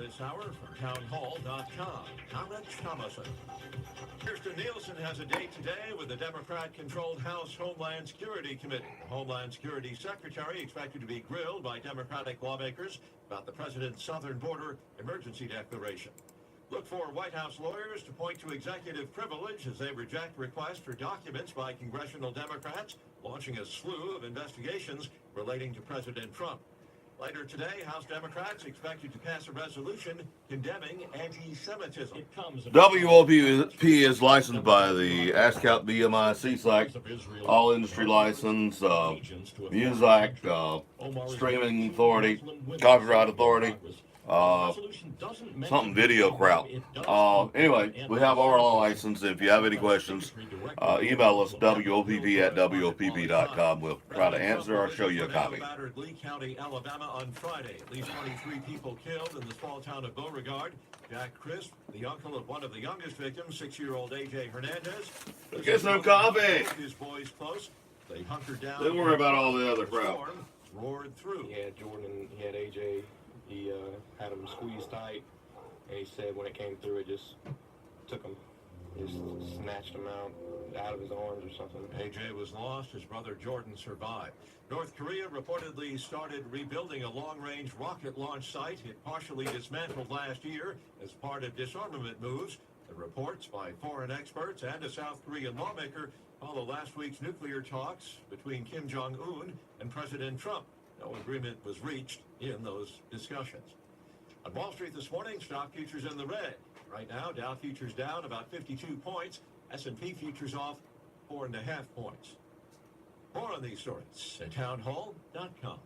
this hour from townhall.com. Alex Thomason. Kirsten Nielsen has a date today with the Democrat-controlled House Homeland Security Committee. The Homeland Security Secretary expected to be grilled by Democratic lawmakers about the president's southern border emergency declaration. Look for White House lawyers to point to executive privilege as they reject requests for documents by congressional Democrats, launching a slew of investigations relating to President Trump. Later today, House Democrats expected to pass a resolution condemning anti-Semitism. WOPP is licensed by the ASCAP BMI CSAC, all industry license, Muzak, streaming authority, copyright authority, something video crowd. Anyway, we have our license. If you have any questions, email us WOPP@WOPP.com. We'll try to answer or show you a copy. Lee County, Alabama on Friday. At least 23 people killed in the small town of Beauregard. Jack Crisp, the uncle of one of the youngest victims, 6-year-old AJ Hernandez. Get some coffee. His boys close. They hunkered down. Don't worry about all the other crowd. Roared through. He had Jordan, he had AJ. He had him squeezed tight, and he said when it came through, it just took him, just snatched him out of his arms or something. AJ was lost. His brother Jordan survived. North Korea reportedly started rebuilding a long-range rocket launch site it partially dismantled last year as part of disarmament moves. The reports by foreign experts and a South Korean lawmaker follow last week's nuclear talks between Kim Jong-un and President Trump. No agreement was reached in those discussions. On Wall Street this morning, stock futures in the red. Right now, Dow futures down about 52 points. S&P futures off 4.5 points. More on these stories at townhall.com.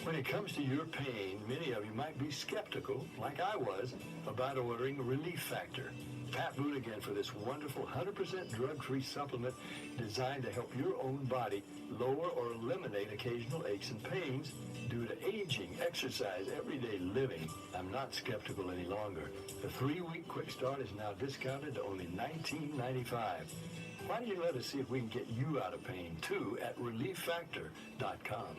When it comes to your pain, many of you might be skeptical, like I was, about ordering Relief Factor. Pat Boone again for this wonderful 100% drug-free supplement designed to help your own body lower or eliminate occasional aches and pains due to aging, exercise, everyday living. I'm not skeptical any longer. The 3-week quick start is now discounted to only $19.95. Why don't you let us see if we can get you out of pain, too, at ReliefFactor.com.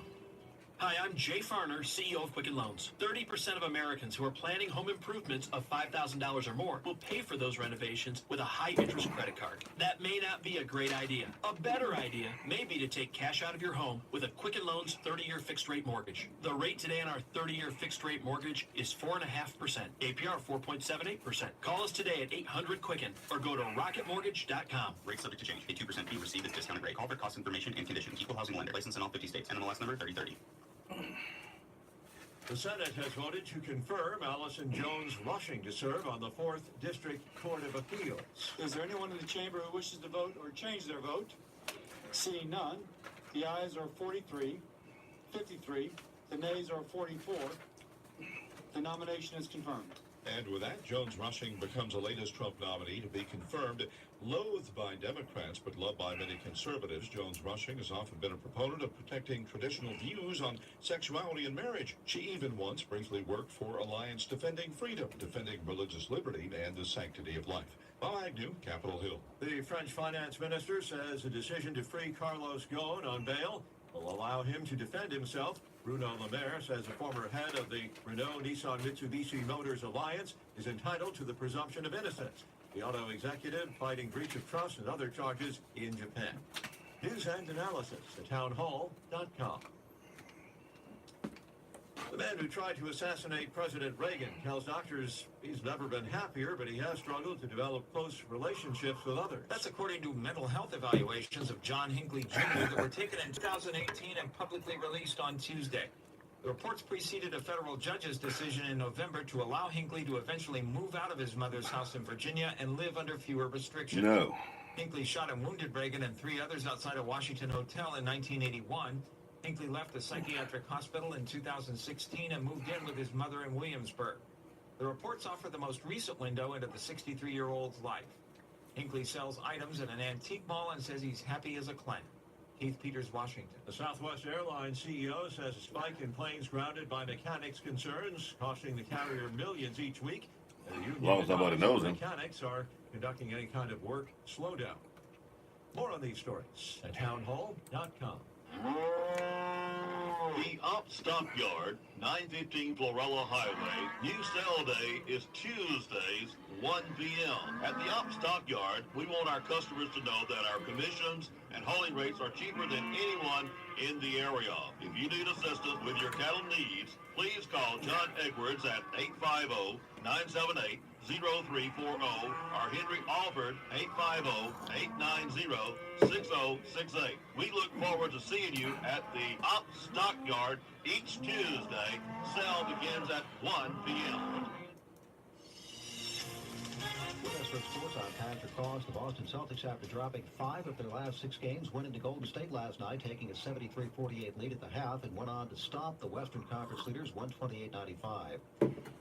Hi, I'm Jay Farner, CEO of Quicken Loans. 30% of Americans who are planning home improvements of $5,000 or more will pay for those renovations with a high-interest credit card. That may not be a great idea. A better idea may be to take cash out of your home with a Quicken Loans 30-year fixed-rate mortgage. The rate today on our 30-year fixed-rate mortgage is 4.5%. APR 4.78%. Call us today at 800-QUICKEN or go to rocketmortgage.com. Rate subject to change. A 2% fee received is discounted rate. Call for cost information and conditions. Equal housing lender. License in all 50 states. NMLS number 3030. The Senate has voted to confirm Allison Jones Rushing to serve on the 4th District Court of Appeals. Is there anyone in the chamber who wishes to vote or change their vote? Seeing none, the ayes are 43, 53, the nays are 44. The nomination is confirmed. And with that, Jones Rushing becomes the latest Trump nominee to be confirmed. Loathed by Democrats but loved by many conservatives, Jones Rushing has often been a proponent of protecting traditional views on sexuality and marriage. She even once briefly worked for Alliance Defending Freedom, defending religious liberty and the sanctity of life. Bob Agnew, Capitol Hill. The French finance minister says a decision to free Carlos Ghosn on bail will allow him to defend himself. Bruno Le Maire says a former head of the Renault-Nissan-Mitsubishi Motors Alliance is entitled to the presumption of innocence. The auto executive fighting breach of trust and other charges in Japan. News and analysis at townhall.com. The man who tried to assassinate President Reagan tells doctors he's never been happier, but he has struggled to develop close relationships with others. That's according to mental health evaluations of John Hinckley Jr. that were taken in 2018 and publicly released on Tuesday. The reports preceded a federal judge's decision in November to allow Hinckley to eventually move out of his mother's house in Virginia and live under fewer restrictions. No. Hinckley shot and wounded Reagan and 3 others outside a Washington hotel in 1981. Hinckley left the psychiatric hospital in 2016 and moved in with his mother in Williamsburg. The reports offer the most recent window into the 63-year-old's life. Hinckley sells items at an antique mall and says he's happy as a clam. Keith Peters, Washington. The Southwest Airlines CEO says a spike in planes grounded by mechanics concerns, costing the carrier millions each week. As long as somebody knows him. Mechanics are conducting any kind of work slowdown. More on these stories at townhall.com. The Op Stockyard, 915 Florella Highway. New sale day is Tuesdays, 1 p.m. At the Op Stockyard, we want our customers to know that our commissions and hauling rates are cheaper than anyone in the area. If you need assistance with your cattle needs, please call John Edwards at 850-978-0340 or Henry Alford 850-890-6068. We look forward to seeing you at the Op Stockyard each Tuesday. Sale begins at 1 p.m. With us for sports, I'm Patrick Cross. The Boston Celtics, after dropping 5 of their last 6 games, went into Golden State last night, taking a 73-48 lead at the half, and went on to stop the Western Conference leaders 128-95.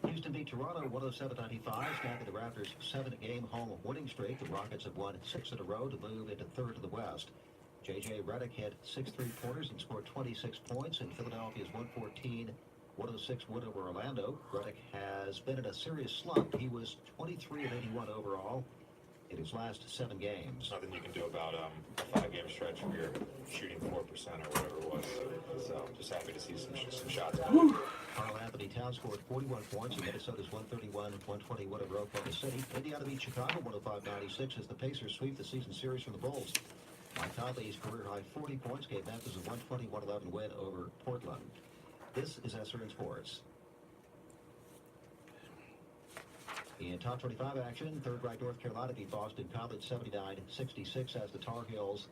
Houston beat Toronto 107-95, snapping the Raptors' 7-game home winning streak. The Rockets have won 6 in a row to move into third in the West. J.J. Redick hit 6 3-pointers and scored 26 points in Philadelphia's 114-106 win over Orlando. Redick has been in a serious slump. He was 23 of 81 overall in his last 7 games. Nothing you can do about a 5-game stretch where you're shooting 4% or whatever it was. So just happy to see some shots. Karl Anthony Towns scored 41 points in Minnesota's 131-120 win over Oklahoma City. Indiana beat Chicago 105-96 as the Pacers sweep the season series from the Bulls. Mike Conley's career-high 40 points gave Memphis a 120-111 win over Portland. This is SRN Sports. In top 25 action, third-ranked North Carolina beat Boston College 79-66 as the Tar Heels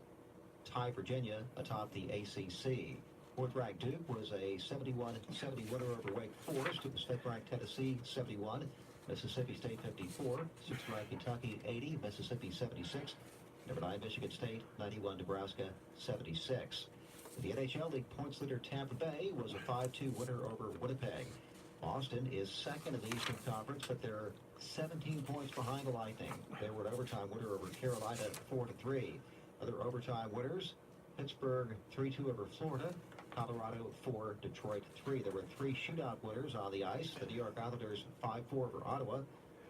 tie Virginia atop the ACC. Fourth-ranked Duke was a 71-70 winner over Wake Forest. It was fifth-ranked Tennessee 71, Mississippi State 54, sixth-ranked Kentucky 80, Mississippi 76. Number 9, Michigan State, 91, Nebraska, 76. The NHL League points leader Tampa Bay was a 5-2 winner over Winnipeg. Boston is second in the Eastern Conference, but they're 17 points behind the Lightning. They were an overtime winner over Carolina, 4-3. Other overtime winners, Pittsburgh 3-2 over Florida, Colorado 4, Detroit 3. There were 3 shootout winners on the ice. The New York Islanders 5-4 over Ottawa,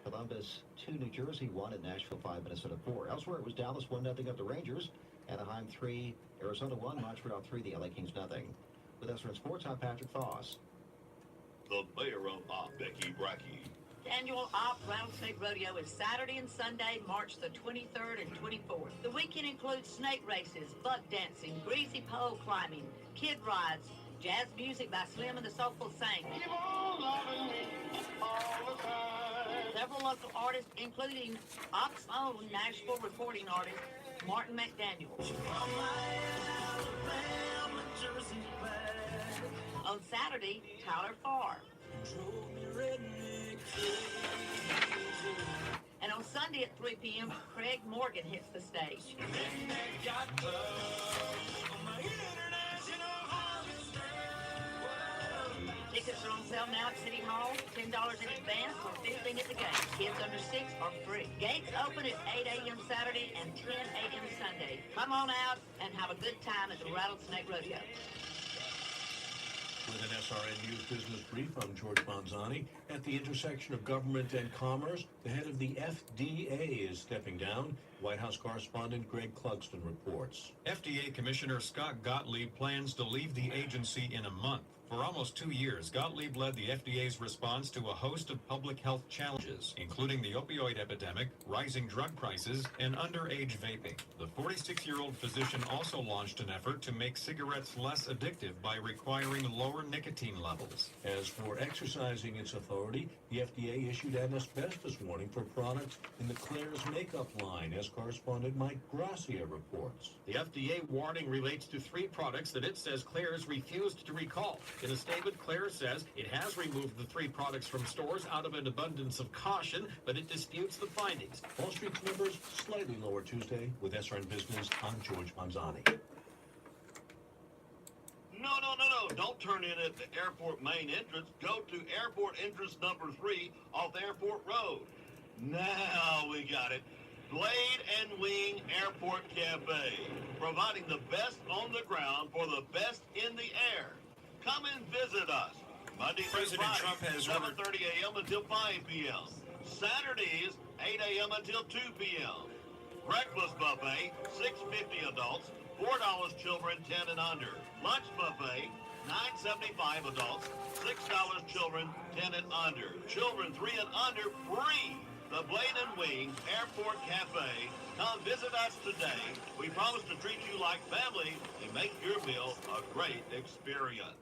Columbus 2, New Jersey 1, and Nashville 5, Minnesota 4. Elsewhere, it was Dallas 1-0 up the Rangers, Anaheim 3, Arizona 1, Montreal 3, the LA Kings 0. With SRN Sports, I'm Patrick Foss. The mayor of Op, Becky Brackey. The annual Op Rattlesnake Rodeo is Saturday and Sunday, March the 23rd and 24th. The weekend includes snake races, buck dancing, greasy pole climbing, kid rides, jazz music by Slim and the Soulful Saints. Keep on loving me all the time. Several local artists, including Op's own Nashville recording artist, Martin McDaniel. On Saturday, Tyler Farr. And on Sunday at 3 p.m., Craig Morgan hits the stage. Tickets are on sale now at City Hall, $10 in advance or $15 at the gate. Kids under 6 are free. Gates open at 8 a.m. Saturday and 10 a.m. Sunday. Come on out and have a good time at the Rattlesnake Rodeo. With an SRN News Business Brief, I'm George Bonzani. At the intersection of government and commerce, the head of the FDA is stepping down. White House correspondent Greg Clugston reports. FDA Commissioner Scott Gottlieb plans to leave the agency in a month. For almost 2 years, Gottlieb led the FDA's response to a host of public health challenges, including the opioid epidemic, rising drug prices, and underage vaping. The 46-year-old physician also launched an effort to make cigarettes less addictive by requiring lower nicotine levels. As for exercising its authority, the FDA issued an asbestos warning for products in the Claire's makeup line, as correspondent Mike Gracia reports. The FDA warning relates to 3 products that it says Claire's refused to recall. In a statement, Claire says it has removed the 3 products from stores out of an abundance of caution, but it disputes the findings. Wall Street's numbers slightly lower Tuesday. With SRN Business, I'm George Bonzani. No. Don't turn in at the airport main entrance. Go to airport entrance number 3 off Airport Road. Now we got it. Blade and Wing Airport Cafe, providing the best on the ground for the best in the air. Come and visit us. Monday through President Friday, Trump has 7:30 a.m. until 5 p.m. Saturdays, 8 a.m. until 2 p.m. Breakfast buffet, $6.50 adults, $4 children 10 and under. Lunch buffet, $9.75 adults, $6 children 10 and under. Children 3 and under free. The Blade and Wings Airport Cafe. Come visit us today. We promise to treat you like family and make your meal a great experience.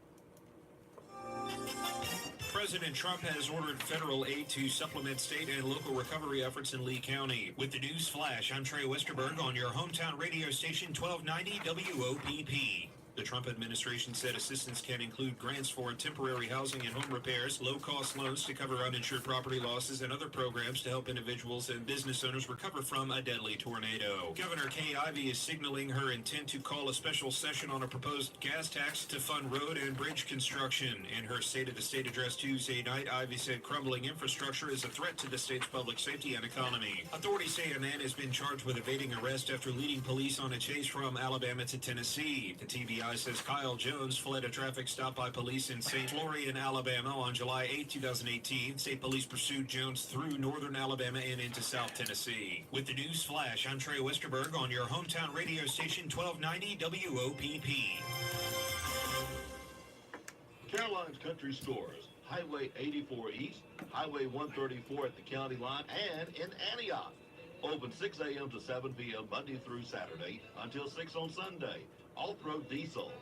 President Trump has ordered federal aid to supplement state and local recovery efforts in Lee County. With the news flash, I'm Trey Westerberg on your hometown radio station 1290 WOPP. The Trump administration said assistance can include grants for temporary housing and home repairs, low-cost loans to cover uninsured property losses, and other programs to help individuals and business owners recover from a deadly tornado. Governor Kay Ivey is signaling her intent to call a special session on a proposed gas tax to fund road and bridge construction. In her State of the State address Tuesday night, Ivey said crumbling infrastructure is a threat to the state's public safety and economy. Authorities say a man has been charged with evading arrest after leading police on a chase from Alabama to Tennessee. The TBI says Kyle Jones fled a traffic stop by police in St. Florian, Alabama on July 8, 2018. State police pursued Jones through northern Alabama and into South Tennessee. With the news flash, I'm Trey Westerberg on your hometown radio station 1290 WOPP. Caroline's Country Stores, Highway 84 East, Highway 134 at the county line, and in Antioch. Open 6 a.m. to 7 p.m. Monday through Saturday until 6 on Sunday. Off-road diesel.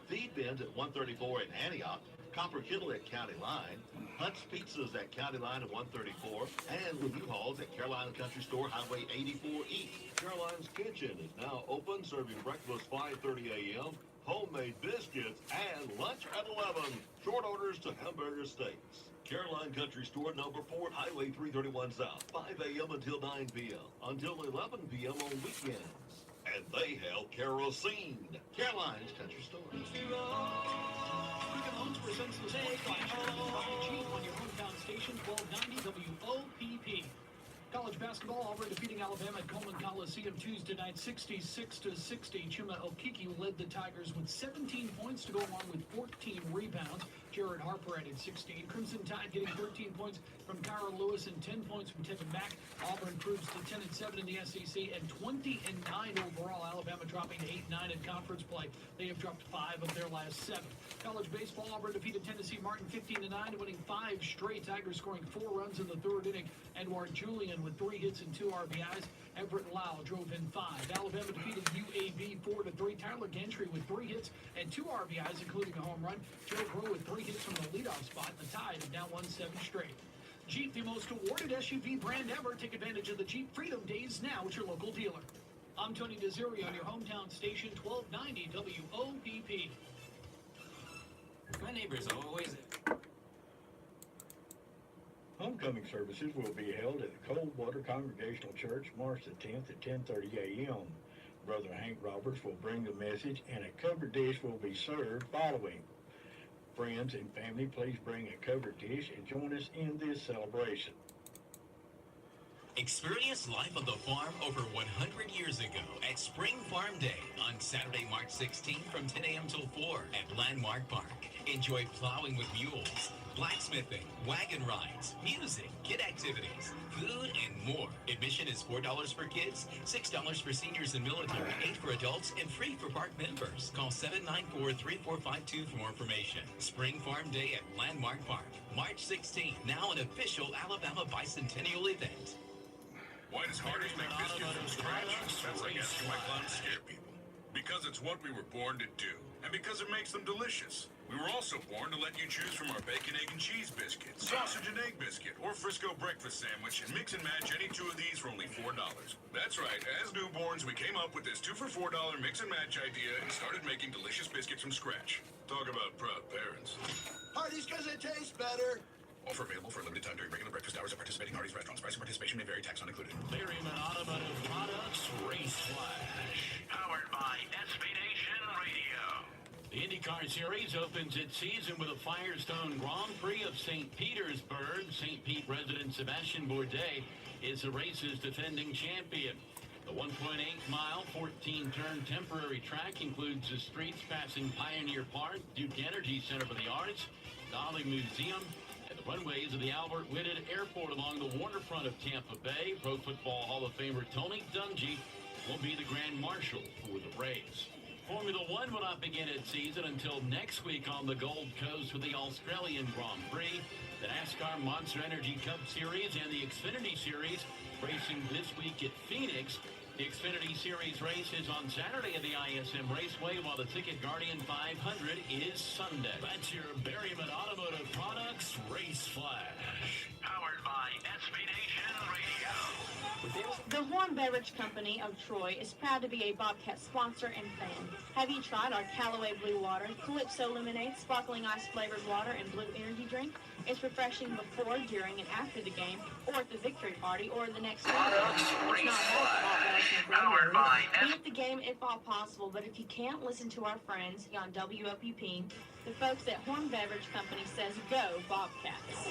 Feed bins at 134 in Antioch. Copper Kittle at County Line. Hunt's Pizzas at County Line at 134. And with U-Hauls at Carolina Country Store, Highway 84 East. Caroline's Kitchen is now open, serving breakfast 5:30 a.m., homemade biscuits, and lunch at 11. Short orders to hamburger steaks. Caroline Country Store, number 4, Highway 331 South, 5 a.m. until 9 p.m. Until 11 p.m. on weekends. And they have kerosene. Caroline's Country Store. Quicken Loans presents the Sports Flash on your hometown station, 1290 WOPP. College basketball, Auburn defeating Alabama at Coleman Coliseum Tuesday night, 66-60. Chuma Okiki led the Tigers with 17 points to go along with 14 rebounds. Jared Harper added 16. Crimson Tide getting 13 points from Kyra Lewis and 10 points from Tevin Mack. Auburn improves to 10-7 in the SEC and 20-9 overall. Alabama dropping to 8-9 in conference play. They have dropped 5 of their last 7. College baseball, Auburn defeated Tennessee Martin 15-9, winning 5 straight. Tigers scoring 4 runs in the third inning. Edward Julian with 3 hits and 2 RBIs. Everett Lau drove in 5. Alabama defeated UAB 4-3. Tyler Gentry with 3 hits and 2 RBIs, including a home run. Joe Groh with 3 hits from the leadoff spot. The Tide have now won 7 straight. Jeep, the most awarded SUV brand ever. Take advantage of the Jeep Freedom Days now at your local dealer. I'm Tony Desiri on your hometown station, 1290 WOPP. My neighbor's always... Homecoming services will be held at the Coldwater Congregational Church March the 10th at 10:30 a.m. Brother Hank Roberts will bring the message and a covered dish will be served following. Friends and family, please bring a covered dish and join us in this celebration. Experience life on the farm over 100 years ago at Spring Farm Day on Saturday, March 16th from 10 a.m. till 4 at Landmark Park. Enjoy plowing with mules, blacksmithing, wagon rides, music, kid activities, food, and more. Admission is $4 for kids, $6 for seniors and military, $8 for adults, and free for park members. Call 794-3452 for more information. Spring Farm Day at Landmark Park, March 16th, now an official Alabama Bicentennial event. Why does Hardee's make biscuits from scratch? That's like asking my clown to scare people. Because it's what we were born to do. And because it makes them delicious. We were also born to let you choose from our bacon, egg, and cheese biscuit, sausage and egg biscuit, or Frisco breakfast sandwich, and mix and match any 2 of these for only $4. That's right, as newborns, we came up with this 2 for $4 mix and match idea and started making delicious biscuits from scratch. Talk about proud parents. Hardee's because it tastes better. Offer available for a limited time during regular breakfast hours at participating Hardee's restaurants. Price and participation may vary, tax not included. Berryman Automotive Products Race Flash. Powered by SB Nation Radio. The IndyCar Series opens its season with a Firestone Grand Prix of St. Petersburg. St. Pete resident Sebastian Bourdais is the race's defending champion. The 1.8-mile, 14-turn temporary track includes the streets passing Pioneer Park, Duke Energy Center for the Arts, Dolly Museum, and the runways of the Albert Whitted Airport along the waterfront of Tampa Bay. Pro Football Hall of Famer Tony Dungy will be the Grand Marshal for the race. Formula One will not begin its season until next week on the Gold Coast with the Australian Grand Prix, the NASCAR Monster Energy Cup Series, and the Xfinity Series racing this week at Phoenix. The Xfinity Series race is on Saturday at the ISM Raceway, while the Ticket Guardian 500 is Sunday. That's your Berryman Automotive Products Race Flash. Powered by SB Nation Radio. The Horn Beverage Company of Troy is proud to be a Bobcat sponsor and fan. Have you tried our Callaway Blue Water, Calypso Lemonade, Sparkling Ice Flavored Water, and Blue Energy Drink? It's refreshing before, during, and after the game, or at the victory party, or the next game. It's not hard to be at the game if all possible, but if you can't listen to our friends on WOPP, the folks at Horn Beverage Company says go Bobcats.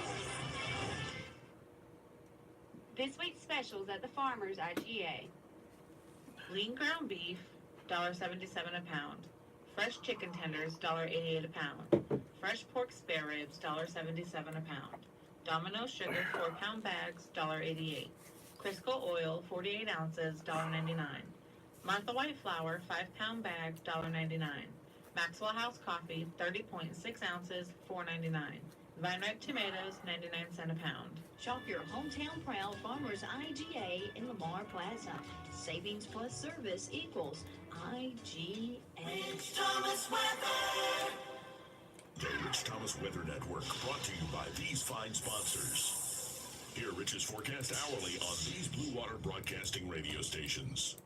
This week's specials at the Farmers IGA. Lean ground beef, $1.77 a pound. Fresh chicken tenders, $1.88 a pound. Fresh pork spare ribs, $1.77 a pound. Domino sugar, 4-pound bags, $1.88. Crisco oil, 48 ounces, $1.99. Martha White flour, 5-pound bag, $1.99. Maxwell House coffee, 30.6 ounces, $4.99. Vine ripe tomatoes, 99 cents a pound. Shop your hometown proud Farmers IGA in Lamar Plaza. Savings plus service equals IGA. Rich Thomas Weather. The Rich Thomas Weather Network, brought to you by these fine sponsors. Hear Rich's forecast hourly on these Blue Water Broadcasting radio stations.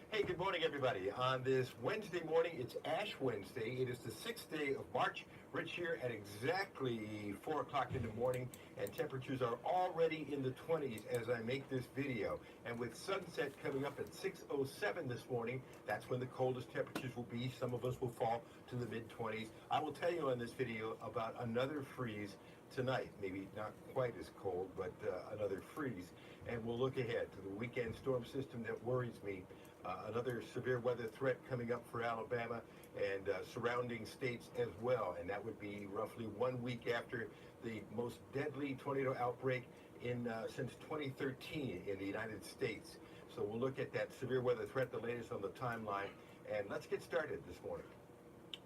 Hey, good morning, everybody. On this Wednesday morning, it's Ash Wednesday. It is the 6th day of March. Rich here at exactly 4 o'clock in the morning, and temperatures are already in the 20s as I make this video. And with sunset coming up at 6:07 this morning, that's when the coldest temperatures will be. Some of us will fall to the mid-20s. I will tell you on this video about another freeze tonight. Maybe not quite as cold, but another freeze. And we'll look ahead to the weekend storm system that worries me. Another severe weather threat coming up for Alabama and surrounding states as well. And that would be roughly 1 week after the most deadly tornado outbreak since 2013 in the United States. So we'll look at that severe weather threat, the latest on the timeline. And let's get started this morning.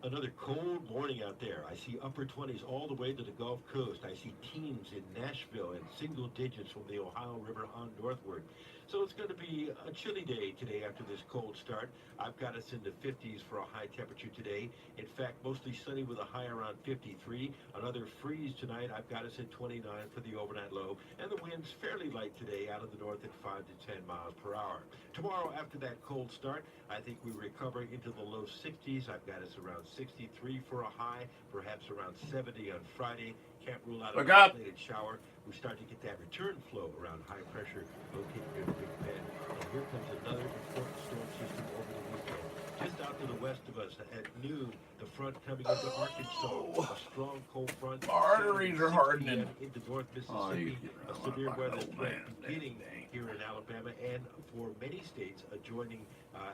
Another cold morning out there. I see upper 20s all the way to the Gulf Coast. I see teens in Nashville and single digits from the Ohio River on northward. So it's going to be a chilly day today after this cold start. I've got us in the 50s for a high temperature today. In fact, mostly sunny with a high around 53. Another freeze tonight. I've got us at 29 for the overnight low. And the wind's fairly light today out of the north at 5 to 10 miles per hour. Tomorrow, after that cold start, I think we recover into the low 60s. I've got us around 63 for a high, perhaps around 70 on Friday. Can't rule out an isolated shower. We start to get that return flow around high pressure located near the Big Bend. And here comes another important storm system over the weekend. Just out to the west of us at noon, the front coming into Arkansas. A strong cold front. My arteries are hardening. Into North Mississippi. A severe weather threat beginning here in Alabama and for many states adjoining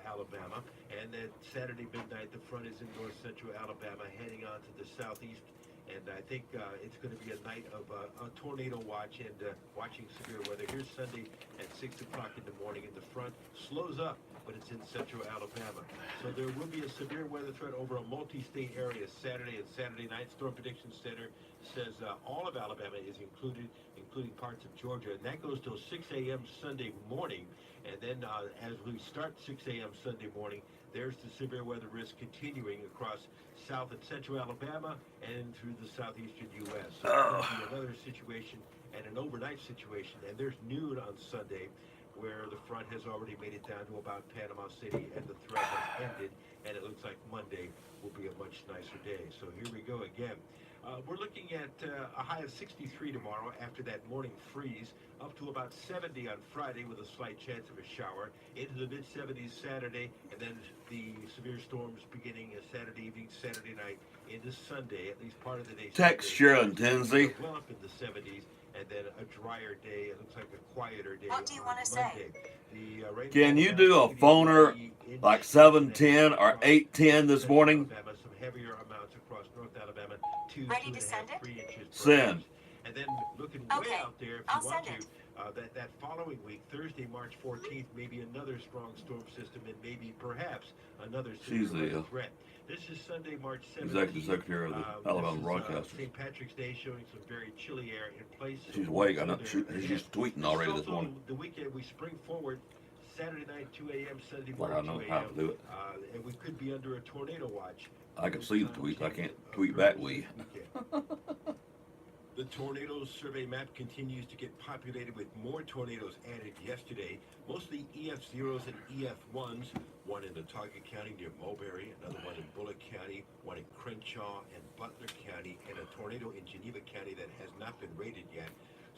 Alabama. And then Saturday midnight, the front is in north central Alabama, heading on to the southeast. And I think it's going to be a night of a tornado watch and watching severe weather. Here's Sunday at 6 o'clock in the morning, and the front slows up, but it's in central Alabama. So there will be a severe weather threat over a multi-state area Saturday and Saturday night. Storm Prediction Center says all of Alabama is included, including parts of Georgia. And that goes till 6 a.m. Sunday morning. And then as we start 6 a.m. Sunday morning, there's the severe weather risk continuing across South and Central Alabama and through the southeastern U.S. So it's going to be another situation and an overnight situation. And there's noon on Sunday where the front has already made it down to about Panama City and the threat has ended. And it looks like Monday will be a much nicer day. So here we go again. We're looking at a high of 63 tomorrow after that morning freeze, up to about 70 on Friday with a slight chance of a shower, into the mid-70s Saturday, and then the severe storms beginning Saturday evening, Saturday night, into Sunday, at least part of the day. Texture and Tennessee. Well up in the 70s, and then a drier day. It looks like a quieter day. What do you want to say? Can you do a phoner like 710 or 810 this morning? Some heavier amounts across North Alabama, 2, Ready to 2.5, send it? 3 inches per Send. inch. And then looking way out there, if you want to, That following week, Thursday, March 14th, maybe another strong storm system and maybe perhaps another She's severe weather the threat. This is Sunday, March 17th. Executive Secretary of the Alabama Broadcasters. St. Patrick's Day showing some very chilly air in place. She's awake. I know she's tweeting already this morning. The weekend, we spring forward. Saturday night, 2 a.m., Sunday Like morning, I know 2 how a.m. to do it. And we could be under a tornado watch. I can see the tweets. I can't tweet back with you. The tornado survey map continues to get populated with more tornadoes added yesterday, mostly EF0s and EF1s, one in Watauga County near Mulberry, another one in Bullock County, one in Crenshaw and Butler County, and a tornado in Geneva County that has not been rated yet.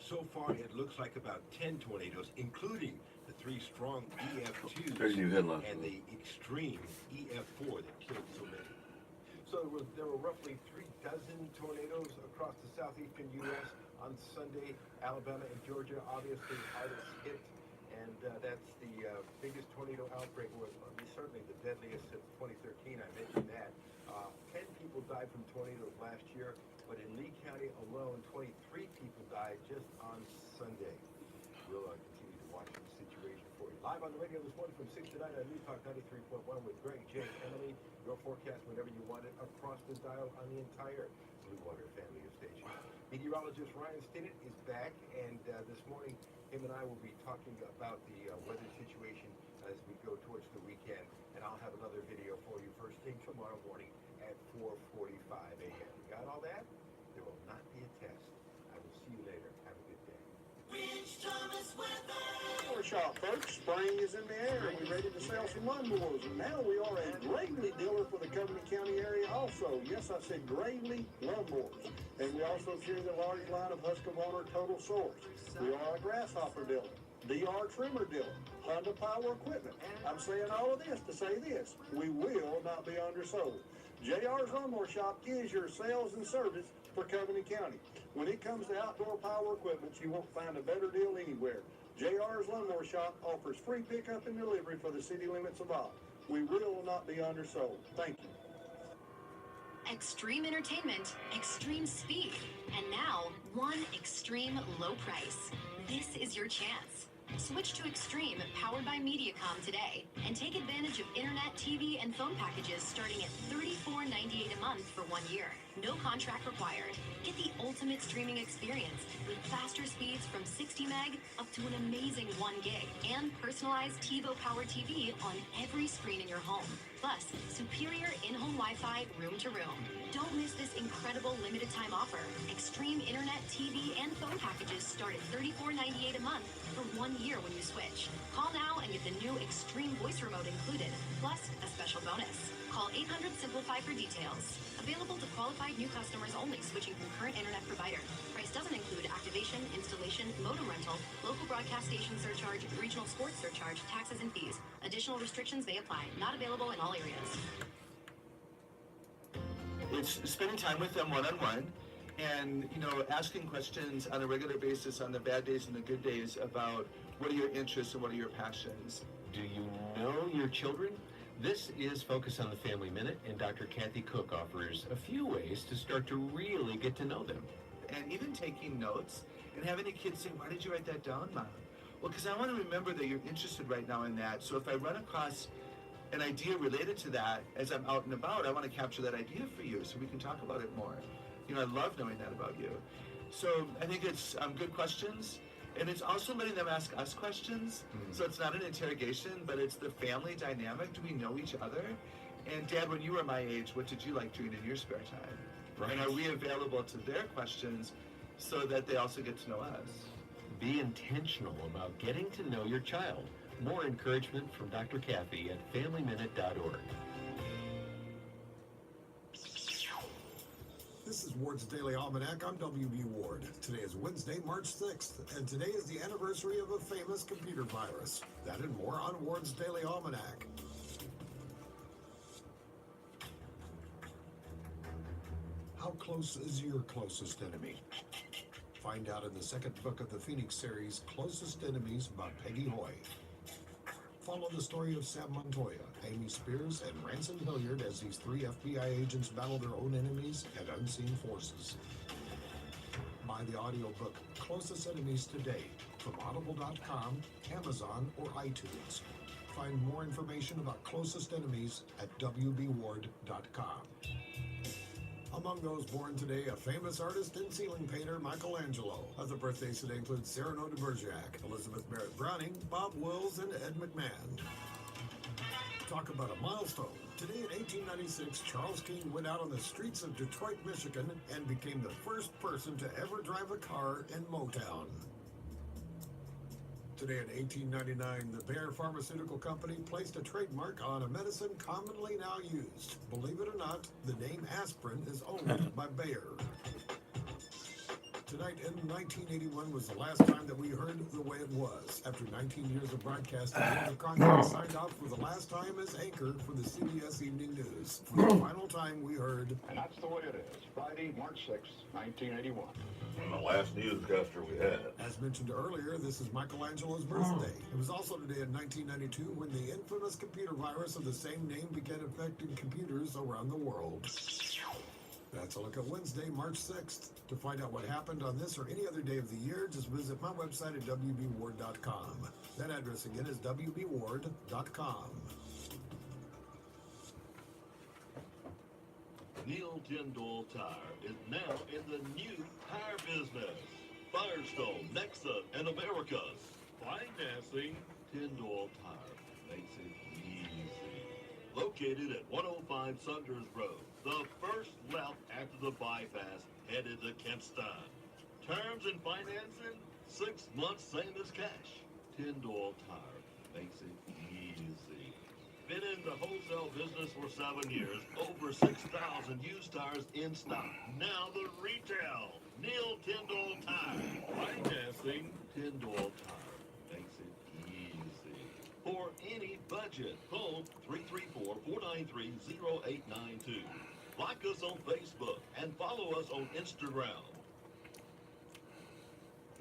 So far, it looks like about 10 tornadoes, including the 3 strong EF2s and the extreme EF4 that killed so many. So there were roughly 3 dozen tornadoes across the southeastern U.S. on Sunday. Alabama and Georgia obviously hardest hit, and that's the biggest tornado outbreak, or certainly the deadliest since 2013. I mentioned that. 10 people died from tornadoes last year, but in Lee County alone, 23 people died just on Sunday. We'll continue to watch the situation for you. Live on the radio this morning from 6 to 9 on News Talk 93.1 with Greg, Jay, Emily. Your forecast whenever you want it across the dial on the entire Blue Water family of stations. Meteorologist Ryan Stinnett is back, and this morning him and I will be talking about the weather situation as we go towards the weekend. And I'll have another video for you first thing tomorrow morning at 4:45 a.m. Got all that? There will not be a test. I will see you later. Have a good day. Rich Thomas weather. Shop, folks. Spring is in the air, and we're ready to sell some lawnmowers. And now we are a Gravely dealer for the Covington County area also. Yes, I said Gravely Lawnmowers. And we also carry the large line of Husqvarna Total Source. We are a Grasshopper dealer, DR Trimmer dealer, Honda Power Equipment. I'm saying all of this to say this: we will not be undersold. JR's Lawnmower Shop is your sales and service for Covington County. When it comes to outdoor power equipment, you won't find a better deal anywhere. JR's Lawnmower Shop offers free pickup and delivery for the city limits of Ogg. We will not be undersold. Thank you. Extreme entertainment, extreme speed, and now one extreme low price. This is your chance. Switch to Extreme, powered by Mediacom today, and take advantage of internet, TV, and phone packages starting at $34.98 a month for 1 year. No contract required. Get the ultimate streaming experience with faster speeds from 60 meg up to an amazing 1 gig, and personalized TiVo Power TV on every screen in your home. Plus, superior in-home Wi-Fi room to room. Don't miss this incredible limited time offer. Extreme internet, TV, and phone packages start at $34.98 a month for 1 year when you switch. Call now and get the new Extreme voice remote included, plus a special bonus. Call 800-SIMPLIFY for details. Available to qualified new customers only switching from current internet provider. Price doesn't include activation, installation, modem rental, local broadcast station surcharge, regional sports surcharge, taxes, and fees. Additional restrictions may apply. Not available in all areas. It's spending time with them one-on-one and, asking questions on a regular basis on the bad days and the good days about what are your interests and what are your passions. Do you know your children? This is Focus on the Family Minute, and Dr. Kathy Cook offers a few ways to start to really get to know them. And even taking notes and having the kids say, why did you write that down, Mom? Well, because I want to remember that you're interested right now in that. So if I run across an idea related to that as I'm out and about, I want to capture that idea for you so we can talk about it more. I love knowing that about you. So I think it's good questions. And it's also letting them ask us questions. So it's not an interrogation, but it's the family dynamic. Do we know each other? And Dad, when you were my age, what did you like doing in your spare time? Right. And are we available to their questions so that they also get to know us? Be intentional about getting to know your child. More encouragement from Dr. Kathy at FamilyMinute.org. This is Ward's Daily Almanac. I'm W.B. Ward. Today is Wednesday, March 6th, and today is the anniversary of a famous computer virus. That and more on Ward's Daily Almanac. How close is your closest enemy? Find out in the second book of the Phoenix series, Closest Enemies, by Peggy Hoy. Follow the story of Sam Montoya, Amy Spears, and Ransom Hilliard as these 3 FBI agents battle their own enemies and unseen forces. Buy the audiobook Closest Enemies today from Audible.com, Amazon, or iTunes. Find more information about Closest Enemies at WBWard.com. Among those born today, a famous artist and ceiling painter, Michelangelo. Other birthdays today include Cyrano de Bergerac, Elizabeth Barrett Browning, Bob Wills, and Ed McMahon. Talk about a milestone. Today in 1896, Charles King went out on the streets of Detroit, Michigan, and became the first person to ever drive a car in Motown. Today in 1899, the Bayer Pharmaceutical Company placed a trademark on a medicine commonly now used. Believe it or not, the name aspirin is owned by Bayer. Tonight in 1981 was the last time that we heard The Way It Was. After 19 years of broadcasting, Walter Cronkite signed off for the last time as anchor for the CBS Evening News. For the final time, we heard... And that's the way it is. Friday, March 6th, 1981. The last newscaster we had. As mentioned earlier, this is Michelangelo's birthday. It was also today in 1992 when the infamous computer virus of the same name began affecting computers around the world. That's a look at Wednesday, March 6th. To find out what happened on this or any other day of the year, just visit my website at WBWard.com. That address again is WBWard.com. Neil Tyndall Tire is now in the new tire business. Firestone, Nexus, and America's financing. Tyndall Tire makes it easy. Located at 105 Saunders Road, the first left after the bypass headed to Kempstein. Terms and financing, 6 months same as cash. Tyndall Tire makes it easy. Been in the wholesale business for 7 years. Over 6,000 used tires in stock. Now the retail. Neil Tyndall Tire. Financing. Tyndall Tire makes it easy. For any budget, phone 334-493-0892. Like us on Facebook and follow us on Instagram.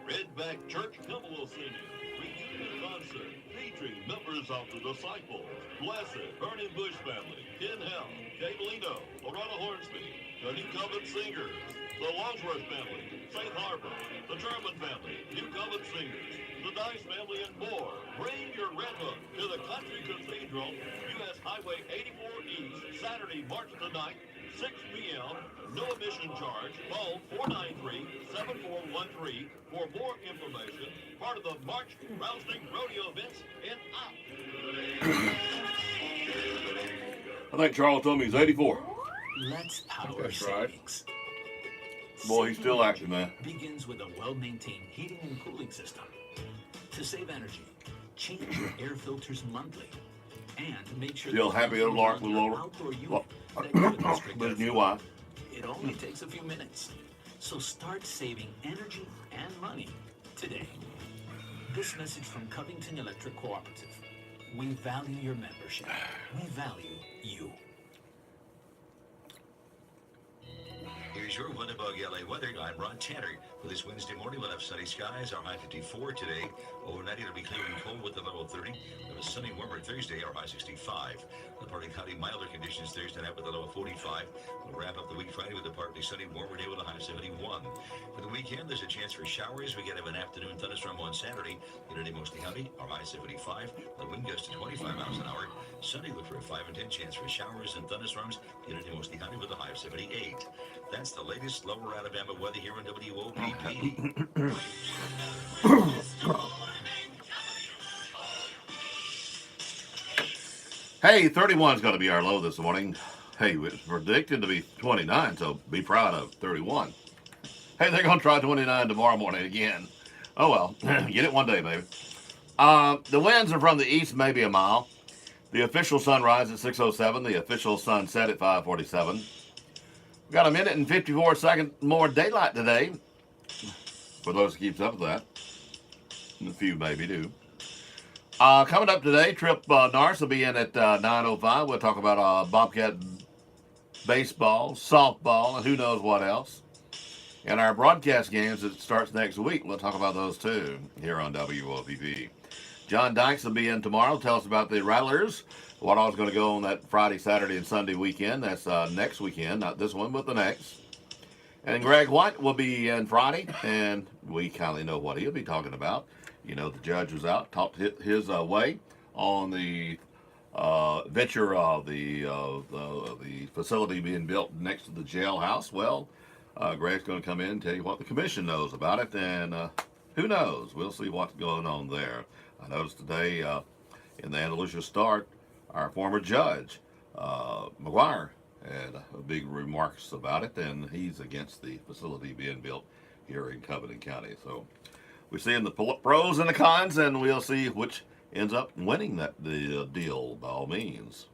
Redback Church Temple will sing reunion concert featuring members of the Disciples, Blessed, Burning Bush Family, Ken Hell, Kay Molino, Loretta Hornsby, the New Covenant Singers, the Longsworth Family, Faith Harbor, the German Family, New Covenant Singers, the Dice Family, and more. Bring your Red Hook to the Country Cathedral, U.S. Highway 84 East, Saturday, March the 9th, 6 p.m. No admission charge. Phone 493-7413 for more information. Part of the March Rousing Rodeo events in I think Charles told me he's 84. Let's power That's savings. Right. Boy, he's still active, man. Begins with a well-maintained heating and cooling system. To save energy, change your air filters monthly. And make sure Still happy little Lark with little with new wife. It only takes a few minutes. So start saving energy and money today. This message from Covington Electric Cooperative. We value your membership. We value you. Here's your Winnipeg LA weather. I'm Ron Tanner. For this Wednesday morning, we'll have sunny skies. Our high 54 today. Overnight, it'll be clear and cold with a low of 30. We'll have a sunny, warmer Thursday. Our high 65. The partly cloudy, milder conditions Thursday night with a low of 45. We'll wrap up the week Friday with a partly sunny, warmer day with a high of 71. For the weekend, there's a chance for showers. We get an afternoon thunderstorm on Saturday. It'll be mostly cloudy. Our high 75. The wind gusts to 25 miles an hour. Sunday, look for a 5 and 10 chance for showers and thunderstorms. It'll be mostly cloudy with a high of 78. That's the latest Lower Alabama weather here on WOPP. Hey, 31 is going to be our low this morning. Hey, it's predicted to be 29, so be proud of 31. Hey, they're going to try 29 tomorrow morning again. Oh, well, get it one day, baby. The winds are from the east, maybe a mile. The official sunrise at 6:07. The official sunset at 5:47. We got a minute and 54 seconds more daylight today. For those who keeps up with that. And a few maybe do. Coming up today, Trip Nars will be in at 9:05. We'll talk about Bobcat baseball, softball, and who knows what else. And our broadcast games that starts next week, we'll talk about those too here on WOPP. John Dykes will be in tomorrow. Tell us about the Rattlers. What all's going to go on that Friday, Saturday, and Sunday weekend. That's next weekend, not this one, but the next. And Greg White will be in Friday, and we kindly know what he'll be talking about. You know, the judge was out, talked his way on the venture of the facility being built next to the jailhouse. Well, Greg's going to come in and tell you what the commission knows about it, and who knows? We'll see what's going on there. I noticed today in the Andalusia Star, our former judge, McGuire, had big remarks about it, and he's against the facility being built here in Covington County. So we're seeing the pros and the cons, and we'll see which ends up winning the deal by all means.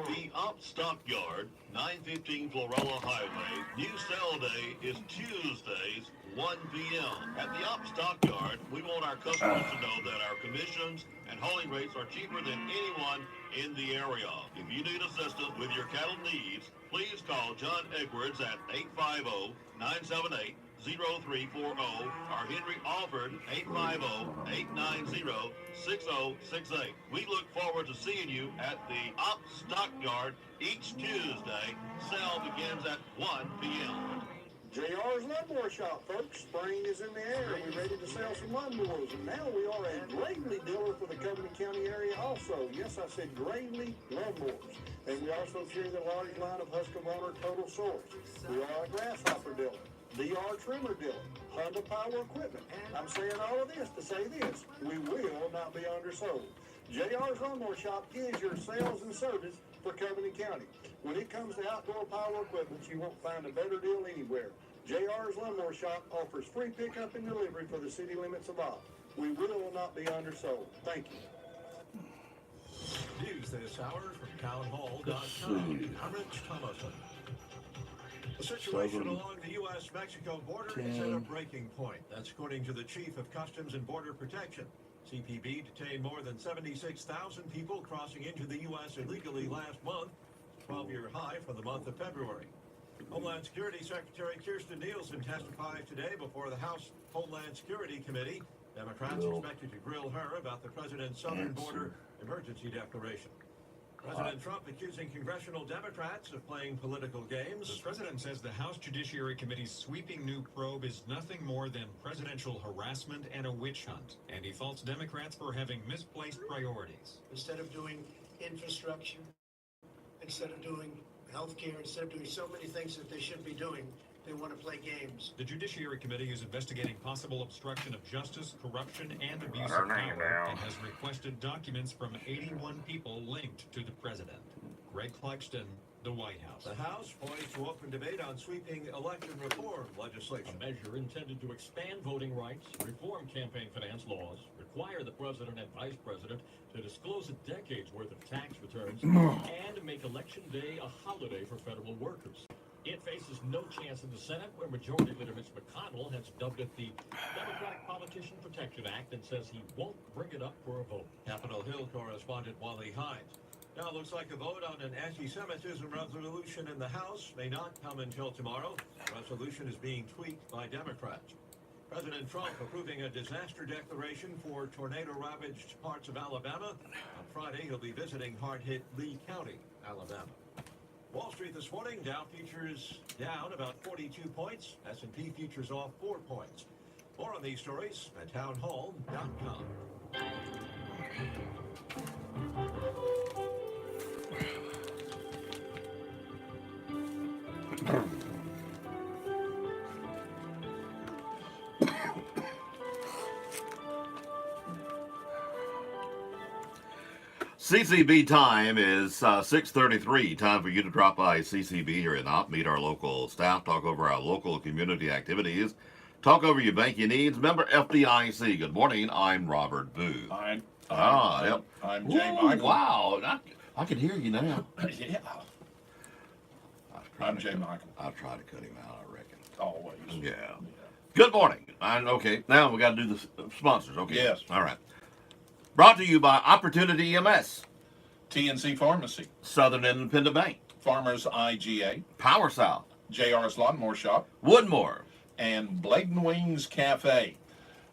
The Op Stockyard, 915 Florella Highway. New sale day is Tuesdays, 1 p.m. At the Op Stockyard, we want our customers to know that our commissions and hauling rates are cheaper than anyone in the area. If you need assistance with your cattle needs, please call John Edwards at 850-978-0340 or Henry Alford 850-890-6068. We look forward to seeing you at the Op Stockyard each Tuesday. Sale begins at 1 p.m. JR's Lawnmower Shop, folks. Spring is in the air. We're ready to sell some lawnmowers. And now we are a Gravely dealer for the Covington County area also. Yes, I said Gravely Lawnmowers. And we also carry the large line of Husqvarna Total Source. We are a Grasshopper dealer, DR Trimmer dealer, Honda Power Equipment. I'm saying all of this to say this: we will not be undersold. JR's Lawnmower Shop is your sales and service for Covington County. When it comes to outdoor power equipment, you won't find a better deal anywhere. JR's Lawnmower Shop offers free pickup and delivery for the city limits of Opp. We will not be undersold. Thank you. News this hour from townhall.com. I'm Rich Thomason. The situation along the U.S.-Mexico border is at a breaking point. That's according to the Chief of Customs and Border Protection. CPB detained more than 76,000 people crossing into the U.S. illegally last month, 12-year high for the month of February. Homeland Security Secretary Kirstjen Nielsen testifies today before the House Homeland Security Committee. Democrats expected to grill her about the president's southern border emergency declaration. President Trump accusing congressional Democrats of playing political games. The president says the House Judiciary Committee's sweeping new probe is nothing more than presidential harassment and a witch hunt. And he faults Democrats for having misplaced priorities. Instead of doing infrastructure, instead of doing health care, instead of doing so many things that they should be doing, they want to play games. The Judiciary Committee is investigating possible obstruction of justice, corruption, and abuse of power, and has requested documents from 81 people linked to the president. Greg Cluxton, the White House. The House poised to open debate on sweeping election reform legislation. A measure intended to expand voting rights, reform campaign finance laws, require the president and vice president to disclose a decade's worth of tax returns, and make Election Day a holiday for federal workers. It faces no chance in the Senate, where Majority Leader Mitch McConnell has dubbed it the Democratic Politician Protection Act and says he won't bring it up for a vote. Capitol Hill correspondent Wally Hines. Now it looks like a vote on an anti-Semitism resolution in the House may not come until tomorrow. The resolution is being tweaked by Democrats. President Trump approving a disaster declaration for tornado-ravaged parts of Alabama. On Friday, he'll be visiting hard-hit Lee County, Alabama. Wall Street this morning, Dow futures down about 42 points. S&P futures off 4 points. More on these stories at townhall.com. CCB time is 6:33. Time for you to drop by CCB here in Opp, meet our local staff, talk over our local community activities, talk over your banking needs. Member FDIC. Good morning. I'm Robert Booth. I'm Ooh, Jay Michael. Wow, I can hear you now. Yeah. I'm Jay Michael. I'll try to cut him out, I reckon. Always. Yeah. Good morning. Okay, now we got to do the sponsors. Okay. Yes. All right. Brought to you by Opportunity EMS, TNC Pharmacy, Southern Independent Bank, Farmers IGA, Power South, JR's Lawnmower Shop, Woodmore, and Bladen Wings Cafe.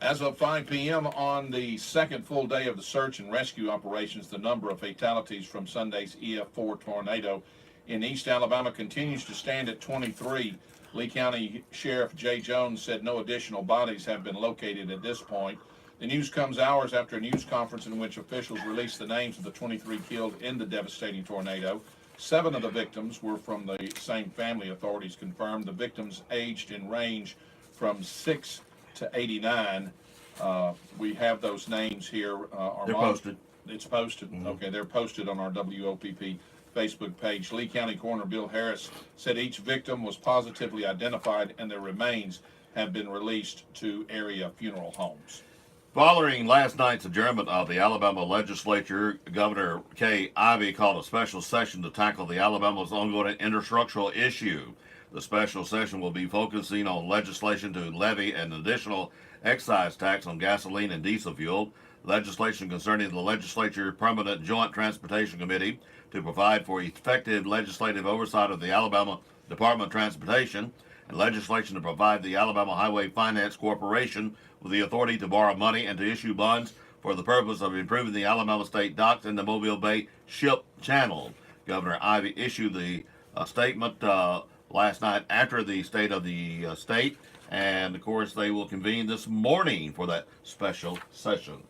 As of 5 p.m. on the second full day of the search and rescue operations, the number of fatalities from Sunday's EF4 tornado in East Alabama continues to stand at 23. Lee County Sheriff Jay Jones said no additional bodies have been located at this point. The news comes hours after a news conference in which officials released the names of the 23 killed in the devastating tornado. 7 of the victims were from the same family, authorities confirmed. The victims aged in range from 6 to 89. We have those names here. They're posted. It's posted. Mm-hmm. Okay, they're posted on our WOPP Facebook page. Lee County Coroner Bill Harris said each victim was positively identified and their remains have been released to area funeral homes. Following last night's adjournment of the Alabama legislature, Governor Kay Ivey called a special session to tackle the Alabama's ongoing infrastructural issue. The special session will be focusing on legislation to levy an additional excise tax on gasoline and diesel fuel, legislation concerning the Legislature Permanent Joint Transportation Committee to provide for effective legislative oversight of the Alabama Department of Transportation, and legislation to provide the Alabama Highway Finance Corporation with the authority to borrow money and to issue bonds for the purpose of improving the Alabama State docks and the Mobile Bay ship channel. Governor Ivey issued the statement last night after the state of the state, and of course they will convene this morning for that special session.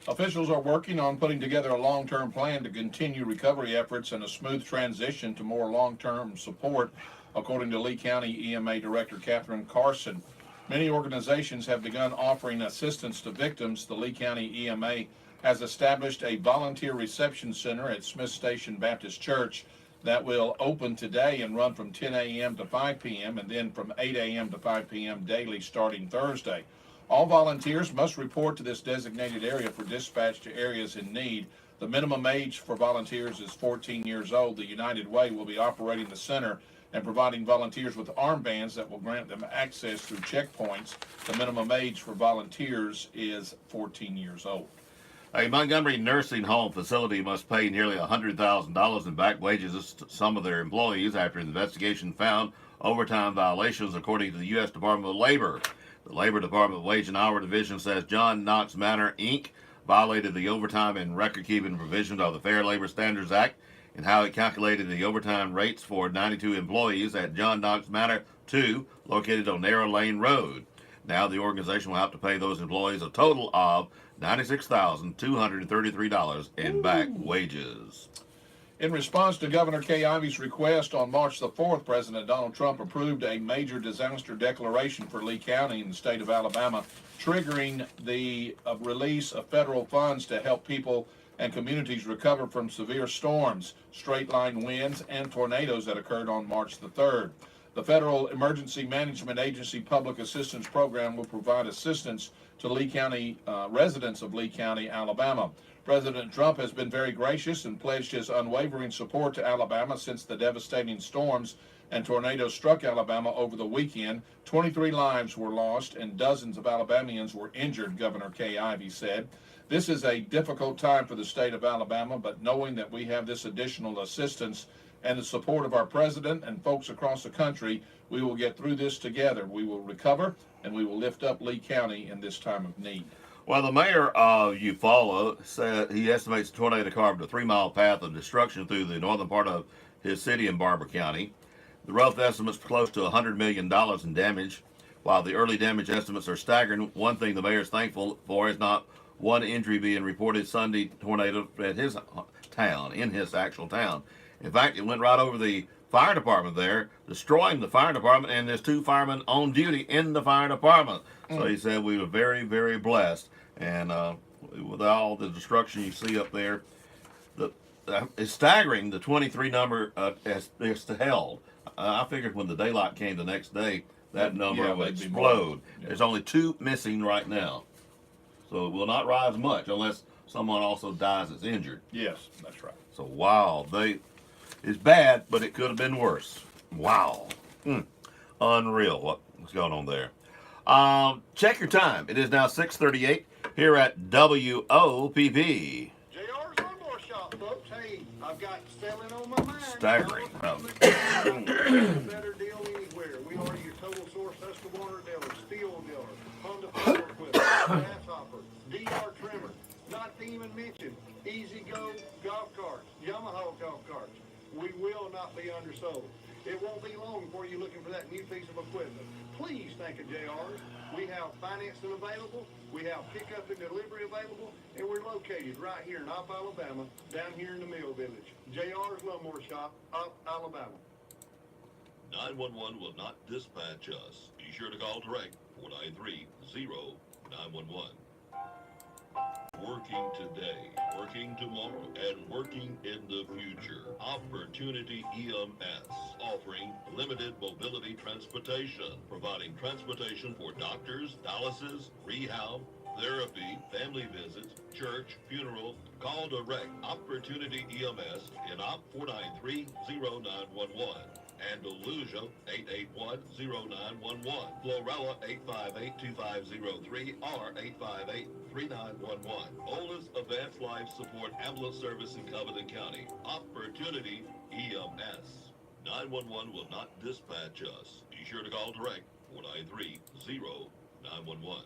Officials are working on putting together a long-term plan to continue recovery efforts and a smooth transition to more long-term support, according to Lee County EMA Director Catherine Carson. Many organizations have begun offering assistance to victims. The Lee County EMA has established a volunteer reception center at Smith Station Baptist Church that will open today and run from 10 a.m. to 5 p.m. and then from 8 a.m. to 5 p.m. daily starting Thursday. All volunteers must report to this designated area for dispatch to areas in need. The minimum age for volunteers is 14 years old. The United Way will be operating the center and providing volunteers with armbands that will grant them access through checkpoints. The minimum age for volunteers is 14 years old. A Montgomery nursing home facility must pay nearly $100,000 in back wages to some of their employees after an investigation found overtime violations, according to the U.S. Department of Labor. The Labor Department Wage and Hour Division says John Knox Manor, Inc. violated the overtime and record-keeping provisions of the Fair Labor Standards Act and how it calculated the overtime rates for 92 employees at John Knox Manor 2, located on Narrow Lane Road. Now the organization will have to pay those employees a total of $96,233 in back wages. In response to Governor Kay Ivey's request on March the 4th, President Donald Trump approved a major disaster declaration for Lee County in the state of Alabama, triggering the release of federal funds to help people and communities recover from severe storms, straight-line winds, and tornadoes that occurred on March the 3rd. The Federal Emergency Management Agency Public Assistance Program will provide assistance to Lee County residents of Lee County, Alabama. President Trump has been very gracious and pledged his unwavering support to Alabama since the devastating storms and tornadoes struck Alabama over the weekend. 23 lives were lost and dozens of Alabamians were injured, Governor Kay Ivey said. This is a difficult time for the state of Alabama, but knowing that we have this additional assistance and the support of our president and folks across the country, we will get through this together. We will recover, and we will lift up Lee County in this time of need. Well, the mayor of Eufaula said he estimates the tornado carved a 3-mile path of destruction through the northern part of his city in Barber County. The rough estimate's close to $100 million in damage. While the early damage estimates are staggering, one thing the mayor's thankful for is not one injury being reported Sunday tornado at his town, in his actual town. In fact, it went right over the fire department there, destroying the fire department, and there's 2 firemen on duty in the fire department. So he said we were very, very blessed. And with all the destruction you see up there, it's staggering, the 23 number is held. I figured when the daylight came the next day, that number would explode. There's only 2 missing right now. So it will not rise much unless someone also dies that's injured. Yes, that's right. So, wow, it's bad, but it could have been worse. Wow. Unreal what's going on there. Check your time. It is now 6:38 here at WOPP. JR's Lawnmower Shop, folks. Hey, I've got selling on my mind. Staggering. Better deal anywhere. We are your total source Husqvarna dealer, Steel dealer, Honda Power Equipment, Grasshopper, DR Trimmer. Not to even mention Easy Go golf carts, Yamaha golf carts. We will not be undersold. It won't be long before you're looking for that new piece of equipment. Please think of JR's. We have financing available, we have pickup and delivery available, and we're located right here in Opp, Alabama, down here in the Mill Village. JR's Lawnmower Shop, Opp, Alabama. 911 will not dispatch us. Be sure to call direct 493-0911. Working today, working tomorrow, and working in the future. Opportunity EMS, offering limited mobility transportation, providing transportation for doctors, dialysis, rehab, therapy, family visits, church, funeral. Call direct Opportunity EMS in Op 493-0911. Andalusia 881-0911. Florella 858-2503 or 858-3911. Oldest advanced life support ambulance service in Covington County. Opportunity EMS. 911 will not dispatch us. Be sure to call direct 493-0911.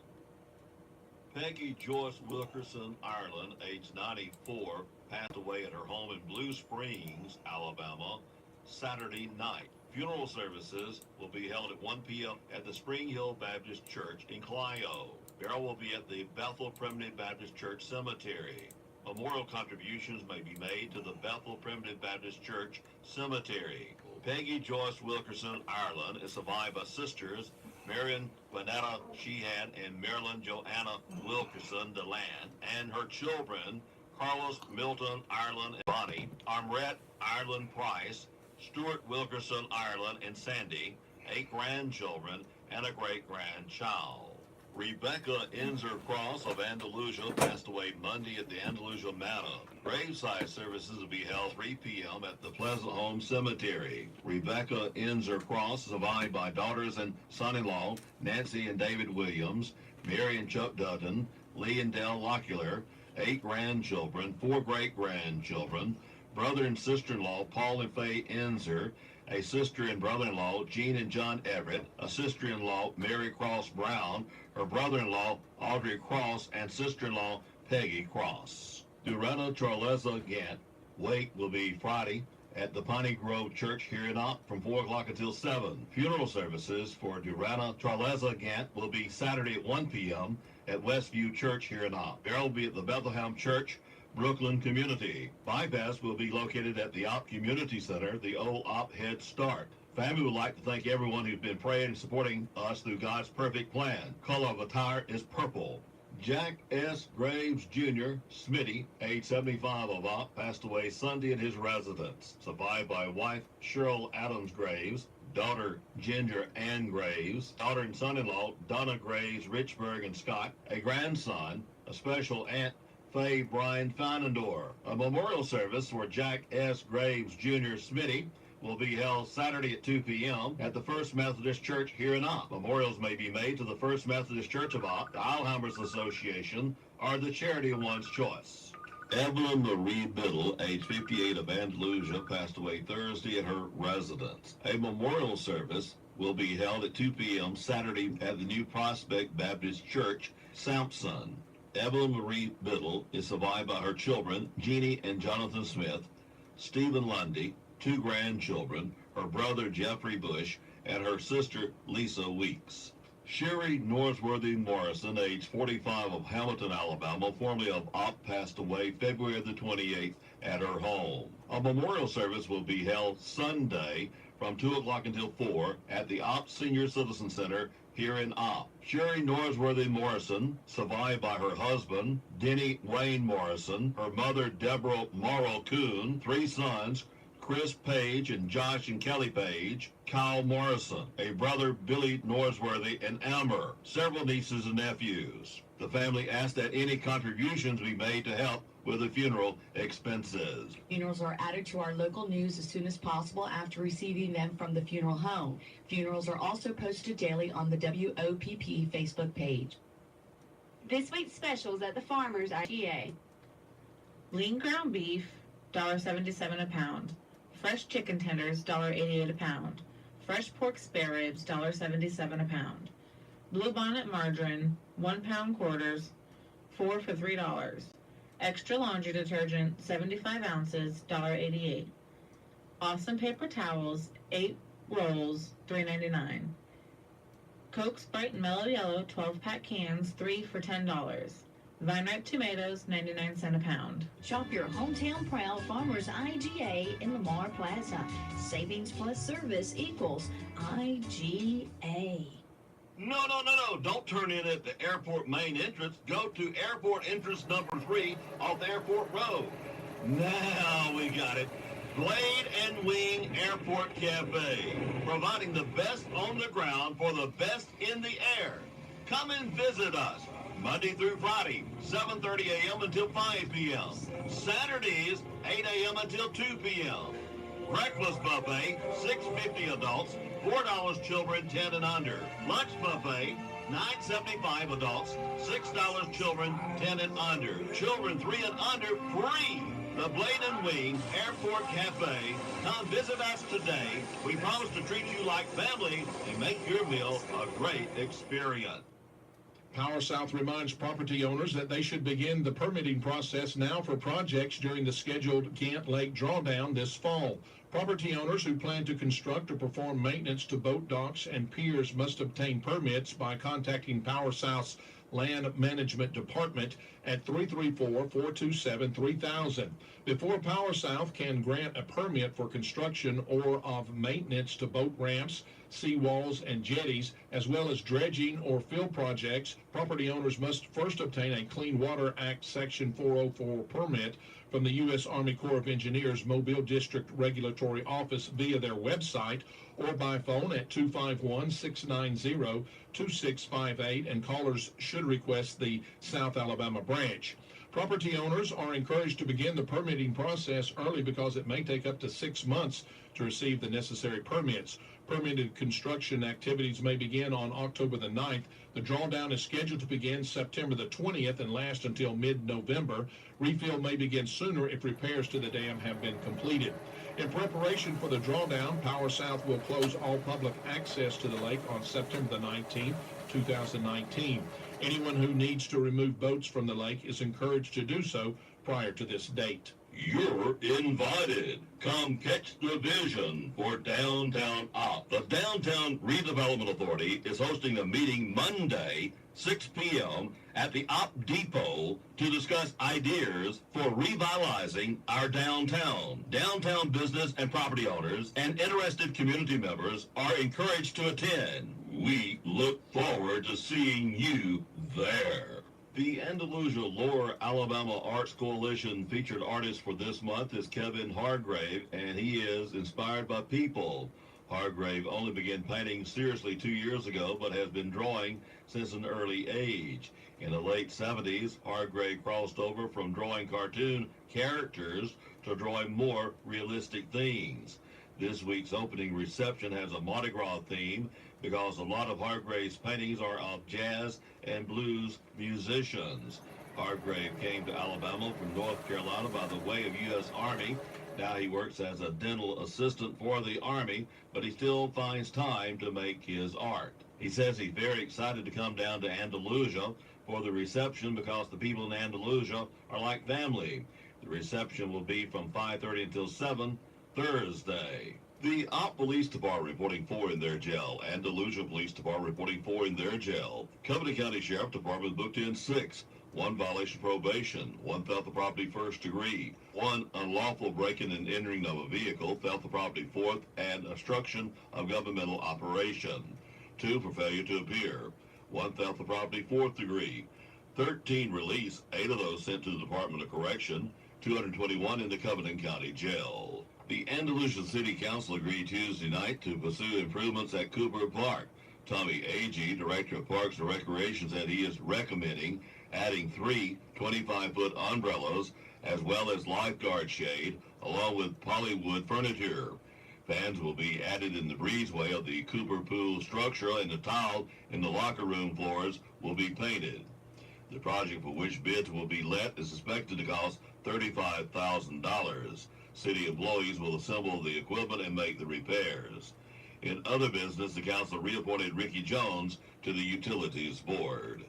Peggy Joyce Wilkerson Ireland, age 94, passed away at her home in Blue Springs, Alabama, Saturday night. Funeral services will be held at 1 p.m. at the Spring Hill Baptist Church in Clio. Burial will be at the Bethel Primitive Baptist Church Cemetery. Memorial contributions may be made to the Bethel Primitive Baptist Church Cemetery. Peggy Joyce Wilkerson Ireland is survived by sisters Marion Vanetta Sheehan and Marilyn Joanna Wilkerson DeLand, and her children Carlos Milton Ireland and Bonnie, Armrette Ireland Price, Stuart Wilkerson Ireland and Sandy, 8 grandchildren, and a great-grandchild. Rebecca Enzer Cross of Andalusia passed away Monday at the Andalusia Manor. Graveside services will be held 3 p.m. at the Pleasant Home Cemetery. Rebecca Enzer Cross, survived by daughters and son-in-law Nancy and David Williams, Mary and Chuck Dutton, Lee and Dell Lockyer, 8 grandchildren, 4 great-grandchildren, brother and sister-in-law Paul and Faye Enzer, a sister and brother-in-law Jean and John Everett, a sister-in-law Mary Cross Brown, her brother-in-law Audrey Cross, and sister-in-law Peggy Cross. Durana Charleza Gant wake will be Friday at the Piney Grove Church here in Opp from 4 o'clock until 7. Funeral services for Durana Charleza Gant will be Saturday at 1 p.m. at Westview Church here in Opp. Burial will be at the Bethlehem Church, Brooklyn Community. Bypass will be located at the Opp Community Center, the old Opp Head Start. Family would like to thank everyone who's been praying and supporting us through God's perfect plan. Color of attire is purple. Jack S. Graves Jr., Smitty, age 75 of Opp, passed away Sunday at his residence. Survived by wife Cheryl Adams Graves, daughter Ginger Ann Graves, daughter and son-in-law Donna Graves, Richburg and Scott, a grandson, a special aunt Faye Brian Feinendor. A memorial service for Jack S. Graves Jr. Smitty will be held Saturday at 2 p.m. at the First Methodist Church here in Opp. Memorials may be made to the First Methodist Church of Opp, the Alzheimer's Association, or the charity of one's choice. Evelyn Marie Biddle, age 58 of Andalusia, passed away Thursday at her residence. A memorial service will be held at 2 p.m. Saturday at the New Prospect Baptist Church, Sampson. Evelyn Marie Biddle is survived by her children, Jeannie and Jonathan Smith, Stephen Lundy, 2 grandchildren, her brother Jeffrey Bush, and her sister Lisa Weeks. Sherry Norsworthy Morrison, age 45 of Hamilton, Alabama, formerly of Opp, passed away February the 28th at her home. A memorial service will be held Sunday from 2 o'clock until 4 at the Opp Senior Citizen Center here in Opp. Sherry Norsworthy Morrison, survived by her husband, Denny Wayne Morrison, her mother, Deborah Morrow Coon, 3 sons, Chris Page and Josh and Kelly Page, Kyle Morrison, a brother, Billy Norsworthy, and Elmer, several nieces and nephews. The family asked that any contributions be made to help with the funeral expenses. Funerals are added to our local news as soon as possible after receiving them from the funeral home. Funerals are also posted daily on the WOPP Facebook page. This week's specials at the Farmers IGA. Lean ground beef, $1.77 a pound. Fresh chicken tenders, $1.88 a pound. Fresh pork spare ribs, $1.77 a pound. Blue Bonnet margarine, 1 pound quarters, 4 for $3. Extra laundry detergent, 75 ounces, $1.88. Awesome paper towels, 8 rolls, $3.99. Coke Sprite and Mellow Yellow 12-pack cans, 3 for $10. Vine Ripe tomatoes, 99 cents a pound. Shop your hometown proud Farmers IGA in Lamar Plaza. Savings plus service equals IGA. No. Don't turn in at the airport main entrance. Go to airport entrance number 3 off the airport road. Now we got it. Blade and Wing Airport Cafe, providing the best on the ground for the best in the air. Come and visit us Monday through Friday, 7:30 a.m. until 5 p.m. Saturdays, 8 a.m. until 2 p.m. Breakfast buffet, $6.50 adults, $4 children 10 and under. Lunch buffet, $9.75 adults, $6 children 10 and under. Children 3 and under free. The Blade and Wing Airport Cafe. Come visit us today. We promise to treat you like family and make your meal a great experience. Power South reminds property owners that they should begin the permitting process now for projects during the scheduled Gant Lake drawdown this fall. Property owners who plan to construct or perform maintenance to boat docks and piers must obtain permits by contacting Power South's Land Management Department at 334-427-3000. Before Power South can grant a permit for construction or of maintenance to boat ramps, seawalls, and jetties, as well as dredging or fill projects, property owners must first obtain a Clean Water Act Section 404 permit from the U.S. Army Corps of Engineers Mobile District Regulatory Office via their website or by phone at 251-690-2658, and callers should request the South Alabama branch. Property owners are encouraged to begin the permitting process early because it may take up to 6 months to receive the necessary permits. Permitted construction activities may begin on October the 9th. The drawdown is scheduled to begin September the 20th and last until mid-November. Refill may begin sooner if repairs to the dam have been completed. In preparation for the drawdown, Power South will close all public access to the lake on September the 19th, 2019. Anyone who needs to remove boats from the lake is encouraged to do so prior to this date. You're invited. Come catch the vision for Downtown Op. The Downtown Redevelopment Authority is hosting a meeting Monday, 6 p.m. at the Op Depot to discuss ideas for revitalizing our downtown. Downtown business and property owners and interested community members are encouraged to attend. We look forward to seeing you there. The Andalusia Lower Alabama Arts Coalition featured artist for this month is Kevin Hargrave, and he is inspired by people. Hargrave only began painting seriously 2 years ago, but has been drawing since an early age. In the late 70s, Hargrave crossed over from drawing cartoon characters to drawing more realistic things. This week's opening reception has a Mardi Gras theme because a lot of Hargrave's paintings are of jazz and blues musicians. Hargrave came to Alabama from North Carolina by the way of U.S. Army. Now he works as a dental assistant for the Army, but he still finds time to make his art. He says he's very excited to come down to Andalusia for the reception because the people in Andalusia are like family. The reception will be from 5:30 until 7 Thursday. The Op Police Department reporting 4 in their jail. Andalusia Police Department reporting 4 in their jail. Covenant County Sheriff Department booked in 6. 1 violation of probation, 1 theft of property 1st degree, 1 unlawful breaking and entering of a vehicle, theft of property 4th, and obstruction of governmental operation. 2 for failure to appear, 1 theft of property 4th degree, 13 released, 8 of those sent to the Department of Correction, 221 in the Covenant County Jail. The Andalusia City Council agreed Tuesday night to pursue improvements at Cooper Park. Tommy Agee, Director of Parks and Recreation, said he is recommending adding 3 25-foot umbrellas as well as lifeguard shade along with polywood furniture. Fans will be added in the breezeway of the Cooper Pool structure, and the tile in the locker room floors will be painted. The project, for which bids will be let, is expected to cost $35,000. City employees will assemble the equipment and make the repairs. In other business, the council reappointed Ricky Jones to the Utilities Board.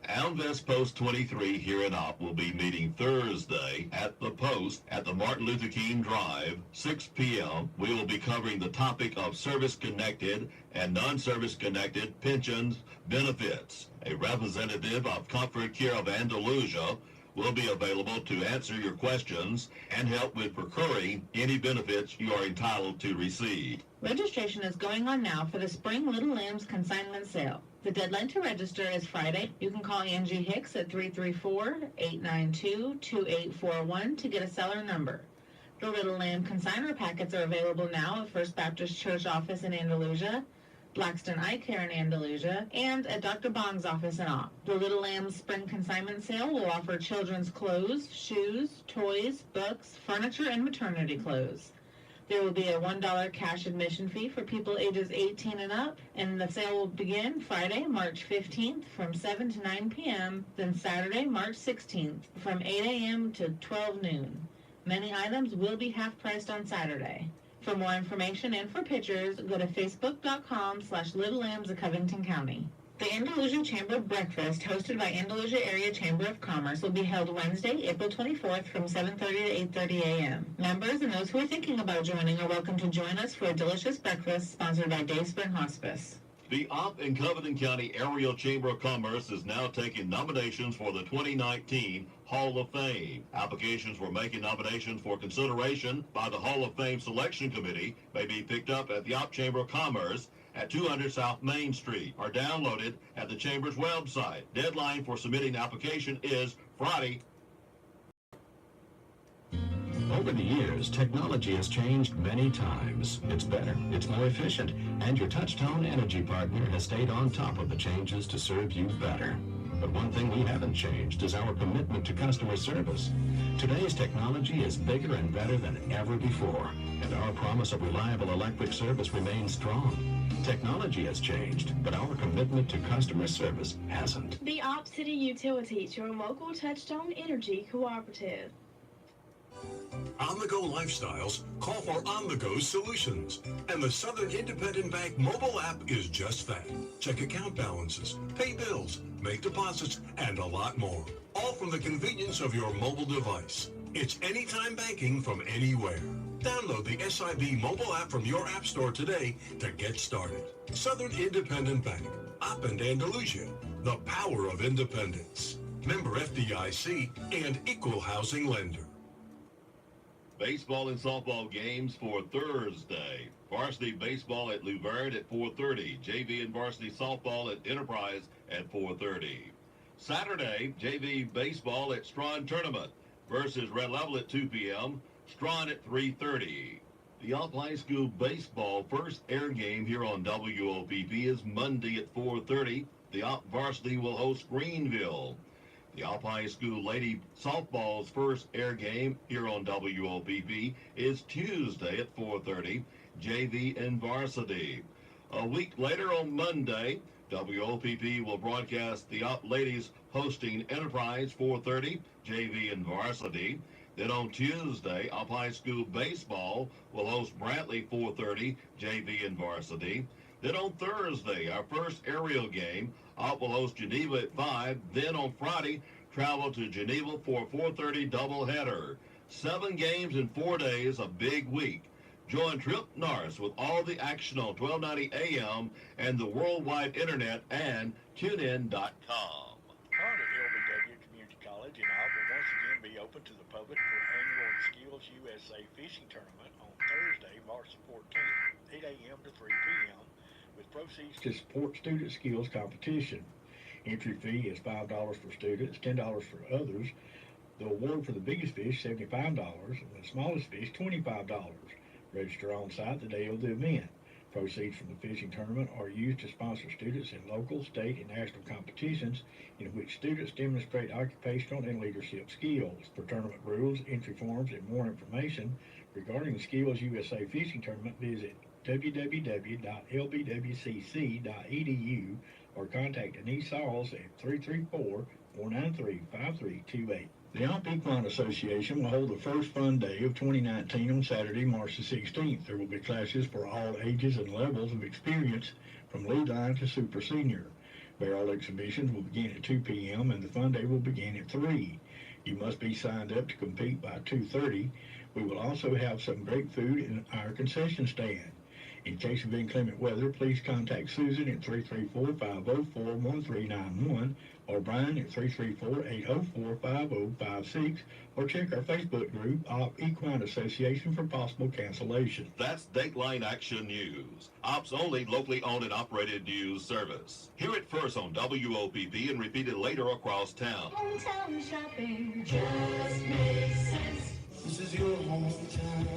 Amvest Post 23 here in Opp will be meeting Thursday at the Post at the Martin Luther King Drive, 6 p.m. We will be covering the topic of service-connected and non-service-connected pensions benefits. A representative of Comfort Care of Andalusia will be available to answer your questions and help with procuring any benefits you are entitled to receive. Registration is going on now for the Spring Little Lambs consignment sale. The deadline to register is Friday. You can call Angie Hicks at 334-892-2841 to get a seller number. The Little Lamb consignor packets are available now at First Baptist Church office in Andalusia, Blackstone Eye Care in Andalusia, and at Dr. Bong's office in Opp. The Little Lambs Spring Consignment Sale will offer children's clothes, shoes, toys, books, furniture, and maternity clothes. There will be a $1 cash admission fee for people ages 18 and up, and the sale will begin Friday, March 15th from 7 to 9 p.m., then Saturday, March 16th from 8 a.m. to 12 noon. Many items will be half-priced on Saturday. For more information and for pictures, go to facebook.com/Little Lambs of Covington County. The Andalusia Chamber Breakfast, hosted by Andalusia Area Chamber of Commerce, will be held Wednesday, April 24th from 7:30 to 8:30 a.m. Members and those who are thinking about joining are welcome to join us for a delicious breakfast sponsored by Day Spring Hospice. The Opp and Covington County Area Chamber of Commerce is now taking nominations for the 2019 Hall of Fame. Applications for making nominations for consideration by the Hall of Fame Selection Committee may be picked up at the Opp Chamber of Commerce at 200 South Main Street or downloaded at the Chamber's website. Deadline for submitting application is Friday. Over the years, technology has changed many times. It's better, it's more efficient, and your Touchtone Energy partner has stayed on top of the changes to serve you better. But one thing we haven't changed is our commitment to customer service. Today's technology is bigger and better than ever before, and our promise of reliable electric service remains strong. Technology has changed, but our commitment to customer service hasn't. The Opp City Utilities, your local Touchtone Energy cooperative. On-the-go lifestyles call for on-the-go solutions. And the Southern Independent Bank mobile app is just that. Check account balances, pay bills, make deposits, and a lot more. All from the convenience of your mobile device. It's anytime banking from anywhere. Download the SIB mobile app from your app store today to get started. Southern Independent Bank, Opp and Andalusia, the power of independence. Member FDIC and equal housing lender. Baseball and softball games for Thursday. Varsity baseball at Luverne at 4:30. JV and varsity softball at Enterprise at 4:30. Saturday, JV baseball at Strawn Tournament versus Red Level at 2 p.m. Strawn at 3:30. The Opp High School baseball first air game here on WOPP is Monday at 4:30. The Opp varsity will host Greenville. The Opp High School Lady Softball's first air game here on WOPP is Tuesday at 4:30, JV and Varsity. A week later on Monday, WOPP will broadcast the Opp Ladies hosting Enterprise 4:30, JV and Varsity. Then on Tuesday, Opp High School Baseball will host Brantley 4:30, JV and Varsity. Then on Thursday, our first aerial game, Opp will host Geneva at 5. Then on Friday, travel to Geneva for a 4:30 doubleheader. 7 games in 4 days, a big week. Join Trip Norris with all the action on 1290 AM and the worldwide internet and tunein.com. Part of LBW Community College in Opp will once again be open to the public for annual Skills USA Fishing Tournament on Thursday, March 14th, 8 a.m. to 3 p.m. with proceeds to support student skills competition. Entry fee is $5 for students, $10 for others. The award for the biggest fish, $75, and the smallest fish, $25. Register on site the day of the event. Proceeds from the fishing tournament are used to sponsor students in local, state, and national competitions in which students demonstrate occupational and leadership skills. For tournament rules, entry forms, and more information regarding the Skills USA Fishing Tournament, visit www.lbwcc.edu or contact Denise Sauls at 334-493-5328. The Opp Equine Association will hold the first fun day of 2019 on Saturday, March the 16th. There will be classes for all ages and levels of experience from lead line to super senior. Barrel exhibitions will begin at 2 p.m. and the fun day will begin at 3. You must be signed up to compete by 2:30. We will also have some great food in our concession stand. In case of inclement weather, please contact Susan at 334-504-1391 or Brian at 334-804-5056 or check our Facebook group, Op Equine Association, for possible cancellation. That's Dateline Action News, Ops only locally owned and operated news service. Hear it first on WOPP and repeat it later across town. Hometown shopping just makes sense. This is your hometown.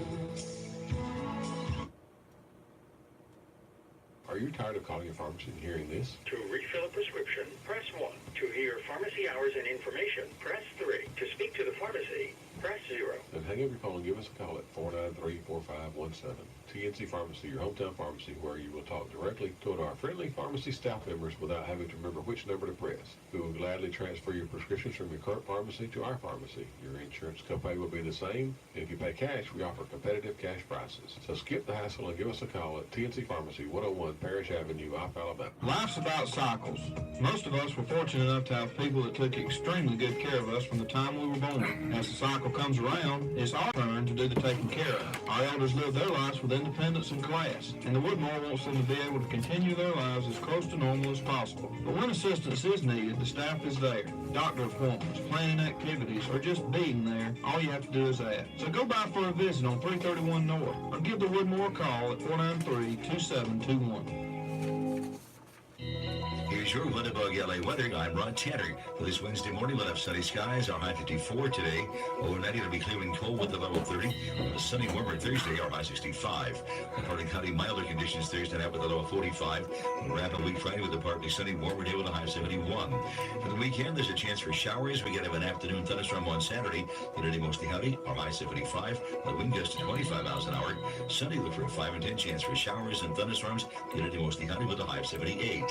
Are you tired of calling your pharmacy and hearing this? To refill a prescription, press 1. To hear pharmacy hours and information, press 3. To speak to the pharmacy, press 0. Then hang up your phone and give us a call at 493-4517. TNC Pharmacy, your hometown pharmacy, where you will talk directly to our friendly pharmacy staff members without having to remember which number to press. We will gladly transfer your prescriptions from your current pharmacy to our pharmacy. Your insurance copay will be the same, and if you pay cash, we offer competitive cash prices. So skip the hassle and give us a call at TNC Pharmacy, 101 Parish Avenue, Opp, Alabama. Life's about cycles. Most of us were fortunate enough to have people that took extremely good care of us from the time we were born. As the cycle comes around, it's our turn to do the taking care of. Our elders live their lives with independence and class, and the Woodmore wants them to be able to continue their lives as close to normal as possible. But when assistance is needed, the staff is there. Doctor appointments, planning activities, or just being there, all you have to do is ask. So go by for a visit on 331 North, or give the Woodmore a call at 493-2721. Here's your Winnipeg, LA weather. I'm Ron Tanner. For this Wednesday morning, we'll have sunny skies. Our high 54 today. Overnight, it'll be clear and cold with a low of 30. A sunny, warmer Thursday, our high 65. Partly cloudy, milder conditions Thursday night with a low of 45. We'll wrap a week Friday with a partly sunny, warmer day with a high of 71. For the weekend, there's a chance for showers. We get an afternoon thunderstorm on Saturday. Today, mostly cloudy. Our high 75. The wind gusts to 25 miles an hour. Sunday, look for a 5 and 10 chance for showers and thunderstorms. Today, mostly cloudy with a high of 78.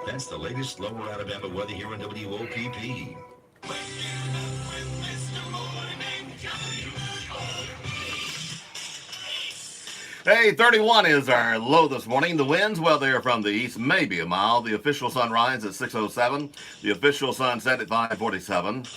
That's the latest lower Alabama weather here on WOPP. Hey, 31 is our low this morning. The winds, well, they're from the east, maybe a mile. The official sunrise at 6:07. The official sunset at 5:47.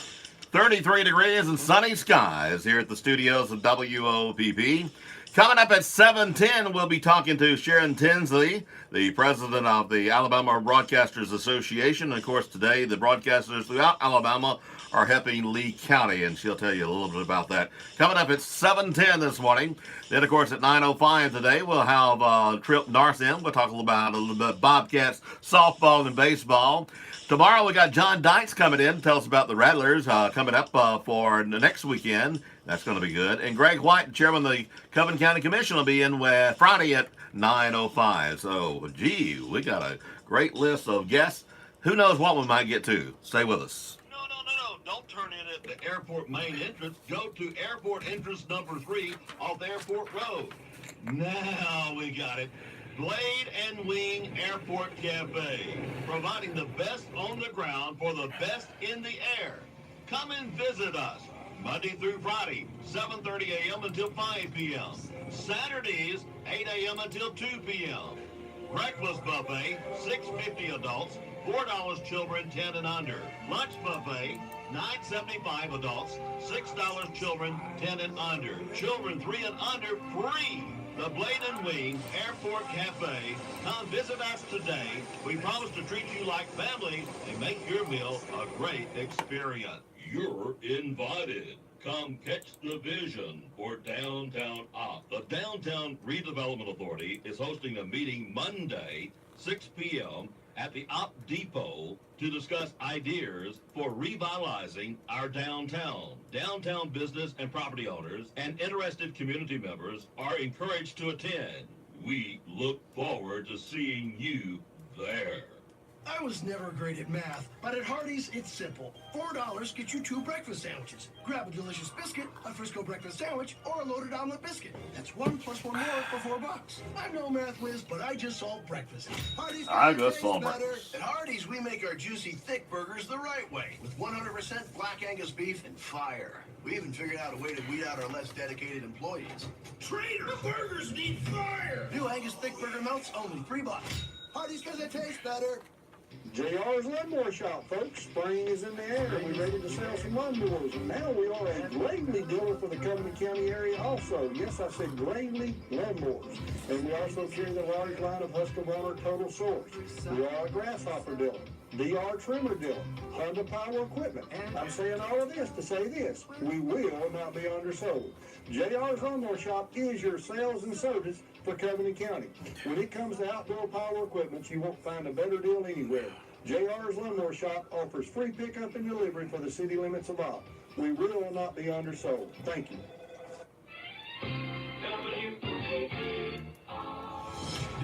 33 degrees and sunny skies here at the studios of WOPP. Coming up at 7:10, we'll be talking to Sharon Tinsley, the president of the Alabama Broadcasters Association. And of course, today, the broadcasters throughout Alabama are helping Lee County, and she'll tell you a little bit about that. Coming up at 7:10 this morning. Then, of course, at 9:05 today, we'll have Trip Narson. We'll talk a little bit Bobcats, softball, and baseball. Tomorrow, we got John Dykes coming in to tell us about the Rattlers coming up for the next weekend. That's going to be good. And Greg White, chairman of the Coven County Commission, will be in Friday at 9:05. So, gee, we got a great list of guests. Who knows what we might get to? Stay with us. Don't turn in at the airport main entrance. Go to airport entrance number 3 off Airport Road. Now we got it. Blade and Wing Airport Cafe, providing the best on the ground for the best in the air. Come and visit us Monday through Friday, 7:30 a.m. until 5 p.m. Saturdays, 8 a.m. until 2 p.m. Breakfast buffet, $6.50 adults, $4 children 10 and under. Lunch buffet, $9.75 adults, $6 children 10 and under. Children 3 and under free. The Blade and Wing Airport Cafe. Come visit us today. We promise to treat you like family and make your meal a great experience. You're invited. Come catch the vision for Downtown Op. The Downtown Redevelopment Authority is hosting a meeting Monday, 6 p.m. at the Op Depot to discuss ideas for revitalizing our downtown. Downtown business and property owners and interested community members are encouraged to attend. We look forward to seeing you there. I was never great at math, but at Hardee's, it's simple. $4 gets you 2 breakfast sandwiches. Grab a delicious biscuit, a Frisco breakfast sandwich, or a loaded omelet biscuit. That's 1 plus 1 more for $4. I'm no math whiz, but I just solved breakfast. Hardee's I just solved better. breakfast. At Hardee's, we make our juicy, thick burgers the right way, with 100% black Angus beef and fire. We even figured out a way to weed out our less dedicated employees. Traitor! The burgers need fire! New Angus thick burger melts, only $3. Hardee's, because it tastes better. JR's Lawnmower Shop, folks. Spring is in the air. We're ready to sell some lawnmowers. And now we are a Gravely dealer for the Cumberland County area also. Yes, I said Gravely Lawnmowers. And we also carry the large line of Husqvarna Total Source. We are a Grasshopper dealer, DR Trimmer dealer, Honda Power Equipment. I'm saying all of this to say this: we will not be undersold. JR's Lawnmower Shop is your sales and service for Cumberland County. When it comes to outdoor power equipment, you won't find a better deal anywhere. JR's Lawnmower Shop offers free pickup and delivery for the city limits of Opp. We will not be undersold. Thank you.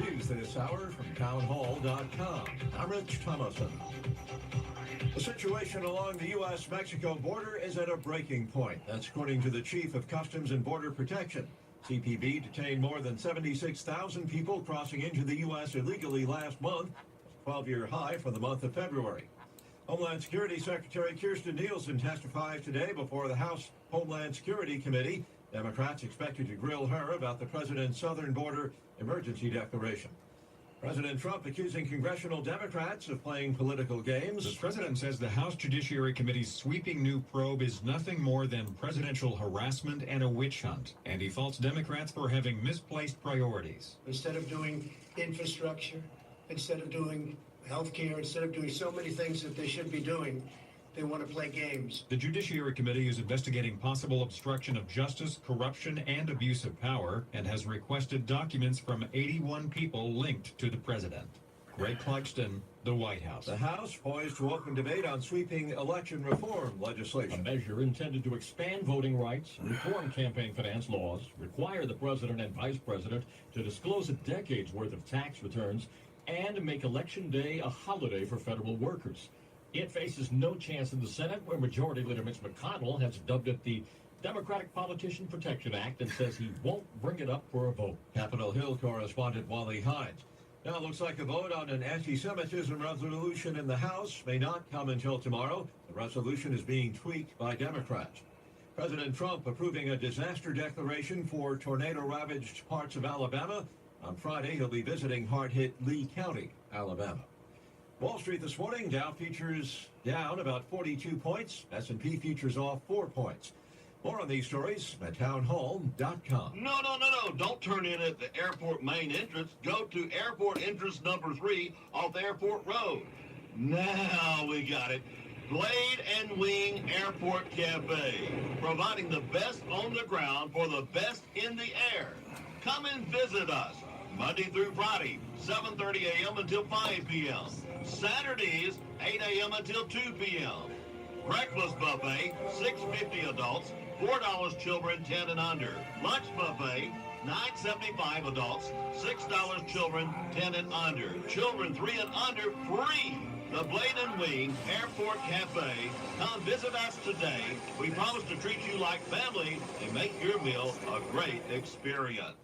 News this hour from townhall.com. I'm Rich Thomason. The situation along the U.S.-Mexico border is at a breaking point. That's according to the Chief of Customs and Border Protection. CPB detained more than 76,000 people crossing into the U.S. illegally last month, a 12-year high for the month of February. Homeland Security Secretary Kirstjen Nielsen testifies today before the House Homeland Security Committee. Democrats expected to grill her about the president's southern border emergency declaration. President Trump accusing congressional Democrats of playing political games. The president says the House Judiciary Committee's sweeping new probe is nothing more than presidential harassment and a witch hunt, and he faults Democrats for having misplaced priorities. Instead of doing infrastructure, instead of doing health care, instead of doing so many things that they should be doing, they want to play games. The Judiciary Committee is investigating possible obstruction of justice, corruption, and abuse of power, and has requested documents from 81 people linked to the president. Greg Clugston, the White House. The House poised to open debate on sweeping election reform legislation. A measure intended to expand voting rights, reform campaign finance laws, require the president and vice president to disclose a decade's worth of tax returns, and make Election Day a holiday for federal workers. It faces no chance in the Senate, where Majority Leader Mitch McConnell has dubbed it the Democratic Politician Protection Act and says he won't bring it up for a vote. Capitol Hill correspondent Wally Hines. Now it looks like a vote on an anti-Semitism resolution in the House may not come until tomorrow. The resolution is being tweaked by Democrats. President Trump approving a disaster declaration for tornado-ravaged parts of Alabama. On Friday, he'll be visiting hard-hit Lee County, Alabama. Wall Street this morning, Dow futures down about 42 points. S&P futures off 4 points. More on these stories at townhall.com. No. Don't turn in at the airport main entrance. Go to airport entrance number 3 off Airport Road. Now we got it. Blade and Wing Airport Cafe, providing the best on the ground for the best in the air. Come and visit us Monday through Friday, 7:30 a.m. until 5 p.m. Saturdays, 8 a.m. until 2 p.m. Breakfast buffet, $6.50 adults, $4 children 10 and under. Lunch buffet, $9.75 adults, $6 children 10 and under. Children 3 and under free. The Blade and Wing Airport Cafe. Come visit us today. We promise to treat you like family and make your meal a great experience.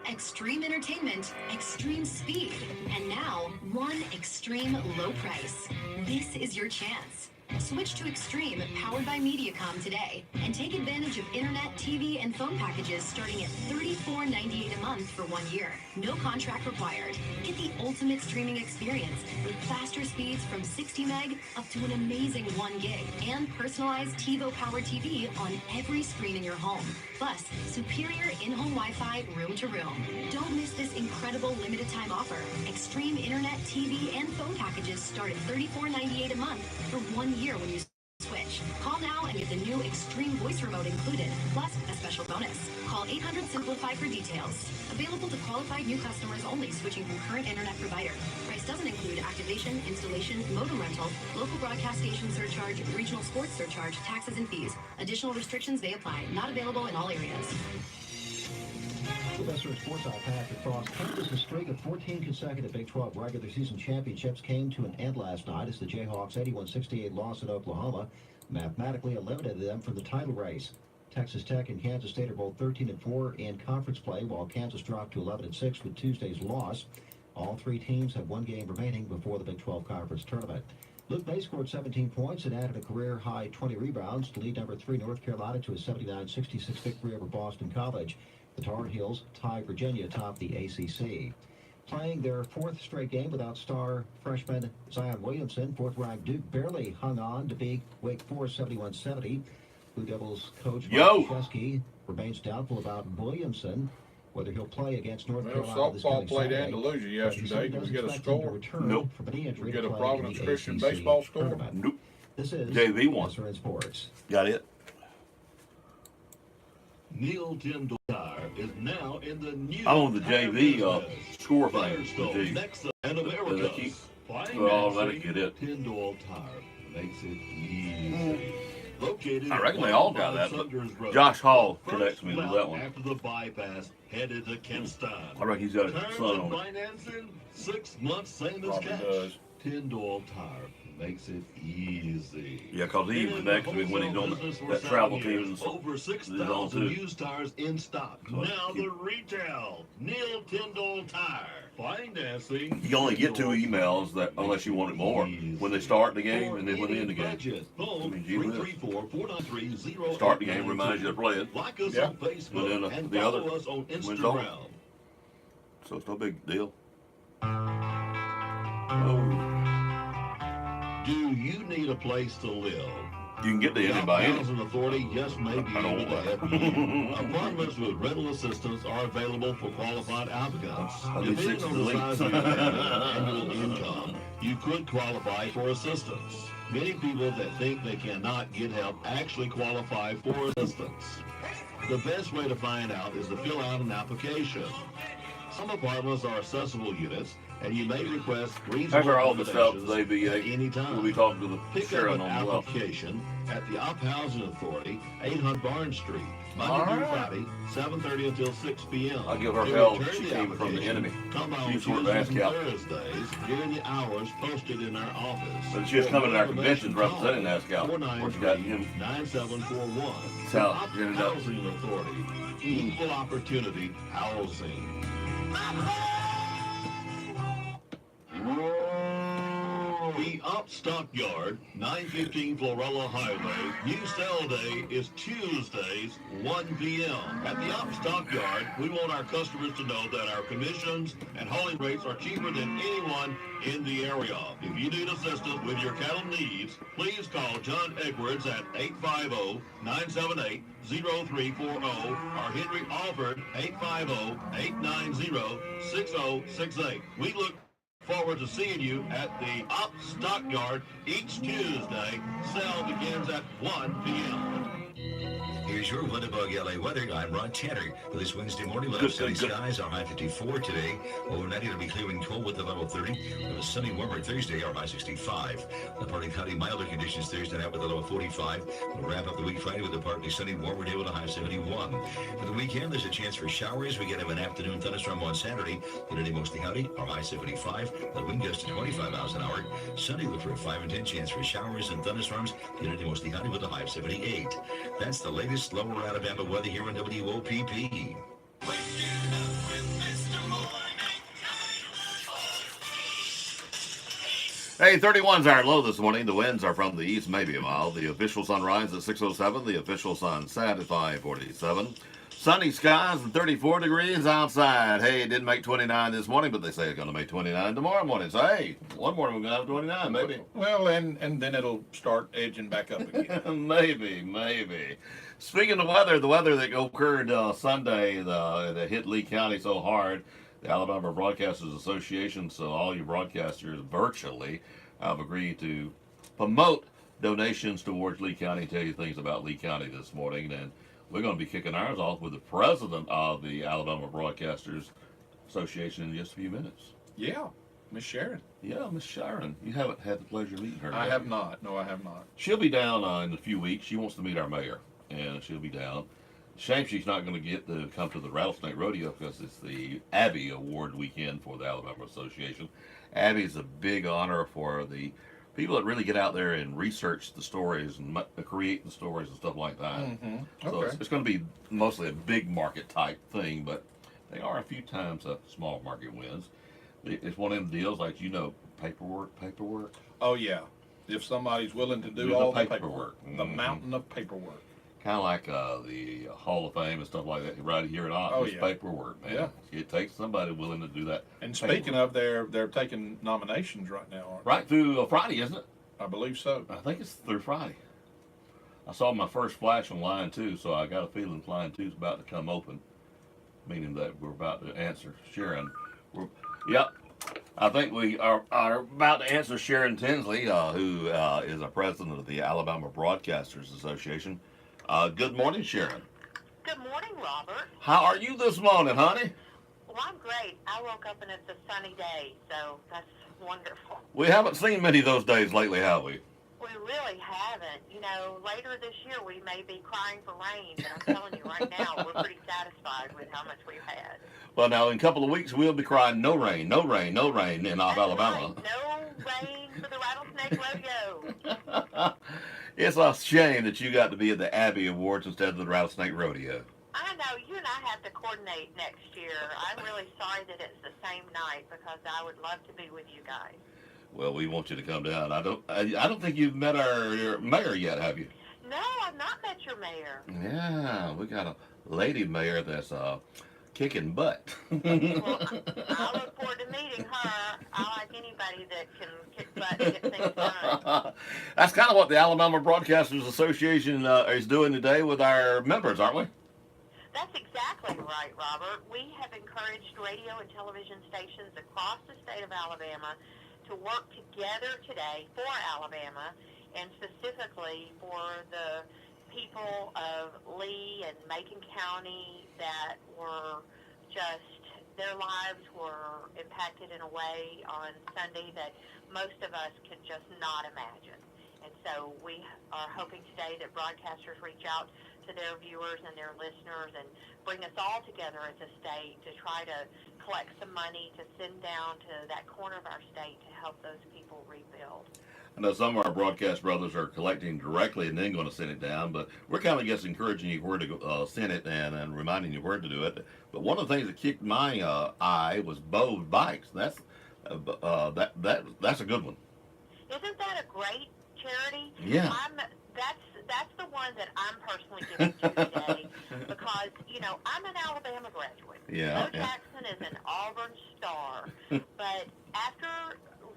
Extreme entertainment, extreme speed, and now one extreme low price. This is your chance. Switch to Extreme, powered by Mediacom today, and take advantage of internet, TV, and phone packages starting at $34.98 a month for 1 year. No contract required. Get the ultimate streaming experience with faster speeds from 60 meg up to an amazing 1 gig, and personalized TiVo-powered TV on every screen in your home. Plus, superior in-home Wi-Fi room to room. Don't miss this incredible limited time offer. Extreme internet, TV, and phone packages start at $34.98 a month for 1 year when you switch. Call now and get the new Extreme Voice Remote included, plus a special bonus. Call 800-SIMPLIFY for details. Available to qualified new customers only switching from current internet provider. Price doesn't include activation, installation, modem rental, local broadcast station surcharge, regional sports surcharge, taxes, and fees. Additional restrictions may apply. Not available in all areas. The Western Sports path across Kansas' streak of 14 consecutive Big 12 regular season championships came to an end last night as the Jayhawks' 81-68 loss at Oklahoma mathematically eliminated them from the title race. Texas Tech and Kansas State are both 13-4 in conference play, while Kansas dropped to 11-6 with Tuesday's loss. All three teams have 1 game remaining before the Big 12 conference tournament. Luke May scored 17 points and added a career-high 20 rebounds to lead number 3 North Carolina to a 79-66 victory over Boston College. The Tar Heels tie Virginia atop the ACC. playing their fourth straight game without star freshman Zion Williamson. Fourth-ranked Duke barely hung on to beat Wake Forest 71-70. Blue Devils coach Mike Krzyzewski remains doubtful about Williamson, whether he'll play against North Carolina this coming Softball played Saturday. Andalusia yesterday. Did we get a score? Nope. Did we get a Providence Christian baseball score? Nope. This is JV one. SRN Sports. Got it. Neil Tyndall is now in the new. I'm on the JV score thing. Firestone, Nexa, and Americas. Let it get it. Tyndall Tire makes it easy. Located I reckon they all got that, but Josh Hall connects me with that one. After the bypass, headed to Kempstein. I reckon he's got a Terms son and on it. financing, 6 months, same as Probably cash. does. Tyndall Tire makes it easy. Yeah, because he connects me when he's on that travel team. Over 6,000 used tires in stock. Now the retail. Neil Tyndall Tire. Financing. You only get 2 emails that unless you want it more. When they start the game and then when they end the game. I mean, gee whiz. Start the game, reminds you to play it. Like us Yeah. on Facebook And then and the other follow us on wins on. Instagram. So it's no big deal. Do you need a place to live? You can get to any by any. Housing Authority, yes, may be able to help you. Apartments with rental assistance are available for qualified applicants. Depending on the size of your annual income, you could qualify for assistance. Many people that think they cannot get help actually qualify for assistance. The best way to find out is to fill out an application. Some apartments are accessible units, and you may request reasonable After all the stuff accommodations they be at any time. we'll be talking to the Pick up Sharon an on the bluff. application at the Up Housing Authority, 800 Barnes Street, Monday All through right. Friday, 7:30 until 6 p.m. I'll give her To hell. return She the came from the application, enemy. Come by She on sort of ass Tuesdays and cow. Thursdays during the hours posted in our office. But she's coming to our For conventions information, representing NASCAL. Where she got him 9741. South, Up ended up. Housing Authority, Equal Opportunity Housing. The Up Stockyard, 915 Florella Highway. New sale day is Tuesdays, 1 p.m. At the Up Stockyard, we want our customers to know that our commissions and hauling rates are cheaper than anyone in the area. If you need assistance with your cattle needs, please call John Edwards at 850-978-0340 or Henry Alford 850-890-6068. We look forward to seeing you at the Up Stockyard each Tuesday. Sale begins at 1 p.m. Here's your Winnipeg, LA weather. I'm Ron Tanner. For this Wednesday morning, we'll have sunny skies. Our high 54 today. Overnight, it'll be clear and cold with a level 30. With a sunny, warmer Thursday, our high 65. The partly cloudy, milder conditions Thursday night with a low of 45. We'll wrap up the week Friday with a partly sunny, warmer day with a high 71. For the weekend, there's a chance for showers. We get an afternoon thunderstorm on Saturday. Today, mostly cloudy. Our high 75. The wind gusts to 25 miles an hour. Sunday, look for a 5 and 10 chance for showers and thunderstorms. Today, mostly cloudy with a high of 78. That's the latest Lower Alabama weather here on WOPP. Hey, 31's our low this morning. The winds are from the east, maybe a mile. The official sunrise at 6:07. The official sunset at 5:47. Sunny skies and 34 degrees outside. Hey, it didn't make 29 this morning, but they say it's going to make 29 tomorrow morning. So, hey, one morning we're going to have 29, maybe. Well, and then it'll start edging back up again. maybe. Speaking of weather, the weather that occurred Sunday that hit Lee County so hard, the Alabama Broadcasters Association, so all you broadcasters virtually have agreed to promote donations towards Lee County, tell you things about Lee County this morning. And we're going to be kicking ours off with the president of the Alabama Broadcasters Association in just a few minutes. Yeah, Miss Sharon. Yeah, Miss Sharon. You haven't had the pleasure of meeting her. I have not. No, I have not. She'll be down in a few weeks. She wants to meet our mayor, and she'll be down. Shame she's not going to get to come to the Rattlesnake Rodeo because it's the Abby Award weekend for the Alabama Association. Abby is a big honor for the people that really get out there and research the stories and create the stories and stuff like that. Mm-hmm. So Okay. it's going to be mostly a big market type thing, but they are a few times a small market wins. It's one of them deals like, paperwork. Oh, yeah. If somebody's willing to do the all the paperwork. paperwork, the mountain of paperwork. Kind of like the Hall of Fame and stuff like that. Right here in Austin, Oh, it's yeah. paperwork, man. Yeah. It takes somebody willing to do that. And speaking of, they're taking nominations right now, aren't they? Right through Friday, isn't it? I believe so. I think it's through Friday. I saw my first flash on line 2, so I got a feeling line 2 is about to come open, meaning that we're about to answer Sharon. Yep. I think we are about to answer Sharon Tinsley, who is a president of the Alabama Broadcasters Association. Good morning, Sharon. Good morning, Robert. How are you this morning, honey? Well, I'm great. I woke up and it's a sunny day, so that's wonderful. We haven't seen many of those days lately, have we? We really haven't. You know, later this year we may be crying for rain, but I'm telling you right now, we're pretty satisfied with how much we've had. Well, now, in a couple of weeks, we'll be crying no rain, no rain, no rain in Alabama. Right. No rain for the Rattlesnake Rodeo. It's a shame that you got to be at the Abbey Awards instead of the Rattlesnake Rodeo. I know. You and I have to coordinate next year. I'm really sorry that it's the same night because I would love to be with you guys. Well, we want you to come down. I don't think you've met our mayor yet, have you? No, I've not met your mayor. Yeah, we got a lady mayor that's kicking butt. Well, I look forward to meeting her. I like anybody that can kick butt and get things done. That's kind of what the Alabama Broadcasters Association is doing today with our members, aren't we? That's exactly right, Robert. We have encouraged radio and television stations across the state of Alabama to work together today for Alabama, and specifically for the people of Lee and Macon County that were just, their lives were impacted in a way on Sunday that most of us could just not imagine. And so we are hoping today that broadcasters reach out to their viewers and their listeners and bring us all together as a state to try to collect some money to send down to that corner of our state to help those people rebuild. I know some of our broadcast brothers are collecting directly and then going to send it down, but we're kind of just encouraging you where to send it and reminding you where to do it. But one of the things that kicked my eye was Bo Bikes. That's a good one. Isn't that a great charity? Yeah. That's the one that I'm personally giving to today because, you know, I'm an Alabama graduate. Yeah. Bo Jackson is an Auburn star. But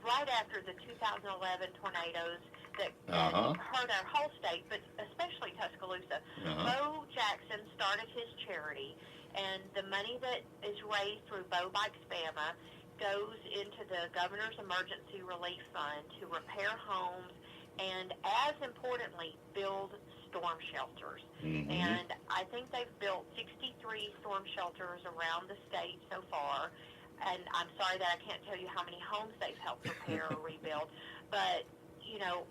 right after the 2011 tornadoes that hurt our whole state, but especially Tuscaloosa, Bo Jackson started his charity, and the money that is raised through Bo Bikes Bama goes into the Governor's Emergency Relief Fund to repair homes and, as importantly, build storm shelters. Mm-hmm. And I think they've built 63 storm shelters around the state so far. And I'm sorry that I can't tell you how many homes they've helped repair or rebuild. But, you know,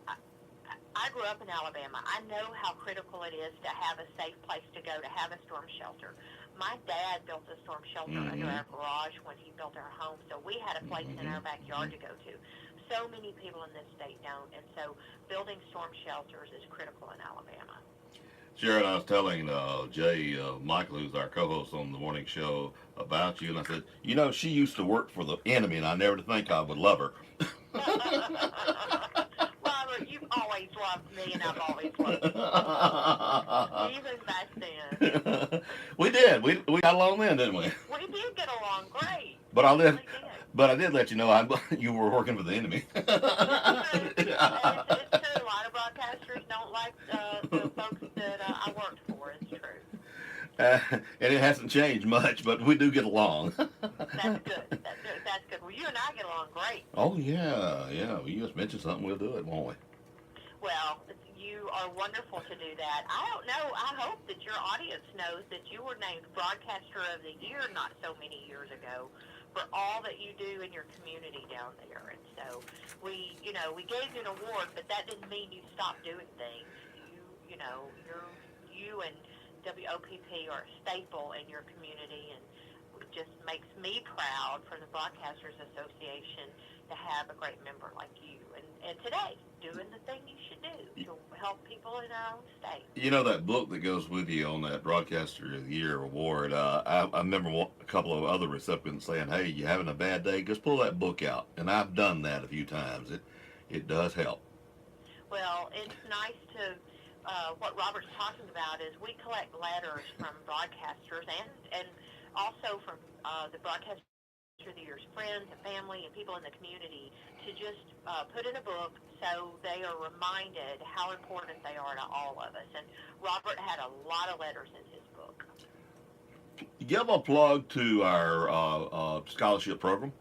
I grew up in Alabama. I know how critical it is to have a safe place to go, to have a storm shelter. My dad built a storm shelter under our garage when he built our home, so we had a place in our backyard to go to. So many people in this state don't, and so building storm shelters is critical in Alabama. Sharon, I was telling Jay Michael, who's our co-host on the morning show, about you, and I said, you know, she used to work for the enemy, and I never did think I would love her. Robert, you've always loved me, and I've always loved you. Even back then. We did. We got along then, didn't we? We did get along great. But I did let you know you were working for the enemy. It's true. A lot of broadcasters don't like the folks that I worked for. It's true. And it hasn't changed much, but we do get along. That's good. That's good. Well, you and I get along great. Oh, yeah. Well, you just mentioned something, we'll do it, won't we? Well, you are wonderful to do that. I don't know. I hope that your audience knows that you were named Broadcaster of the Year not so many years ago for all that you do in your community down there. And so we gave you an award, but that didn't mean you stopped doing things. You and WOPP are a staple in your community, and it just makes me proud for the Broadcasters Association to have a great member like you. And today, doing the thing you should do to help people in our own state. You know that book that goes with you on that Broadcaster of the Year award, I remember a couple of other recipients saying, hey, you having a bad day? Just pull that book out. And I've done that a few times. It does help. Well, it's nice to what Robert's talking about is we collect letters from broadcasters and also from the broadcasters through the years, friends and family and people in the community, to just put in a book so they are reminded how important they are to all of us. And Robert had a lot of letters in his book. Give a plug to our scholarship program.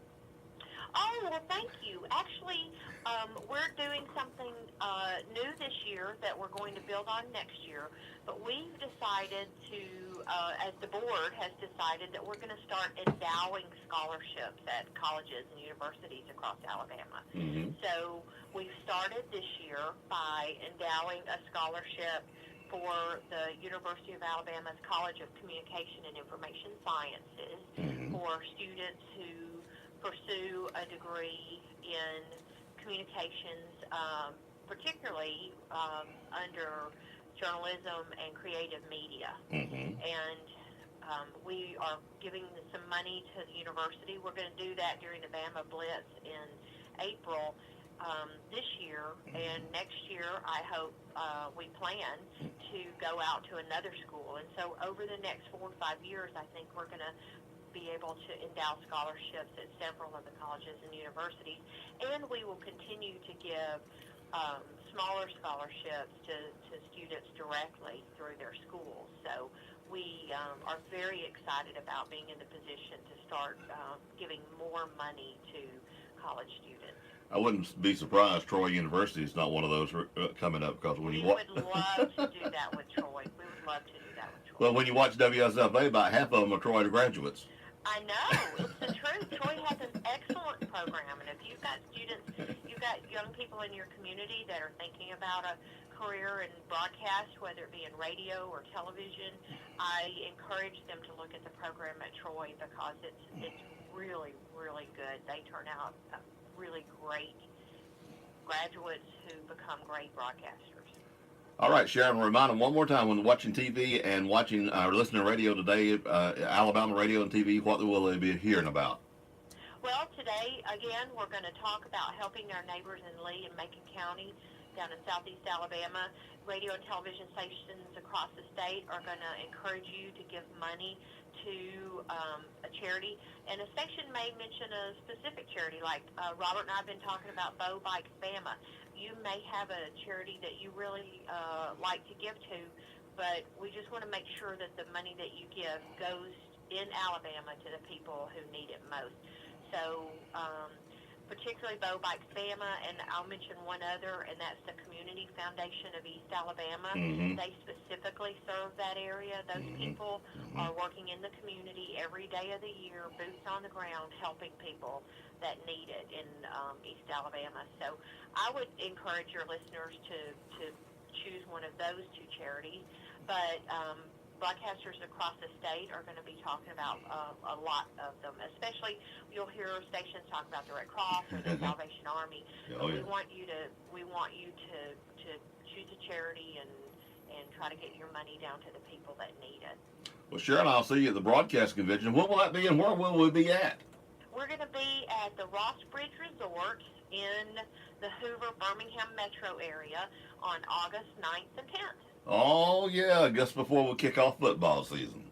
Oh, well, thank you. Actually, we're doing something new this year that we're going to build on next year. But we've decided to, as the board has decided, that we're going to start endowing scholarships at colleges and universities across Alabama. Mm-hmm. So we've started this year by endowing a scholarship for the University of Alabama's College of Communication and Information Sciences for students who pursue a degree in communications, particularly under journalism and creative media. And we are giving some money to the university. We're going to do that during the Bama Blitz in April this year, and next year I hope we plan to go out to another school. And so over the next 4 to 5 years, I think we're going to be able to endow scholarships at several of the colleges and universities, and we will continue to give smaller scholarships to students directly through their schools. So we are very excited about being in the position to start giving more money to college students. I wouldn't be surprised Troy University is not one of those coming up, because when we you would love to do that with Troy. We would love to do that with Troy. well, when you watch WSFA, about half of them are Troy graduates. I know, it's the truth. Troy has an excellent program, and if you've got students, you've got young people in your community that are thinking about a career in broadcast, whether it be in radio or television, I encourage them to look at the program at Troy, because it's really, really good. They turn out really great graduates who become great broadcasters. All right, Sharon, remind them one more time, when watching TV and watching or listening to radio today, Alabama radio and TV, what will they be hearing about? Well, today, again, we're going to talk about helping our neighbors in Lee and Macon County down in southeast Alabama. Radio and television stations across the state are going to encourage you to give money to a charity, and a station may mention a specific charity, like Robert and I have been talking about Bow Bikes Bama. You may have a charity that you really like to give to, but we just want to make sure that the money that you give goes in Alabama to the people who need it most. So particularly Bow Bikes Bama, and I'll mention one other, and that's the Community Foundation of East Alabama. They specifically serve that area. Those people are working in the community every day of the year, boots on the ground, helping people that need it in East Alabama. So I would encourage your listeners to choose one of those two charities. But broadcasters across the state are going to be talking about a lot of them. Especially, you'll hear stations talk about the Red Cross or the Salvation Army. Oh, yeah. We want you to choose a charity and try to get your money down to the people that need it. Well, Sharon, I'll see you at the broadcast convention. When will that be, and where will we be at? We're going to be at the Ross Bridge Resort in the Hoover, Birmingham metro area on August 9th and 10th. Oh, yeah, just before we kick off football season.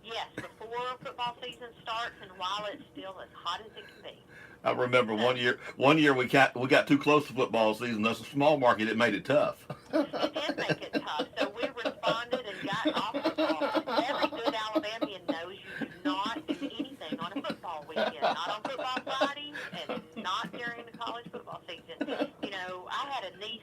Yes, before football season starts and while it's still as hot as it can be. I remember one year we got too close to football season. That's a small market. It made it tough. It did make it tough, so we responded and got off the ball. Every good Alabamian knows you do not do anything on a football weekend, not on football Fridays, and not during the college football season. You know, I had a niece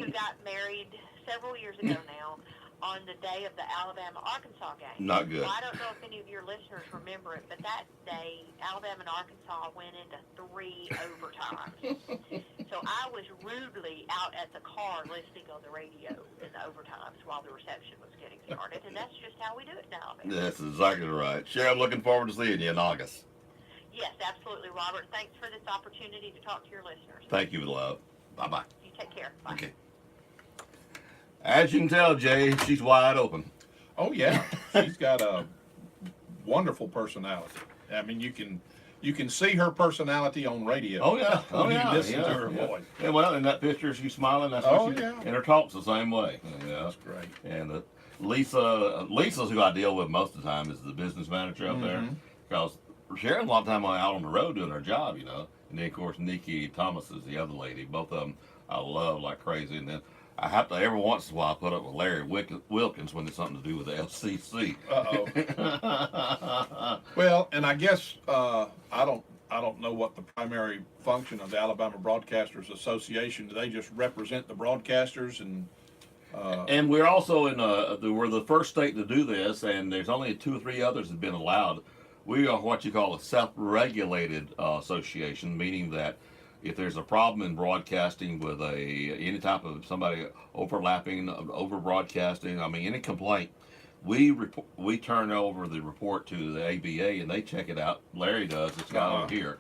who got married several years ago now on the day of the Alabama-Arkansas game. Not good. Well, I don't know if any of your listeners remember it, but that day, Alabama and Arkansas went into 3 overtimes. So I was rudely out at the car listening on the radio in the overtimes while the reception was getting started, and that's just how we do it in Alabama. That's exactly right. Sharon, looking forward to seeing you in August. Yes, absolutely, Robert. Thanks for this opportunity to talk to your listeners. Thank you, love. Bye-bye. You take care. Bye. Okay. As you can tell, Jay, she's wide open. Oh, yeah. She's got a wonderful personality. I mean, you can You can see her personality on radio. Oh yeah, oh when yeah, you listen yeah, to her yeah. voice. Yeah, well, in that picture, she's smiling. That's Oh, what she, yeah. and her talk's the same way. Yeah, That's great. And Lisa's who I deal with most of the time is the business manager up there, Mhm. because Sharon's a lot of time out on the road doing her job, you know. And then of course Nikki Thomas is the other lady. Both of them I love like crazy. And then I have to every once in a while put up with Larry Wilkins when it's something to do with the FCC. Well, and I guess I don't know what the primary function of the Alabama Broadcasters Association. Do they just represent the broadcasters and? And we're also we're the first state to do this, and there's only 2 or 3 others that have been allowed. We are what you call a self-regulated association, meaning that if there's a problem in broadcasting with any type of somebody overlapping, over broadcasting, I mean any complaint, we turn over the report to the ABA and they check it out. Larry does. It's got over here,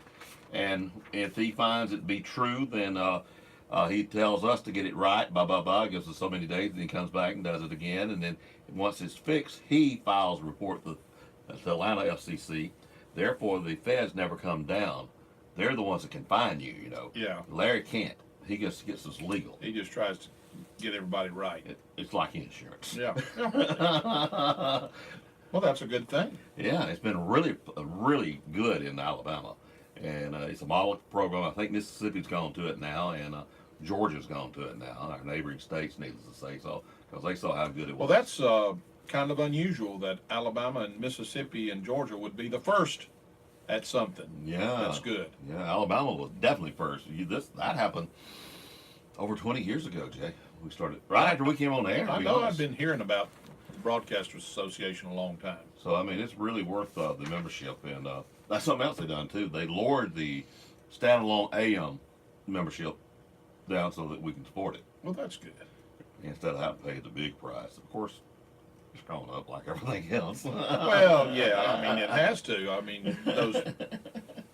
and if he finds it to be true, then he tells us to get it right. Blah blah blah. Gives us so many days, and he comes back and does it again. And then once it's fixed, he files a report to the Atlanta FCC. Therefore, the feds never come down. They're the ones that can fine you, you know. Yeah. Larry can't. He just gets us legal. He just tries to get everybody right. It's like insurance. Yeah. Well, that's a good thing. Yeah, it's been really good in Alabama. And it's a model program. I think Mississippi's gone to it now, and Georgia's gone to it now. Our neighboring states, needless to say so, because they saw how good it was. Well, that's kind of unusual that Alabama and Mississippi and Georgia would be the first at something. Yeah, that's good. Yeah, Alabama was definitely first. That happened over 20 years ago, Jay. We started right after we came on the air. I know. I've been hearing about the Broadcasters Association a long time. So I mean, it's really worth the membership, and that's something else they've done too. They lowered the standalone AM membership down so that we can support it. Well, that's good. Instead of having to pay the big price, of course. It's gone up like everything else. Well, yeah, I mean, it has to. I mean, those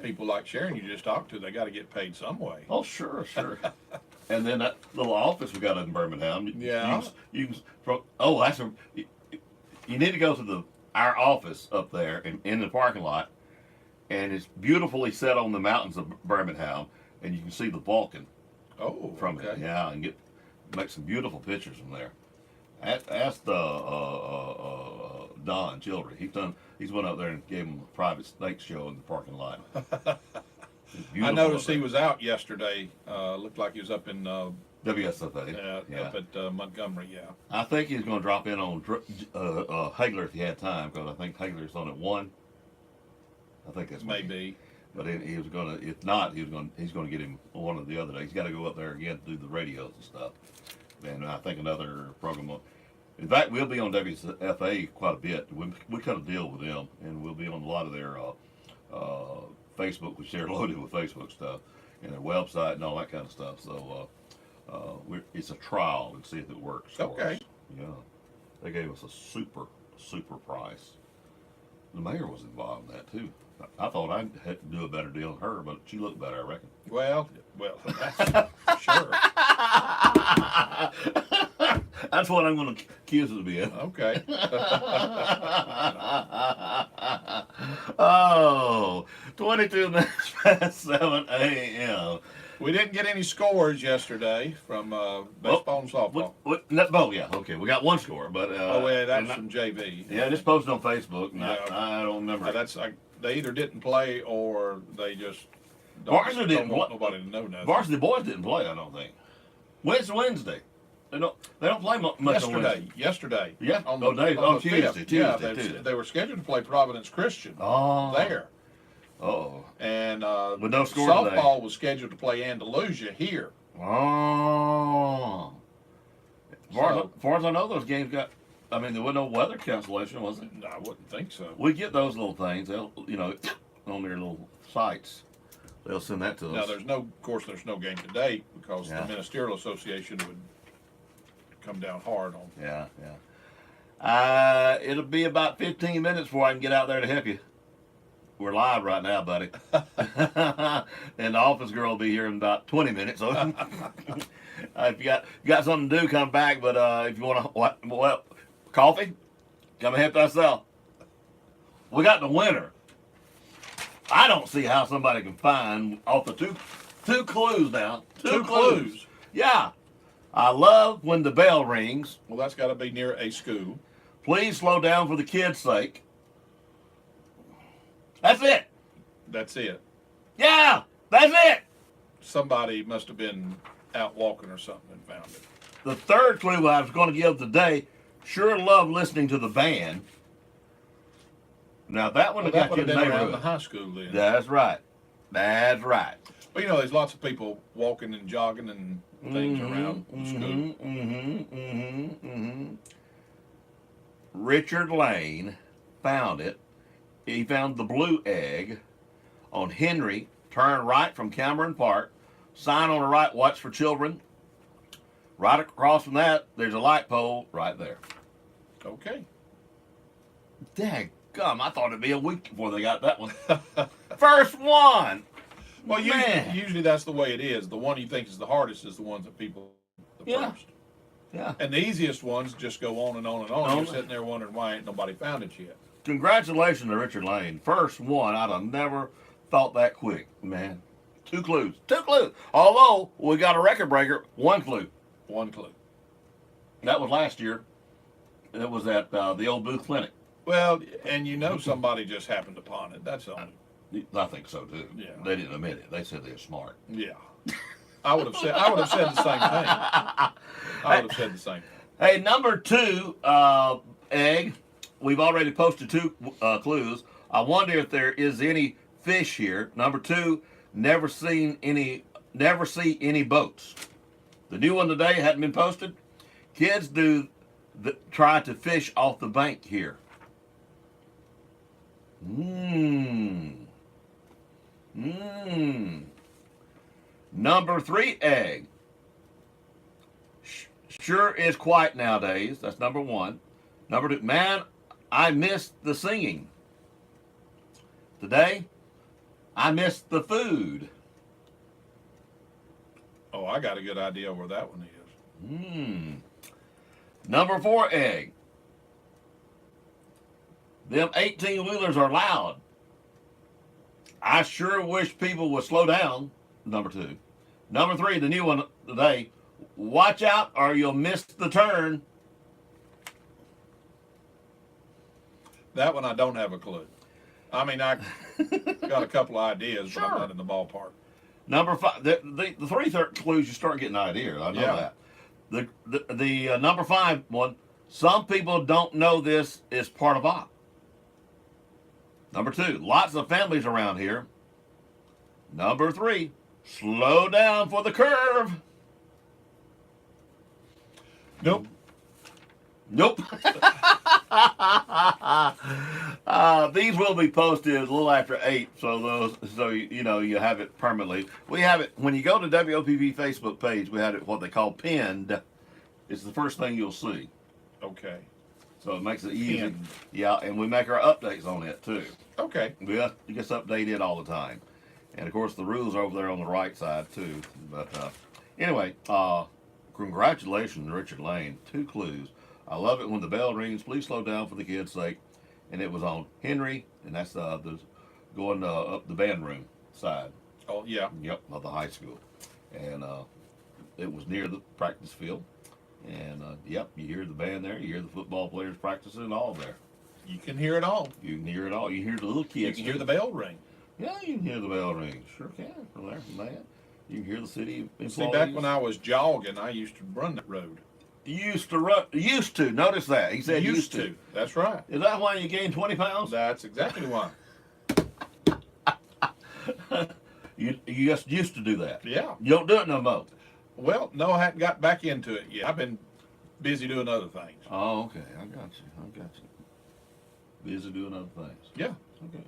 people like Sharon you just talked to, they got to get paid some way. Oh, sure. And then that little office we got up in Birmingham. Yeah. You need to go to our office up there in the parking lot, and it's beautifully set on the mountains of Birmingham, and you can see the Vulcan. Oh, from okay. it. Yeah, and make some beautiful pictures from there. Ask Don Childry. He's went up there and gave him a private snake show in the parking lot. I noticed he was out yesterday. Looked like he was up in WSFA. up at Montgomery. Yeah. I think he's going to drop in on Hagler if he had time, because I think Hagler's on at 1. I think that's maybe. But he was going to. If not, he's going to get him one of the other days. He's got to go up there again to do the radios and stuff. And I think another program. In fact, we'll be on WFA quite a bit. We cut a deal with them, and we'll be on a lot of their Facebook, which they're loaded with Facebook stuff, and their website and all that kind of stuff. So it's a trial and see if it works. Okay. Yeah, they gave us a super price. The mayor was involved in that too. I thought I'd have to do a better deal than her, but she looked better, I reckon. Well, that's sure. That's what I'm going to accuse her of being. Okay. Oh, 22 minutes past 7 a.m. We didn't get any scores yesterday from baseball and softball. Yeah, okay. We got one score, but that's from JV. Yeah, just posted on Facebook. And I don't remember. They either didn't play or they just don't want nobody to know nothing. Varsity boys didn't play, I don't think. When's Wednesday? They don't play much on Wednesday. Yesterday. Yeah. Tuesday. Tuesday. They were scheduled to play Providence Christian. There. Oh. And with no score softball was scheduled to play Andalusia here. Oh. As far as I know, those games got. I mean, there was no weather cancellation, was it? No, I wouldn't think so. We get those little things. They'll, on their little sites. They'll send that to us. Now, there's no game to date because the Ministerial Association would come down hard on. Yeah. It'll be about 15 minutes before I can get out there to help you. We're live right now, buddy. And the office girl will be here in about 20 minutes. So if you got something to do, come back. But if you want to, coffee, come and help us out. We got the winner I don't see how somebody can find off the two clues now. Two clues. Yeah. I love when the bell rings. Well, that's got to be near a school. Please slow down for the kids' sake. That's it. That's it. Yeah, that's it. Somebody must have been out walking or something and found it. The third clue I was going to give today, sure love listening to the band. Now that one got you in the around neighborhood. the high school then. That's right. That's right. Well, you know, there's lots of people walking and jogging and things around school. Richard Lane found it. He found the blue egg on Henry. Turn right from Cameron Park. Sign on the right, watch for children. Right across from that, there's a light pole right there. Okay. Daggum, I thought it'd be a week before they got that one. First one. Well, usually that's the way it is. The one you think is the hardest is the ones that people first. Yeah. And the easiest ones just go on and on and on. You're sitting there wondering why ain't nobody found it yet. Congratulations to Richard Lane. First one. I'd have never thought that quick, man. Two clues. Although we got a record breaker, one clue. That was last year. It was at the old Booth Clinic. Well, and you know somebody just happened upon it. That's all. I think so too. Yeah. They didn't admit it. They said they were smart. Yeah. I would have said the same thing. I would have said the same thing. Hey, number 2, egg. We've already posted 2 clues. I wonder if there is any fish here. Number 2, never see any boats. The new one today hadn't been posted. Kids try to fish off the bank here. Number 3, egg. Sure is quiet nowadays. That's number 1. Number 2, man, I missed the singing. Today, I missed the food. Oh, I got a good idea where that one is. Number 4, egg. Them 18-wheelers are loud. I sure wish people would slow down. Number 2. Number 3, the new one today. Watch out or you'll miss the turn. That one I don't have a clue. I mean, I got a couple of ideas, but I'm not in the ballpark. Number 5, the 3 clues you start getting ideas. I know that. The number 5 one. Some people don't know this is part of op. Number 2, lots of families around here. Number 3, slow down for the curve. Nope. These will be posted a little after 8, so you have it permanently. We have it when you go to WOPV Facebook page. We have it what they call pinned. It's the first thing you'll see. Okay. So it makes it easy. Pinned. Yeah, and we make our updates on it too. Okay. It gets updated all the time, and of course the rules are over there on the right side too. But anyway, congratulations, Richard Lane. 2 clues. I love it when the bell rings. Please slow down for the kids' sake. And it was on Henry, and that's the going up the band room side. Oh yeah. Yep, of the high school, and it was near the practice field. And yep, you hear the band there. You hear the football players practicing all there. You can hear it all. You can hear it all. You hear the little kids. You can hear the bell ring. Yeah, you can hear the bell ring. Sure can from there, from that. You can hear the city employees. See, back when I was jogging, I used to run that road. Used to. Notice that. He said used to. That's right. Is that why you gained 20 pounds? That's exactly why. You just used to do that. Yeah. You don't do it no more. Well, no, I hadn't got back into it yet. I've been busy doing other things. Oh, okay. I got you. Busy doing other things. Yeah. Okay.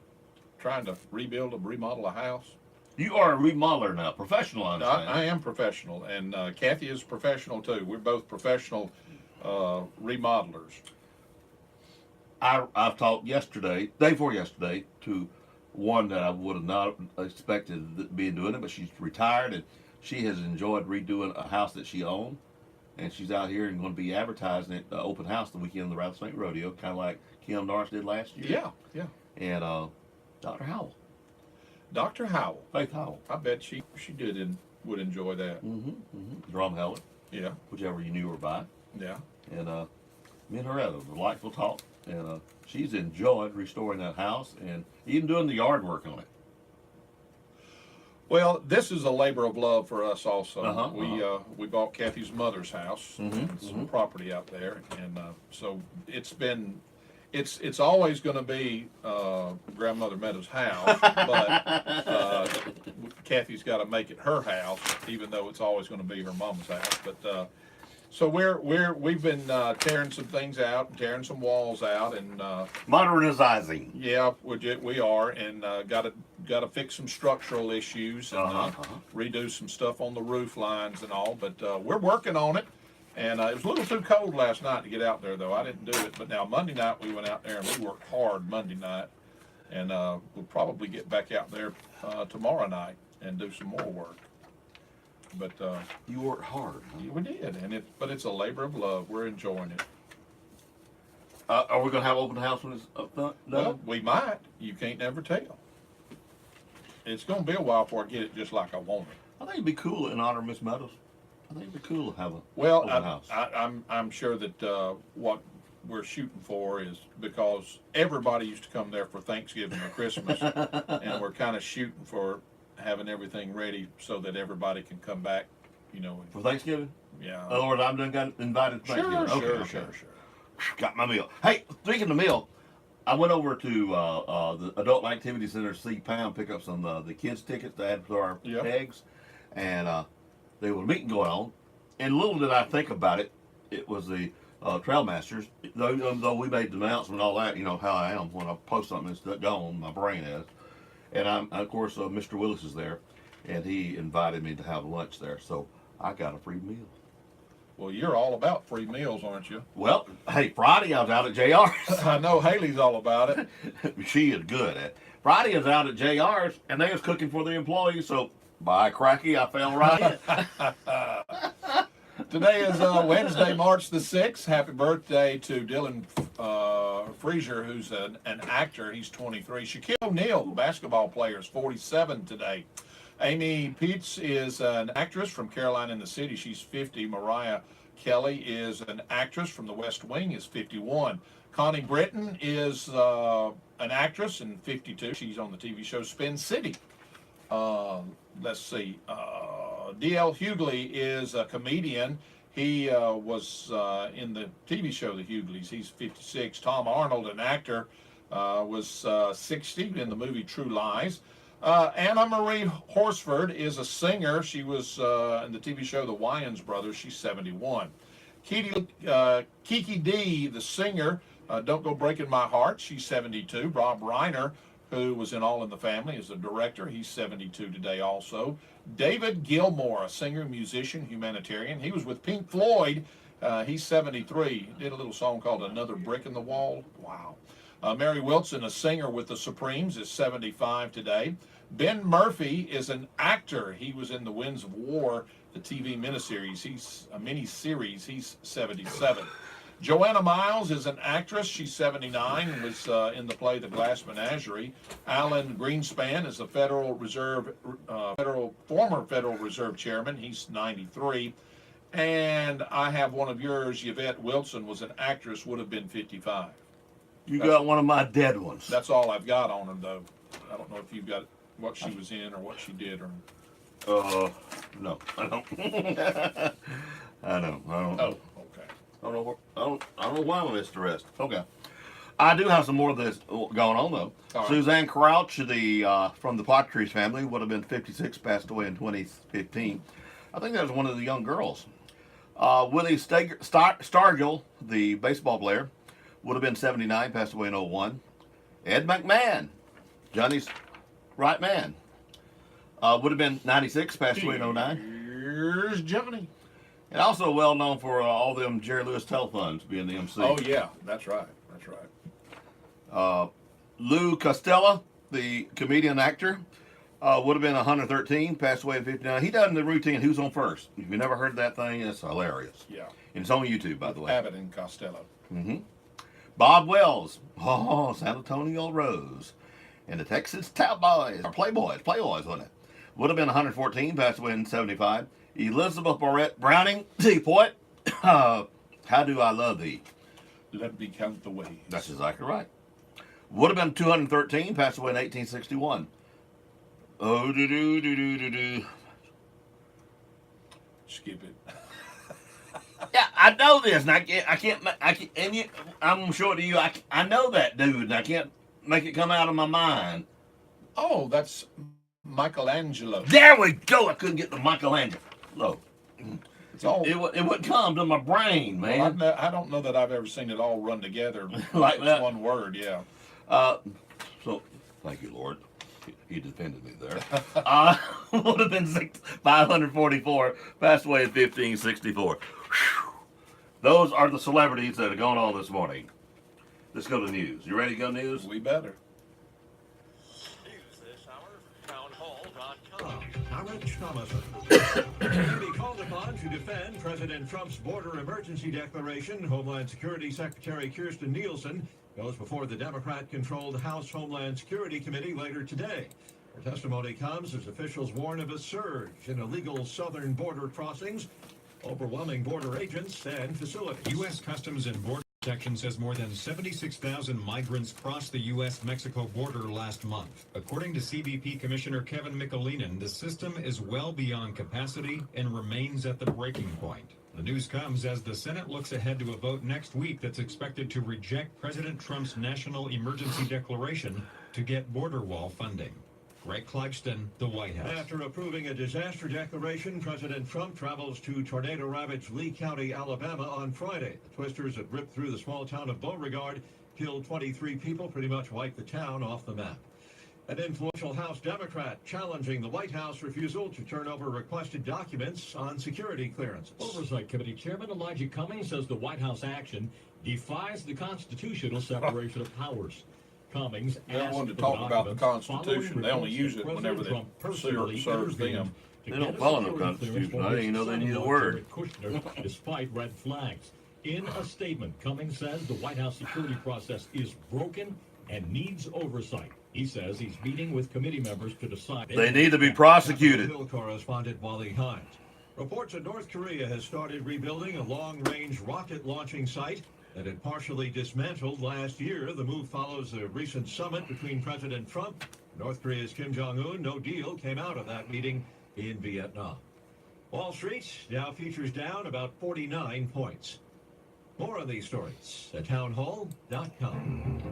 Trying to remodel a house. You are a remodeler now, professional, I understand. I am professional, and Kathy is professional too. We're both professional remodelers. I've talked day before yesterday, to one that I would have not expected to be doing it, but she's retired and she has enjoyed redoing a house that she owned, and she's out here and going to be advertising it, the open house the weekend of the Rattlesnake Rodeo, kind of like Kim Norris did last year. Yeah. And Dr. Howell. Dr. Howell. Faith Howell. I bet she would enjoy that. Drum Heller. Yeah. Whichever you knew her by. Yeah. And me and her had a delightful talk. And she's enjoyed restoring that house and even doing the yard work on it. Well, this is a labor of love for us also. We bought Kathy's mother's house, some property out there, and so it's always going to be Grandmother Meadows' house, but Kathy's got to make it her house, even though it's always going to be her mom's house. But so we've been tearing some things out, tearing some walls out, and modernizing. Yeah, we are, and got to fix some structural issues and redo some stuff on the roof lines and all. But we're working on it, and it was a little too cold last night to get out there, though. I didn't do it, but now Monday night we went out there and we worked hard Monday night, and we'll probably get back out there tomorrow night and do some more work. But you worked hard. Huh? We did, but it's a labor of love. We're enjoying it. Are we going to have open house when it's up front? Well, we might. You can't never tell. It's going to be a while before I get it just like I want it. I think it'd be cool in honor of Miss Meadows. I think it'd be cool to have a open house. I'm sure that what we're shooting for is because everybody used to come there for Thanksgiving or Christmas, and we're kind of shooting for having everything ready so that everybody can come back, For Thanksgiving? Yeah. In other words, I'm done got invited to Thanksgiving. Sure. Got my meal. Hey, speaking of meal, I went over to the Adult Activity Center to see Pam pick up some the kids' tickets to add to our tags, and there was a meeting going on. And little did I think about it, it was the Trail Masters. Though we made the announcement and all that, you know how I am when I post something, it's gone. My brain is. And of course, Mr. Willis is there, and he invited me to have lunch there, so I got a free meal. Well, you're all about free meals, aren't you? Well, hey, Friday I was out at JR's. I know Haley's all about it. She is good at it. Friday I was out at JR's, and they was cooking for the employees, so by cracky, I fell right in. Today is Wednesday, March the 6th. Happy birthday to Dylan Frazier, who's an actor. He's 23. Shaquille O'Neal, basketball player, is 47 today. Amy Peets is an actress from Caroline in the City. She's 50. Mariah Kelly is an actress from The West Wing, is 51. Connie Britton is an actress and 52. She's on the TV show Spin City. Let's see. D.L. Hughley is a comedian. He was in the TV show The Hughleys. He's 56. Tom Arnold, an actor, was 60 in the movie True Lies. Anna Marie Horsford is a singer. She was in the TV show The Wayans Brothers. She's 71. Kiki D, the singer, Don't Go Breaking My Heart. She's 72. Rob Reiner, who was in All in the Family, is the director. He's 72 today also. David Gilmour, a singer, musician, humanitarian. He was with Pink Floyd. He's 73. Did a little song called Another Brick in the Wall. Wow. Mary Wilson, a singer with the Supremes, is 75 today. Ben Murphy is an actor. He was in The Winds of War, the TV miniseries. He's a mini-series. He's 77. Joanna Miles is an actress. She's 79 and was in the play The Glass Menagerie. Alan Greenspan is a former Federal Reserve Chairman. He's 93. And I have one of yours, Yvette Wilson, was an actress, would have been 55. You got one of my dead ones. That's all I've got on her, though. I don't know if you've got what she was in or what she did. Or no, I don't. I don't. Oh, okay. I don't know why I missed the rest. Okay. I do have some more of this going on, though. Right. Suzanne Crouch, from the Patries family, would have been 56, passed away in 2015. I think that was one of the young girls. Willie Stargell, the baseball player, would have been 79, passed away in 01. Ed McMahon, Johnny's right man, would have been 96, passed away in 09. Here's Johnny. And also well known for all them Jerry Lewis telethons, being the MC. Oh, yeah, that's right. That's right. Lou Costello, the comedian actor, would have been 113, passed away in 59. He does the routine, Who's on First. If you never heard that thing, it's hilarious. Yeah. And it's on YouTube, by the way. Abbott and Costello. Mm-hmm. Bob Wells, San Antonio Rose. And the Texas Cowboys, or Playboys, wasn't it? Would have been 114, passed away in 75. Elizabeth Barrett Browning, see, poet, how do I love thee? Let me count the ways. That's exactly right. Would have been 213, passed away in 1861. Oh, do. Skip it. Yeah, I know this, and I can't, and you, I'm sure to you, I know that dude, and I can't make it come out of my mind. Oh, that's Michelangelo. There we go. I couldn't get the Michelangelo. It's all. It would come to my brain, man. Well, I don't know that I've ever seen it all run together like it's that. one word. Yeah. So, thank you, Lord. He defended me there. Would have been 544. Passed away in 1564. Whew. Those are the celebrities that are going on this morning. Let's go to news. You ready to go news? We better. News this hour from townhall.com. I'm Rich Thomason. Will be called upon to defend President Trump's border emergency declaration. Homeland Security Secretary Kirstjen Nielsen goes before the Democrat-controlled House Homeland Security Committee later today. Her testimony comes as officials warn of a surge in illegal southern border crossings, overwhelming border agents and facilities. U.S. Customs and Border Protection says more than 76,000 migrants crossed the U.S.-Mexico border last month. According to CBP Commissioner Kevin Michelinen, the system is well beyond capacity and remains at the breaking point. The news comes as the Senate looks ahead to a vote next week that's expected to reject President Trump's national emergency declaration to get border wall funding. Greg Clugston, the White House. After approving a disaster declaration, President Trump travels to tornado-ravaged Lee County, Alabama on Friday. The twisters that ripped through the small town of Beauregard killed 23 people, pretty much wiped the town off the map. An influential House Democrat challenging the White House refusal to turn over requested documents on security clearances. Oversight Committee Chairman Elijah Cummings says the White House action defies the constitutional separation of powers. Cummings They don't want to talk about the Constitution. They only use it whenever they serves them. They don't follow no Constitution. I didn't even know they knew the word. Despite red flags. In a statement, Cummings says the White House security process is broken and needs oversight. He says he's meeting with committee members to decide. They need to be prosecuted. Hill correspondent Wally Hines. Reports that North Korea has started rebuilding a long-range rocket launching site that had partially dismantled last year. The move follows a recent summit between President Trump and North Korea's Kim Jong-un. No deal came out of that meeting in Vietnam. Wall Street now features down about 49 points. More on these stories at townhall.com.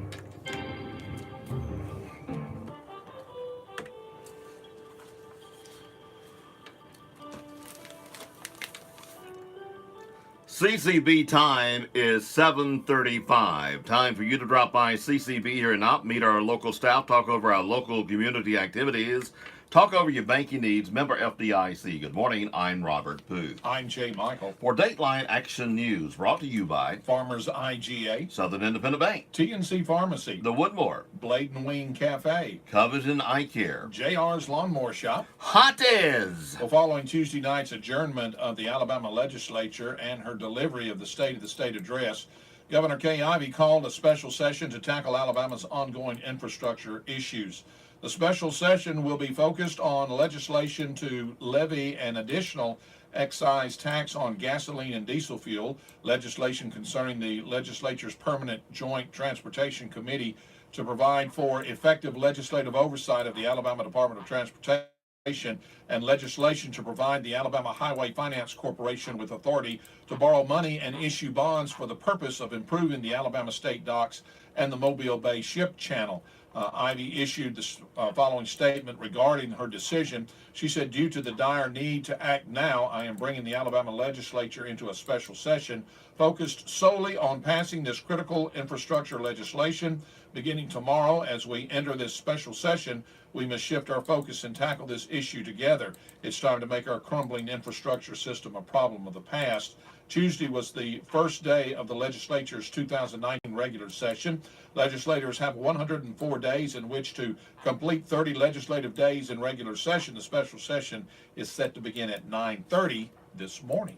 CCB time is 7:35. Time for you to drop by CCB here and not meet our local staff, talk over our local community activities, talk over your banking needs. Member FDIC. Good morning. I'm Robert Booth. I'm Jay Michael. For Dateline Action News, brought to you by Farmers IGA, Southern Independent Bank, TNC Pharmacy, The Woodmore, Blade and Wing Cafe, Covington Eye Care, JR's Lawnmower Shop, Hottes. Well, following Tuesday night's adjournment of the Alabama legislature and her delivery of the State of the State address, Governor Kay Ivey called a special session to tackle Alabama's ongoing infrastructure issues. The special session will be focused on legislation to levy an additional excise tax on gasoline and diesel fuel, legislation concerning the legislature's permanent joint transportation committee to provide for effective legislative oversight of the Alabama Department of Transportation, and legislation to provide the Alabama Highway Finance Corporation with authority to borrow money and issue bonds for the purpose of improving the Alabama State docks and the Mobile Bay Ship Channel. Ivey issued the following statement regarding her decision. She said, due to the dire need to act now, I am bringing the Alabama legislature into a special session focused solely on passing this critical infrastructure legislation. Beginning tomorrow, as we enter this special session, we must shift our focus and tackle this issue together. It's time to make our crumbling infrastructure system a problem of the past. Tuesday was the first day of the legislature's 2019 regular session. Legislators have 104 days in which to complete 30 legislative days in regular session. The special session is set to begin at 9:30 this morning.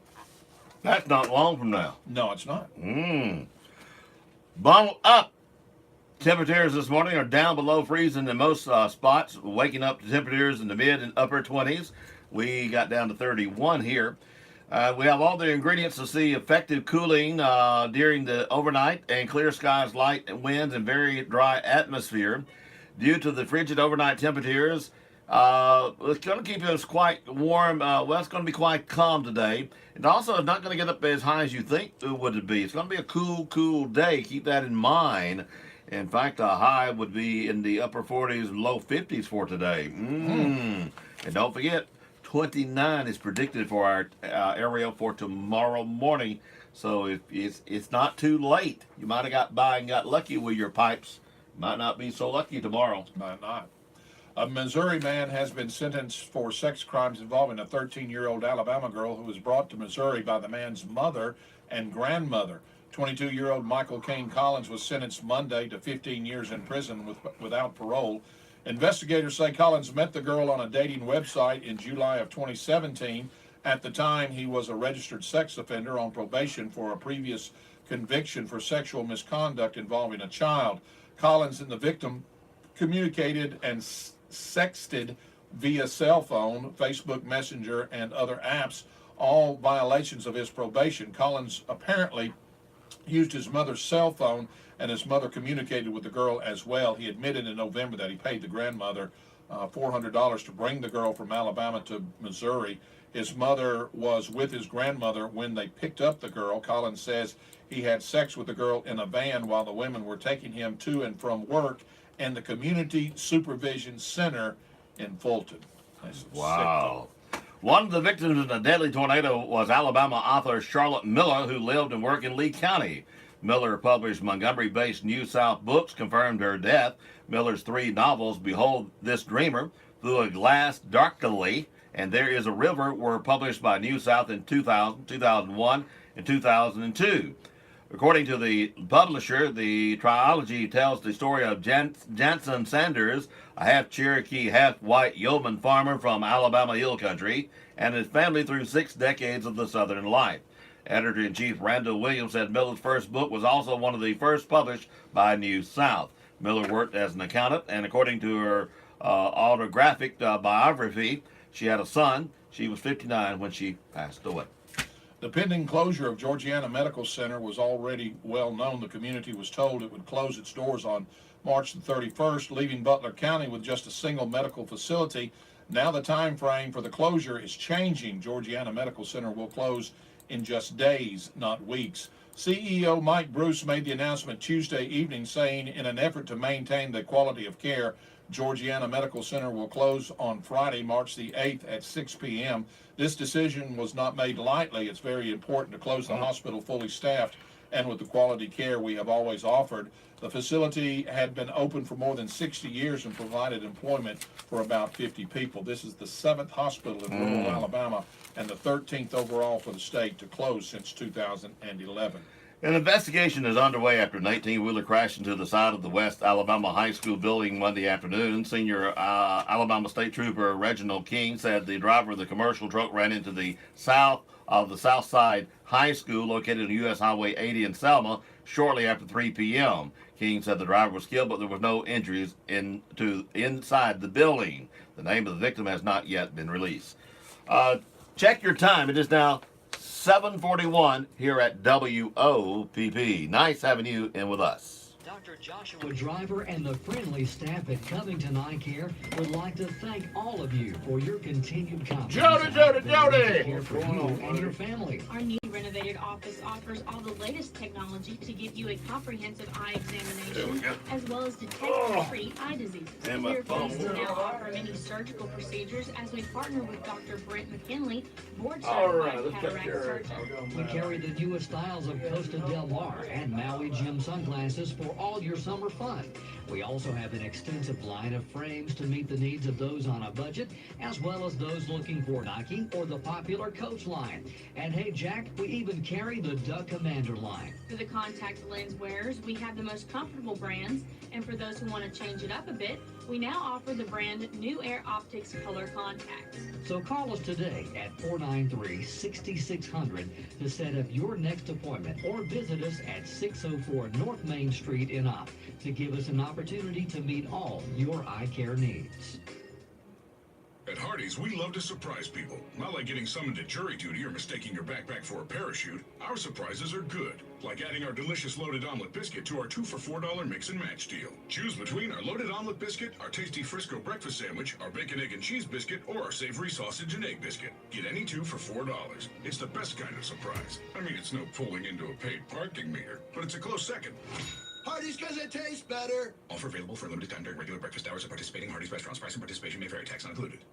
That's not long from now. No, it's not. Bottle up. Temperatures this morning are down below freezing in most spots, waking up to temperatures in the mid and upper 20s. We got down to 31 here. We have all the ingredients to see effective cooling during the overnight and clear skies, light winds, and very dry atmosphere. Due to the frigid overnight temperatures, it's going to keep us quite warm. It's going to be quite calm today. It also is not going to get up as high as you think it would be. It's going to be a cool day. Keep that in mind. In fact, a high would be in the upper 40s and low 50s for today. And don't forget, 29 is predicted for our area for tomorrow morning. So if it's not too late, you might have got by and got lucky with your pipes. Might not be so lucky tomorrow. Might not. A Missouri man has been sentenced for sex crimes involving a 13-year-old Alabama girl who was brought to Missouri by the man's mother and grandmother. 22-year-old Michael Kane Collins was sentenced Monday to 15 years in prison without parole. Investigators say Collins met the girl on a dating website in July of 2017. At the time, he was a registered sex offender on probation for a previous conviction for sexual misconduct involving a child. Collins and the victim communicated and sexted via cell phone, Facebook Messenger, and other apps, all violations of his probation. Collins apparently used his mother's cell phone, and his mother communicated with the girl as well. He admitted in November that he paid the grandmother $400 to bring the girl from Alabama to Missouri. His mother was with his grandmother when they picked up the girl. Collins says he had sex with the girl in a van while the women were taking him to and from work in the Community Supervision Center in Fulton. Wow. One of the victims in the deadly tornado was Alabama author Charlotte Miller, who lived and worked in Lee County. Miller published Montgomery-based New South Books, confirmed her death. Miller's 3 novels, Behold This Dreamer, Through a Glass Darkly, and There Is a River, were published by New South in 2000, 2001, and 2002. According to the publisher, the trilogy tells the story of Jansen Sanders, a half-Cherokee, half-white yeoman farmer from Alabama Hill Country, and his family through 6 decades of the Southern life. Editor-in-Chief Randall Williams said Miller's first book was also one of the first published by New South. Miller worked as an accountant, and according to her autographic biography, she had a son. She was 59 when she passed away. The pending closure of Georgiana Medical Center was already well known. The community was told it would close its doors on March the 31st, leaving Butler County with just a single medical facility. Now the time frame for the closure is changing. Georgiana Medical Center will close in just days, not weeks. CEO Mike Bruce made the announcement Tuesday evening, saying in an effort to maintain the quality of care, Georgiana Medical Center will close on Friday, March the 8th at 6 p.m. This decision was not made lightly. It's very important to close the hospital fully staffed and with the quality care we have always offered. The facility had been open for more than 60 years and provided employment for about 50 people. This is the 7th hospital in rural Alabama and the 13th overall for the state to close since 2011. An investigation is underway after an 18-wheeler crashed into the side of the West Alabama High School building Monday afternoon. Senior Alabama State Trooper Reginald King said the driver of the commercial truck ran into the south of the Southside High School located on U.S. Highway 80 in Selma shortly after 3 p.m. King said the driver was killed, but there was no injuries inside the building. The name of the victim has not yet been released. Check your time. It is now 7:41 here at WOPP. Nice having you in with us. Dr. Joshua Driver and the friendly staff at Covington Eye Care would like to thank all of you for your continued confidence. Jody! Care for you and your family. Our new renovated office offers all the latest technology to give you a comprehensive eye examination, as well as detect and treat eye diseases. We are pleased to now offer many surgical procedures as we partner with Dr. Brent McKinley, board-certified cataract surgeon. We carry the newest styles of Costa Del Mar and Maui Jim sunglasses for all your summer fun. We also have an extensive line of frames to meet the needs of those on a budget, as well as those looking for Nike or the popular Coach line. And hey, Jack, we even carry the Duck Commander line. For the contact lens wearers, we have the most comfortable brands, and for those who want to change it up a bit, We now offer the brand New Air Optics Color Contacts. So call us today at 493-6600 to set up your next appointment or visit us at 604 North Main Street in Opp to give us an opportunity to meet all your eye care needs. At Hardee's, we love to surprise people. Not like getting summoned to jury duty or mistaking your backpack for a parachute. Our surprises are good, like adding our delicious loaded omelet biscuit to our 2 for $4 mix and match deal. Choose between our loaded omelet biscuit, our tasty Frisco breakfast sandwich, our bacon, egg, and cheese biscuit, or our savory sausage and egg biscuit. Get any two for $4. It's the best kind of surprise. I mean, it's no pulling into a paid parking meter, but it's a close second. Hardee's because it tastes better. Offer available for a limited time during regular breakfast hours at participating Hardee's restaurants. Price and participation may vary. Tax not included.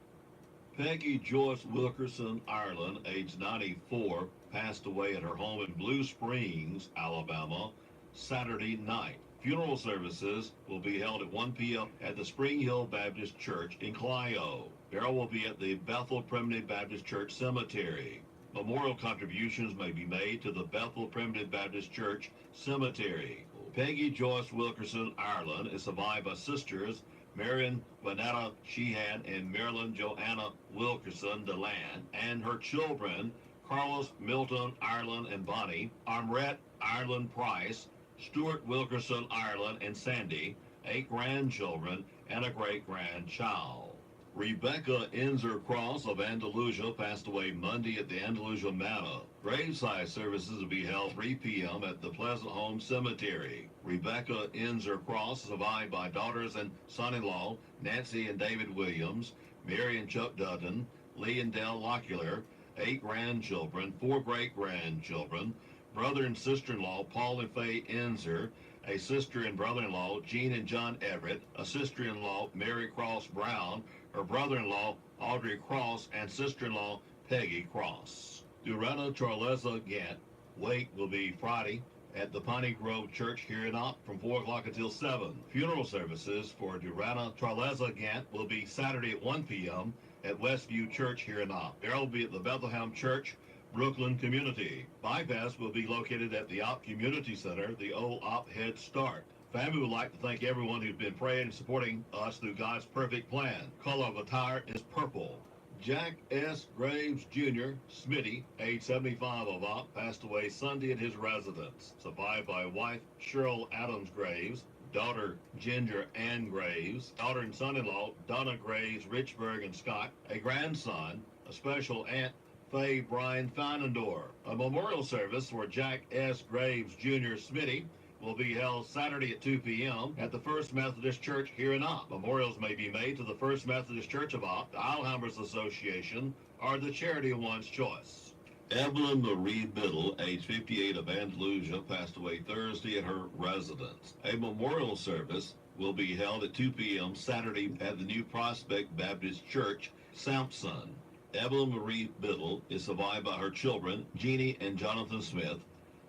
Peggy Joyce Wilkerson, Ireland, age 94, passed away at her home in Blue Springs, Alabama, Saturday night. Funeral services will be held at 1 p.m. at the Spring Hill Baptist Church in Clio. Burial will be at the Bethel Primitive Baptist Church Cemetery. Memorial contributions may be made to the Bethel Primitive Baptist Church Cemetery. Peggy Joyce Wilkerson, Ireland, is survived by sisters Marion Vanetta Sheehan and Marilyn Joanna Wilkerson DeLand, and her children, Carlos Milton Ireland and Bonnie, Amrette Ireland Price, Stuart Wilkerson Ireland and Sandy, 8 grandchildren, and a great-grandchild. Rebecca Enzer Cross of Andalusia passed away Monday at the Andalusia Manor. Graveside services will be held 3 p.m. at the Pleasant Home Cemetery. Rebecca Enzer Cross is survived by daughters and son-in-law Nancy and David Williams, Mary and Chuck Dutton, Lee and Dell Lockyer, 8 grandchildren, 4 great-grandchildren, brother and sister-in-law Paul and Faye Enzer, a sister and brother-in-law Jean and John Everett, a sister-in-law Mary Cross Brown, her brother-in-law Audrey Cross, and sister-in-law Peggy Cross. Durana Charlesa Gant wake will be Friday at the Piney Grove Church here in Opp from 4 o'clock until 7. Funeral services for Durana Charlesa Gant will be Saturday at 1 p.m. at Westview Church here in Opp. Burial will be at the Bethlehem Church, Brooklyn Community. Bypass will be located at the Opp Community Center, the old Opp Head Start. Family would like to thank everyone who's been praying and supporting us through God's perfect plan. Color of attire is purple. Jack S. Graves Jr., Smitty, age 75 of Opp, passed away Sunday at his residence. Survived by wife Cheryl Adams Graves, daughter Ginger Ann Graves, daughter and son-in-law Donna Graves, Richburg and Scott, a grandson, a special aunt Faye Brian Feinendor. A memorial service for Jack S. Graves Jr. Smitty will be held Saturday at 2 p.m. at the First Methodist Church here in Opp. Memorials may be made to the First Methodist Church of Opp, the Alzheimer's Association, or the charity of one's choice. Evelyn Marie Biddle, age 58 of Andalusia, passed away Thursday at her residence. A memorial service will be held at 2 p.m. Saturday at the New Prospect Baptist Church, Sampson. Evelyn Marie Biddle is survived by her children, Jeannie and Jonathan Smith,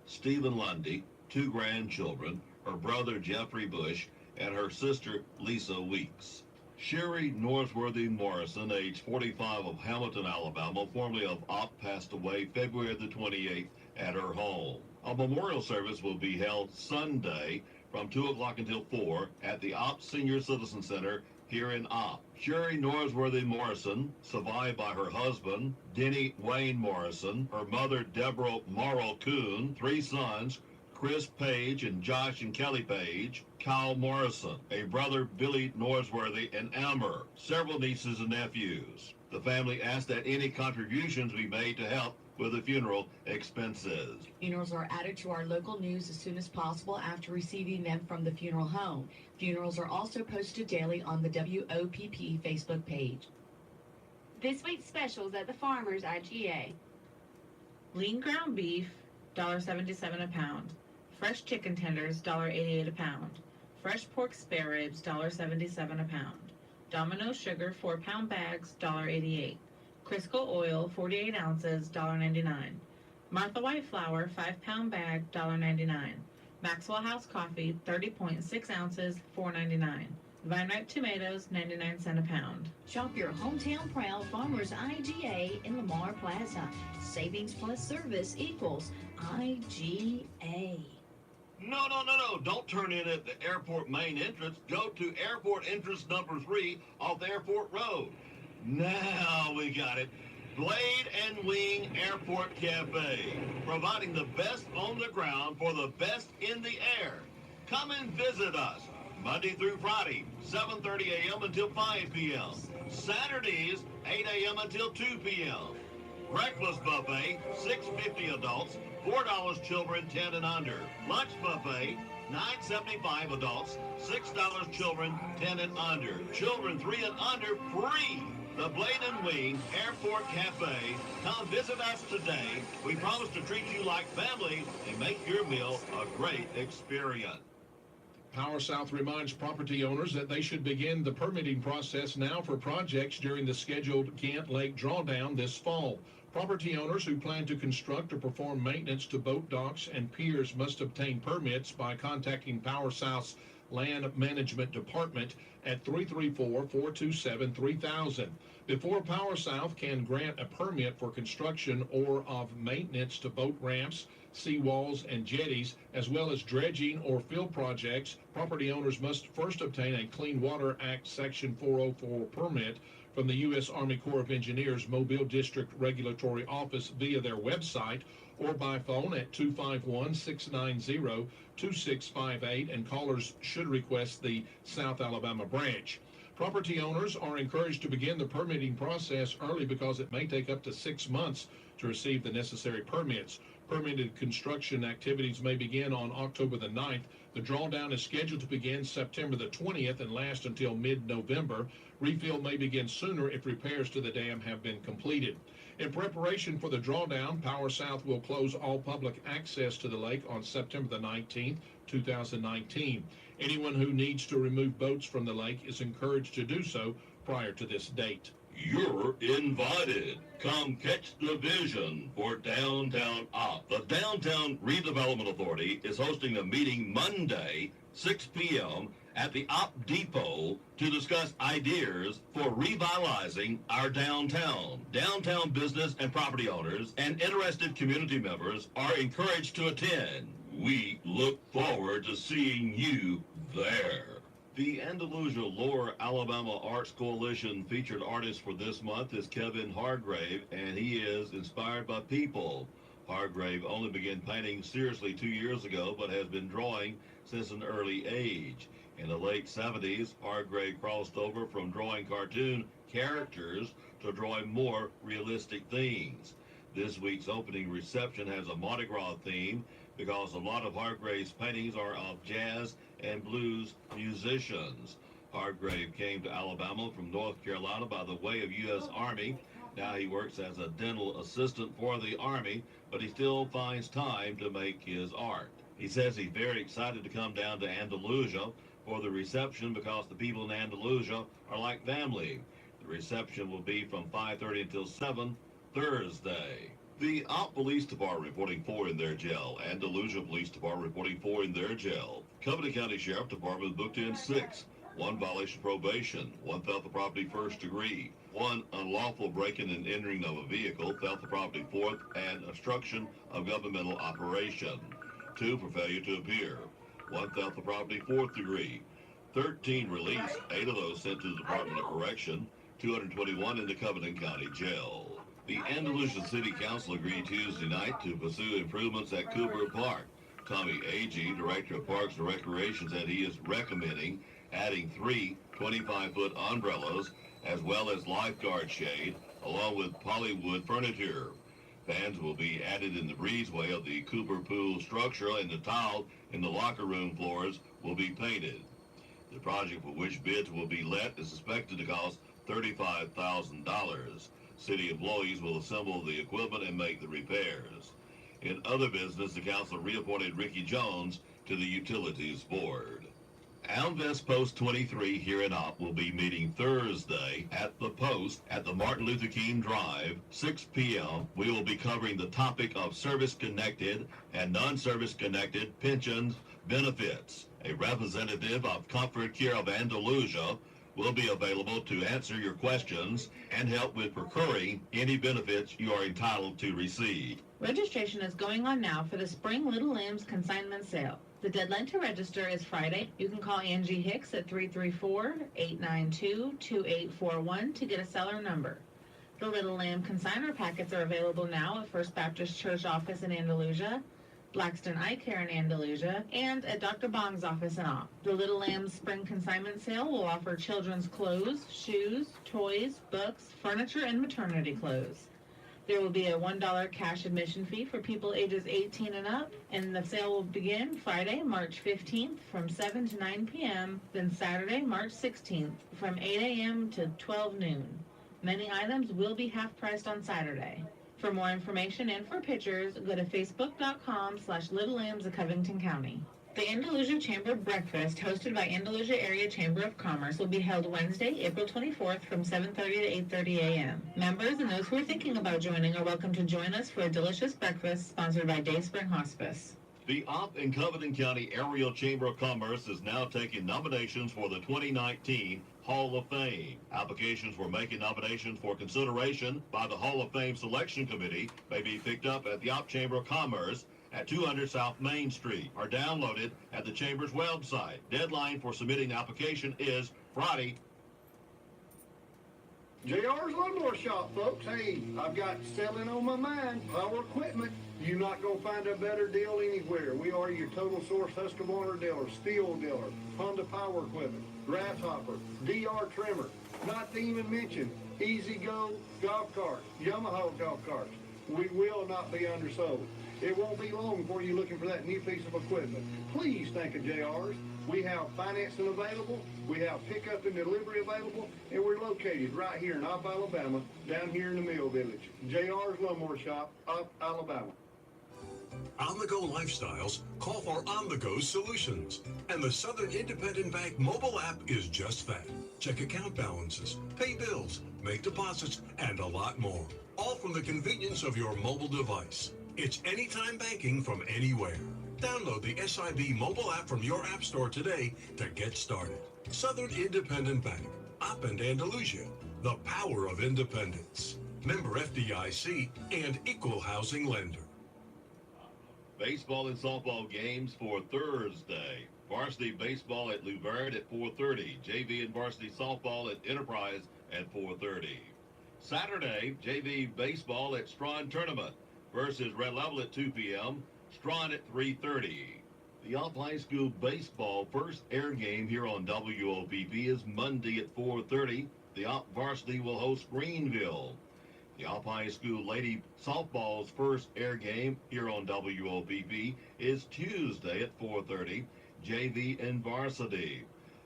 Stephen Lundy, 2 grandchildren, her brother Jeffrey Bush, and her sister Lisa Weeks. Sherry Northworthy Morrison, age 45 of Hamilton, Alabama, formerly of Opp, passed away February the 28th at her home. A memorial service will be held Sunday from 2 o'clock until 4 at the Opp Senior Citizen Center here in Opp. Sherry Northworthy Morrison, survived by her husband, Denny Wayne Morrison, her mother Deborah Morrow Coon, 3 sons, Chris Page and Josh and Kelly Page, Kyle Morrison, a brother Billy Norsworthy, and Amber, several nieces and nephews. The family asked that any contributions be made to help with the funeral expenses. Funerals are added to our local news as soon as possible after receiving them from the funeral home. Funerals are also posted daily on the WOPP Facebook page. This week's specials at the Farmers IGA. Lean ground beef, $1.77 a pound. Fresh chicken tenders, $1.88 a pound. Fresh pork spare ribs, $1.77 a pound. Domino sugar, 4-pound bags, $1.88. Crisco oil, 48 ounces, $1.99. Martha White flour, 5-pound bag, $1.99. Maxwell House coffee, 30.6 ounces, $4.99. Vine ripe tomatoes, 99 cents a pound. Shop your hometown proud Farmers IGA in Lamar Plaza. Savings plus service equals IGA. No, don't turn in at the airport main entrance. Go to airport entrance number 3 off Airport Road. Now we got it. Blade and Wing Airport Cafe, providing the best on the ground for the best in the air. Come and visit us Monday through Friday, 7:30 a.m. until 5 p.m. Saturdays, 8 a.m. until 2 p.m. Breakfast buffet, $6.50 adults, $4 children 10 and under. Lunch buffet, $9.75 adults, $6 children 10 and under. Children 3 and under free. The Blade and Wing Airport Cafe. Come visit us today. We promise to treat you like family and make your meal a great experience. Power South reminds property owners that they should begin the permitting process now for projects during the scheduled Gant Lake drawdown this fall. Property owners who plan to construct or perform maintenance to boat docks and piers must obtain permits by contacting Power South's Land Management Department at 334-427-3000. Before Power South can grant a permit for construction or of maintenance to boat ramps, seawalls, and jetties, as well as dredging or fill projects, property owners must first obtain a Clean Water Act Section 404 permit from the U.S. Army Corps of Engineers Mobile District Regulatory Office via their website or by phone at 251-690-2658, and callers should request the South Alabama branch. Property owners are encouraged to begin the permitting process early because it may take up to 6 months to receive the necessary permits. Permitted construction activities may begin on October the 9th. The drawdown is scheduled to begin September the 20th and last until mid-November. Refill may begin sooner if repairs to the dam have been completed. In preparation for the drawdown, Power South will close all public access to the lake on September the 19th, 2019. Anyone who needs to remove boats from the lake is encouraged to do so prior to this date. You're invited. Come catch the vision for Downtown Op. The Downtown Redevelopment Authority is hosting a meeting Monday, 6 p.m. at the Op Depot to discuss ideas for revitalizing our downtown. Downtown business and property owners and interested community members are encouraged to attend. We look forward to seeing you there. The Andalusia Lower Alabama Arts Coalition featured artist for this month is Kevin Hargrave, and he is inspired by people. Hargrave only began painting seriously 2 years ago, but has been drawing since an early age. In the late 70s, Hargrave crossed over from drawing cartoon characters to drawing more realistic things. This week's opening reception has a Mardi Gras theme because a lot of Hargrave's paintings are of jazz and blues musicians. Hargrave came to Alabama from North Carolina by the way of U.S. Army. Now he works as a dental assistant for the Army, but he still finds time to make his art. He says he's very excited to come down to Andalusia for the reception because the people in Andalusia are like family. The reception will be from 5:30 until 7 Thursday. The Op Police Department reporting 4 in their jail. Andalusia Police Department reporting 4 in their jail. Covington County Sheriff Department booked in 6. 1 violation of probation, 1 theft of property 1st degree, 1 unlawful breaking and entering of a vehicle, theft of property 4th, and obstruction of governmental operation. 2 for failure to appear. 1 theft of property 4th degree. 13 released, 8 of those sent to the Department of Correction, 221 in the Covington County Jail. The Andalusia City Council agreed Tuesday night to pursue improvements at Cooper Park. Tommy Agee, Director of Parks and Recreation, said he is recommending adding 3 25-foot umbrellas as well as lifeguard shade, along with polywood furniture. Fans will be added in the breezeway of the Cooper Pool structure, and the tile in the locker room floors will be painted. The project, for which bids will be let, is expected to cost $35,000. City employees will assemble the equipment and make the repairs. In other business, the council reappointed Ricky Jones to the Utilities Board. Alvest Post 23 here in Op will be meeting Thursday at the Post at the Martin Luther King Drive, 6 p.m. We will be covering the topic of service-connected and non-service-connected pensions benefits. A representative of Comfort Care of Andalusia will be available to answer your questions and help with procuring any benefits you are entitled to receive. Registration is going on now for the Spring Little Limbs consignment sale. The deadline to register is Friday. You can call Angie Hicks at 334-892-2841 to get a seller number. The Little Lamb consignor packets are available now at First Baptist Church office in Andalusia, Blackstone Eye Care in Andalusia, and at Dr. Bong's office in Opp. The Little Lamb's spring consignment sale will offer children's clothes, shoes, toys, books, furniture, and maternity clothes. There will be a $1 cash admission fee for people ages 18 and up, and the sale will begin Friday, March 15th from 7 to 9 p.m., then Saturday, March 16th from 8 a.m. to 12 noon. Many items will be half-priced on Saturday. For more information and for pictures, go to facebook.com/Little Lambs of Covington County. The Andalusia Chamber Breakfast, hosted by Andalusia Area Chamber of Commerce, will be held Wednesday, April 24th from 7:30 to 8:30 a.m. Members and those who are thinking about joining are welcome to join us for a delicious breakfast sponsored by Dayspring Hospice. The Opp and Covington County Area Chamber of Commerce is now taking nominations for the 2019 Hall of Fame. Applications for making nominations for consideration by the Hall of Fame Selection Committee may be picked up at the Opp Chamber of Commerce at 200 South Main Street or downloaded at the Chamber's website. Deadline for submitting the application is Friday. JR's Lawnmower Shop, folks. Hey, I've got selling on my mind. Power equipment. You're not going to find a better deal anywhere. We are your total source Husqvarna dealer, Steel dealer, Honda Power Equipment, Grasshopper, DR Trimmer. Not to even mention Easy Go golf carts, Yamaha golf carts. We will not be undersold. It won't be long before you're looking for that new piece of equipment. Please think of JR's. We have financing available, we have pickup and delivery available, and we're located right here in Opp, Alabama, down here in the Mill Village. JR's Lawnmower Shop, Opp, Alabama. On-the-go lifestyles call for on-the-go solutions. And the Southern Independent Bank mobile app is just that. Check account balances, pay bills, make deposits, and a lot more. All from the convenience of your mobile device. It's anytime banking from anywhere. Download the SIB mobile app from your app store today to get started. Southern Independent Bank, Opp and Andalusia, the power of independence. Member FDIC and equal housing lender. Baseball and softball games for Thursday. Varsity baseball at Luverne at 4:30. JV and varsity softball at Enterprise at 4:30. Saturday, JV baseball at Strawn Tournament versus Red Level at 2 p.m. Strawn at 3:30. The Opp High School baseball first air game here on WOPP is Monday at 4:30. The Opp varsity will host Greenville. The Opp High School Lady Softball's first air game here on WOPP is Tuesday at 4:30, JV and varsity.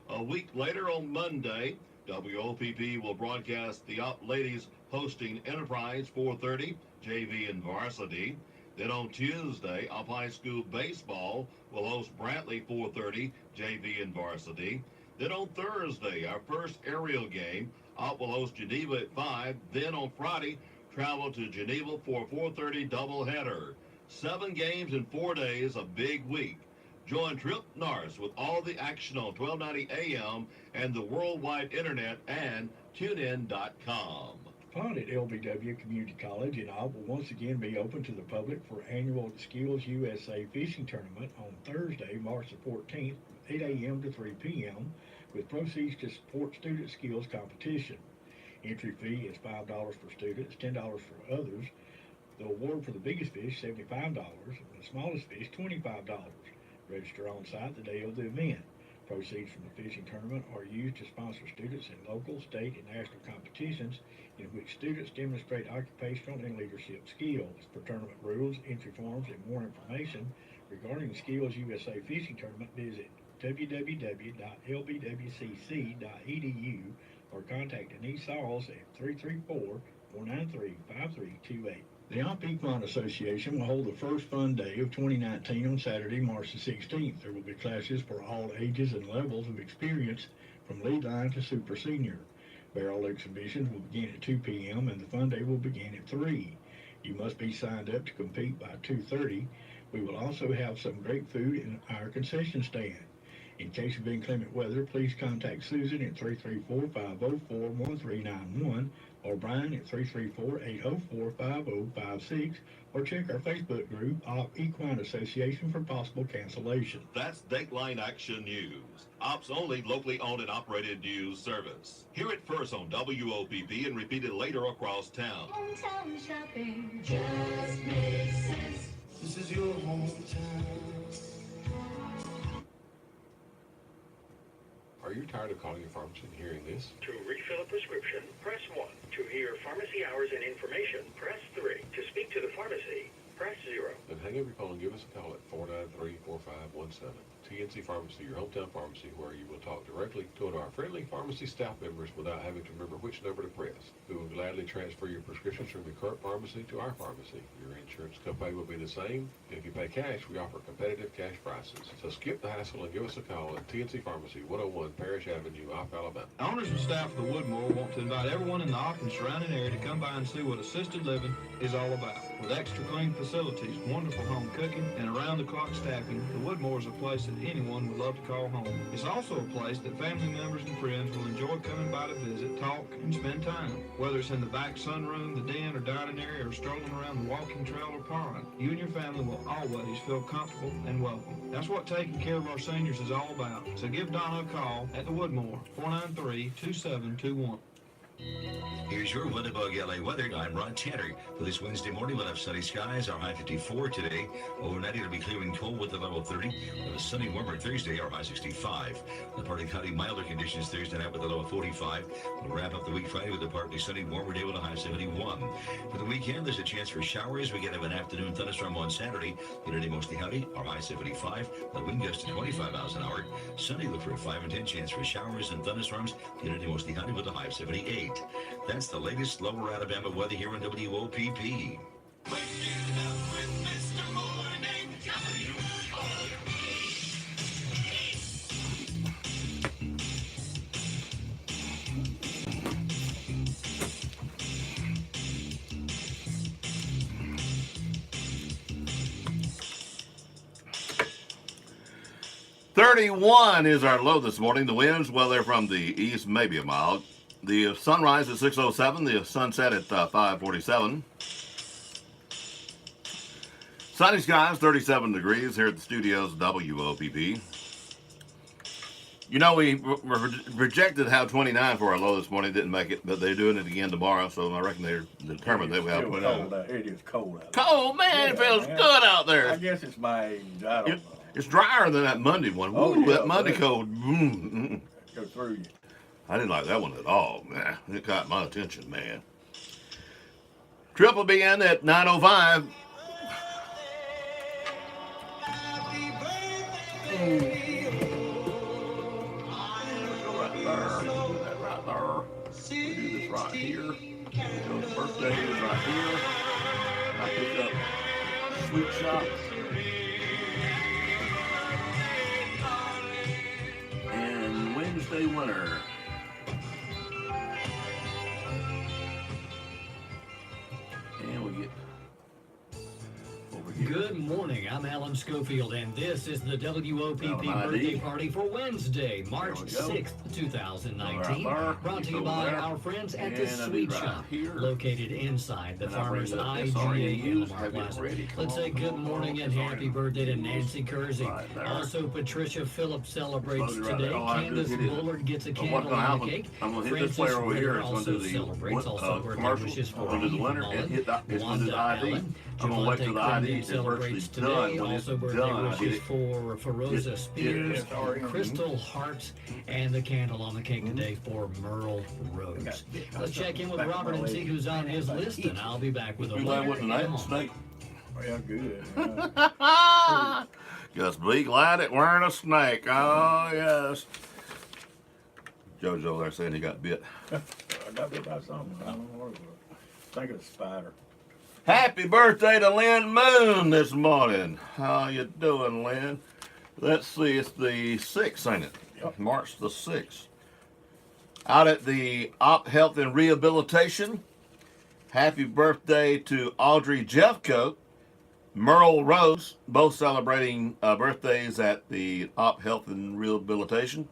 A week later on Monday, WOPP will broadcast the Opp Ladies hosting Enterprise 4:30, JV and varsity. Then on Tuesday, Opp High School Baseball will host Brantley 4:30, JV and varsity. Then on Thursday, our first aerial game, Opp will host Geneva at 5. Then on Friday, travel to Geneva for a 4:30 doubleheader. 7 games in 4 days, a big week. Join Trip Norris with all the action on 1290 AM and the worldwide internet and tunein.com. Pond at LBW Community College in Opp will once again be open to the public for annual Skills USA Fishing Tournament on Thursday, March the 14th, 8 a.m. to 3 p.m., with proceeds to support student skills competition. Entry fee is $5 for students, $10 for others. The award for the biggest fish, $75, and the smallest fish, $25. Register on site the day of the event. Proceeds from the fishing tournament are used to sponsor students in local, state, and national competitions in which students demonstrate occupational and leadership skills. For tournament rules, entry forms, and more information regarding the Skills USA Fishing Tournament, visit www.lbwcc.edu or contact Denise Sauls at 334-493-5328. The Opp Equine Association will hold the first fun day of 2019 on Saturday, March the 16th. There will be classes for all ages and levels of experience from lead line to super senior. Barrel exhibitions will begin at 2 p.m. and the fun day will begin at 3. You must be signed up to compete by 2:30. We will also have some great food in our concession stand. In case of inclement weather, please contact Susan at 334-504-1391. or Brian at 334-804-5056, or check our Facebook group, Op Equine Association, for possible cancellation. That's Dateline Action News, Ops only locally owned and operated news service. Hear it first on WOPP and repeat it later across town. Hometown shopping just makes sense. This is your hometown. Are you tired of calling your pharmacy and hearing this? To refill a prescription, press 1. To hear pharmacy hours and information, press 3. To speak to the pharmacy, press 0. Then hang up your phone and give us a call at 493-4517. TNC Pharmacy, your hometown pharmacy, where you will talk directly to one of our friendly pharmacy staff members without having to remember which number to press. We will gladly transfer your prescriptions from your current pharmacy to our pharmacy. Your insurance copay will be the same. If you pay cash, we offer competitive cash prices. So skip the hassle and give us a call at TNC Pharmacy, 101 Parish Avenue, Opp, Alabama. Owners and staff of the Woodmore want to invite everyone in the Opp and surrounding area to come by and see what assisted living is all about. With extra clean facilities, wonderful home cooking, and around-the-clock staffing, the Woodmore is a place that anyone would love to call home. It's also a place that family members and friends will enjoy coming by to visit, talk, and spend time. Whether it's in the back sunroom, the den, or dining area, or strolling around the walking trail or pond, you and your family will always feel comfortable and welcome. That's what taking care of our seniors is all about. So give Donna a call at the Woodmore, 493-2721. Here's your Winnipeg, LA weather. I'm Ron Tanner. For this Wednesday morning, we'll have sunny skies. Our high 54 today. Overnight, it'll be clear and cold with a low of 30. With a sunny, warmer Thursday, our high 65. The partly cloudy, milder conditions Thursday night with a low of 45. We'll wrap up the week Friday with a partly sunny, warmer day with a high 71. For the weekend, there's a chance for showers. We get an afternoon thunderstorm on Saturday. Humidity mostly cloudy. Our high 75. The wind gusts to 25 miles an hour. Sunday, look for a 5 and 10 chance for showers and thunderstorms. Humidity mostly cloudy with a high 78. That's the latest Lower Alabama weather here on WOPP. .31 is our low this morning. The winds, well, they're from the east, maybe a mile. The sunrise at 6:07, the sunset at 5:47. Sunny skies, 37 degrees here at the studios, WOPP. You know, we projected how 29 for our low this morning, didn't make it, but they're doing it again tomorrow, so I reckon they're determined that we have 29. It is cold out. Cold, man, it feels good out there. I guess it's my age. I don't know. It's drier than that Monday one. Oh, Ooh, yeah, that Monday cold. Go through you. I didn't like that one at all. Man, it caught my attention, man. Triple BN at 9:05. We do this right here. So the birthday is right here. I pick up sweet shots. And Wednesday winner. And we get over here. Good morning. I'm Alan Schofield, and this is the WOPP birthday party for Wednesday, March 6th, 2019. Brought to you by our friends at the Sweet Shop, located inside the Farmers IGA in Lamar Plaza. Let's say good morning and happy birthday to Nancy Kersey. Also, Patricia Phillips celebrates today. Candace Bullard gets a candle on the cake. I'm going to hit this player over here. It's going to do the commercial. I'm going to do the winner and hit the, it's going to do the ID. I'm going to wait till the ID is virtually done. When it's done, I hit it. For Feroza Spears, Crystal Hearts, and the candle on the cake today for Merle Rose. Let's check in with Robert and see who's on his list, and I'll be back with a winner. Snake. Oh, yeah, good. Just be glad it weren't a snake. Oh, yes. Joe's over there saying he got bit. I got bit by something. I don't know what it was. I think it's a spider. Happy birthday to Lynn Moon this morning. How you doing, Lynn? Let's see, it's the 6th, ain't it? Yep. March the 6th. Out at the Opp Health and Rehabilitation. Happy birthday to Audrey Jeffcoat, Merle Rose, both celebrating birthdays at the Opp Health and Rehabilitation.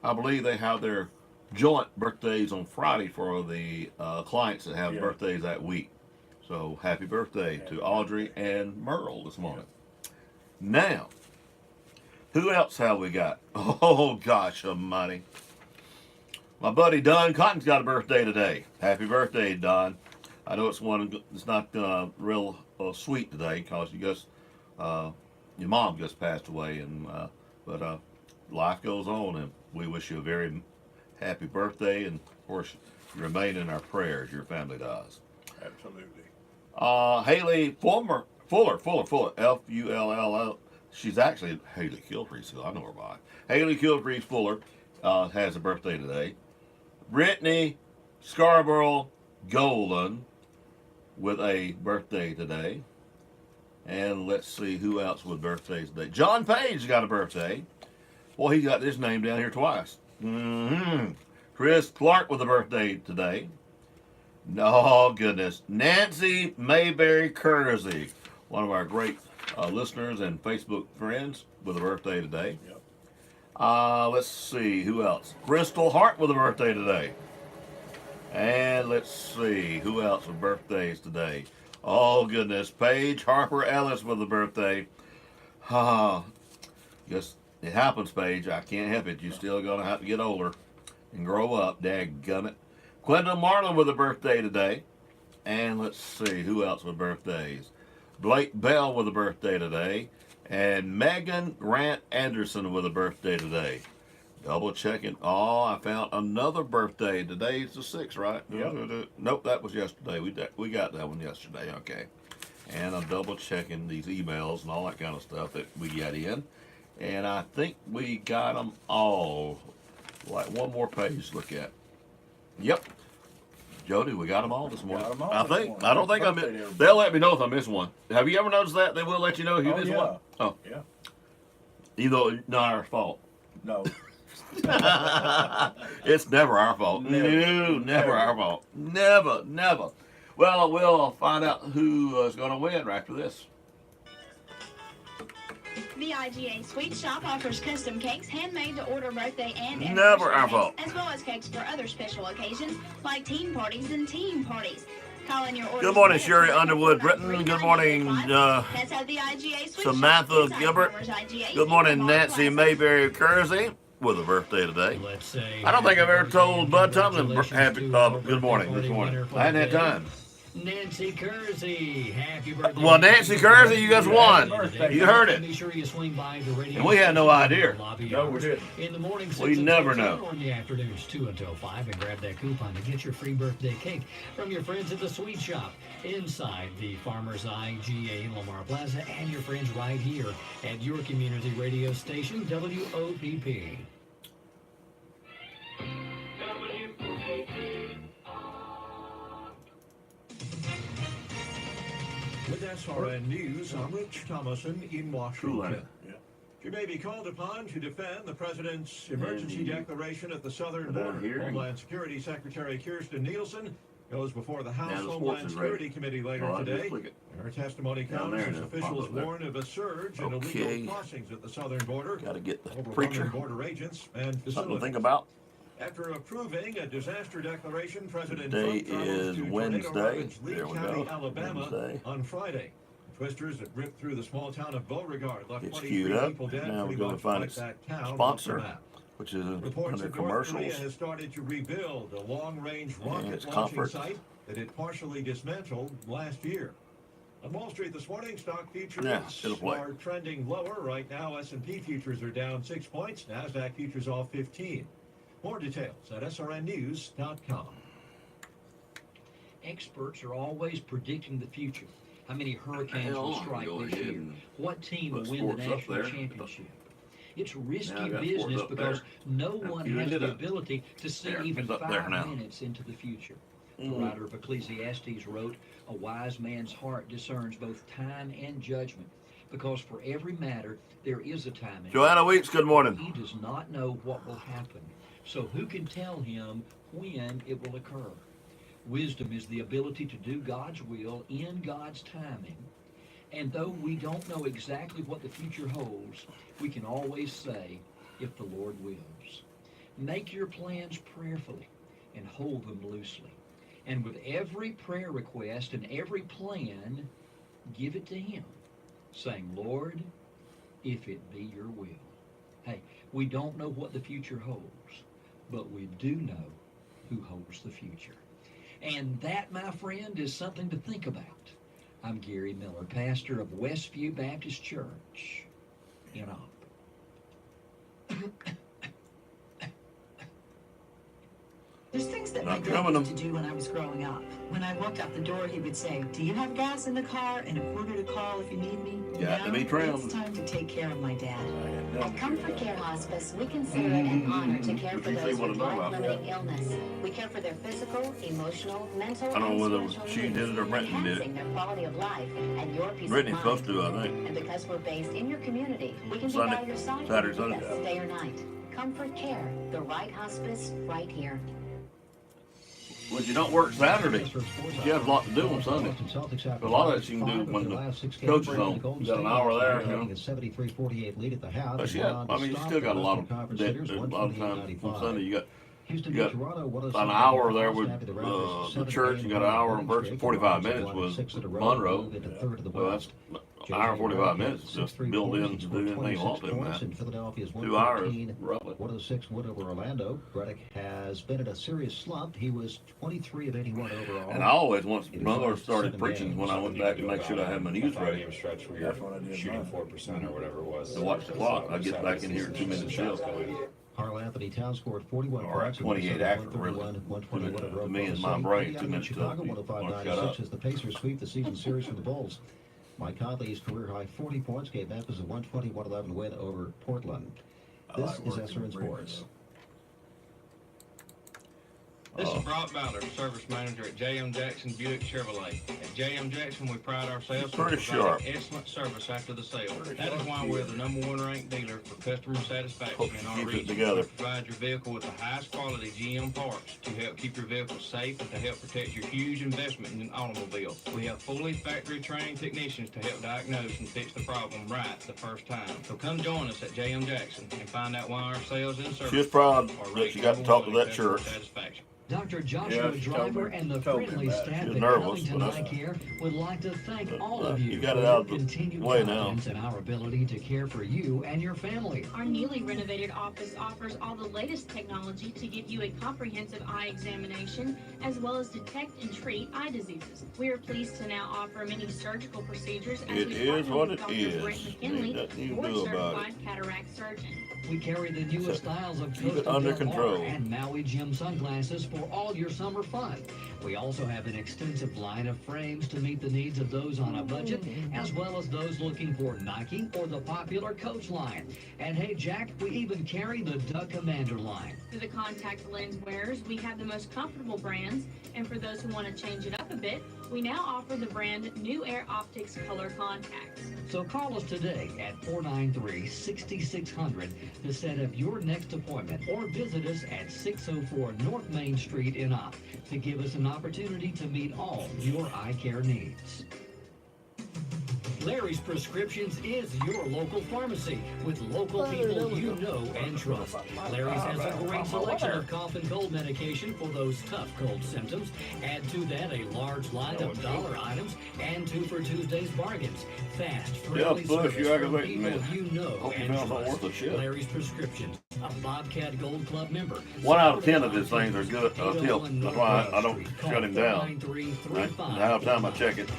I believe they have their joint birthdays on Friday for the clients that have Yeah. birthdays that week. So happy birthday to Audrey and Merle this morning. Now, who else have we got? Oh gosh almighty. My buddy Don Cotton's got a birthday today. Happy birthday, Don. I know it's not real sweet today because your mom just passed away, but life goes on, and we wish you a very happy birthday, and of course you remain in our prayers. Your family does. Absolutely. Haley Fuller, Full. She's actually Haley Kilfreeze, so I know her by. Haley Kilfreeze Fuller has a birthday today. Brittany Scarborough Golden with a birthday today. And let's see who else with birthdays today. John Page got a birthday. Well, he got his name down here twice. Chris Clark with a birthday today. Oh, goodness. Nancy Mayberry Kersey, one of our great listeners and Facebook friends, with a birthday today. Yep. Let's see, who else? Crystal Hart with a birthday today. And let's see, who else with birthdays today? Oh, goodness. Paige Harper Ellis with a birthday. Guess it happens, Paige. I can't help it. You're still going to have to get older and grow up, dadgummit. Quentin Marlin with a birthday today. And let's see, who else with birthdays? Blake Bell with a birthday today. And Megan Grant Anderson with a birthday today. Double checking. Oh, I found another birthday. Today's the 6th, right? Yep. Nope, that was yesterday. We got that one yesterday. Okay. And I'm double checking these emails and all that kind of stuff that we got in. And I think we got them all. Like one more page to look at. Yep. Jody, we got them all this morning. Got 'em all I this think. morning. I don't think I Birthday missed. to They'll let me know if I miss one. Have you ever noticed that? They will let you know if you miss yeah. one. Oh. Yeah. Even though it's not our fault. No. It's never our fault. No, never our fault. Never. Well, we'll find out who is going to win after this. The IGA Sweet Shop offers custom cakes handmade to order birthday and Never anniversary our cakes, fault. as well as cakes for other special occasions like teen parties and team parties. Call in your orders. Good morning, today at Sherry Underwood Britton. Good morning, That's how the IGA Sweet Samantha Shop. Inside Gilbert. Farmers IGA, Good morning, Farmers Nancy Plaza. Mayberry Kersey with a birthday today. Let's say I don't think I've ever happy told Bud birthday Thompson and happy, congratulations to good morning our this birthday morning. winner for I hadn't the had day. time. Nancy Kersey, happy birthday. Well, Nancy Kersey, you guys won. You heard it. Be sure you swing by the radio And we had no station idea. in the lobby No, we hours. didn't. In the morning, We 6 never until 10, know. or in the afternoons, 2 until 5, and grab that coupon to get your free birthday cake from your friends at the Sweet Shop inside the Farmers IGA in Lamar Plaza, and your friends right here at your community radio station, WOPP. With SRN News, I'm Rich Thomason in Washington. You may be called upon to defend the president's emergency declaration at the southern border. Homeland Security Secretary Kirstjen Nielsen goes before the House the sports Homeland is ready. Security Committee later Oh, I just today. click it. Her testimony Down comes there as and it'll officials pop up there. warn of a surge in Okay. illegal crossings at the southern border. Got to get the Overwhelming preacher. border agents and Something to facilities. think about. After approving a disaster declaration, President Today Trump travels is to Wednesday. tornado ravaged Lee There we County, go. Alabama Wednesday. on Friday. Twisters that ripped through the small town of Beauregard left It's 23 queued up. people dead. Now we're pretty going to much find like its that town off the sponsor, map. which is Reports under that North Korea commercials. has started to rebuild a long-range its rocket launching comfort. site that it partially dismantled last year. On Wall Street this morning, stock futures Yeah, it'll play. are trending lower. Right now, S&P futures are down 6 points. NASDAQ futures off 15. More details at srnnews.com. Experts are always predicting the future. How many hurricanes will Hell, strike go this ahead year? and What team will put win the sports up national there. championship? It's risky Now I got business sports up because there. no Now one you has did the it. ability to see There, even it's up there 5 now. minutes into the future. The Mm. writer of Ecclesiastes wrote, "A wise man's heart discerns both time and judgment, because for every matter there is a time and Joanna judgment. Weeks, good morning. He does not know what will happen, so who can tell him when it will occur? Wisdom is the ability to do God's will in God's timing. And though we don't know exactly what the future holds, we can always say, if the Lord wills." Make your plans prayerfully and hold them loosely. And with every prayer request and every plan, give it to Him, saying, Lord, if it be your will. Hey, we don't know what the future holds, but we do know who holds the future. And that, my friend, is something to think about. I'm Gary Miller, pastor of Westview Baptist Church in Op. There's things that my dad used to do when I was growing up. When I walked out the door, he would say, do you have gas in the car and a quarter to call if you need me? Got to be trimmed. It's time to take care of my dad. At Comfort Care Hospice, we consider it an honor to care for those with life-limiting illness. We care for their physical, emotional, mental, I don't know and whether spiritual she needs, did it or Brittany did enhancing it. their quality of life and your peace Brittany's of mind. supposed to, I think. And because we're based in your community, we can Sunday, be by your side Saturday, Sunday. yes, day or night. Comfort Care, the right hospice, right here. Well, you don't work Saturday. You have a lot to do on Sunday. A lot of that you can do when the coach is home. You got an hour there, you know. 73-48 lead at the house. But yeah, I mean, you still got a lot of times on Sunday. You got an hour there with the church. You got an hour and 45 minutes with Monroe. So that's an hour and 45 minutes just build in to do anything you want to, man. 2 hours, roughly. One of the 6 win over Orlando. Reddick has been in a serious slump. He was 23 of 81 overall. And I always, once Mother started preaching, when I went back to make sure I had my news ready, stretch where you're shooting 4% or whatever it was. to watch the clock, I'd get back in here in 2 minutes still. Karl Anthony Towns scored 41 Or at points. 28 after, really. To me, it's my brain, 2 minutes to Chicago shut 105-96 up. as the Pacers sweep the season series for the Bulls. Mike Conley's career-high 40 points gave Memphis a 120-111 win over Portland. This is SRN Sports. This is Brock Ballard, service manager at J.M. Jackson Buick Chevrolet. At J.M. Jackson, we pride ourselves on providing excellent service after the sale. That is why we're the #1 ranked dealer for customer satisfaction in our region. We provide your vehicle with the highest quality GM parts to help keep your vehicle safe and to help protect your huge investment in an automobile. We have fully factory-trained technicians to help diagnose and fix the problem right the first time. So come join us at J.M. Jackson and find out why our sales and service She was proud are that ranked she got to talk to that customer church. satisfaction. Dr. Joshua Driver and the friendly staff at Covington Eye Care would like to thank all of you got it for out your of the continued way now. confidence in our ability to care for you and your family. Our newly renovated office offers all the latest technology to give you a comprehensive eye examination, as well as detect and treat eye diseases. We are pleased to now offer many surgical procedures as It we is partner what with it Dr. is. Brett McKinley, Ain't nothing you can board do about certified cataract surgeon. We carry the newest styles of Keep it Costa under Del Mar control. and Maui Jim sunglasses for all your summer fun. We also have an extensive line of frames to meet the needs of those on a budget, as well as those looking for Nike or the popular Coach line. And hey, Jack, we even carry the Duck Commander line. For the contact lens wearers, we have the most comfortable brands, and for those who want to change it up a bit, we now offer the brand New Air Optics Color Contacts. So call us today at 493-6600 to set up your next appointment, or visit us at 604 North Main Street in Opp to give us an opportunity to meet all your eye care needs. Larry's Prescriptions is your local pharmacy with local people you know and trust. Larry's has a great selection of cough and cold medication for those tough cold symptoms. Add to that a large line of dollar items and 2 for Tuesday's bargains. Fast, friendly Bush, service you from aggravating people me. you know Hope you and found something trust. worth a shit. Larry's Prescriptions, a Bobcat Gold Club member. 1 out of 10 of his things are good. Tip. That's why I don't shut him down. Now time I check it.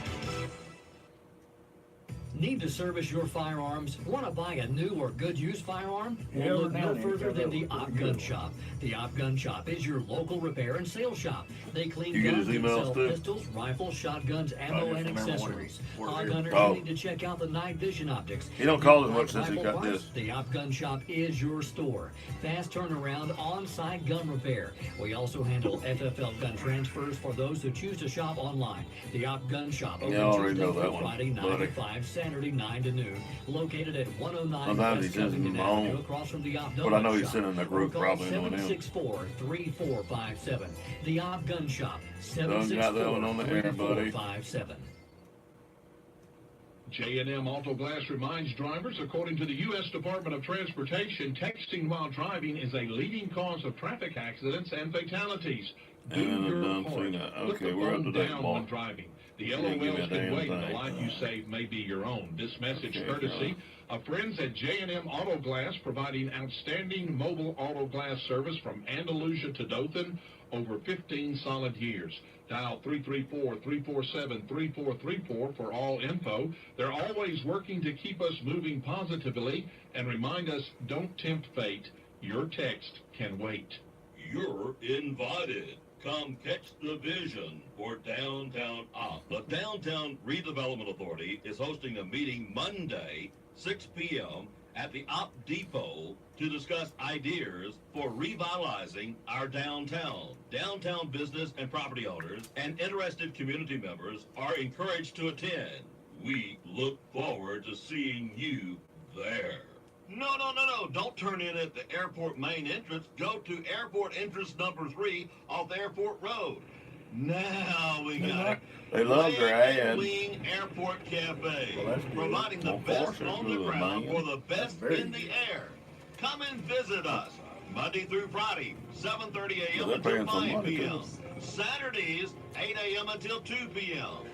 Need to service your firearms? Want to buy a new or good used firearm? Yeah, Well, look now no they further got than those the Op pretty Gun good. Shop. The Op Gun Shop is your local repair and sales shop. They clean You get his guns and emails sell too? pistols, rifles, shotguns, ammo, just and remember when accessories. we were Hog here. hunters Oh. need to check out the night vision optics. He don't You call as like much since he rifle got parts? this. The Op Gun Shop is your store. Fast turnaround, on-site gun repair. We also handle FFL gun transfers for those who choose to shop online. The Op Gun Shop open Yeah, I already Tuesday know that through one, Friday 9 buddy. to 5, Saturday 9 to noon. Located at 109 Sometimes he West sends them Covington my own. Avenue, across from the Op But I know Donut he's Shop. sending that group Or call probably knowing him. 764-3457. The Op Gun Shop, Done got that one on the air, buddy. 764-3457. J&M Auto Glass reminds drivers, according to the U.S. Department of Transportation, texting while driving is a leading cause of traffic accidents and fatalities. Do your part. Put the phone down when driving. The LOLs can wait, and the life you save may be your own. This message courtesy of friends at J&M Auto Glass, providing outstanding mobile auto glass service from Andalusia to Dothan over 15 solid years. Dial 334-347-3434 for all info. They're always working to keep us moving positively and remind us, don't tempt fate. Your text can wait. You're invited. Come catch the vision for Downtown Op. The Downtown Redevelopment Authority is hosting a meeting Monday, 6 p.m. at the Op Depot to discuss ideas for revitalizing our downtown. Downtown business and property owners and interested community members are encouraged to attend. We look forward to seeing you there. No. Don't turn in at the airport main entrance. Go to airport entrance number 3 off Airport Road. Now we got it. They love their ad. Wing Airport Cafe, Well, that's good. providing the best on the ground for the best in the air. Come and visit us Monday through Friday, 7:30 a.m. until 5 p.m. Saturdays, 8 a.m. until 2 p.m.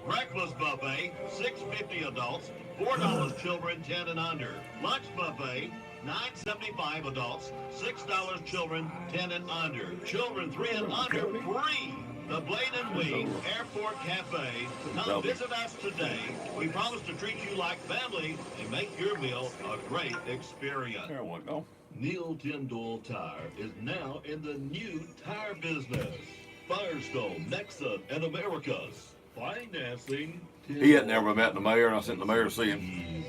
Breakfast buffet, $6.50 adults, $4 children 10 and under. Lunch buffet, $9.75 adults, $6 children 10 and under. Children 3 and under, free. The Blade and Wing Airport Cafe. Come visit us today. We promise to treat you like family and make your meal a great experience. There we go. Neil Tyndall Tire is now in the new tire business. Firestone, Nexon, and Americas. Financing. He had never met the mayor, and I sent the mayor to see him.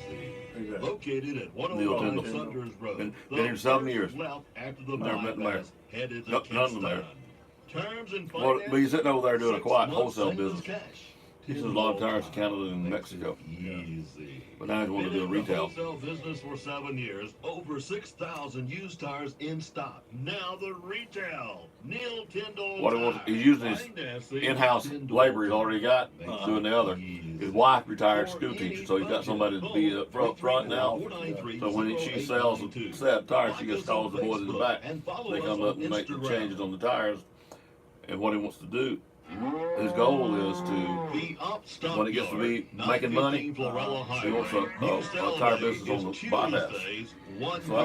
Located at Neil 105 Tyndall. Sunders Road. Been here 7 years. Left after the Never met the mayor. bypass, headed to None of the mayor. Kingston. Terms and Well, but he's sitting over there doing a 6 quiet months wholesale singles business. cash. He sells a lot of tires in Canada and Mexico. Easy. But now he's wanting to do a Been in the retail. wholesale business for 7 years. Over 6,000 used tires in stock. Now the retail. Neil Tyndall What he wants, Tire. he's using his Financing in-house Tyndall labor he's Tire. already got doing the other. His wife retired school teacher, so he's got somebody to be up front now. So when she sells a set of tires, she just calls the boys in the back. They come up and make the changes on the tires. And what he wants to do, his goal is to, when it gets to be making money, he wants a tire business on the bypass. So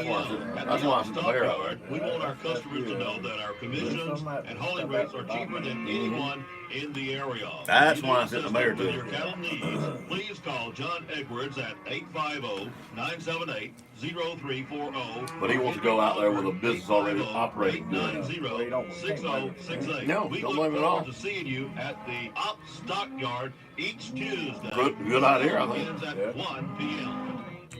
that's why I sent the mayor out there. We want our customers to know that our commissions and hauling rates are cheaper than anyone in the area. That's why I sent the mayor to With him. your cattle needs, please call John Edwards at 850-978-0340. But he wants to go out there with a business already operating good. 890-6068. No, We don't look blame it at all. forward to seeing you at the Op Stockyard each Tuesday. Good idea, I think. Begins at 1 p.m.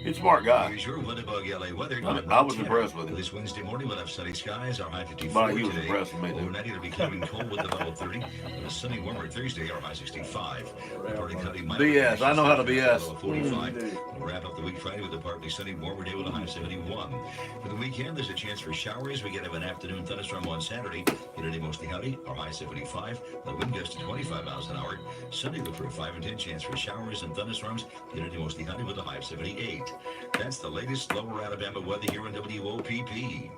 He's a smart guy. Here's your Winnipeg, LA weather. I was impressed with him. This Wednesday morning, we'll have sunny skies. Our high 54 But he was today. impressed with me, too. Overnight, it'll be clearing cold with a low of 30. With a sunny, warmer Thursday, our high 65. Partly cloudy, mild BS. I know how to BS. low of 45. We'll wrap up the week Friday with a partly sunny, warmer day with a high of 71. For the weekend, there's a chance for showers. We get an afternoon thunderstorm on Saturday. Humidity mostly cloudy. Our high 75. The wind gusts to 25 miles an hour. Sunday, look for a 5 and 10 chance for showers and thunderstorms. Humidity mostly cloudy with a high of 78. That's the latest Lower Alabama weather here on WOPP.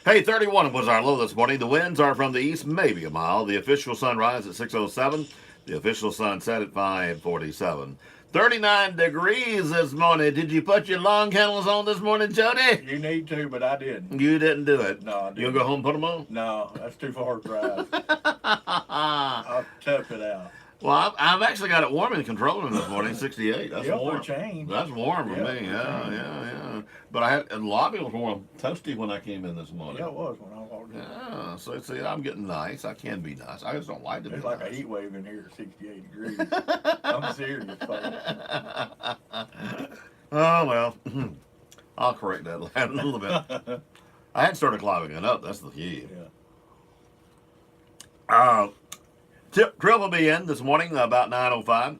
Hey, 31 was our low this morning. The winds are from the east, maybe a mile. The official sunrise at 6:07. The official sunset at 5:47. 39 degrees this morning. Did you put your long candles on this morning, Jody? You need to, but I didn't. You didn't do it. No, I didn't. You gonna go home and put them on? No, that's too far to drive. I'll tough it out. Well, I've actually got it warm in the control room this morning, 68. That's Yeah, warm. for a change. That's warm for Yeah, me. for a Yeah, change. yeah. But I had, and the lobby was warm, toasty when I came in this morning. Yeah, it was when I walked in. Yeah, so see, I'm getting nice. I can be nice. I just don't like to be It's like nice. a heat wave in here at 68 degrees. I'm serious, folks. Oh, well, I'll correct that a little bit. I had started climbing it up. That's the key. Yeah. Trill will be in this morning about 9:05.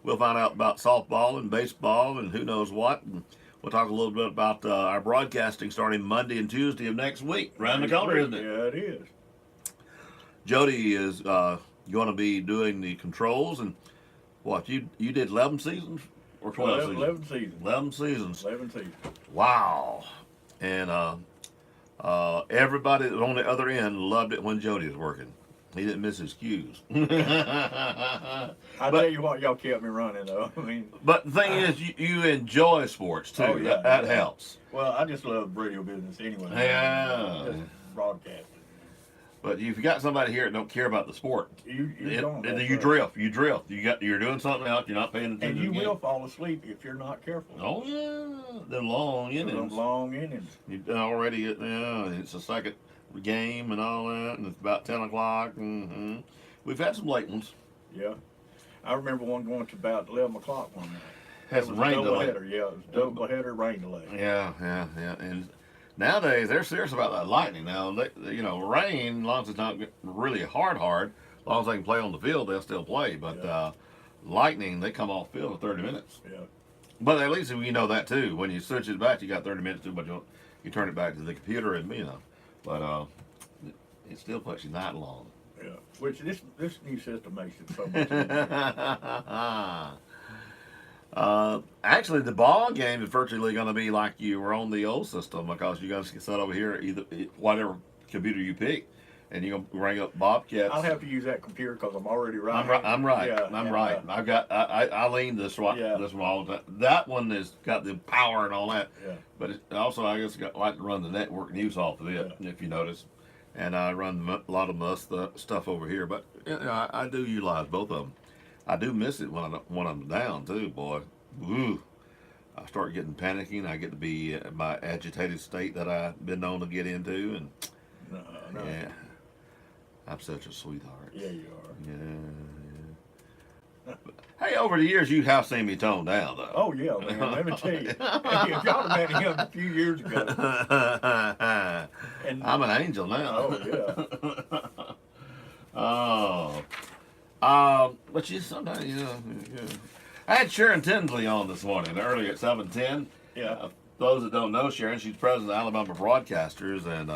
We'll find out about softball and baseball and who knows what. And we'll talk a little bit about our broadcasting starting Monday and Tuesday of next week. Round the corner, isn't it? Yeah, it is. Jody is going to be doing the controls, and what you did 11 seasons or 12 seasons? 11 seasons. 11 seasons. 11 seasons. Wow. And everybody on the other end loved it when Jody was working. He didn't miss his cues. I tell you what, y'all kept me running though. I mean, but the thing is, you enjoy sports too. Oh, yeah, that yeah. helps. Well, I just love the radio business anyway. Yeah. Just broadcasting. But if you got somebody here that don't care about the sport, you don't. You drift. You're doing something else. You're not paying attention. And you to the will game. fall asleep if you're not careful. Oh yeah, the long innings. The long innings. You already, it's the second game and all that, and it's about 10 o'clock. Mm-hmm. We've had some late ones. Yeah, I remember one going to about 11 o'clock one night. Had some rain delay. Header. Yeah, it was double header, rain delay. Yeah, and nowadays they're serious about that lightning. Now, rain, as long as it's not really hard, as long as they can play on the field, they'll still play. But lightning, they come off field in 30 minutes. Yeah. But at least you know that too. When you switch it back, you got 30 minutes to, but you turn it back to the computer and But it still puts you that long. Yeah. Which this new system makes it so much easier. Actually, the ball game is virtually going to be like you were on the old system, because you guys can sit over here, either whatever computer you pick, and you're going to ring up Bobcats. I'll have to use that computer because I'm already right. I'm right. Yeah, I'm right. I lean this one. Yeah. This one all the time. That one has got the power and all that. Yeah. But it also, I guess, like to run the network news off of it, if you notice. And I run a lot of my stuff over here. But I do utilize both of them. I do miss it when I'm down too, boy. Ooh. I start getting panicky, and I get to be in my agitated state that I've been known to get into, and yeah, I'm such a sweetheart. Yeah, you are. Yeah. Hey, over the years, you have seen me tone down, though. Oh yeah, man. Let me tell you, if y'all have met him a few years ago, and I'm an angel now. Oh yeah. But sometimes, I had Sharon Tinsley on this morning, earlier at 7:10. Yeah. Those that don't know Sharon, she's president of Alabama Broadcasters, and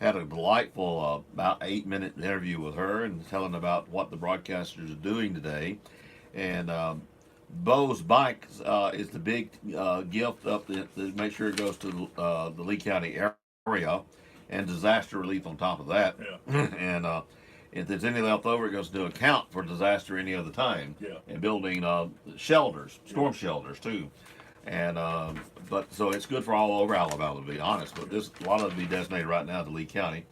had a delightful about 8-minute interview with her, and telling about what the broadcasters are doing today. And Bo's Bike is the big gift up to make sure it goes to the Lee County area, and disaster relief on top of that. Yeah. And if there's any left over, it goes to account for disaster any other time. Yeah. And building shelters, storm shelters too. And but so it's good for all over Alabama, to be honest. But a lot of it be designated right now to Lee County.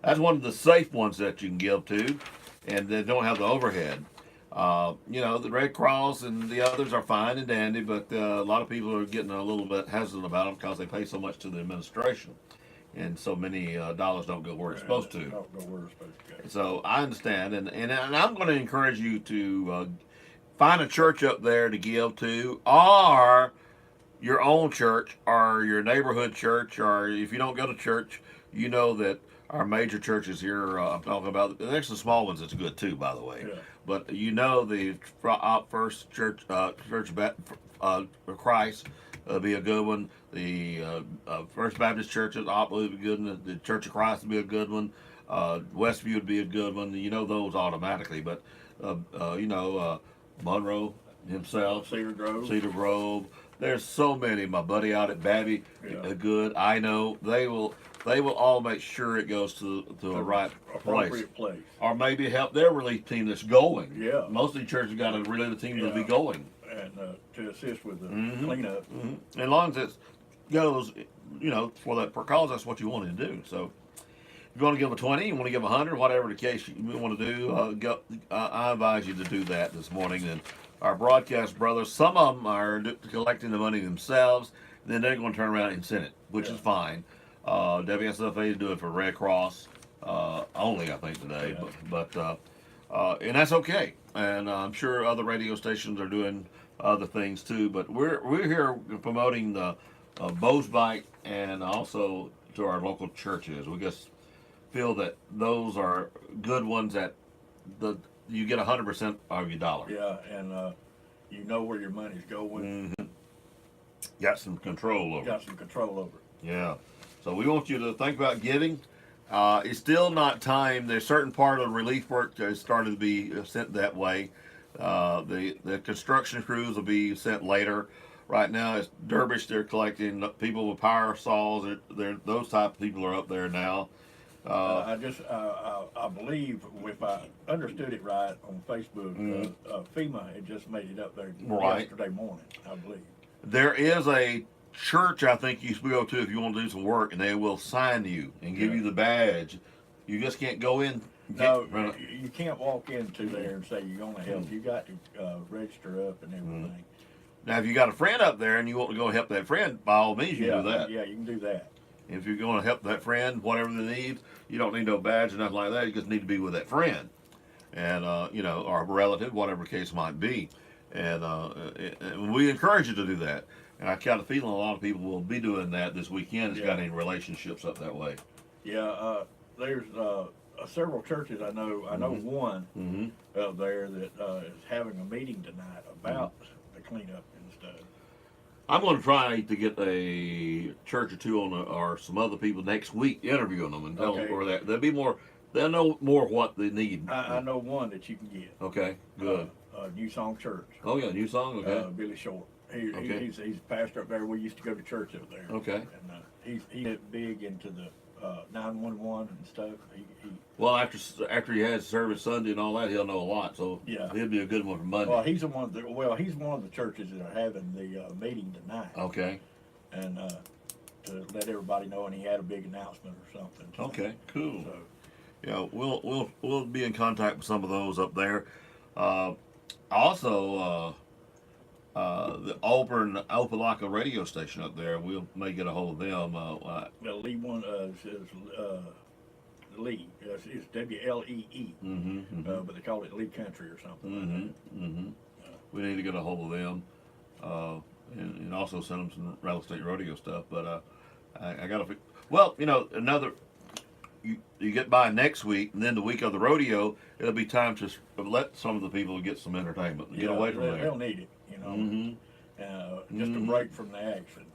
That's one of the safe ones that you can give to, and they don't have the overhead. The Red Cross and the others are fine and dandy, but a lot of people are getting a little bit hesitant about them because they pay so much to the administration, and so many dollars don't go where it's supposed to. Don't go where it's supposed to go. So I understand, and I'm going to encourage you to find a church up there to give to, or your own church, or your neighborhood church, or if you don't go to church, you know that our major churches here, I'm talking about, there's some small ones that's good too, by the way. Yeah. But the First Church of Christ be a good one. The First Baptist Church at Wopp-Live would be a good one. The Church of Christ would be a good one. Westview would be a good one. You know those automatically. But Monroe himself, Cedar Grove. There's so many. My buddy out at Babby, good. I know they will all make sure it goes to the right place. Or maybe help their relief team that's going. Yeah. Most of the churches got a relief team that'll be going. And to assist with the Mhm. cleanup. Mm-hmm. As long as it goes, for that cause, that's what you want to do. So if you want to give a 20, you want to give 100, whatever the case you want to do, I advise you to do that this morning. And our broadcast brothers, some of them are collecting the money themselves, then they're going to turn around and send it, which is fine. WSFA is doing it for Red Cross only, I think, today. Yeah. But and that's okay. And I'm sure other radio stations are doing other things too. But we're here promoting the Bo's Bike, and also to our local churches. We just feel that those are good ones that you get 100% of your dollar. Yeah, and you know where your money's going. Mm-hmm. got some control over. Got some control over it. Yeah. So we want you to think about giving. It's still not time. There's certain part of the relief work that has started to be sent that way. The construction crews will be sent later. Right now, it's Derbish. They're collecting people with power saws. Those type of people are up there now. I believe, if I understood it right on Facebook, FEMA had just made it up there yesterday morning, I believe. There is a church I think you should go to if you want to do some work, and they will sign you and give you the badge. You just can't go in. No, you can't walk into there and say you're going to help. You got to register up and everything. Now, if you got a friend up there and you want to go help that friend, by all means, you can do that. Yeah, you can do that. If you're going to help that friend, whatever they need, you don't need no badge or nothing like that. You just need to be with that friend, and or a relative, whatever the case might be. And we encourage you to do that. And I kind of feel a lot of people will be doing that this weekend. It's got any relationships up that way. Yeah, there's several churches I know. I know one up there that is having a meeting tonight about the cleanup and stuff. I'm going to try to get a church or two on or some other people next week, interviewing them and tell them where that. They'll be more. They'll know more what they need. I know one that you can get. Okay, good. New Song Church. Oh yeah, New Song. Okay. Billy Short. He's a pastor up there. We used to go to church up there. Okay. And he's big into the 911 and stuff. Well, after he has service Sunday and all that, he'll know a lot. So yeah, he'll be a good one for Monday. Well, he's one of the churches that are having the meeting tonight. Okay. And to let everybody know, and he had a big announcement or something. Okay, cool. So, yeah, we'll be in contact with some of those up there. Also, the Auburn Opelika radio station up there, we may get a hold of them. The Lee one says Lee. It's WLEE. But they call it Lee Country or something. We need to get a hold of them, and also send them some real estate rodeo stuff. But I got to. Well, another. You get by next week, and then the week of the rodeo, it'll be time to let some of the people get some entertainment. Get away from there. They'll need it, just a break from the action.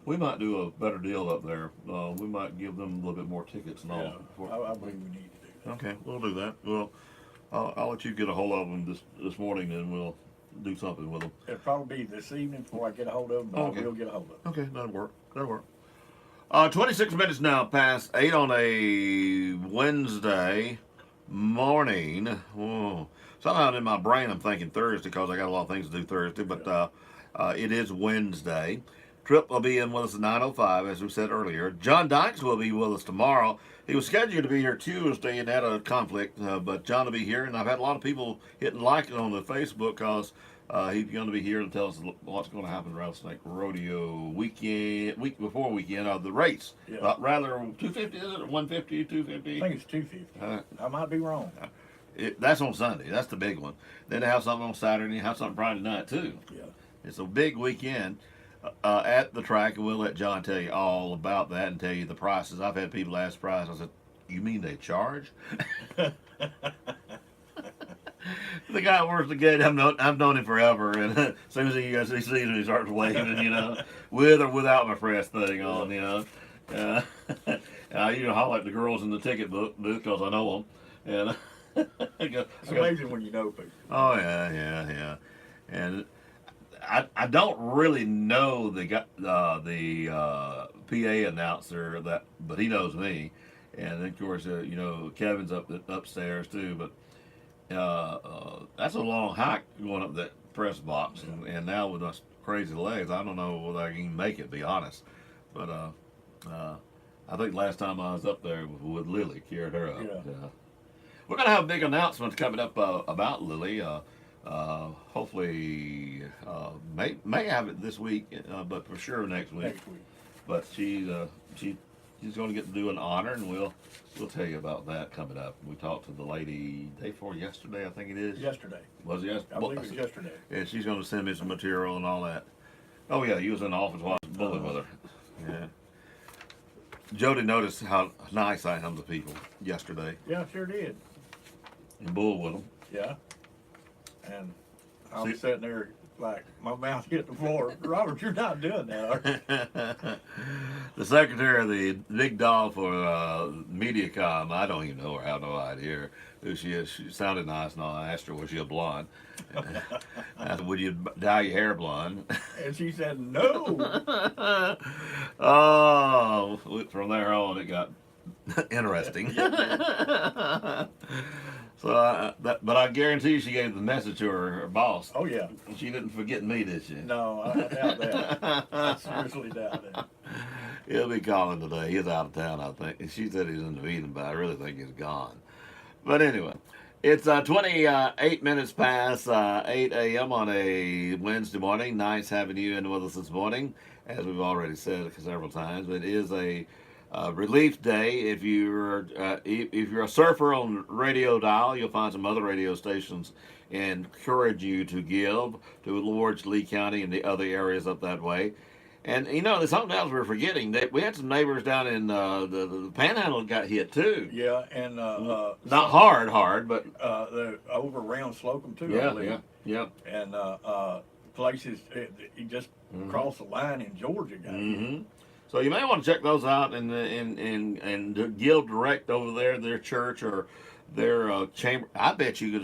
We might do a better deal up there. We might give them a little bit more tickets and all. I believe we need to do that. Okay, we'll do that. Well, I'll let you get a hold of them this morning, and we'll do something with them. It'll probably be this evening before I get a hold of them, but I will get a hold of them. Okay, that'll work. 26 minutes now past 8 on a Wednesday morning. Oh, somehow in my brain I'm thinking Thursday because I got a lot of things to do Thursday, but it is Wednesday. Tripp will be in with us at 9:05, as we said earlier. John Dykes will be with us tomorrow. He was scheduled to be here Tuesday and had a conflict, but John will be here, and I've had a lot of people hitting like it on the Facebook because he's going to be here to tell us what's going to happen at Rattlesnake Rodeo week before weekend of the race. Yeah. Rather 250, is it 150, 250? I think it's 250. I might be wrong. That's on Sunday. That's the big one. Then they have something on Saturday, and have something Friday night too. Yeah. It's a big weekend at the track, and we'll let John tell you all about that and tell you the prices. I've had people ask price. I said, "You mean they charge?" The guy who works the gate, I've known him forever, and as soon as he sees him, he starts waving, with or without my press thing on, and I holler at the girls in the ticket booth because I know them, and it's amazing when you know people. Oh yeah, and I don't really know the PA announcer but he knows me, and then of course Kevin's upstairs too, but. That's a long hike going up that press box, and now with us crazy legs, I don't know whether I can even make it, to be honest. But I think last time I was up there with Lily, carried her up. Yeah. We're gonna have a big announcement coming up about Lily. Hopefully, may have it this week, but for sure next week. But she's going to get to do an honor, and we'll tell you about that coming up. We talked to the lady day before yesterday, I think it is. Yesterday. Was it yesterday? I believe it was yesterday. Yeah, she's going to send me some material and all that. Oh yeah, he was in the office while I was bullying with her. Yeah. Jody noticed how nice I am to people yesterday. Yeah, I sure did. And bull with them. Yeah. And I'm sitting there like my mouth hit the floor. Robert, you're not doing that, are you? The secretary of the big dog for MediaCom, I don't even know her. I have no idea who she is. She sounded nice, and I asked her, was she a blonde? I said, would you dye your hair blonde? And she said, no. Oh, from there on, it got interesting. So, but I guarantee she gave the message to her boss. Oh, yeah. She didn't forget me, did she? No, I doubt that. I seriously doubt that. He'll be calling today. He's out of town, I think. She said he's in the meeting, but I really think he's gone. But anyway, it's 28 minutes past 8 a.m. on a Wednesday morning. Nice having you in with us this morning. As we've already said several times, it is a relief day. If you're a surfer on radio dial, you'll find some other radio stations and encourage you to give to Lords, Lee County, and the other areas up that way. And there's something else we're forgetting. That we had some neighbors down in the Panhandle that got hit too. Yeah, and not hard, but they're over around Slocum too. Yeah, I believe. yeah. And places he just crossed the line in Georgia. Got hit. So you may want to check those out and give direct over there, their church or their chamber. I bet you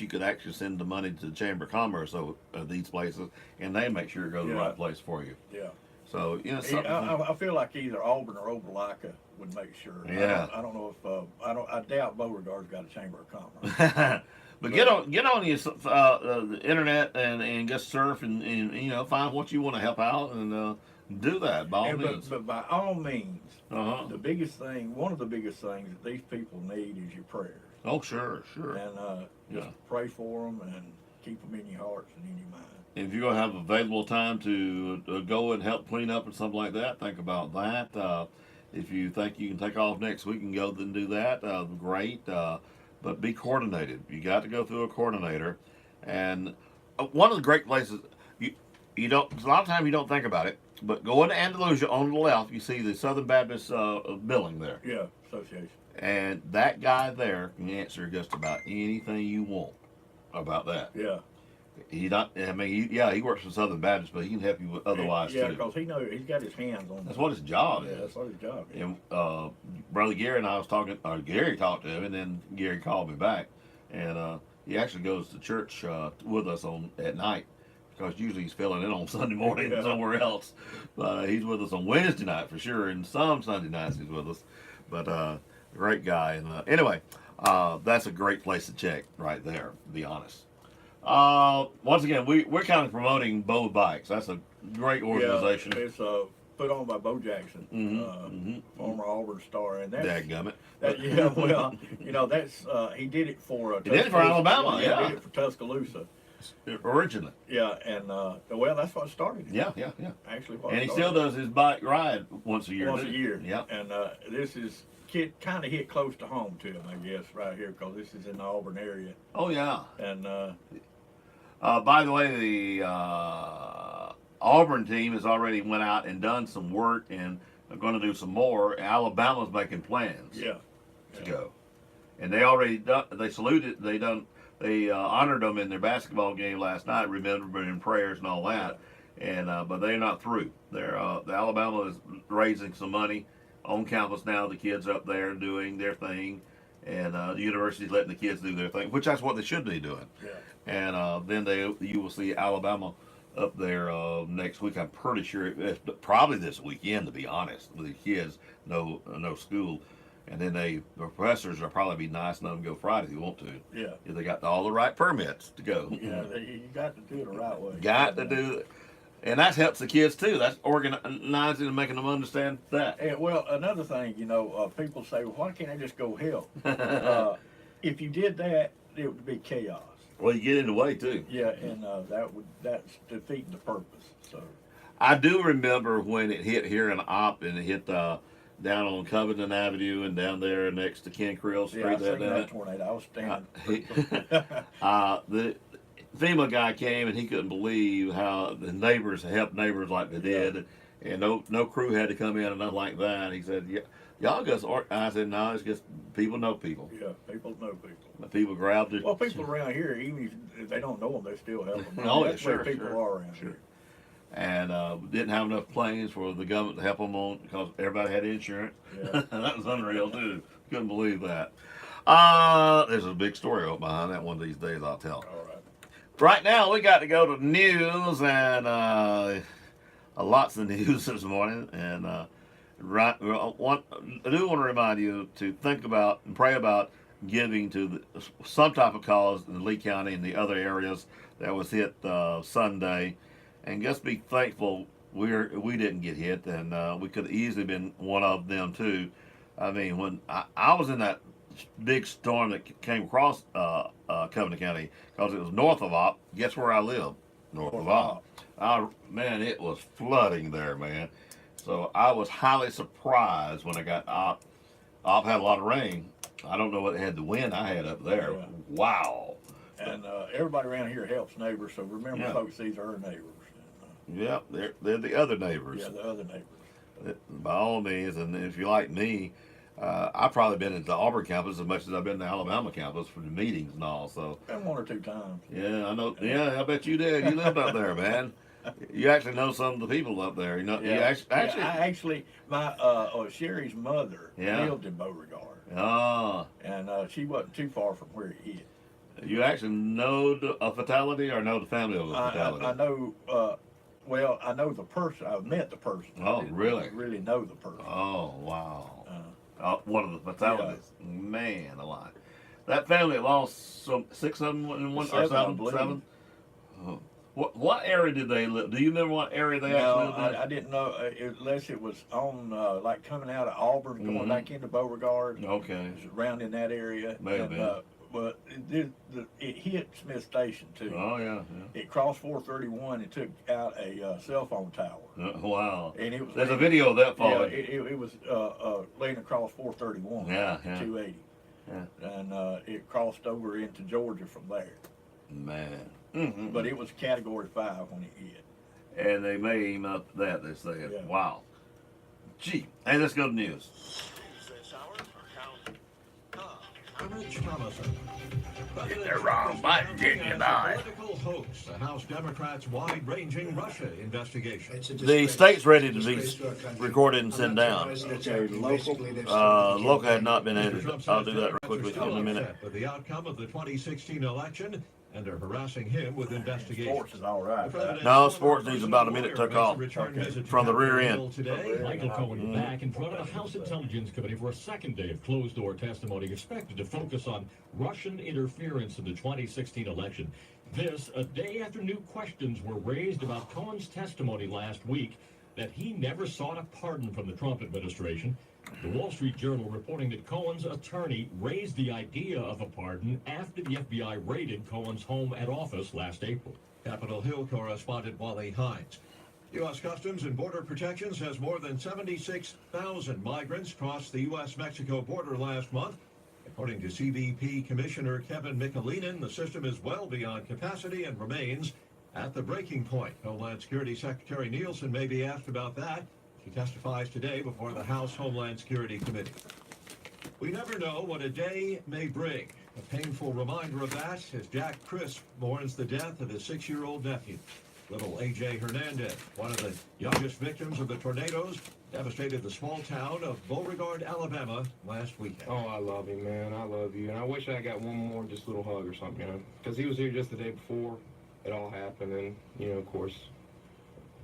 could actually send the money to the Chamber of Commerce of these places, and they make sure it goes to the right place for you. Yeah. So I feel like either Auburn or Opelika would make sure. Yeah. I don't know if I doubt Beauregard's got a Chamber of Commerce. But get on the internet and just surf and find what you want to help out and do that by all means. But by all means, one of the biggest things that these people need is your prayers. Oh, sure. And just pray for them and keep them in your hearts and in your mind. If you're going to have available time to go and help clean up and something like that, think about that. If you think you can take off next week and go and do that, great. But be coordinated. You got to go through a coordinator. And one of the great places, you don't, a lot of times you don't think about it, but go into Andalusia on the left, you see the Southern Baptist building there. Yeah, association. And that guy there can answer just about anything you want about that. Yeah. He works for Southern Baptist, but he can help you with otherwise too. Yeah, because he's got his hands on. That's what his job is. Yeah, that's what his job is. And Brother Gary and I was talking, or Gary talked to him, and then Gary called me back, and he actually goes to church with us at night, because usually he's filling in on Sunday morning somewhere else. But he's with us on Wednesday night for sure, and some Sunday nights he's with us. But great guy. And anyway, that's a great place to check right there, to be honest. Once again, we're kind of promoting Bo Bikes. That's a great organization. Yeah, it's put on by Bo Jackson, former Auburn star, and that's dadgummit. Yeah, well, that's he did it for he did it for Alabama. Yeah, he did it for Tuscaloosa originally. Yeah, and that's what started. Yeah. Actually, and he still does his bike ride once a year. Yeah, and this is kind of hit close to home to him, I guess, right here, because this is in the Auburn area. Oh yeah. And by the way, the Auburn team has already went out and done some work and are going to do some more. Alabama's making plans. Yeah. To go, and they already saluted. They honored them in their basketball game last night, remembering prayers and all that. And but they're not through. The Alabama is raising some money on campus now. The kids up there doing their thing, and the university's letting the kids do their thing, which that's what they should be doing. Yeah. And then you will see Alabama up there next week. I'm pretty sure it's probably this weekend, to be honest. With the kids, no school. And then the professors will probably be nice enough to go Friday if you want to. Yeah. If they got all the right permits to go. Yeah, you got to do it the right way. Got to do it. And that helps the kids too. That's organizing and making them understand that. Yeah, well, another thing, people say, well, why can't I just go help? If you did that, it would be chaos. Well, you get in the way too. Yeah, and that's defeating the purpose. So I do remember when it hit here in Opp, and it hit down on Covington Avenue and down there next to Ken Creel Street. Yeah, I seen that tornado. I was standing. The FEMA guy came, and he couldn't believe how the neighbors helped neighbors like they did, and no crew had to come in and nothing like that. He said, "Yeah, Y'all just, I said, no, it's just people know people. Yeah, people know people. The people grabbed it. Well, people around here, even if they don't know them, they still help them. Oh, yeah, That's sure, where people sure, are around sure. here. And didn't have enough planes for the government to help them on because everybody had insurance. Yeah. That was unreal too. Couldn't believe that. There's a big story behind that one of these days, I'll tell. All right. Right now, we got to go to news and lots of news this morning. And I do want to remind you to think about and pray about giving to some type of cause in Lee County and the other areas that was hit Sunday. And just be thankful we didn't get hit, and we could have easily been one of them too. I mean, when I was in that big storm that came across Covenant County, because it was north of Opp. Guess where I live? North of Opp. Man, it was flooding there, man. So I was highly surprised when I got Opp. Opp had a lot of rain. I don't know what had the wind I had up there. Yeah. Wow. And everybody around here helps neighbors, so remember, Yeah. folks, these are our neighbors. Yep, they're the other neighbors. Yeah, the other neighbors. By all means, and if you're like me, I've probably been at the Auburn campus as much as I've been to the Alabama campus for the meetings and all. So Been one or two times. yeah, I know. Yeah, I bet you did. You lived up there, man. You actually know some of the people up there. You know, you actually. My Sherry's mother lived in Beauregard. Oh. And she wasn't too far from where he hit. You actually know a fatality or know the family of a fatality? I know. Well, I know the person. I've met the person. Oh, really? Really know the person. Oh, wow. One of the fatalities. Yeah. Man alive. That family lost 6 of them in one, or 7? Oh. What area did they live? Do you remember what area they actually lived in? I didn't know, unless it was on, like coming out of Auburn, going back into Beauregard. Okay. It was around in that area. Maybe. But it hit Smith Station too. Oh yeah. It crossed 431 and took out a cell phone tower. Wow. And it was. There's a video of that falling. Yeah, it was laying across 431. Yeah. 280. Yeah. And it crossed over into Georgia from there. Man. Mm-hmm. But it was Category 5 when it hit. And they may aim up that, they say. Yeah. Wow. Gee. Hey, let's go to news. I'm Rich Thomason. Hit the wrong button, didn't you, boy? Political hoax, the House Democrats' wide-ranging Russia investigation. The state's ready to be recorded and sent down. Local had not been added. I'll do that real quickly in a minute. With the outcome of the 2016 election, and are harassing him with investigations. Sports is all right. No, sports needs about a minute took off from the rear end. Michael Cohen back in front of the House Intelligence Committee for a second day of closed-door testimony expected to focus on Russian interference in the 2016 election. This, a day after new questions were raised about Cohen's testimony last week that he never sought a pardon from the Trump administration. The Wall Street Journal reporting that Cohen's attorney raised the idea of a pardon after the FBI raided Cohen's home and office last April. Capitol Hill correspondent Wally Hines. U.S. Customs and Border Protection says more than 76,000 migrants crossed the U.S.-Mexico border last month. According to CBP Commissioner Kevin Michelinen, the system is well beyond capacity and remains at the breaking point. Homeland Security Secretary Nielsen may be asked about that. She testifies today before the House Homeland Security Committee. We never know what a day may bring. A painful reminder of that as Jack Crisp mourns the death of his 6-year-old nephew. Little A.J. Hernandez, one of the youngest victims of the tornadoes, devastated the small town of Beauregard, Alabama last weekend. Oh, I love you, man. I love you. And I wish I got one more just little hug or something, you know, because he was here just the day before it all happened. And, you know, of course,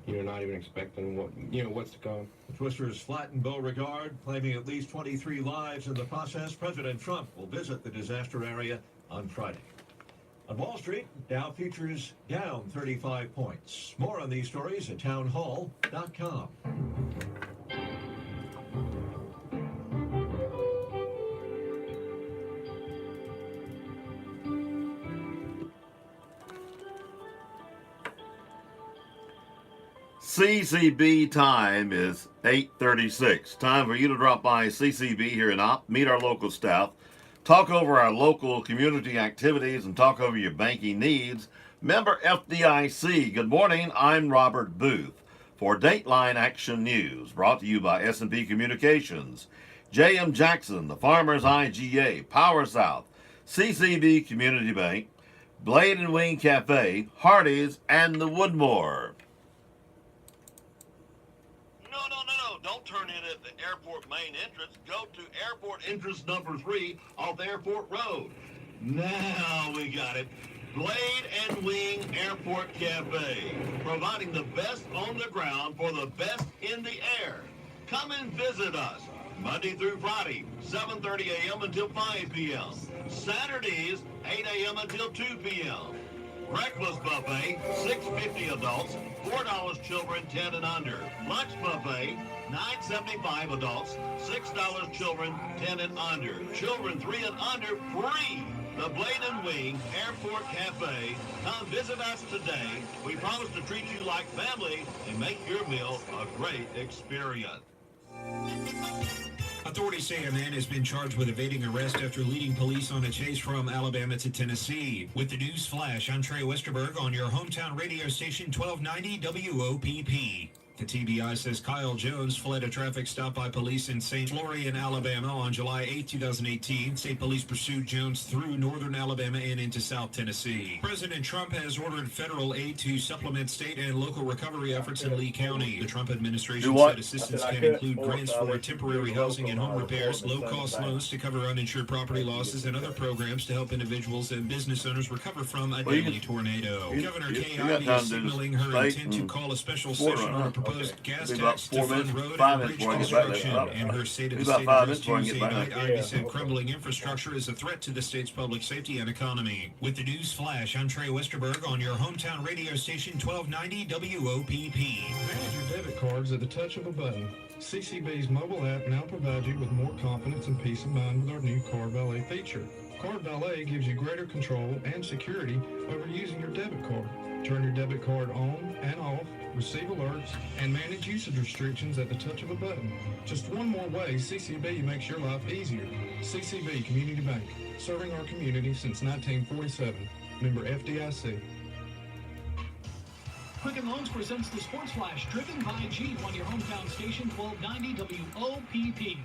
not even expecting what's to come. The Twisters flattened Beauregard, claiming at least 23 lives in the process. President Trump will visit the disaster area on Friday. On Wall Street, Dow futures down 35 points. More on these stories at townhall.com. CCB time is 8:36. Time for you to drop by CCB here in Opp, meet our local staff, talk over our local community activities, and talk over your banking needs. Member FDIC. Good morning. I'm Robert Booth for Dateline Action News, brought to you by S&P Communications. J.M. Jackson, the Farmers IGA, Power South, CCB Community Bank, Blade and Wing Cafe, Hardee's, and the Woodmore. No, don't turn in at the airport main entrance. Go to airport entrance number 3 off Airport Road. Now we got it. Blade and Wing Airport Cafe, providing the best on the ground for the best in the air. Come and visit us Monday through Friday, 7:30 a.m. until 5 p.m. Saturdays, 8 a.m. until 2 p.m. Breakfast buffet, $6.50 adults, $4 children 10 and under. Lunch buffet, $9.75 adults, $6 children 10 and under. Children 3 and under, free. The Blade and Wing Airport Cafe. Come visit us today. We promise to treat you like family and make your meal a great experience. Authorities say a man has been charged with evading arrest after leading police on a chase from Alabama to Tennessee. With the news flash, I'm Trey Westerberg on your hometown radio station 1290 WOPP. The TBI says Kyle Jones fled a traffic stop by police in St. Florian, Alabama on July 8, 2018. State police pursued Jones through northern Alabama and into South Tennessee. President Trump has ordered federal aid to supplement state and local recovery efforts in Lee County. The Trump administration said assistance can include grants for temporary housing and home repairs, low-cost loans to cover uninsured property losses, and other programs to help individuals and business owners recover from a deadly tornado. Governor Kay Ivey is signaling her intent to call a special session on a proposed gas tax to fund road and bridge construction. In her State of the State address Tuesday night, Ivey said crumbling infrastructure is a threat to the state's public safety and economy. With the news flash, I'm Trey Westerberg on your hometown radio station 1290 WOPP. Manage your debit cards at the touch of a button. CCB's mobile app now provides you with more confidence and peace of mind with our new Card Valet feature. Card Valet gives you greater control and security over using your debit card. Turn your debit card on and off, receive alerts, and manage usage restrictions at the touch of a button. Just one more way CCB makes your life easier. CCB Community Bank, serving our community since 1947. Member FDIC. Quicken Loans presents the Sports Flash, driven by Jeep on your hometown station, 1290 WOPP.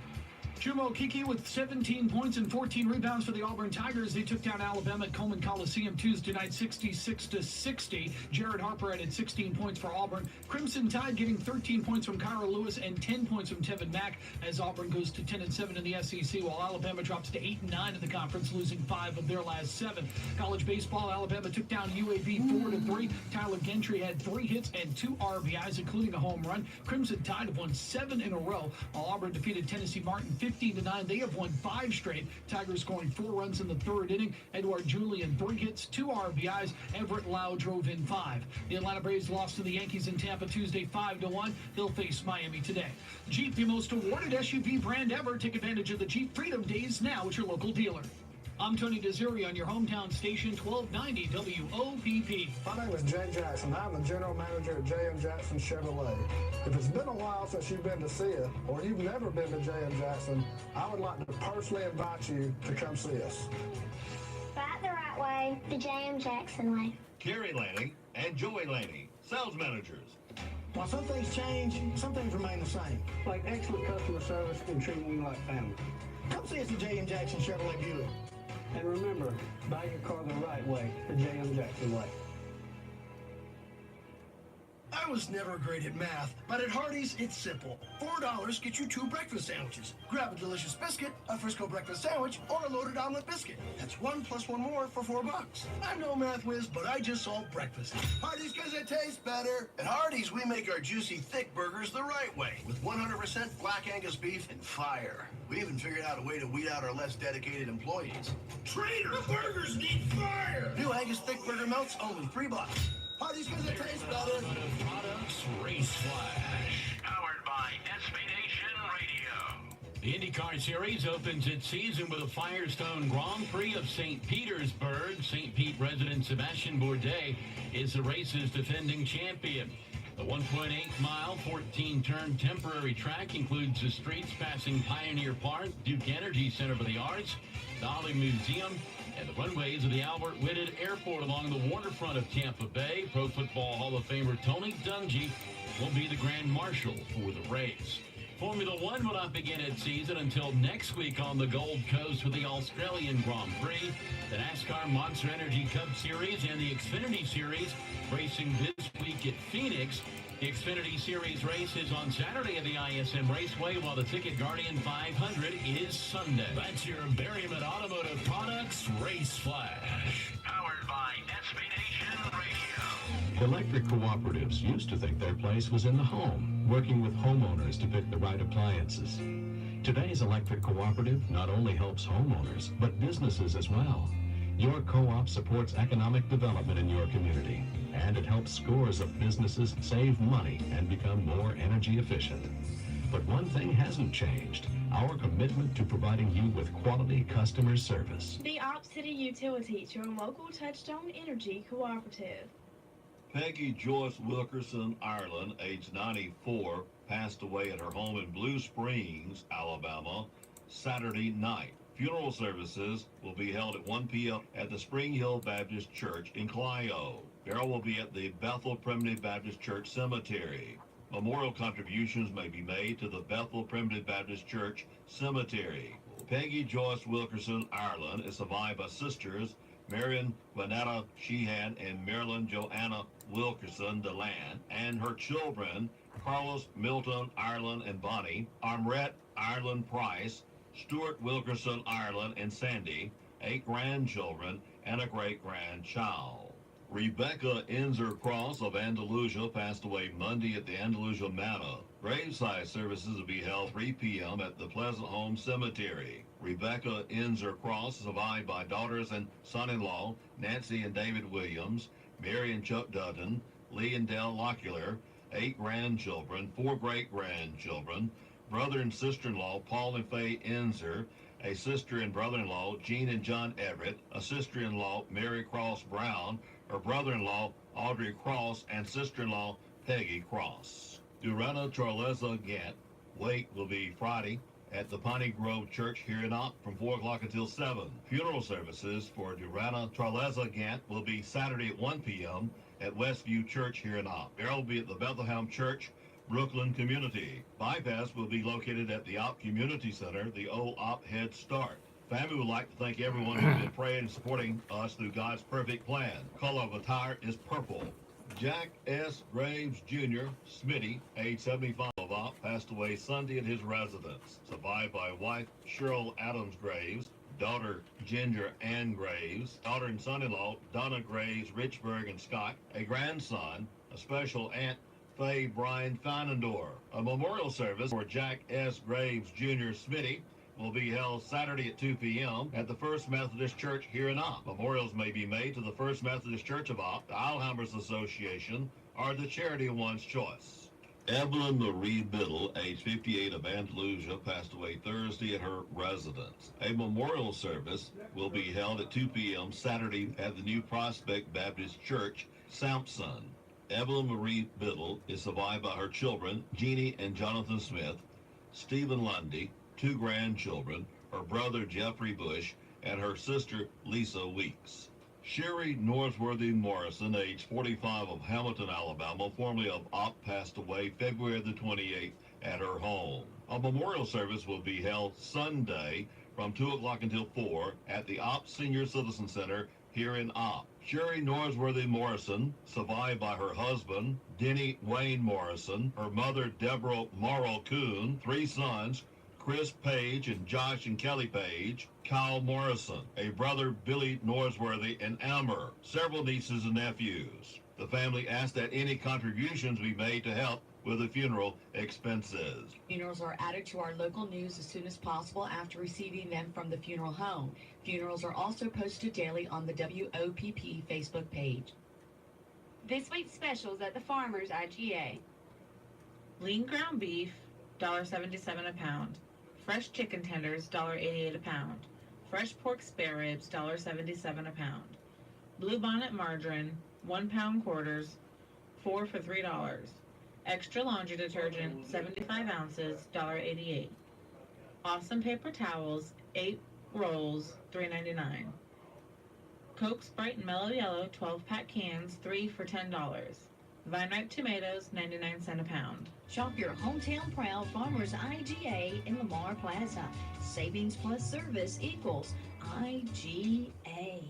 Chumo Kiki with 17 points and 14 rebounds for the Auburn Tigers. They took down Alabama at Coleman Coliseum Tuesday night, 66-60. Jared Harper added 16 points for Auburn. Crimson Tide getting 13 points from Kyra Lewis and 10 points from Tevin Mack as Auburn goes to 10-7 in the SEC, while Alabama drops to 8-9 in the conference, losing 5 of their last 7. College baseball, Alabama took down UAB 4-3. Tyler Gentry had 3 hits and 2 RBIs, including a home run. Crimson Tide have won 7 in a row, while Auburn defeated Tennessee Martin 15-9. They have won 5 straight. Tigers scoring 4 runs in the 3rd inning. Edward Julian 3 hits, 2 RBIs. Everett Lau drove in 5. The Atlanta Braves lost to the Yankees in Tampa Tuesday 5-1. They'll face Miami today. Jeep, the most awarded SUV brand ever. Take advantage of the Jeep Freedom Days now at your local dealer. I'm Tony Desiri on your hometown station, 1290 WOPP. My name is Jay Jackson. I'm the general manager at J.M. Jackson Chevrolet. If it's been a while since you've been to see us, or you've never been to J.M. Jackson, I would like to personally invite you to come see us. Right the right way, the J.M. Jackson way. Carrie Lanning and Joey Lanning, sales managers. While some things change, some things remain the same, like excellent customer service and treating you like family. Come see us at J.M. Jackson Chevrolet Buick. And remember, buy your car the right way, the J.M. Jackson way. I was never great at math, but at Hardee's, it's simple. $4 gets you 2 breakfast sandwiches. Grab a delicious biscuit, a Frisco breakfast sandwich, or a loaded omelet biscuit. That's 1 + 1 more for $4. I'm no math whiz, but I just solved breakfast. Hardee's because it tastes better. At Hardee's, we make our juicy, thick burgers the right way, with 100% black Angus beef and fire. We even figured out a way to weed out our less dedicated employees. Traitor, the burgers need fire! New Angus thick burger melts, only $3. Hardee's because it tastes better. Products Race Flash. Powered by SB Nation Radio. The IndyCar Series opens its season with a Firestone Grand Prix of St. Petersburg. St. Pete resident Sebastian Bourdais is the race's defending champion. The 1.8-mile, 14-turn temporary track includes the streets passing Pioneer Park, Duke Energy Center for the Arts, the Ollie Museum, and the runways of the Albert Whitted Airport along the waterfront of Tampa Bay. Pro Football Hall of Famer Tony Dungy will be the Grand Marshal for the race. Formula One will not begin its season until next week on the Gold Coast with the Australian Grand Prix, the NASCAR Monster Energy Cup Series, and the Xfinity Series racing this week at Phoenix. The Xfinity Series race is on Saturday at the ISM Raceway, while the Ticket Guardian 500 is Sunday. That's your Berryman Automotive Products Race Flash. Powered by SB Nation Radio. Electric cooperatives used to think their place was in the home, working with homeowners to pick the right appliances. Today's electric cooperative not only helps homeowners, but businesses as well. Your co-op supports economic development in your community, and it helps scores of businesses save money and become more energy efficient. But one thing hasn't changed: our commitment to providing you with quality customer service. The Op City Utilities, your local Touchstone Energy Cooperative. Peggy Joyce Wilkerson, Ireland, age 94, passed away at her home in Blue Springs, Alabama, Saturday night. Funeral services will be held at 1 p.m. at the Spring Hill Baptist Church in Clio. Burial will be at the Bethel Primitive Baptist Church Cemetery. Memorial contributions may be made to the Bethel Primitive Baptist Church Cemetery. Peggy Joyce Wilkerson, Ireland, is survived by sisters Marion Gwinnetta Sheehan and Marilyn Joanna Wilkerson DeLand, and her children Carlos Milton Ireland and Bonnie, Armrette Ireland Price, Stuart Wilkerson Ireland and Sandy, 8 grandchildren, and a great-grandchild. Rebecca Enzer Cross of Andalusia passed away Monday at the Andalusia Manor. Graveside services will be held 3 p.m. at the Pleasant Home Cemetery. Rebecca Enzer Cross is survived by daughters and son-in-law Nancy and David Williams, Mary and Chuck Dutton, Lee and Dell Lockyer, 8 grandchildren, 4 great-grandchildren, brother and sister-in-law Paul and Faye Enzer, a sister and brother-in-law Jean and John Everett, a sister-in-law Mary Cross Brown, her brother-in-law Audrey Cross, and sister-in-law Peggy Cross. Durana Charleza Gant wake will be Friday at the Piney Grove Church here in Opp from 4 o'clock until 7. Funeral services for Durana Charleza Gant will be Saturday at 1 p.m. at Westview Church here in Opp. Burial will be at the Bethlehem Church, Brooklyn Community. Bypass will be located at the Opp Community Center, the old Opp Head Start. Family would like to thank everyone who's been praying and supporting us through God's perfect plan. Color of attire is purple. Jack S. Graves Jr., Smitty, age 75 of Opp, passed away Sunday at his residence. Survived by wife Cheryl Adams Graves, daughter Ginger Ann Graves, daughter and son-in-law Donna Graves, Richburg and Scott, a grandson, a special aunt Faye Brian Feinendor. A memorial service for Jack S. Graves Jr. Smitty will be held Saturday at 2 p.m. at the First Methodist Church here in Opp. Memorials may be made to the First Methodist Church of Opp, the Alzheimer's Association, or the charity of one's choice. Evelyn Marie Biddle, age 58 of Andalusia, passed away Thursday at her residence. A memorial service will be held at 2 p.m. Saturday at the New Prospect Baptist Church, Sampson. Evelyn Marie Biddle is survived by her children, Jeannie and Jonathan Smith, Stephen Lundy, 2 grandchildren, her brother Jeffrey Bush, and her sister Lisa Weeks. Sherry Northworthy Morrison, age 45 of Hamilton, Alabama, formerly of Opp, passed away February the 28th at her home. A memorial service will be held Sunday from 2 o'clock until 4 at the Opp Senior Citizen Center here in Opp. Sherry Norsworthy Morrison, survived by her husband, Denny Wayne Morrison, her mother, Deborah Morrow Coon, 3 sons, Chris Page and Josh and Kelly Page, Kyle Morrison, a brother, Billy Norsworthy, and Elmer, several nieces and nephews. The family asked that any contributions be made to help with the funeral expenses. Funerals are added to our local news as soon as possible after receiving them from the funeral home. Funerals are also posted daily on the WOPP Facebook page. This week's specials at the Farmers IGA. Lean ground beef, $1.77 a pound. Fresh chicken tenders, $1.88 a pound. Fresh pork spare ribs, $1.77 a pound. Blue bonnet margarine, 1 pound quarters, 4 for $3. Extra laundry detergent, 75 ounces, $1.88. Awesome paper towels, 8 rolls, $3.99. Coke, Sprite, and Mellow Yellow 12-pack cans, 3 for $10. Vine ripe tomatoes, 99 cents a pound. Shop your hometown proud Farmers IGA in Lamar Plaza. Savings plus service equals IGA.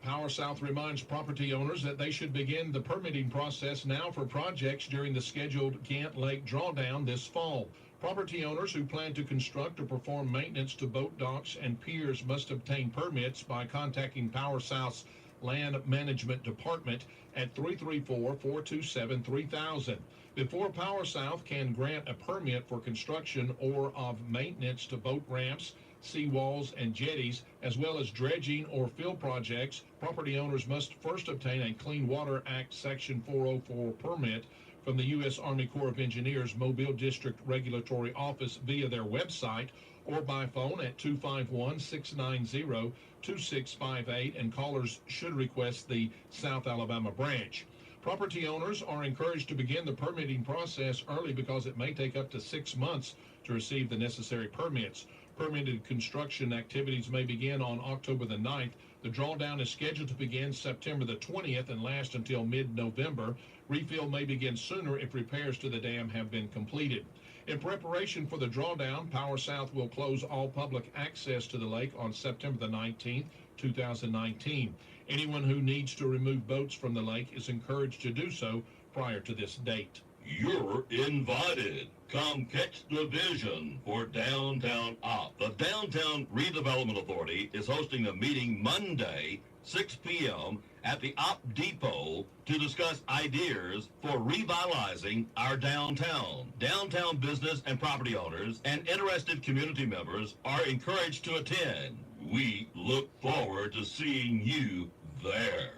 Power South reminds property owners that they should begin the permitting process now for projects during the scheduled Gant Lake drawdown this fall. Property owners who plan to construct or perform maintenance to boat docks and piers must obtain permits by contacting Power South's Land Management Department at 334-427-3000. Before Power South can grant a permit for construction or of maintenance to boat ramps, seawalls, and jetties, as well as dredging or fill projects, property owners must first obtain a Clean Water Act Section 404 permit from the U.S. Army Corps of Engineers Mobile District Regulatory Office via their website or by phone at 251-690-2658, and callers should request the South Alabama branch. Property owners are encouraged to begin the permitting process early because it may take up to 6 months to receive the necessary permits. Permitted construction activities may begin on October the 9th. The drawdown is scheduled to begin September the 20th and last until mid-November. Refill may begin sooner if repairs to the dam have been completed. In preparation for the drawdown, Power South will close all public access to the lake on September the 19th, 2019. Anyone who needs to remove boats from the lake is encouraged to do so prior to this date. You're invited. Come catch the vision for Downtown Op. The Downtown Redevelopment Authority is hosting a meeting Monday, 6 p.m. at the Op Depot to discuss ideas for revitalizing our downtown. Downtown business and property owners and interested community members are encouraged to attend. We look forward to seeing you there.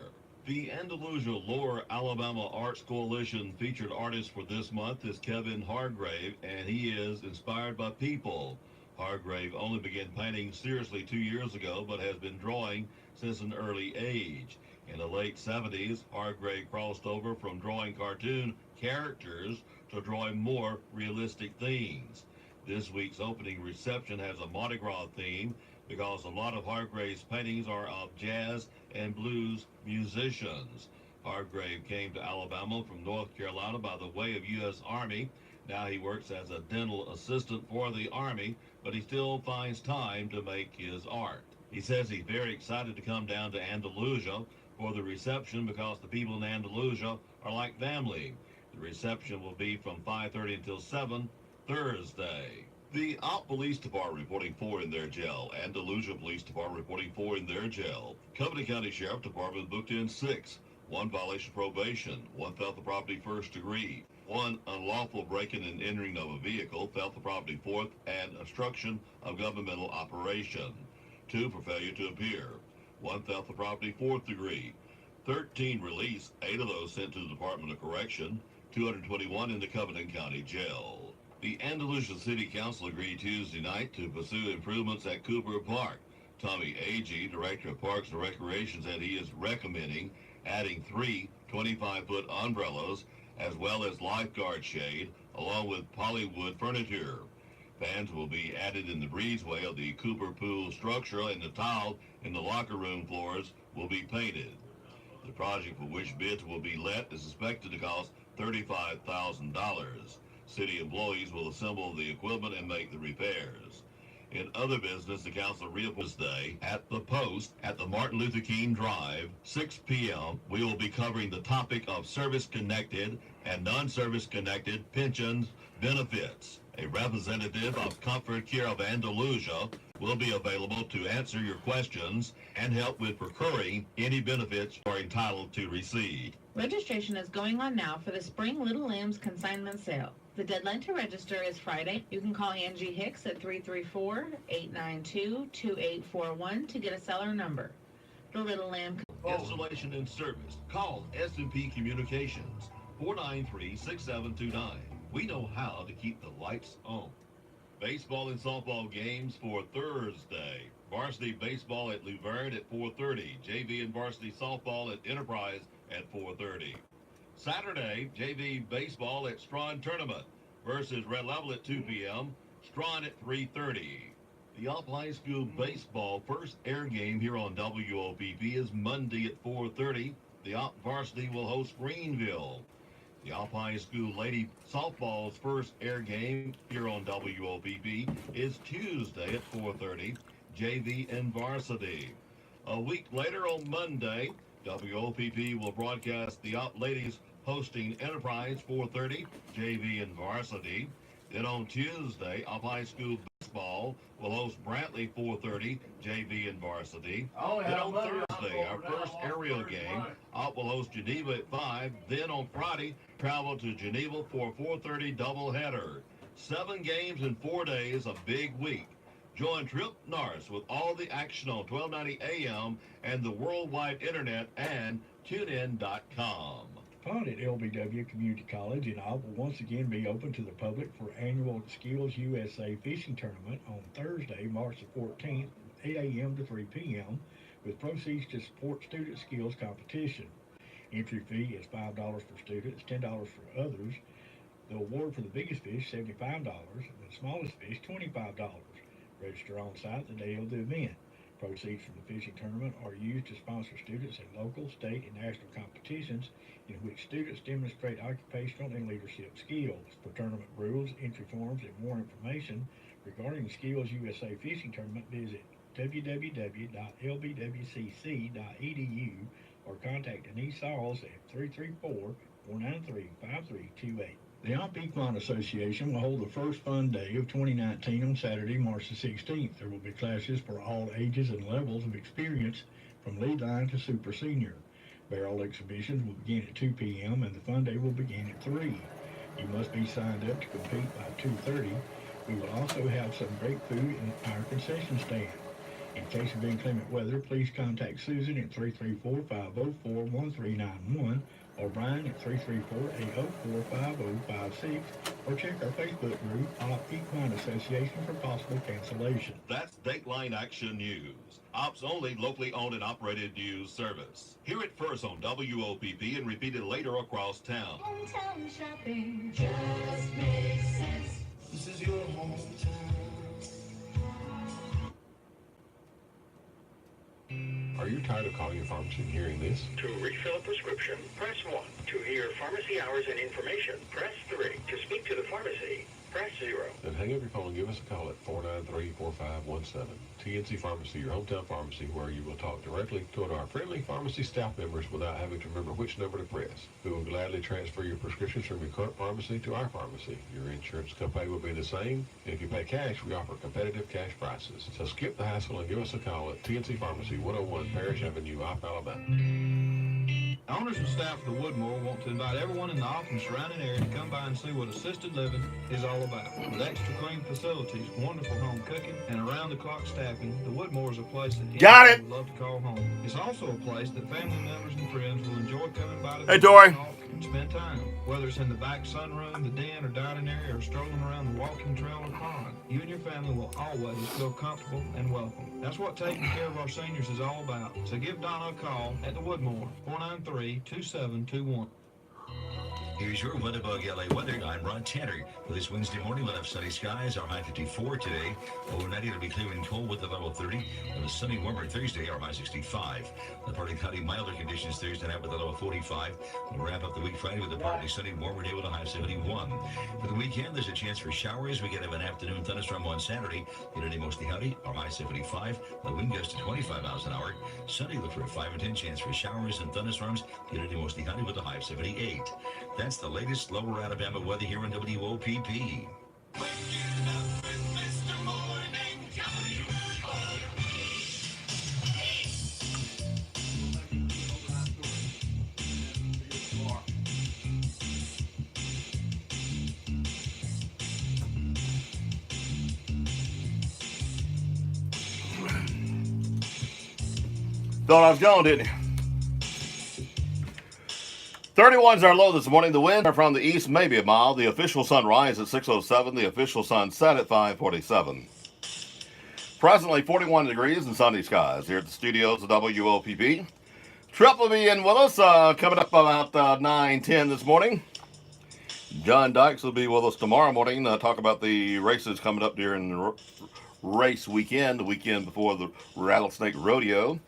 The Andalusia Lower Alabama Arts Coalition featured artist for this month is Kevin Hargrave, and he is inspired by people. Hargrave only began painting seriously 2 years ago, but has been drawing since an early age. In the late 70s, Hargrave crossed over from drawing cartoon characters to drawing more realistic things. This week's opening reception has a Mardi Gras theme because a lot of Hargrave's paintings are of jazz and blues musicians. Hargrave came to Alabama from North Carolina by the way of U.S. Army. Now he works as a dental assistant for the Army, but he still finds time to make his art. He says he's very excited to come down to Andalusia for the reception because the people in Andalusia are like family. The reception will be from 5:30 until 7 Thursday. The Op Police Department reporting 4 in their jail. Andalusia Police Department reporting 4 in their jail. Company County Sheriff Department booked in 6. 1 violation of probation. 1 theft of property first degree. 1 unlawful breaking and entering of a vehicle, theft of property fourth, and obstruction of governmental operation. 2 for failure to appear. 1 theft of property fourth degree. 13 released, 8 of those sent to the Department of Correction. 221 in the Covenant County Jail. The Andalusia City Council agreed Tuesday night to pursue improvements at Cooper Park. Tommy Agee, Director of Parks and Recreation, said he is recommending adding 3 25-foot umbrellas as well as lifeguard shade along with polywood furniture. Fans will be added in the breezeway of the Cooper Pool structure, and the tile in the locker room floors will be painted. The project, for which bids will be let, is expected to cost $35,000. City employees will assemble the equipment and make the repairs. In other business, the council reappoints Day at the Post at the Martin Luther King Drive, 6 p.m. We will be covering the topic of service-connected and non-service-connected pensions benefits. A representative of Comfort Care of Andalusia will be available to answer your questions and help with procuring any benefits you are entitled to receive. Registration is going on now for the Spring Little Limbs consignment sale. The deadline to register is Friday. You can call Angie Hicks at 334-892-2841 to get a seller number. The Little Lamb Installation and service. Call S&P Communications, 493-6729. We know how to keep the lights on. Baseball and softball games for Thursday. Varsity baseball at Luverne at 4:30. JV and varsity softball at Enterprise at 4:30. Saturday, JV baseball at Strawn Tournament versus Red Level at 2 p.m. Strawn at 3:30. The Op High School baseball first air game here on WOPP is Monday at 4:30. the Opp varsity will host Greenville. The Opp High School Lady Softball's first air game here on WOPP is Tuesday at 4:30, JV and varsity. A week later on Monday, WOPP will broadcast the Opp Ladies hosting Enterprise 4:30, JV and varsity. Then on Tuesday, Opp High School Baseball will host Brantley 4:30, JV and varsity. Then on Thursday, our first aerial game, Opp will host Geneva at 5. Then on Friday, travel to Geneva for a 4:30 doubleheader. 7 games in 4 days, a big week. Join Trip Norris with all the action on 1290 AM and the worldwide internet and tunein.com. Pond at LBW Community College in Opp will once again be open to the public for annual Skills USA Fishing Tournament on Thursday, March the 14th, 8 a.m. to 3 p.m., with proceeds to support student skills competition. Entry fee is $5 for students, $10 for others. The award for the biggest fish, $75, and the smallest fish, $25. Register on site the day of the event. Proceeds from the fishing tournament are used to sponsor students in local, state, and national competitions in which students demonstrate occupational and leadership skills. For tournament rules, entry forms, and more information regarding the Skills USA Fishing Tournament, visit www.lbwcc.edu or contact Denise Sauls at 334-493-5328. The Opp Equine Association will hold the first fun day of 2019 on Saturday, March the 16th. There will be classes for all ages and levels of experience from lead line to super senior. Barrel exhibitions will begin at 2 p.m. and the fun day will begin at 3. You must be signed up to compete by 2:30. We will also have some great food in our concession stand. In case of inclement weather, please contact Susan at 334-504-1391 or Brian at 334-804-5056 or check our Facebook group, Opp Equine Association, for possible cancellation. That's Dateline Action News, Opp's only locally owned and operated news service. Hear it first on WOPP and repeat it later across town. Hometown shopping just makes sense. This is your hometown. Are you tired of calling your pharmacy and hearing this? To refill a prescription, press 1. To hear pharmacy hours and information, press 3. To speak to the pharmacy, press 0. Then hang up your phone and give us a call at 493-4517. TNC Pharmacy, your hometown pharmacy, where you will talk directly to our friendly pharmacy staff members without having to remember which number to press. We will gladly transfer your prescriptions from your current pharmacy to our pharmacy. Your insurance copay will be the same, and if you pay cash, we offer competitive cash prices. So skip the hassle and give us a call at TNC Pharmacy, 101 Parish Avenue, Opp, Alabama. Owners and staff of the Woodmore want to invite everyone in the Opp and surrounding area to come by and see what assisted living is all about. With extra clean facilities, wonderful home cooking, and around-the-clock staffing, the Woodmore is a place that anyone would love to call home. It's also a place that family members and friends will enjoy coming by to talk and spend time. Whether it's in the back sunroom, the den, or dining area, or strolling around the walking trail or pond, you and your family will always feel comfortable and welcome. That's what taking care of our seniors is all about. So give Donna a call at the Woodmore, 493-2721. Here's your Winnipeg, LA weather. I'm Ron Tanner. For this Wednesday morning, we'll have sunny skies. Our high 54 today. Overnight, it'll be clear and cold with a low of 30. And a sunny, warmer Thursday, our high 65. The partly cloudy, milder conditions Thursday night with a low of 45. We'll wrap up the week Friday with a partly sunny, warmer day with a high of 71. For the weekend, there's a chance for showers. We get an afternoon thunderstorm on Saturday. Humidity mostly cloudy. Our high 75. The wind gusts to 25 miles an hour. Sunday, look for a 5 and 10 chance for showers and thunderstorms. Humidity mostly cloudy with a high of 78. That's the latest lower Alabama weather here in WOPP. Thought I was gone, didn't you? 31's our low this morning. The winds are from the east, maybe a mile. The official sunrise at 6:07. The official sunset at 5:47. Presently 41 degrees and sunny skies here at the studios of WOPP. Trip will be in with us coming up about 9:10 this morning. John Dykes will be with us tomorrow morning to talk about the races coming up during the race weekend, the weekend before the Rattlesnake Rodeo.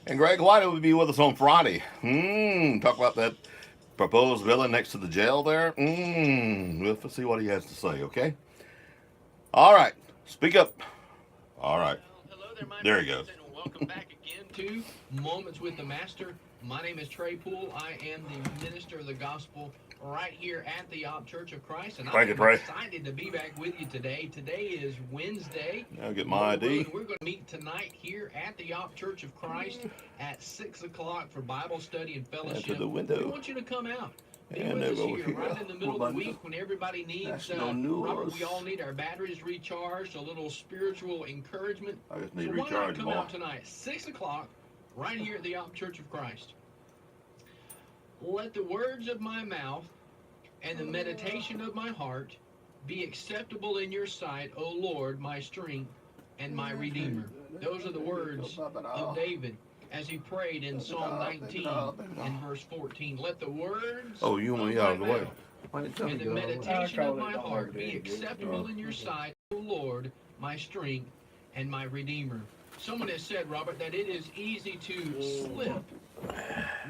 And Greg White will be with us on Friday. Talk about that proposed building next to the jail there. We'll see what he has to say, okay? All right. Speak up. All right. Hello there, my there he friends, goes. and welcome back again to Moments with the Master. My name is Trey Poole. I am the minister of the gospel right here at the Op Church of Christ, and I'm excited to be back with you today. Today is Wednesday. I'll get my ID. We're going to meet tonight here at the Op Church of Christ at 6 o'clock for Bible study and fellowship. To the window. We want you to come out. Be And with us over here, here. right in the middle of the week when everybody needs, Robert, we all need our batteries recharged, a little spiritual encouragement. I just need So to why not recharge come them all. out tonight, 6 o'clock, right here at the Op Church of Christ. Let the words of my mouth and the meditation of my heart be acceptable in your sight, O Lord, my strength and my Redeemer. Those are the words of David as he prayed in Psalm 19 and verse 14. Let the words Oh, you want me out of the way. and the meditation of my heart be acceptable in your sight, O Lord, my strength and my Redeemer. Someone has said, Robert, that it is easy to slip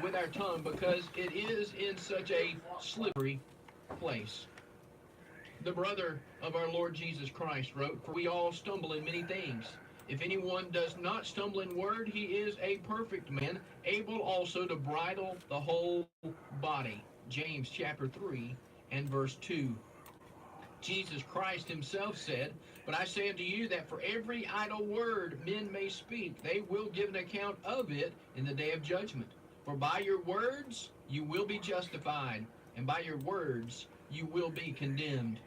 with our tongue because it is in such a slippery place. The brother of our Lord Jesus Christ wrote, for we all stumble in many things. If anyone does not stumble in word, he is a perfect man, able also to bridle the whole body. James chapter 3 and verse 2. Jesus Christ himself said, but I say unto you that for every idle word men may speak, they will give an account of it in the day of judgment. For by your words you will be justified, and by your words you will be condemned.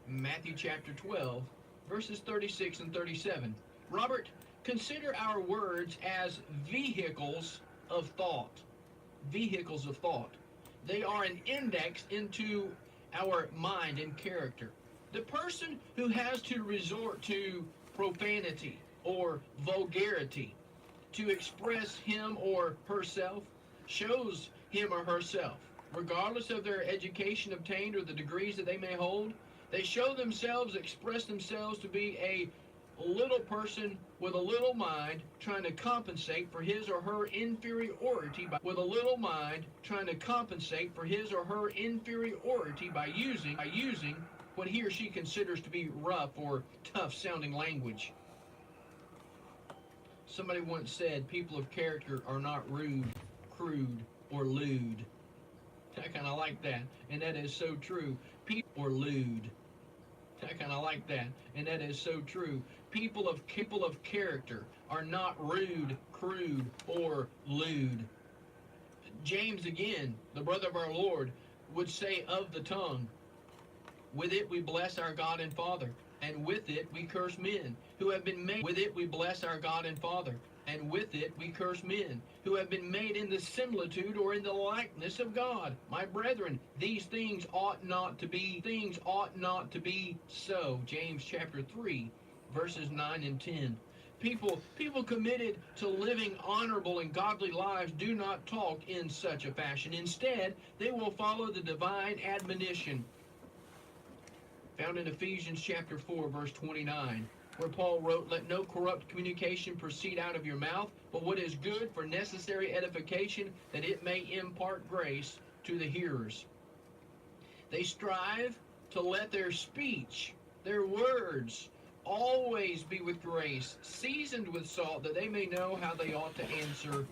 Matthew chapter 12, verses 36 and 37. Robert, consider our words as vehicles of thought. Vehicles of thought. They are an index into our mind and character. The person who has to resort to profanity or vulgarity to express him or herself shows him or herself, regardless of their education obtained or the degrees that they may hold, they show themselves, express themselves to be a little person with a little mind trying to compensate for his or her inferiority by using what he or she considers to be rough or tough sounding language. Somebody once said people of character are not rude, crude, or lewd. I kind of like that, and that is so true. People or lewd. I kind of like that, and that is so true. People of character are not rude, crude, or lewd. James again, the brother of our Lord, would say of the tongue, with it we bless our God and Father, and with it we curse men who have been made. With it we bless our God and Father, and with it we curse men who have been made in the similitude or in the likeness of God. My brethren, these things ought not to be so. James chapter 3, verses 9 and 10. People committed to living honorable and godly lives do not talk in such a fashion. Instead, they will follow the divine admonition found in Ephesians chapter 4, verse 29, where Paul wrote, let no corrupt communication proceed out of your mouth, but what is good for necessary edification, that it may impart grace to the hearers. They strive to let their speech, their words, always be with grace, seasoned with salt, that they may know how they ought to answer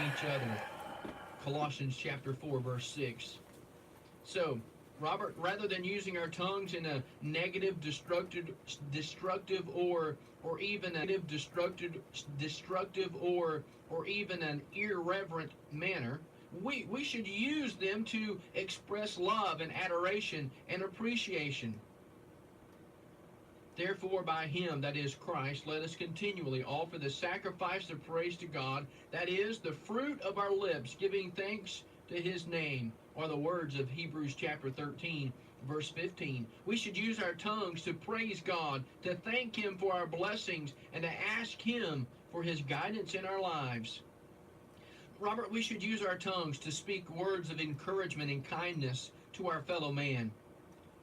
each other. Colossians chapter 4, verse 6. So, Robert, rather than using our tongues in a negative, destructive, or even an irreverent manner, we should use them to express love and adoration and appreciation. Therefore, by him, that is Christ, let us continually offer the sacrifice of praise to God, that is, the fruit of our lips, giving thanks to his name, or the words of Hebrews chapter 13, verse 15. We should use our tongues to praise God, to thank him for our blessings, and to ask him for his guidance in our lives. Robert, we should use our tongues to speak words of encouragement and kindness to our fellow man.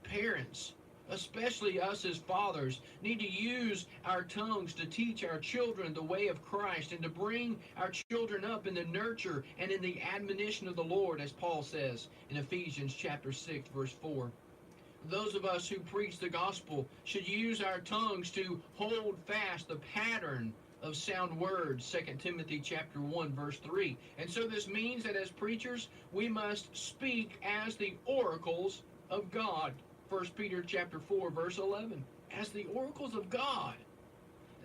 Parents, especially us as fathers, need to use our tongues to teach our children the way of Christ and to bring our children up in the nurture and in the admonition of the Lord, as Paul says in Ephesians chapter 6, verse 4. Those of us who preach the gospel should use our tongues to hold fast the pattern of sound words, 2 Timothy chapter 1, verse 3. And so this means that as preachers, we must speak as the oracles of God, 1 Peter chapter 4, verse 11. As the oracles of God.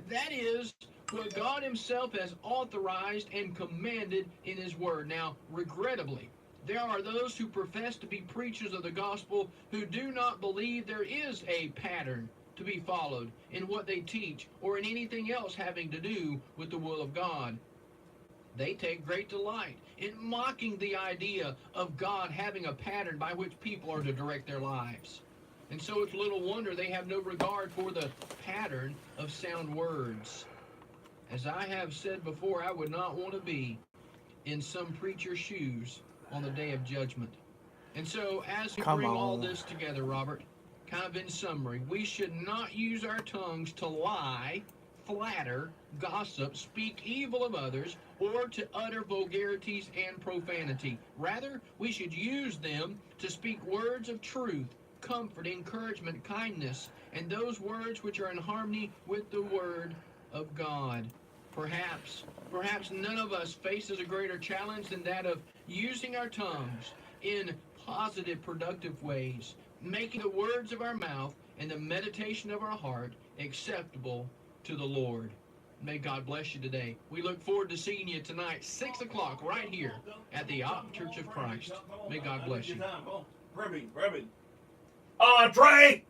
That is what God himself has authorized and commanded in his word. Now, regrettably, there are those who profess to be preachers of the gospel who do not believe there is a pattern to be followed in what they teach or in anything else having to do with the will of God. They take great delight in mocking the idea of God having a pattern by which people are to direct their lives. And so it's little wonder they have no regard for the pattern of sound words. As I have said before, I would not want to be in some preacher's shoes on the day of judgment. And so as we bring all this together, Robert, kind of in summary, we should not use our tongues to lie, flatter, gossip, speak evil of others, or to utter vulgarities and profanity. Rather, we should use them to speak words of truth, comfort, encouragement, kindness, and those words which are in harmony with the word of God. Perhaps none of us faces a greater challenge than that of using our tongues in positive, productive ways, making the words of our mouth and the meditation of our heart acceptable to the Lord. May God bless you today. We look forward to seeing you tonight, 6 o'clock, right here at the Op Church of Christ. May God bless you. Trey!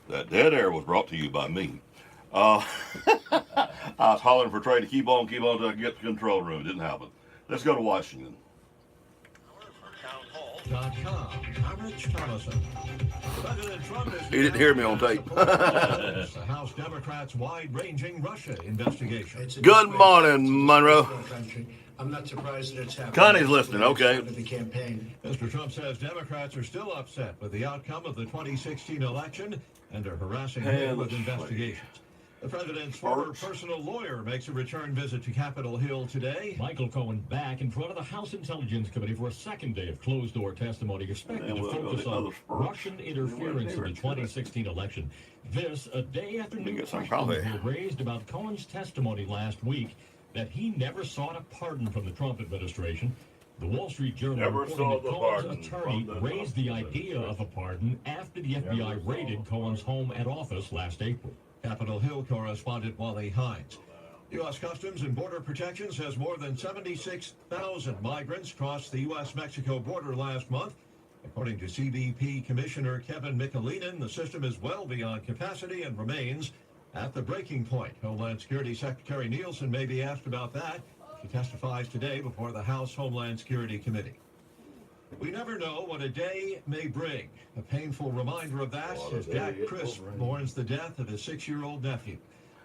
That dead air was brought to you by me. I was hollering for Trey to keep on till I get to the control room. It didn't happen. Let's go to Washington. I'm Rich Thomason. President Trump is He didn't hear me on tape. the House Democrats' wide-ranging Russia investigation. Good morning, Monroe. I'm not surprised that it's happening. Connie's listening, okay. The campaign. Mr. Trump says Democrats are still upset with the outcome of the 2016 election and are harassing him with investigations. The president's former personal lawyer makes a return visit to Capitol Hill today. Michael Cohen back in front of the House Intelligence Committee for a second day of closed-door testimony expected to focus on Russian interference in the 2016 election. This, a day after new questions were raised about Cohen's testimony last week that he never sought a pardon from the Trump administration. The Wall Street Journal reporting that Cohen's attorney raised the idea of a pardon after the FBI raided Cohen's home and office last April. Capitol Hill correspondent Wally Hines. U.S. Customs and Border Protection says more than 76,000 migrants crossed the U.S.-Mexico border last month. According to CBP Commissioner Kevin Michelinen, the system is well beyond capacity and remains at the breaking point. Homeland Security Secretary Nielsen may be asked about that. She testifies today before the House Homeland Security Committee. We never know what a day may bring. A painful reminder of that as Jack Crisp mourns the death of his 6-year-old nephew.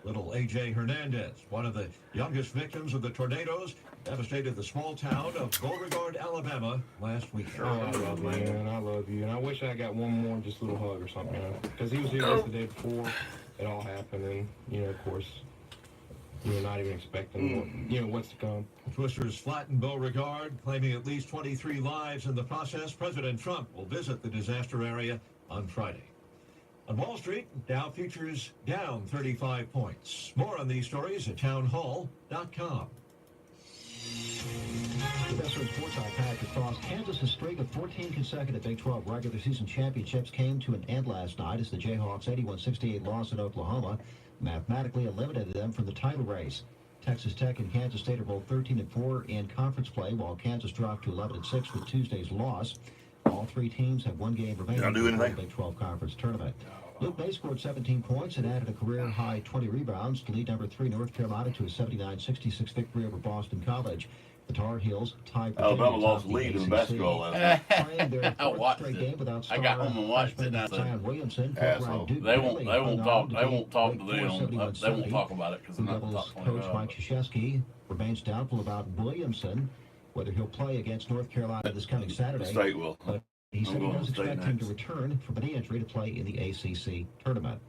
Little A.J. Hernandez, one of the youngest victims of the tornadoes, devastated the small town of Beauregard, Alabama last week. Oh, I love you, man. I love you. And I wish I got one more just little hug or something, because he was here just the day before it all happened. And, of course, you're not even expecting what's to come. Twisters flattened Beauregard, claiming at least 23 lives in the process. President Trump will visit the disaster area on Friday. On Wall Street, Dow futures down 35 points. More on these stories at townhall.com. The Western Sports Patrick Frost. Kansas' streak of 14 consecutive Big 12 regular season championships came to an end last night as the Jayhawks' 81-68 loss at Oklahoma mathematically eliminated them from the title race. Texas Tech and Kansas State are both 13-4 in conference play, while Kansas dropped to 11-6 with Tuesday's loss. All three teams have one game remaining in the Big 12 conference tournament. Luke May scored 17 points and added a career-high 20 rebounds to lead number 3 North Carolina to a 79-66 victory over Boston College. The Tar Heels tied Alabama lost the lead in basketball last night. I watched it. I got home and watched it. And I said, asshole. They won't talk to them. They won't talk about it because they're not talking coach Mike Krzyzewski remains doubtful about Williamson, whether he'll play against North Carolina this coming Saturday. The state will. But he said he does expect him to return from a knee injury to play in the ACC tournament.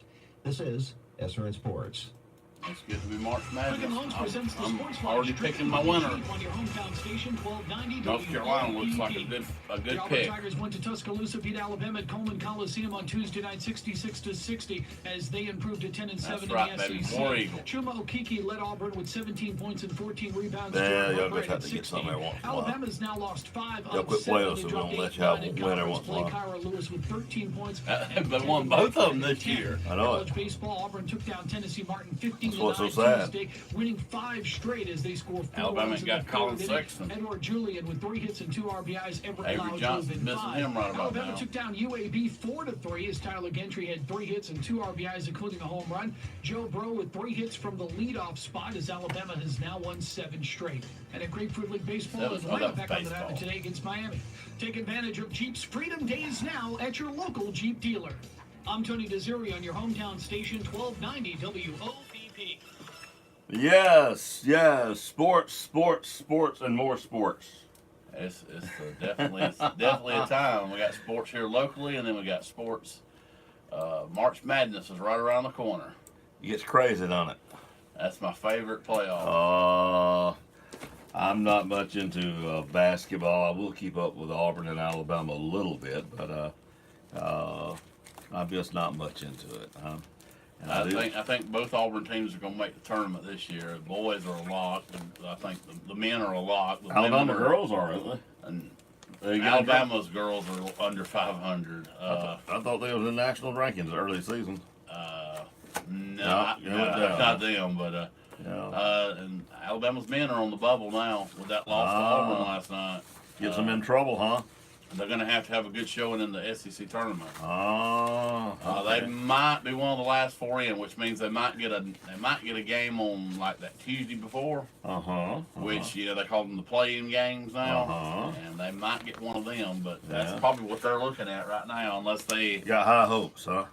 This is SRN Sports. It's good to be March Madness. I'm already picking my winner. North Carolina looks like a good pick. Tigers went to Tuscaloosa, beat Alabama at Coleman Coliseum on Tuesday night, 66-60, as they improved to 10-7 in the SEC. More Eagle. Chuma Okeke led Auburn with 17 points and 14 rebounds. Yeah, y'all just have to get some every once in a while. Alabama's now lost 5 y'all of quit 7. playing so we don't let you have a winner once in a while. Kyra Lewis with 13 points. They won both of them this year. I know College baseball, Auburn took down Tennessee Martin 15-9 what's so sad. Tuesday, winning 5 straight as they score 4 Alabama runs in got the Colin third Sexton. inning. Edward Julian with 3 hits and 2 RBIs. Everett Avery Cloud Johnson drove in missing 5. him right about Alabama now. took down UAB 4-3 as Tyler Gentry had 3 hits and 2 RBIs, including a home run. Joe Burrow with 3 hits from the leadoff spot as Alabama has now won 7 straight. And at Grapefruit League Baseball, Atlanta back on the diamond today against Miami. Take advantage of Jeep's Freedom Days now at your local Jeep dealer. I'm Tony Desiri on your hometown station, 1290 WOPP. Yes, sports, and more sports. It's definitely a time. We got sports here locally, and then we got sports. March Madness is right around the corner. It gets crazy, doesn't it? That's my favorite playoff. I'm not much into basketball. I will keep up with Auburn and Alabama a little bit, but I'm just not much into it. I think both Auburn teams are going to make the tournament this year. The boys are a lock, and I think the men are a lock. The Alabama girls are, aren't they? And Alabama's girls are under 500. I thought they was in national rankings early season. Not them, but and Alabama's men are on the bubble now with that loss to Auburn last night. Gets them in trouble, huh? They're going to have a good showing in the SEC tournament. Okay. They might be one of the last 4 in, which means they might get a game on like that Tuesday before. Which they call them the play-in games now, and they might get one of them. But that's probably what they're looking at right now, unless they got high hopes, huh?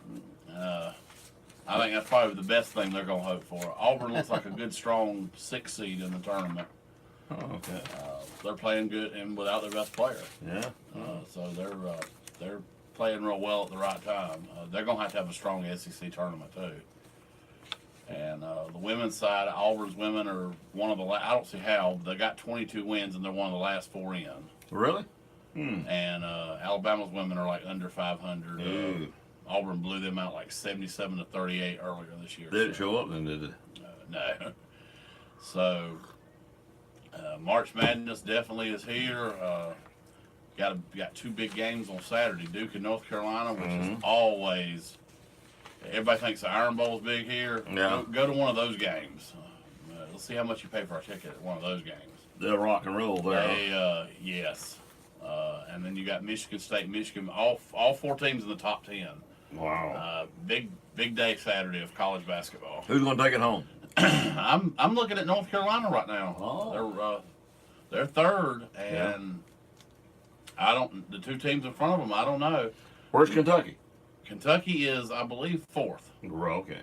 I think that's probably the best thing they're going to hope for. Auburn looks like a good, strong 6 seed in the tournament. Okay. They're playing good and without their best player. Yeah. So they're playing real well at the right time. They're going to have a strong SEC tournament too. And the women's side, Auburn's women are one of the I don't see how they got 22 wins and they're one of the last 4 in. Really? And Alabama's women are like under 500. Auburn blew them out like 77-38 earlier this year. Did it show up then? Did it? No. So. March Madness definitely is here. Got 2 big games on Saturday, Duke and North Carolina, which is always. Everybody thinks the Iron Bowl is big here. Yeah. Go to one of those games. Let's see how much you pay for a ticket at one of those games. They'll rock and roll there. Yes. And then you got Michigan State, Michigan. All 4 teams in the top 10. Wow. Big day Saturday of college basketball. Who's going to take it home? I'm looking at North Carolina right now. They're third, and the 2 teams in front of them, I don't know. Where's Kentucky? Kentucky is, I believe, 4th. Okay.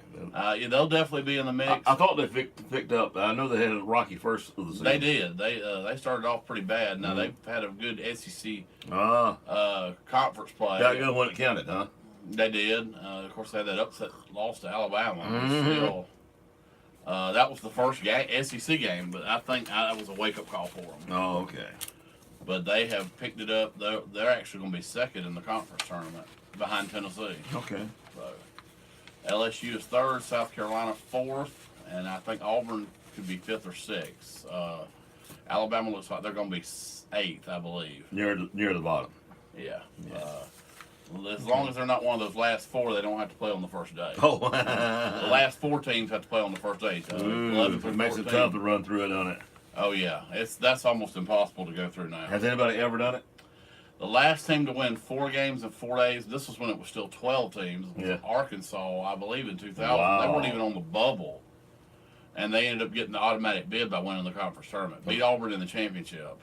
They'll definitely be in the mix. I thought they picked up. I know they had a rocky first of the season. They did. They started off pretty bad. Now they've had a good SEC conference play. Got good when it counted, huh? They did. Of course, they had that upset loss to Alabama. Still. That was the first SEC game, but I think that was a wake-up call for them. Oh, okay. But they have picked it up. They're actually going to be 2nd in the conference tournament behind Tennessee. Okay. So LSU is 3rd, South Carolina 4th, and I think Auburn could be 5th or 6th. Alabama looks like they're going to be 8th, I believe. Near the bottom. Yeah. As long as they're not one of those last 4, they don't have to play on the first day. Oh. The last 4 teams have to play on the first day. So 11 through it makes 14. it tough to run through it, doesn't it? Oh, yeah. That's almost impossible to go through now. Has anybody ever done it? The last team to win 4 games in 4 days, this was when it was still 12 teams, was Arkansas, I believe, in 2000. Wow. They weren't even on the bubble. and they ended up getting the automatic bid by winning the conference tournament. Beat Auburn in the championship.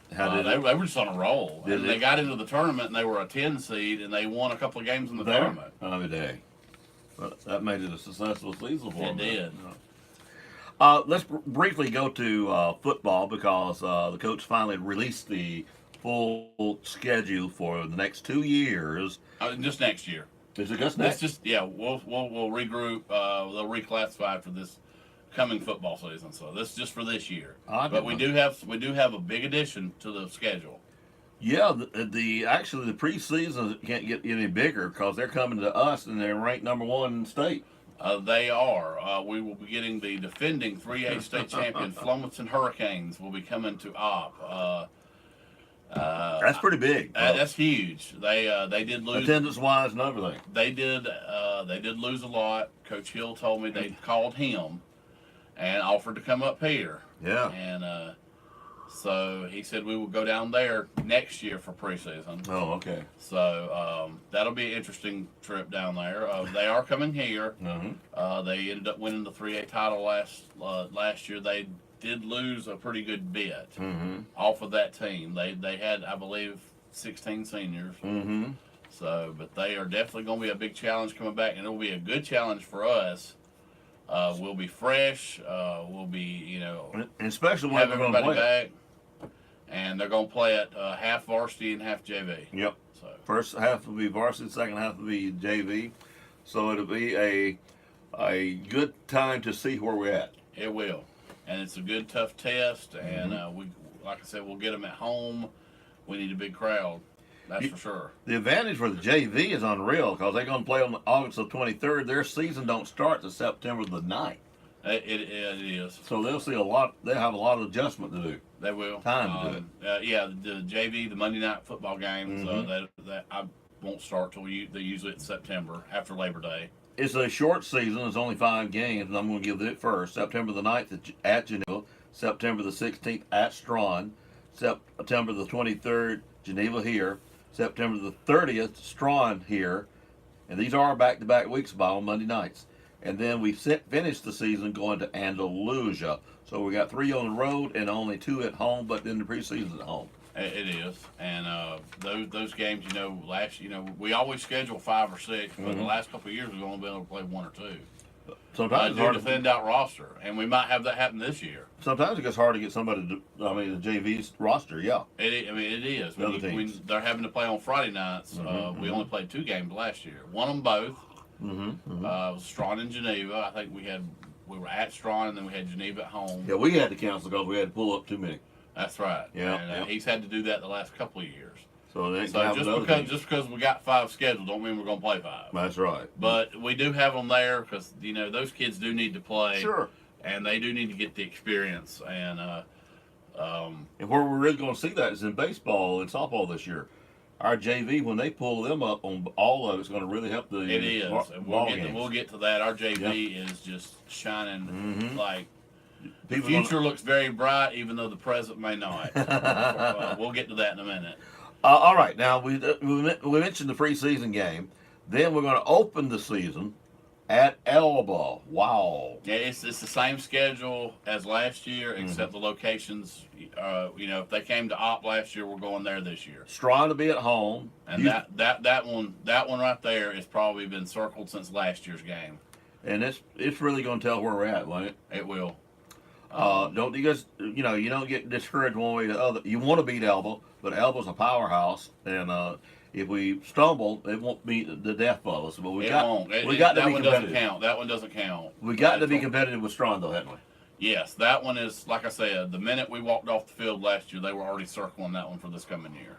They were just on a roll. And they got into the tournament, and they were a 10 seed, and they won a couple of games in the tournament. Oh, day. Well, that made it a successful season for them. It did. Let's briefly go to football because the coach finally released the full schedule for the next 2 years. Just next year. Is it just next? We'll regroup. They'll reclassify for this coming football season. So this is just for this year. But we do have a big addition to the schedule. Yeah, actually the preseason can't get any bigger because they're coming to us and they're ranked number 1 in the state. They are. We will be getting the defending 3A state champion Flomaton Hurricanes will be coming to Opp. That's pretty big. That's huge. They did lose attendance wise and everything. They did lose a lot. Coach Hill told me they called him and offered to come up here. Yeah. And so he said we will go down there next year for preseason. Oh, okay. So that'll be an interesting trip down there. They are coming here. Mm-hmm. They ended up winning the 3A title last year. They did lose a pretty good bit off of that team. They had, I believe, 16 seniors. Mm-hmm. So, but they are definitely going to be a big challenge coming back, and it will be a good challenge for us. We'll be fresh. We'll be, and especially when have they're going to everybody play back. And they're going to play it half varsity and half JV. Yep. So first half will be varsity, second half will be JV. So it'll be a good time to see where we're at. It will, and it's a good tough test. And we, like I said, we'll get them at home. We need a big crowd. That's for sure. The advantage for the JV is unreal because they're going to play on August the 23rd. Their season don't start until September the 9th. It is. So they'll see a lot. They'll have a lot of adjustment to do. They will. Time to do it. Yeah, the JV, the Monday night football games, that I won't start till they usually it's September after Labor Day. It's a short season. It's only 5 games, and I'm going to give it first. September the 9th at Geneva, September the 16th at Strawn, September the 23rd, Geneva here, September the 30th, Strawn here, and these are back-to-back weeks on Monday nights. And then we finish the season going to Andalusia. So we got 3 on the road and only 2 at home, but then the preseason's at home. It is, and those games, we always schedule 5 or 6, but the last couple of years we've only been able to play 1 or 2. Sometimes it's due hard to to thinned out roster, and we might have that happen this year. Sometimes it gets hard to get somebody to, the JV's roster, yeah. It is. They're having to play on Friday nights. We only played 2 games last year. Won them both. Strawn and Geneva. I think we were at Strawn, and then we had Geneva at home. Yeah, we had to cancel because we had to pull up too many. That's right. Yeah. And he's had to do that the last couple of years. So just because we got 5 scheduled, don't mean we're going to play 5. That's right. But we do have them there because those kids do need to play. Sure. And they do need to get the experience. And where we're really going to see that is in baseball and softball this year. Our JV, when they pull them up on all of it's going to really help the It is. And we'll get to that. Our JV is just shining like. The future looks very bright, even though the present may not. We'll get to that in a minute. All right. Now, we mentioned the preseason game. Then we're going to open the season at Elba. Wow. Yeah, it's the same schedule as last year, except the locations. If they came to Opp last year, we're going there this year. Strawn to be at home. And that one right there has probably been circled since last year's game. And it's really going to tell where we're at, won't it? It will. Don't you guys, you don't get discouraged one way or the other. You want to beat Elba, but Elba's a powerhouse, and if we stumble, it won't be the death of us. But we got to be competitive. That one doesn't count. We got to be competitive with Strawn, though, haven't we? Yes, that one is, like I said, the minute we walked off the field last year, they were already circling that one for this coming year.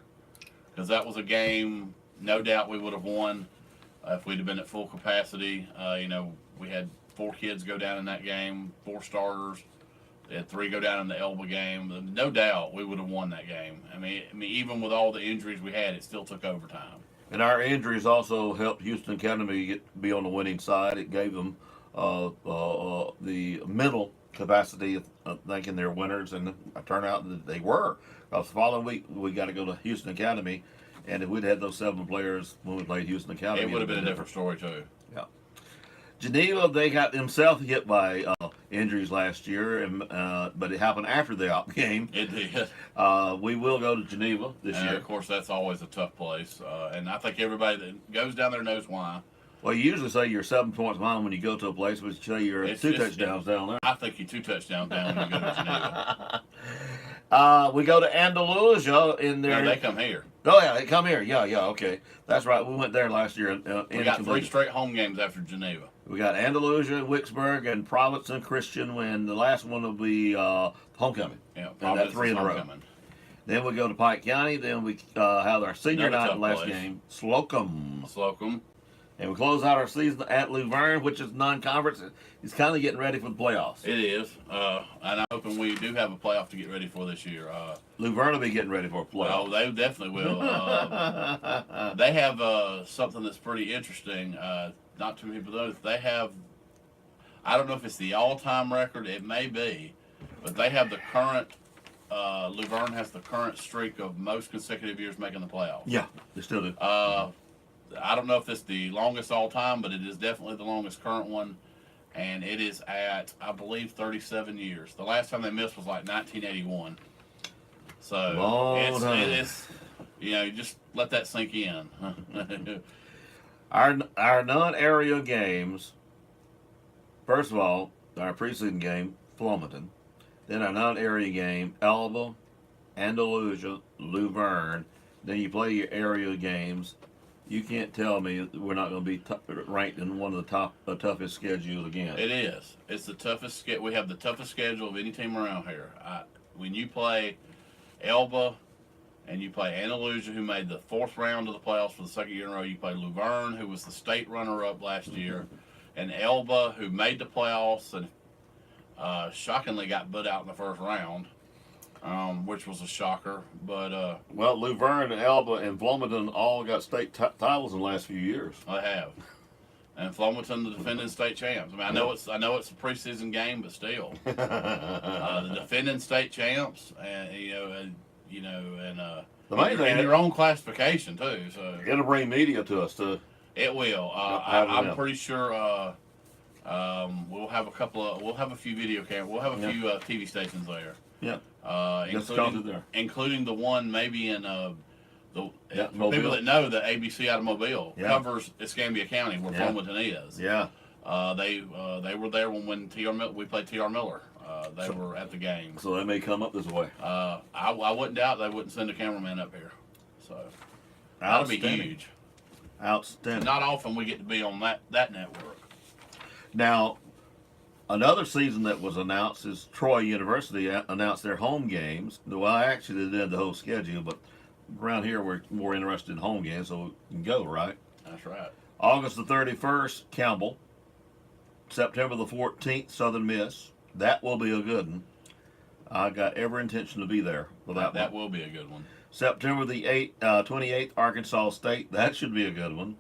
Because that was a game, no doubt we would have won if we'd have been at full capacity. We had 4 kids go down in that game, 4 starters. They had 3 go down in the Elba game. No doubt we would have won that game. I mean, even with all the injuries we had, it still took overtime. And our injuries also helped Houston Academy be on the winning side. It gave them the mental capacity of thinking they're winners, and it turned out that they were. Because the following week, we got to go to Houston Academy, and if we'd had those 7 players when we played Houston Academy, it would have been a different story, too. Yeah. Geneva, they got themselves hit by injuries last year, and but it happened after the game. It did. We will go to Geneva this And year. of course, that's always a tough place, and I think everybody that goes down there knows why. Well, you usually say you're 7 points behind when you go to a place, but you say you're two touchdowns down there. I think you're 2 touchdowns down when you go to Geneva. We go to Andalusia in there. No, they come here. Oh yeah, they come here. Yeah, okay, that's right. We went there last year. We got 3 straight home games after Geneva. We got Andalusia, Wicksburg, and Providence and Christian. When the last one will be homecoming. Yeah, and Providence that's 3 in a row. homecoming. Then we go to Pike County. Then we have our senior Another night tough last place. game, Slocum. Slocum. And we close out our season at Luverne, which is non-conference. It's kind of getting ready for the playoffs. It is, and I'm hoping we do have a playoff to get ready for this year. Luverne will be getting ready for a playoff. Oh, they definitely will. They have something that's pretty interesting. Not too many people know. They have, I don't know if it's the all-time record. It may be, but they have the current. Luverne has the current streak of most consecutive years making the playoffs. Yeah, they still do. I don't know if it's the longest all time, but it is definitely the longest current one, and it is at, I believe, 37 years. The last time they missed was like 1981. So it's you just let that sink in. Our non-area games. First of all, our preseason game, Flomaton. Then our non-area game, Alba, Andalusia, Luverne. Then you play your area games. You can't tell me we're not going to be ranked in one of the toughest schedules again. It is. It's the toughest. We have the toughest schedule of any team around here. When you play Elba and you play Andalusia, who made the 4th round of the playoffs for the 2nd year in a row, you play Luverne, who was the state runner-up last year, and Elba, who made the playoffs and shockingly got put out in the 1st round. Which was a shocker, but well, Luverne, Elba, and Flomaton all got state titles in the last few years. They have, and Flomaton, the defending state champs. I mean, I know it's a preseason game, but still, the defending state champs, and the main thing in your own classification too. So it'll bring media to us too. It will. I'm pretty sure. We'll have a few video cameras. We'll have a few TV stations there. Yeah. Including the one maybe in people that know that ABC out of Mobile covers Escambia County where Flomaton is. Yeah. They were there when we played T.R. Miller. They were at the game. So they may come up this way. I wouldn't doubt they wouldn't send a cameraman up here. So that'll be huge. Outstanding. Not often we get to be on that network. Now, another season that was announced is Troy University announced their home games. Well, actually, they did the whole schedule, but around here we're more interested in home games, so we can go, right? That's right. August the 31st, Campbell. September the 14th, Southern Miss. That will be a good one. I got every intention to be there for that one. That will be a good one. September the 28th, Arkansas State. That should be a good one.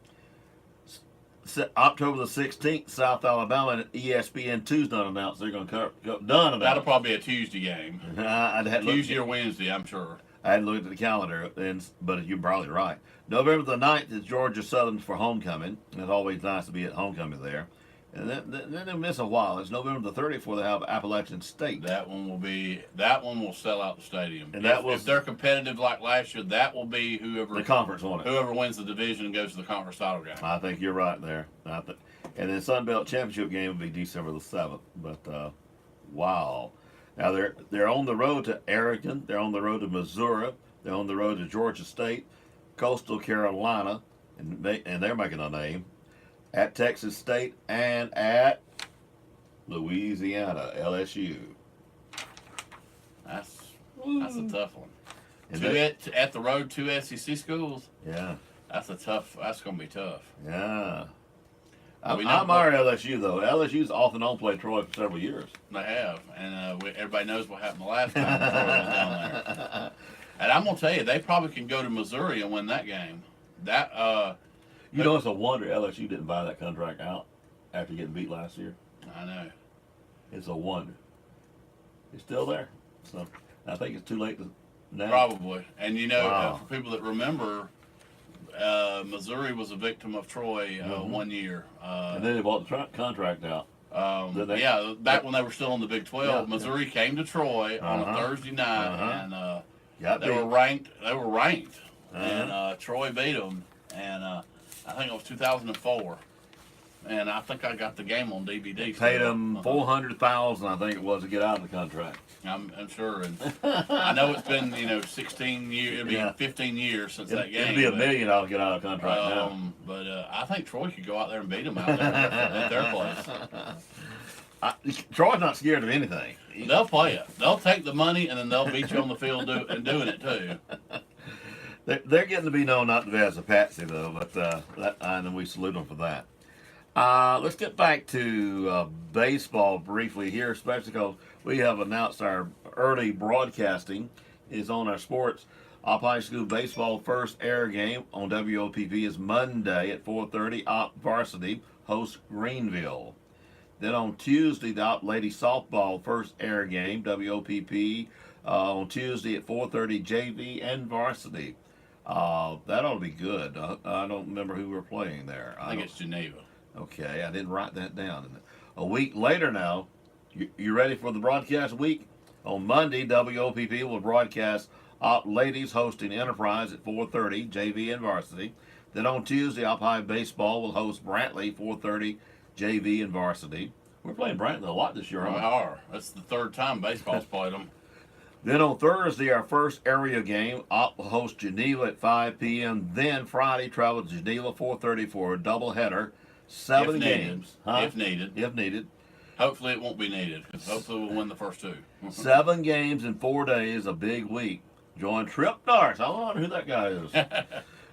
October the 16th, South Alabama, and ESPN2's not announced. They're going to done announced. That'll probably be a Tuesday game. Tuesday or Wednesday, I'm sure. I hadn't looked at the calendar, but you're probably right. November the 9th is Georgia Southern for homecoming. It's always nice to be at homecoming there. And then they miss a while. It's November the 30th before they have Appalachian State. That one will sell out the stadium. And if they're competitive like last year, that will be whoever the conference won it. Whoever wins the division and goes to the conference title game. I think you're right there. And then Sun Belt Championship game will be December the 7th. But wow. Now they're on the road to Oregon. They're on the road to Missouri. They're on the road to Georgia State, Coastal Carolina, and they're making a name. At Texas State and at Louisiana, LSU. That's a tough one. At the road, 2 SEC schools. Yeah. That's going to be tough. Yeah. I admire LSU, though. LSU's off and on played Troy for several years. They have. And everybody knows what happened the last time Troy was down there. And I'm going to tell you, they probably can go to Missouri and win that game. It's a wonder LSU didn't buy that contract out after getting beat last year. I know. It's a wonder. It's still there. So I think it's too late now. Probably. And for people that remember, Missouri was a victim of Troy 1 year. And then they bought the contract out. Yeah, back when they were still in the Big 12, Missouri came to Troy on a Thursday night, and they were ranked. And Troy beat them, and I think it was 2004. And I think I got the game on DVD. Paid them $400,000, I think it was, to get out of the contract. I'm sure, and I know it's been 16 years, it'll be 15 years since that game. It'd be $1 million to get out of the contract now. But I think Troy could go out there and beat them out there at their place. Troy's not scared of anything. They'll play it. They'll take the money and then they'll beat you on the field and doing it too. They're getting to be known not to be as a patsy though, but and we salute them for that. Let's get back to baseball briefly here, especially because we have announced our early broadcasting is on our sports. Opp High School baseball first air game on WOPP is Monday at 4:30. Opp Varsity hosts Greenville. Then on Tuesday, the Opp Lady softball first air game, WOPP, on Tuesday at 4:30, JV and Varsity. That ought to be good. I don't remember who we're playing there. I think it's Geneva. Okay, I didn't write that down. A week later now, you ready for the broadcast week? On Monday, WOPP will broadcast Opp Ladies hosting Enterprise at 4:30, JV and Varsity. Then on Tuesday, Opp High Baseball will host Brantley, 4:30, JV and Varsity. We're playing Brantley a lot this year, aren't we? We are. That's the third time baseball's played them. Then on Thursday, our first area game, Opp will host Geneva at 5 p.m. Then Friday, travel to Geneva 4:30 for a doubleheader. 7 games. If needed. If needed. Hopefully it won't be needed, because hopefully we'll win the first 2. 7 games in 4 days, a big week. Join Trip Norris. I wonder who that guy is.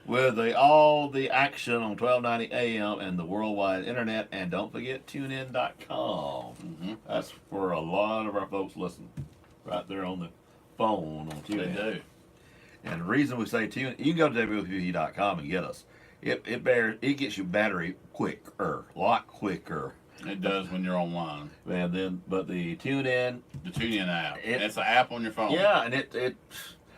With all the action on 1290 AM and the worldwide internet. And don't forget tunein.com. That's where a lot of our folks listen. Right there on the phone on TuneIn. They do. And the reason we say tune, you can go to WPP.com and get us. It gets you battery quicker, a lot quicker. It does when you're online. And then, but the TuneIn app. It's an app on your phone. Yeah, and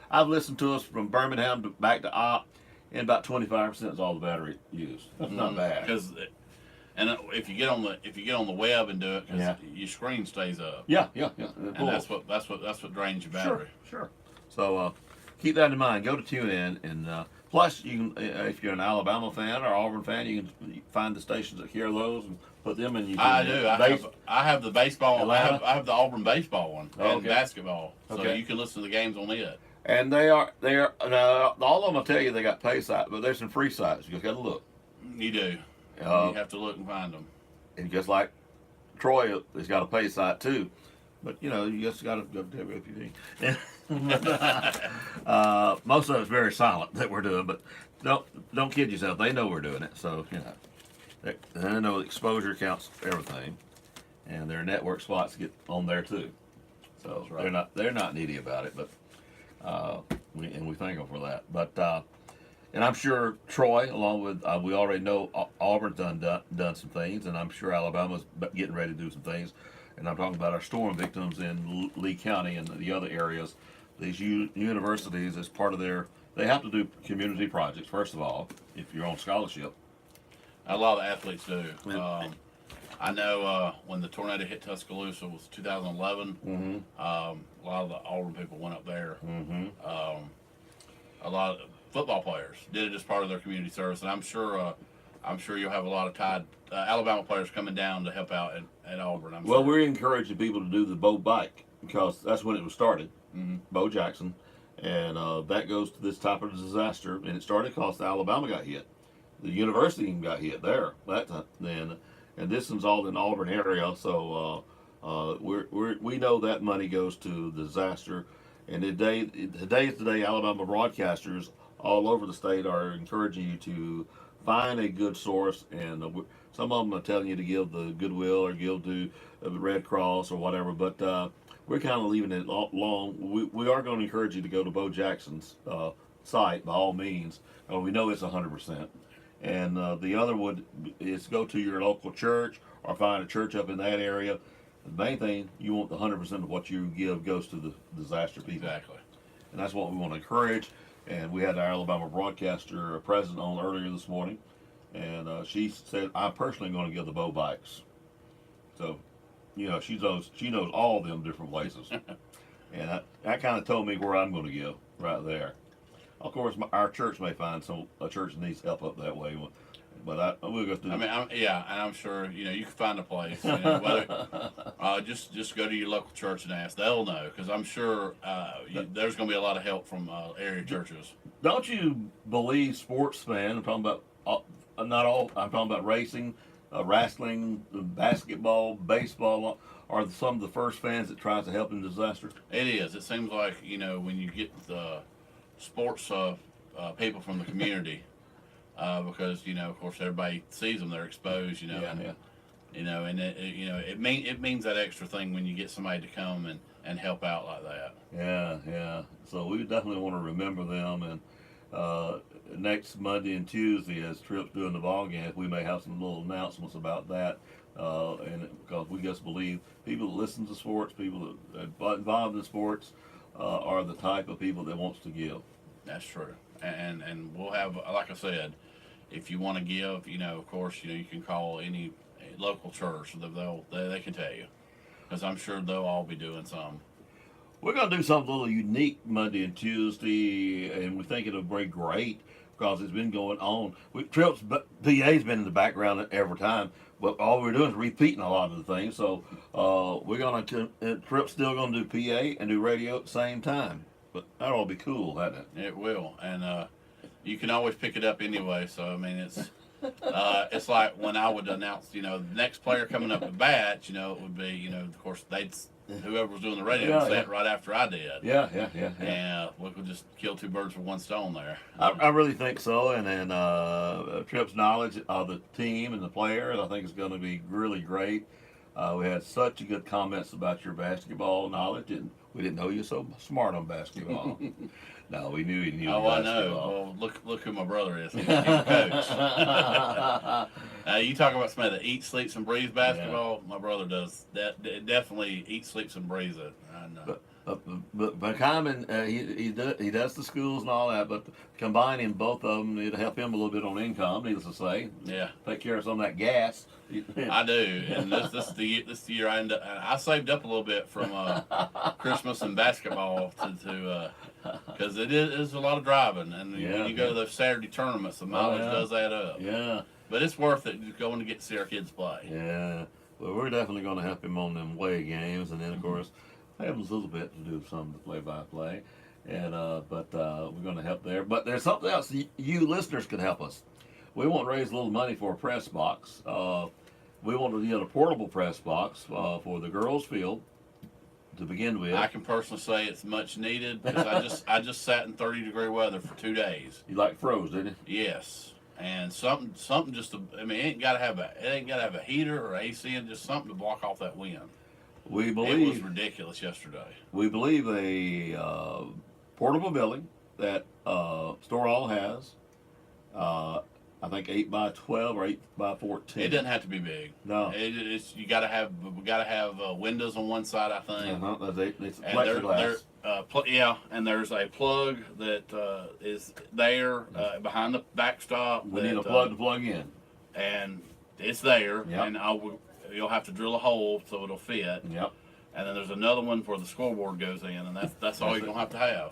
I've listened to us from Birmingham back to Opp, and about 25% is all the battery used. That's not bad. And if you get on the web and do it, because your screen stays up. Yeah. And that's what drains your battery. Sure. So keep that in mind. Go to TuneIn, and plus you can, if you're an Alabama fan or Auburn fan, you can find the stations that carry those and put them in. I do. I have the baseball. I have the Auburn baseball one and basketball, so you can listen to the games on it. And they are now, all of them will tell you they got pay sites, but there's some free sites. You just got to look. You do. You have to look and find them. And just like Troy has got a pay site too, but you just got to go to WPP. Most of it's very silent that we're doing, but don't kid yourself. They know we're doing it, so they know the exposure counts everything, and their network spots get on there too. So they're not needy about it, but we thank them for that. But and I'm sure Troy, along with we already know Auburn's done some things, and I'm sure Alabama's getting ready to do some things. And I'm talking about our storm victims in Lee County and the other areas. These universities, as part of they have to do community projects, first of all, if you're on scholarship. A lot of athletes do. I know when the tornado hit Tuscaloosa, it was 2011. A lot of the Auburn people went up there. A lot of football players did it as part of their community service, and I'm sure you'll have a lot of Alabama players coming down to help out at Auburn. Well, we're encouraging people to do the Bo bike because that's when it was started, Bo Jackson, and that goes to this type of disaster. And it started because Alabama got hit, the university even got hit there. And this one's all in the Auburn area, so we know that money goes to the disaster. And today is the day Alabama broadcasters all over the state are encouraging you to find a good source, and some of them are telling you to give the Goodwill or give to the Red Cross or whatever, but we're kind of leaving it long. We are going to encourage you to go to Bo Jackson's site by all means. We know it's 100%. And the other is go to your local church or find a church up in that area. The main thing, you want the 100% of what you give goes to the disaster people. Exactly. And that's what we want to encourage. And we had our Alabama broadcaster president on earlier this morning, and she said, I'm personally going to give the Bo bikes. So, you know, she knows all them different places. And that kind of told me where I'm going to go right there. Of course, our church may find a church that needs help up that way, but we'll go through. I mean, and I'm sure you can find a place. Whether just go to your local church and ask. They'll know, because I'm sure there's going to be a lot of help from area churches. Don't you believe sports fans? I'm talking about not all. I'm talking about racing, wrestling, basketball, baseball. Are some of the first fans that tries to help in disaster? It is. It seems like when you get the sports people from the community, because of course everybody sees them, they're exposed, and it means that extra thing when you get somebody to come and help out like that. Yeah. So we definitely want to remember them, and next Monday and Tuesday, as Tripp's doing the ball games, we may have some little announcements about that. And because we just believe people that listen to sports, people that are involved in sports, are the type of people that wants to give. That's true, and we'll have, like I said, if you want to give, of course, you can call any local church. They can tell you, because I'm sure they'll all be doing some. We're going to do something a little unique Monday and Tuesday, and we think it'll be great because it's been going on. Tripp's PA's been in the background every time, but all we're doing is repeating a lot of the things. So we're going to, Tripp's still going to do PA and do radio at the same time. But that'll be cool, hasn't it? It will, and you can always pick it up anyway. So I mean, it's like when I would announce, the next player coming up to bat, it would be, of course, whoever was doing the radio would say it right after I did. Yeah. And we could just kill two birds with one stone there. I really think so, and then Tripp's knowledge of the team and the players, I think is going to be really great. We had such good comments about your basketball knowledge, and we didn't know you were so smart on basketball. No, we knew you knew basketball. I know. Well, look who my brother is. He's a coach. You talk about somebody that eats, sleeps, and breathes basketball. Yeah. My brother does. That definitely eats, sleeps, and breathes it. I know. But Common, he does the schools and all that, but combining both of them, it'll help him a little bit on income, needless to say. Yeah. Take care of some of that gas. I do, and this is the year I saved up a little bit from Christmas and basketball to because it is a lot of driving, and when you go to those Saturday tournaments, the mileage does add up. Yeah. But it's worth it going to get to see our kids play. Yeah. Well, we're definitely going to help him on them away games, and then of course have a little bit to do some of the play-by-play, and but we're going to help there. But there's something else you listeners can help us. We want to raise a little money for a press box. We want to get a portable press box for the girls' field to begin with. I can personally say it's much needed because I just sat in 30-degree weather for 2 days. You like froze, didn't you? Yes, and something just to, it ain't got to have a heater or AC, and just something to block off that wind. We believe it was ridiculous yesterday. We believe a portable building that Store All has. I think 8x12 or 8x14. It doesn't have to be big. No, we got to have windows on one side, I think. It's plexiglass. And there's a plug that is there behind the backstop. We need a plug to plug in, and it's there. Yep. And you'll have to drill a hole so it'll fit. Yep. And then there's another one where the scoreboard goes in, and that's all you're gonna have to have.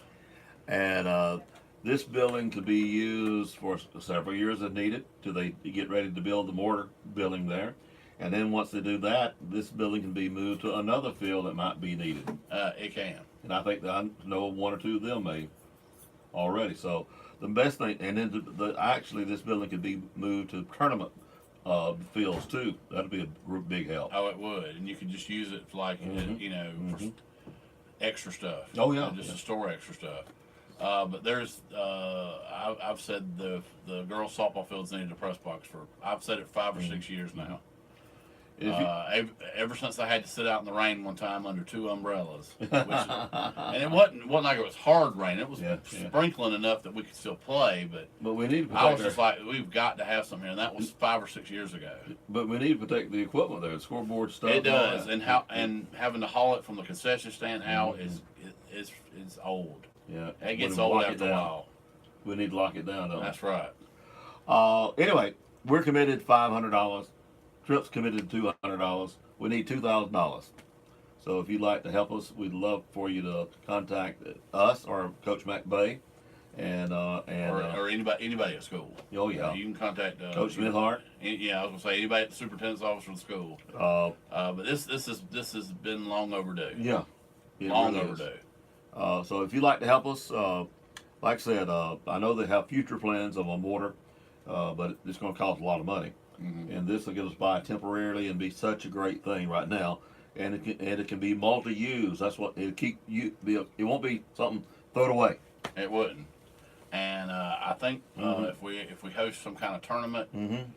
And this building could be used for several years if needed till they get ready to build the mortar building there. And then once they do that, this building can be moved to another field that might be needed. It can. And I think that I know one or two of them may already. So the best thing, and then actually this building could be moved to tournament fields too. That'd be a big help. Oh, it would, and you could just use it for like for extra stuff. Oh yeah, just to store extra stuff. But there's I've said the girls softball fields needed a press box for I've said it 5 or 6 years now. Ever since I had to sit out in the rain one time under 2 umbrellas, and it wasn't like it was hard rain. It was sprinkling enough that we could still play. But we need to I was just like, we've got to have something here, and that was 5 or 6 years ago. But we need to protect the equipment there, the scoreboard stuff. It does, and having to haul it from the concession stand out is old. Yeah, it gets old after a while. We need to lock it down, don't we? That's right. Anyway, we're committed $500. Tripp's committed $200. we need $2,000. So if you'd like to help us, we'd love for you to contact us or Coach McBay, or anybody at school. Oh yeah, you can contact Coach Smithhart. Yeah, I was gonna say anybody at the superintendent's office for the school. But this has been long overdue. Yeah, long really overdue. So if you'd like to help us, like I said, I know they have future plans of a mortar, but it's going to cost a lot of money. Mm-hmm. And this will get us by temporarily and be such a great thing right now. And it can be multi-use. That's what it'll keep you. It won't be something thrown away. It wouldn't. And I think if we host some kind of tournament in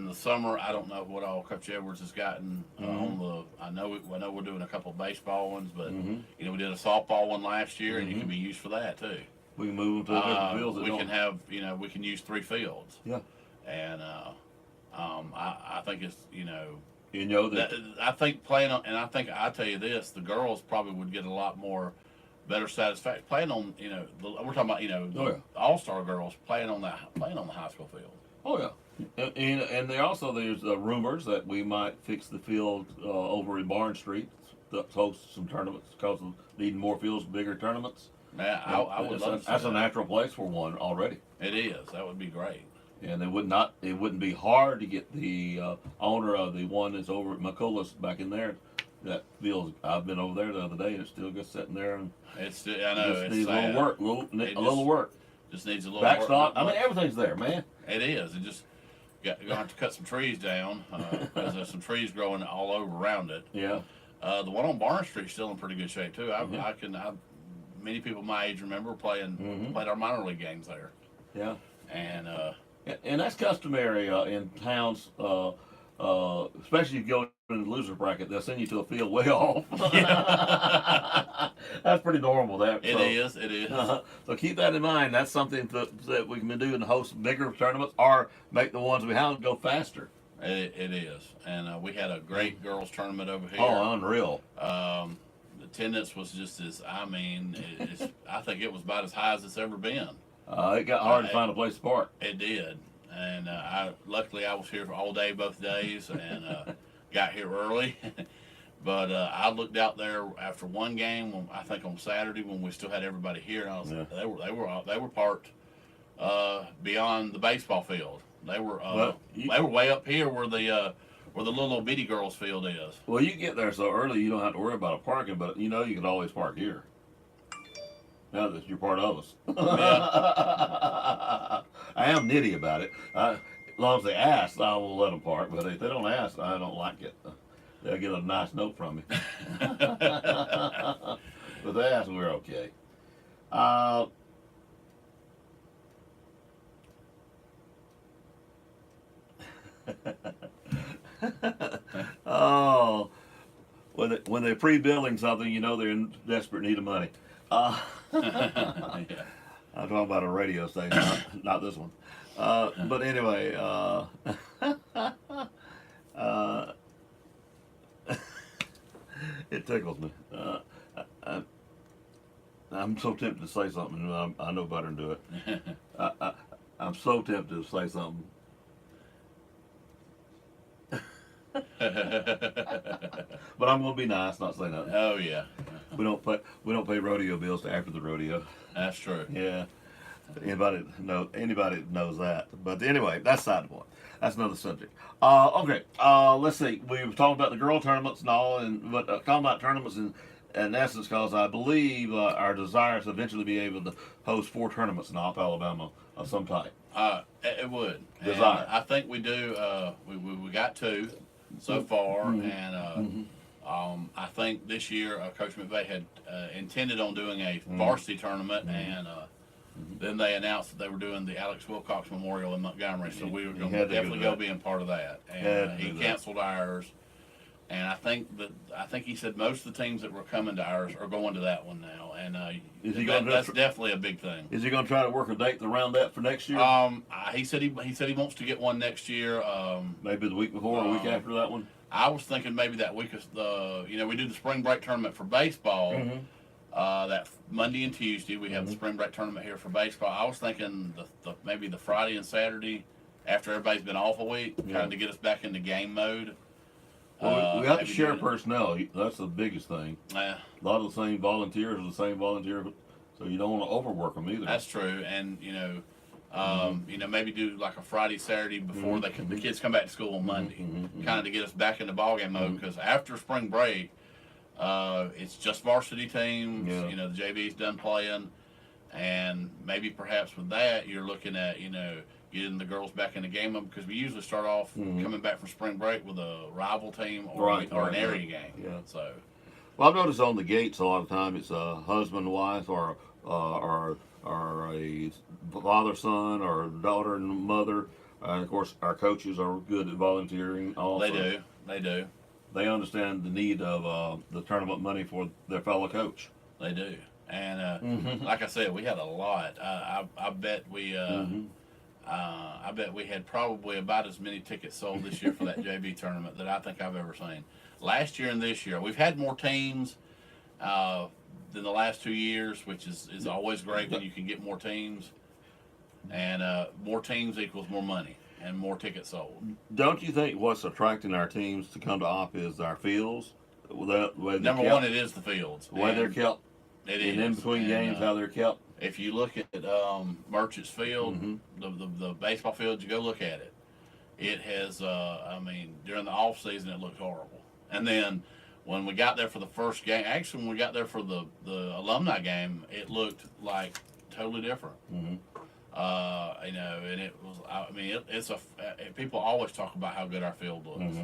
the summer, I don't know what all Coach Edwards has gotten on the. I know we're doing a couple of baseball ones, but you know we did a softball one last year, and it can be used for that too. We can move them to different fields. We can have we can use 3 fields. Yeah. And I think it's that I think playing on, and I think I tell you this, the girls probably would get a lot more better satisfaction playing on we're talking about all-star girls playing on the high school field. Oh yeah, and there's rumors that we might fix the field over in Barn Street to host some tournaments because of needing more fields, bigger tournaments. Yeah, I would love to. That's a natural place for one already. It is. That would be great. And it wouldn't be hard to get the owner of the one that's over at McCullough's back in there. That field, I've been over there the other day, and it's still just sitting there. And I know just it's needs sad. a little work, a little work. Just needs a little backstop. work. I mean, everything's there, man. It is. It just you're gonna have to cut some trees down because there's some trees growing all over around it. Yeah. The one on Barn Street's still in pretty good shape too. Many people my age remember played our minor league games there. Yeah. And that's customary in towns, especially if you go in the loser bracket. They'll send you to a field way off. That's pretty normal. It is. So keep that in mind. That's something that we can do and host bigger tournaments or make the ones we have go faster. It is. And we had a great girls tournament over here. Oh, unreal. Attendance was just I think it was about as high as it's ever been. It got hard to find a place to park. It did, and luckily I was here all day both days, and got here early. But I looked out there after one game, I think on Saturday when we still had everybody here, and I was they were parked beyond the baseball field. They were way up here where the little bitty girls field is. Well, you get there so early you don't have to worry about parking, but you can always park here. Now that you're part of us. Yeah. I am nitty about it. As long as they ask, I will let them park. But if they don't ask, I don't like it. They'll get a nice note from me. But they ask, we're okay. Oh, when they're pre-building something, they're in desperate need of money. Yeah. I'm talking about a radio station, not this one. But anyway, it tickles me. I'm so tempted to say something, and I know better than do it. I'm so tempted to say something. But I'm gonna be nice, not say nothing. Oh yeah. We don't pay rodeo bills till after the rodeo. That's true. Yeah. Anybody that knows that. But anyway, that's side of the point. That's another subject. Okay. Let's see. We were talking about the girl tournaments and all, but talking about tournaments in essence, because I believe our desire is to eventually be able to host 4 tournaments in North Alabama of some type. It would. Desire. And I think we do. We got 2 so far, and I think this year Coach McVay had intended on doing a varsity tournament, and then they announced that they were doing the Alex Wilcox Memorial in Montgomery, so we were going to definitely go being part of that. And he canceled ours, and I think he said most of the teams that were coming to ours are going to that one now, and that's definitely a big thing. Is he going to try to work a date around that for next year? He said he wants to get one next year. Maybe the week before or week after that one. I was thinking maybe that week is we do the spring break tournament for baseball. That Monday and Tuesday we have the spring break tournament here for baseball. I was thinking maybe the Friday and Saturday after everybody's been off a week, trying to get us back into game mode. Well, we have to maybe share doing it. personnel. That's the biggest thing. Yeah. A lot of the same volunteers are the same volunteers, so you don't want to overwork them either. That's true, and maybe do like a Friday, Saturday before the kids come back to school on Monday, kind of to get us back in the ballgame mode. Because after spring break, it's just varsity teams. Yeah. The JV's done playing, and maybe perhaps with that you're looking at getting the girls back in the game because we usually start off coming back from spring break with a rival team or an area game. Yeah. So. Well, I've noticed on the gates a lot of time it's a husband, wife, or a father, son, or daughter and mother. And of course, our coaches are good at volunteering. Also, They do. They understand the need of the tournament money for their fellow coach. They do. And like I said, we had a lot. I bet we. I bet we had probably about as many tickets sold this year for that JV tournament that I think I've ever seen. Last year and this year, we've had more teams than the last 2 years, which is always great when you can get more teams. And more teams equals more money and more tickets sold. Don't you think what's attracting our teams to come to OP is our fields? Number one, it is the fields. The way they're kept. It and is. in between games, how they're kept. If you look at Merchants Field, the baseball field, you go look at it. It has, during the off season, it looked horrible. And then when we got there for the first game, actually when we got there for the alumni game, it looked like totally different. And it was, people always talk about how good our field looks.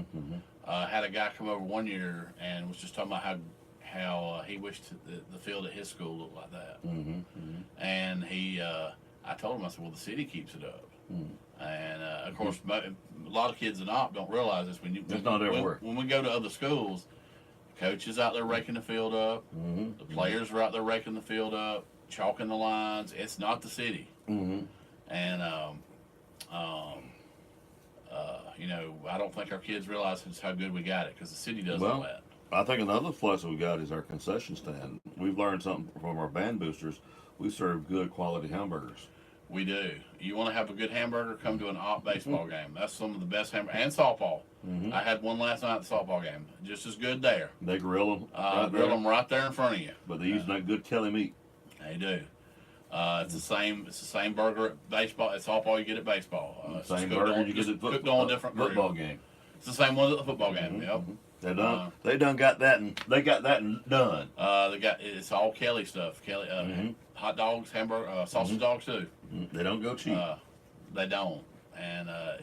Had a guy come over one year and was just talking about how he wished the field at his school looked like that. And I told him, I said, well, the city keeps it up. And of course, a lot of kids in OP don't realize this. It's not everywhere. When we go to other schools, coaches out there raking the field up, the players are out there raking the field up, chalking the lines. It's not the city. And I don't think our kids realize just how good we got it because the city does all that. I think another plus we got is our concession stand. We've learned something from our band boosters. We serve good quality hamburgers. We do. You want to have a good hamburger, come to an OP baseball game. That's some of the best hamburgers. And softball. I had one last night at the softball game. Just as good there. They grill them. Grill them right there in front of you. But they use that good Kelly meat. They do. It's the same burger at baseball. At softball you get at baseball. Same burger you get at cooked on a different football grill. game. It's the same one at the football game. Yep. They done got that and done. It's all Kelly stuff. Kelly hot dogs, hamburger, sausage dogs too. They don't go cheap. They don't, and I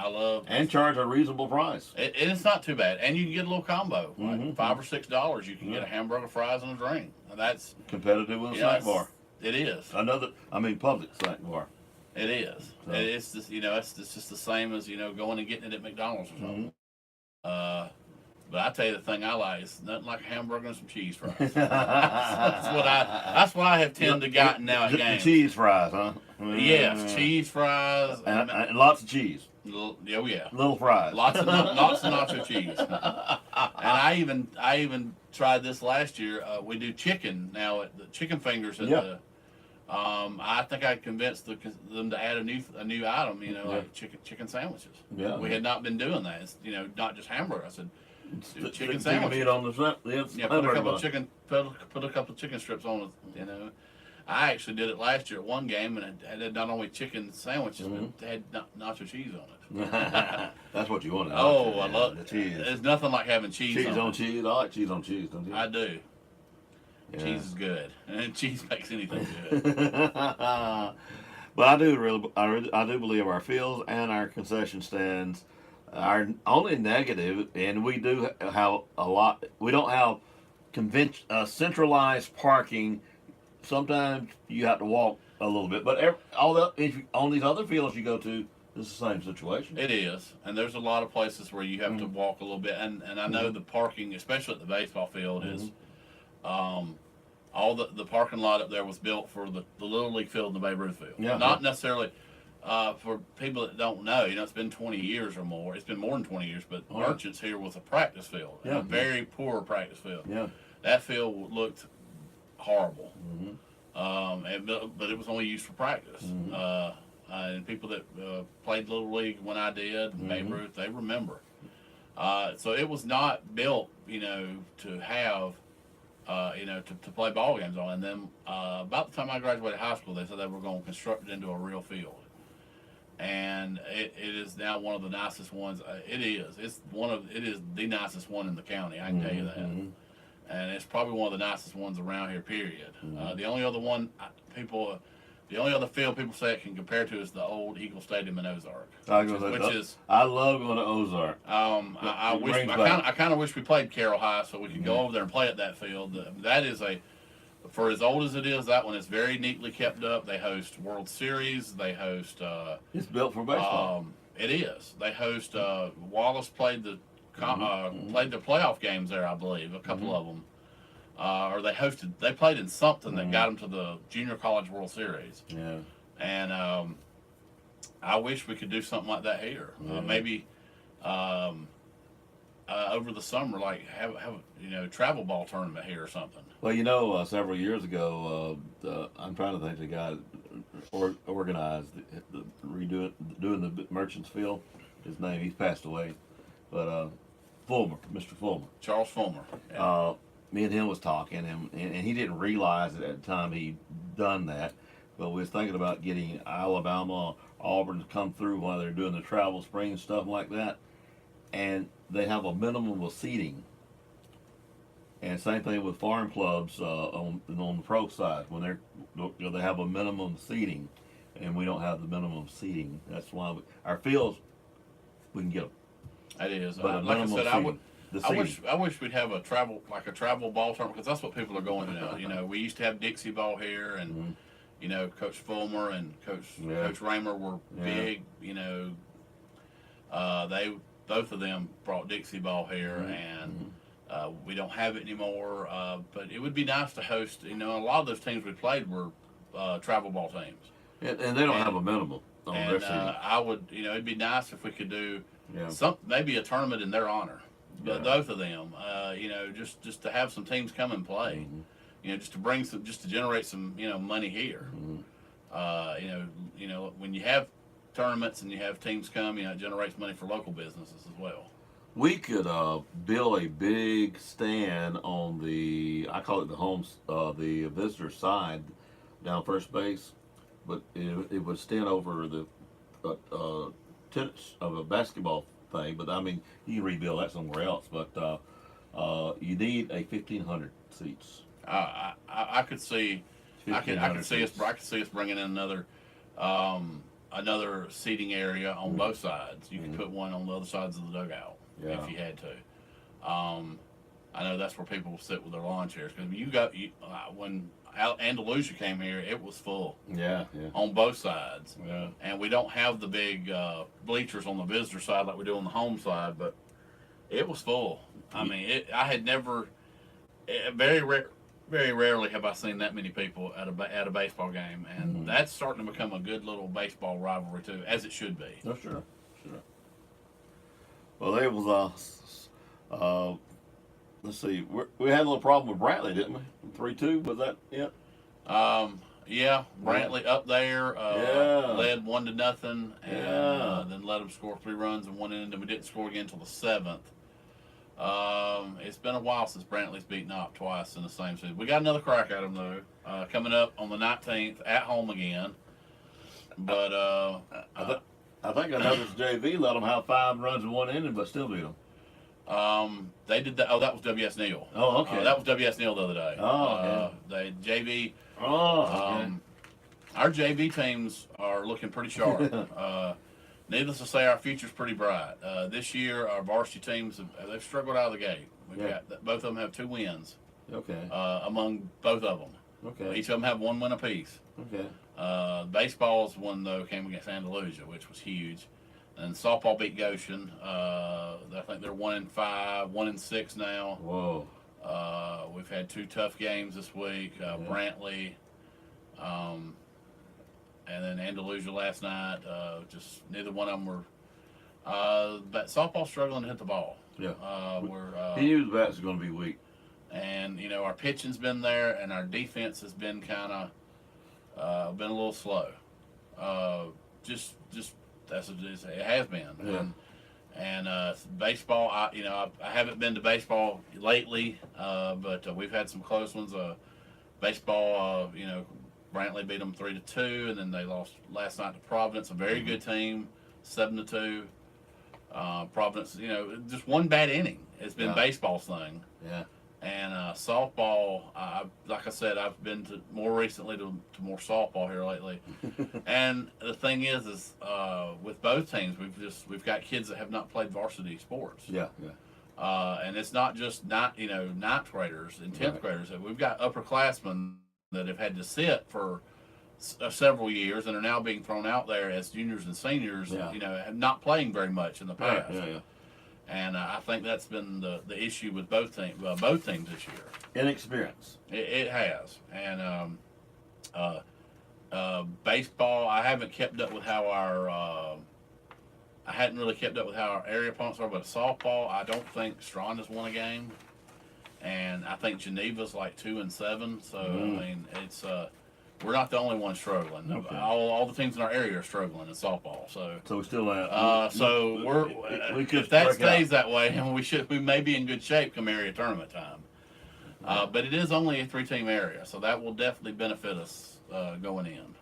love and charge a reasonable price. It's not too bad, and you can get a little combo, like $5 or $6. You can get a hamburger, fries, and a drink. And that's competitive with a snack bar. It is public snack bar. It is. So. It's just it's just the same as going and getting it at McDonald's or something. But I tell you, the thing I like is nothing like a hamburger and some cheese fries. That's what I have tended to gotten now at games. Cheese fries, huh? Yes, cheese fries and lots of cheese. Oh yeah, little fries. Lots of nacho cheese. And I even tried this last year. We do chicken now at the chicken fingers at the. I think I convinced them to add a new item. Like chicken sandwiches. Yeah, we had not been doing that. It's, not just hamburger. I said. Chicken sandwiches. Meat on the put a couple of chicken strips on it. I actually did it last year at one game, and it had not only chicken sandwiches, but it had nacho cheese on it. That's what you want. I love the cheese. There's nothing like having cheese on cheese. I like cheese on cheese, don't you? I do. Yeah. Cheese is good, and cheese makes anything good. But I do believe our fields and our concession stands. Our only negative, and we do have a lot. We don't have centralized parking. Sometimes you have to walk a little bit, but on these other fields you go to, it's the same situation. It is, and there's a lot of places where you have to walk a little bit, and I know the parking, especially at the baseball field, is all the parking lot up there was built for the Little League field and the Babe Ruth field. Yeah. Not necessarily. For people that don't know, it's been 20 years or more. It's been more than 20 years, but Merchants here was a practice field, a very poor practice field. Yeah, that field looked horrible, but it was only used for practice. And people that played Little League when I did, Babe Ruth, they remember. So it was not built, to have, to play ball games on. And then about the time I graduated high school, they said they were going to construct it into a real field. And it is now one of the nicest ones. It is. It is the nicest one in the county. I can tell you that. Mm-hmm. And it's probably one of the nicest ones around here. Period. The only other one the only other field people say it can compare to is the old Eagle Stadium in Ozark, I love going to Ozark. I kind of wish we played Carroll High so we could go over there and play at that field. That is for as old as it is, that one is very neatly kept up. They host World Series. They host. It's built for baseball. It is. They host. Wallace played the playoff games there, I believe, a couple of them. Or they played in something that got them to the Junior College World Series. Yeah. And I wish we could do something like that here. Maybe over the summer, like have a travel ball tournament here or something. Well, several years ago, I'm trying to think the guy organized doing the Merchants Field. His name, he's passed away, but Fulmer, Mr. Fulmer, Charles Fulmer. Yeah. Me and him was talking, and he didn't realize it at the time he'd done that, but we was thinking about getting Alabama, Auburn to come through while they're doing the travel spring and stuff like that, and they have a minimum of seating. And same thing with farm clubs on the pro side when they have a minimum seating, and we don't have the minimum seating. That's why our fields we can get them. It is. But Like I said, I wish we'd have a travel ball tournament because that's what people are going to now. We used to have Dixie ball here, and Coach Fulmer and Coach Raymer were big. Both of them brought Dixie ball here, and we don't have it anymore. But it would be nice to host. A lot of those teams we played were travel ball teams, and they don't have a minimum on their seating. I would, it'd be nice if we could do maybe a tournament in their honor. But both of them, just to have some teams come and play, just to generate some, money here. When you have tournaments and you have teams come, it generates money for local businesses as well. We could build a big stand on I call it the visitor side down first base, but it would stand over the tennis of a basketball thing, but I mean you can rebuild that somewhere else. But you need a 1,500 seats. I could see. I could see us bringing in another seating area on both sides. You could put one on the other sides of the dugout if you had to. I know that's where people will sit with their lawn chairs because when Andalusia came here, it was full. Yeah. On both sides. Yeah. And we don't have the big bleachers on the visitor side like we do on the home side, but it was full. I mean, I had never, very rarely have I seen that many people at a baseball game, and that's starting to become a good little baseball rivalry too, as it should be. Oh, sure. Well, there was let's see, we had a little problem with Brantley, didn't we? 3-2, was that it? Yeah, Brantley up there led 1-0, and then let them score 3 runs in one inning, and we didn't score again until the 7th. It's been a while since Brantley's beaten up twice in the same season. We got another crack at them though, coming up on the 19th at home again. But I think I noticed JV let them have 5 runs in one inning, but still beat them. They did that. Oh, that was WS Neal. Oh, okay. That was WS Neal the other day. Oh, okay. JV. Oh, okay. Our JV teams are looking pretty sharp. Needless to say, our future's pretty bright. This year, our varsity teams they've struggled out of the gate. Both of them have 2 wins. Okay. Among both of them. Okay. Each of them have 1 win apiece. Okay. Baseball's one though came against Andalusia, which was huge. And softball beat Goshen. I think they're 1-5, 1-6 now. Whoa. We've had 2 tough games this week. Brantley, and then Andalusia last night. Just neither one of them were. But softball's struggling to hit the ball. Yeah. We're. He knew the bats are going to be weak. And our pitching's been there, and our defense has been kind of been a little slow. Just. It has been, And baseball, I haven't been to baseball lately, but we've had some close ones. Baseball, Brantley beat them 3-2, and then they lost last night to Providence, a very good team, 7-2. Providence, just one bad inning. It's been baseball's thing. Yeah. And softball, like I said, I've been more recently to more softball here lately. And the thing is with both teams, we've got kids that have not played varsity sports. Yeah. And it's not just ninth graders and 10th graders. We've got upperclassmen that have had to sit for several years and are now being thrown out there as juniors and seniors. Have not playing very much in the past. Yeah. And I think that's been the issue with both teams this year. Inexperience. It has. And baseball, I haven't kept up with how I hadn't really kept up with how our area opponents are, but softball, I don't think Strawn has won a game. And I think Geneva's like 2-7. So, I mean, it's we're not the only ones struggling. Okay. All the teams in our area are struggling in softball. So we still have. We if that stays that way, and we may be in good shape come area tournament time. But it is only a 3-team area, so that will definitely benefit us going in.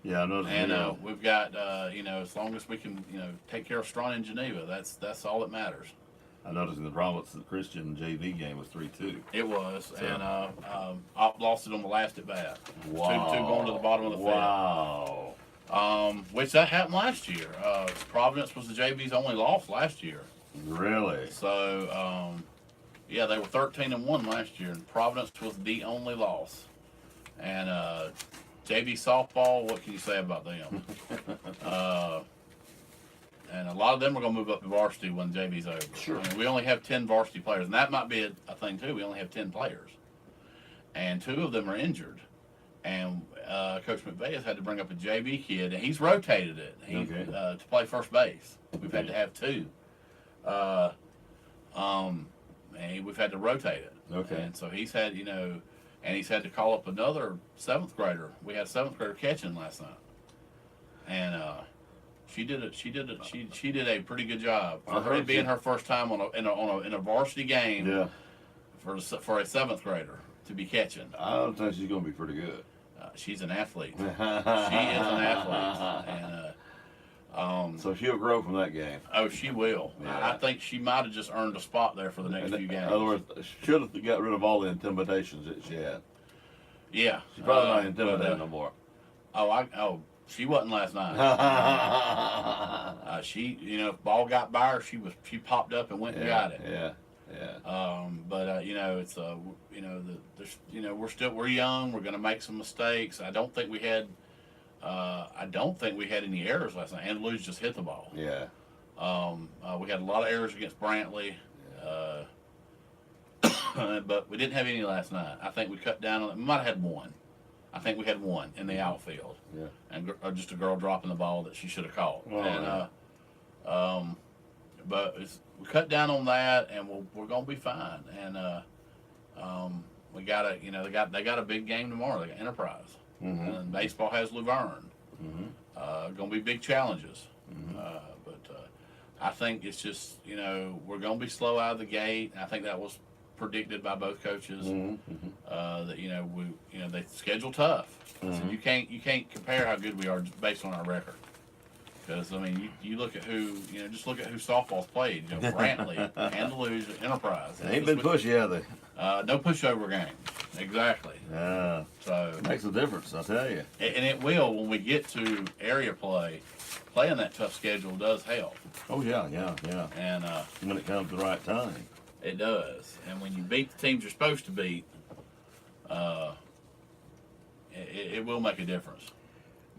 Yeah, I know. And we've got as long as we can take care of Strawn and Geneva, that's all that matters. I noticed in the Robinson Christian JV game was 3-2. It was, so. And Op lost it on the last at bat. Wow. 2-2 going to the bottom of the field. Wow. Which that happened last year. Providence was the JV's only loss last year. Really? So, yeah, they were 13-1 last year, and Providence was the only loss. And JV softball, what can you say about them? And a lot of them are going to move up to varsity when JV's over. Sure. I mean, we only have 10 varsity players, and that might be a thing too. We only have 10 players, and 2 of them are injured. And Coach McVeigh has had to bring up a JV kid, and he's rotated it to play first base. We've had to have 2. And we've had to rotate it. Okay. And so he's had, and he's had to call up another 7th grader. We had a 7th grader catching last night, and she did a pretty good job for her being her first time in a varsity game. Yeah. For a 7th grader to be catching. I don't think she's going to be pretty good. She's an athlete. She is an athlete, and so she'll grow from that game. Oh, she will. Yeah. I think she might have just earned a spot there for the next few games. In other words, should have got rid of all the intimidations that she had. Yeah. She's probably not intimidated no more. She wasn't last night. She, if ball got by her, she popped up and went and got it. Yeah. But we're young. We're going to make some mistakes. I don't think we had any errors last night. Andaluz just hit the ball. Yeah. We had a lot of errors against Brantley. But we didn't have any last night. I think we cut down on it. We might have had one. I think we had one in the outfield. Yeah. And just a girl dropping the ball that she should have caught. But we cut down on that, and we're going to be fine. And we got they got a big game tomorrow. They got Enterprise, and baseball has Luverne. Going to be big challenges. But I think it's just we're going to be slow out of the gate. I think that was predicted by both coaches. That they schedule tough. So you can't compare how good we are based on our record. Because you look at who just look at who softball's played. Brantley, Andaluz, Enterprise. They ain't been pushy, have they? No pushover game. Exactly. Yeah. So makes a difference, I tell you. And it will when we get to area play. Playing that tough schedule does help. Oh yeah. And when it comes to the right time, it does. And when you beat the teams you're supposed to beat, it will make a difference.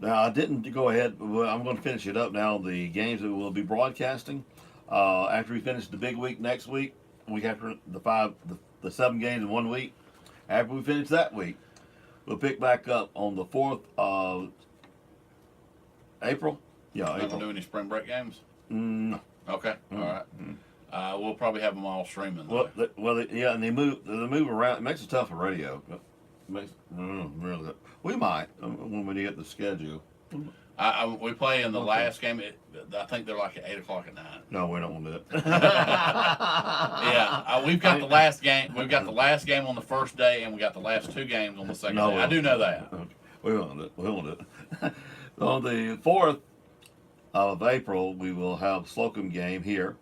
Now, I didn't go ahead. Well, I'm going to finish it up now. The games that we'll be broadcasting after we finish the big week next week after the 7 games in 1 week. After we finish that week, we'll pick back up on the 4th of April. Yeah, Not April. going to do any spring break games? No. Okay, all right. We'll probably have them all streaming. Well, and they move around. It makes it tough for radio. Really, we might when we get the schedule. We play in the last game. I think they're like at 8 o'clock at night. No, we don't want to do it. Yeah, we've got the last game. We've got the last game on the first day, and we got the last 2 games on the second day. I do know that. Okay. We won't do it. We won't do it. On the 4th of April, we will have Slocum game here,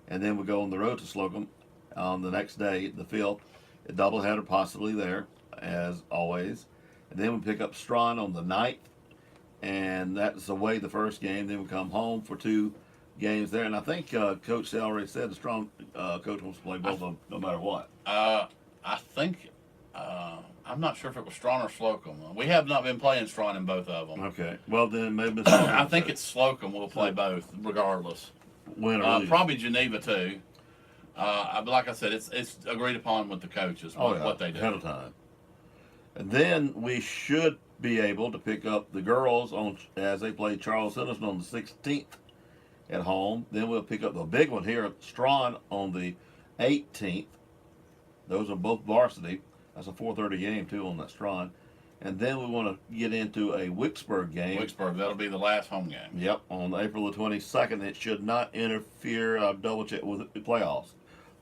and then we go on the road to Slocum on the next day, the 5th, a doubleheader possibly there, as always. And then we pick up Strawn on the 9th, and that's away the first game. Then we come home for 2 games there. And I think Coach already said the Strawn coach wants to play both of them no matter what. I think, I'm not sure if it was Strawn or Slocum. We have not been playing Strawn in both of them. Okay. Well, then maybe I think it's Slocum. We'll play both regardless. Win or lose. Probably Geneva too. But like I said, it's agreed upon with the coaches what they do ahead of time. And then we should be able to pick up the girls on as they play Charles Henderson on the 16th at home. Then we'll pick up the big one here at Strawn on the 18th. Those are both varsity. That's a 4:30 game too on that Strawn. And then we want to get into a Wicksburg game. Wicksburg, that'll be the last home game. Yep, on April the 22nd. It should not interfere, I'll double check, with the playoffs.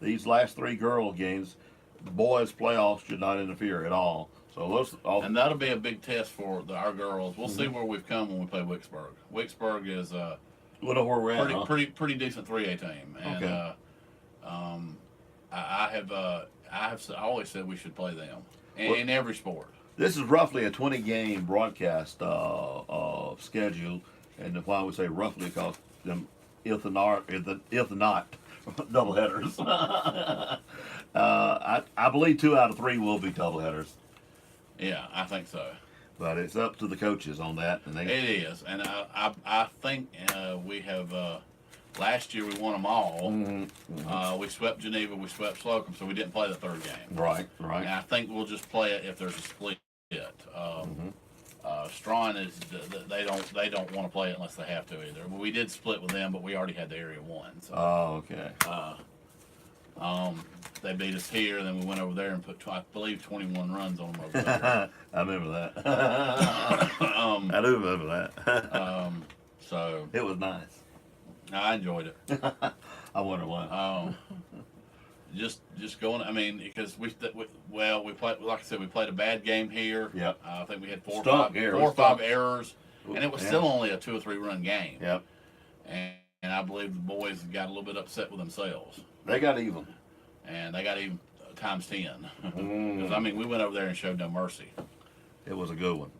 These last 3 girl games, the boys' playoffs should not interfere at all. So those, and that'll be a big test for our girls. We'll see where we've come when we play Wicksburg. Wicksburg is we know where we're at, pretty decent 3A team. And okay. I always said we should play them in every sport. This is roughly a 20-game broadcast schedule, and why we say roughly because them if not doubleheaders. I believe 2 out of 3 will be doubleheaders. Yeah, I think so. But it's up to the coaches on that. And it is, and I think we have. Last year we won them all. We swept Geneva, we swept Slocum, so we didn't play the 3rd game. Right. And I think we'll just play it if there's a split. Strawn is they don't want to play it unless they have to either. We did split with them, but we already had the area 1. So, okay. They beat us here, and then we went over there and put I believe 21 runs on them over there. I remember that. I do remember that. So it was nice. I enjoyed it. I wonder why. Just going. I mean, because we played. Like I said, we played a bad game here. Yep. I think we had 4 or 5 errors, and it was still only a 2 or 3 run game. Yep. And I believe the boys got a little bit upset with themselves. They got even. And they got even times 10. Because I mean, we went over there and showed no mercy. It was a good one.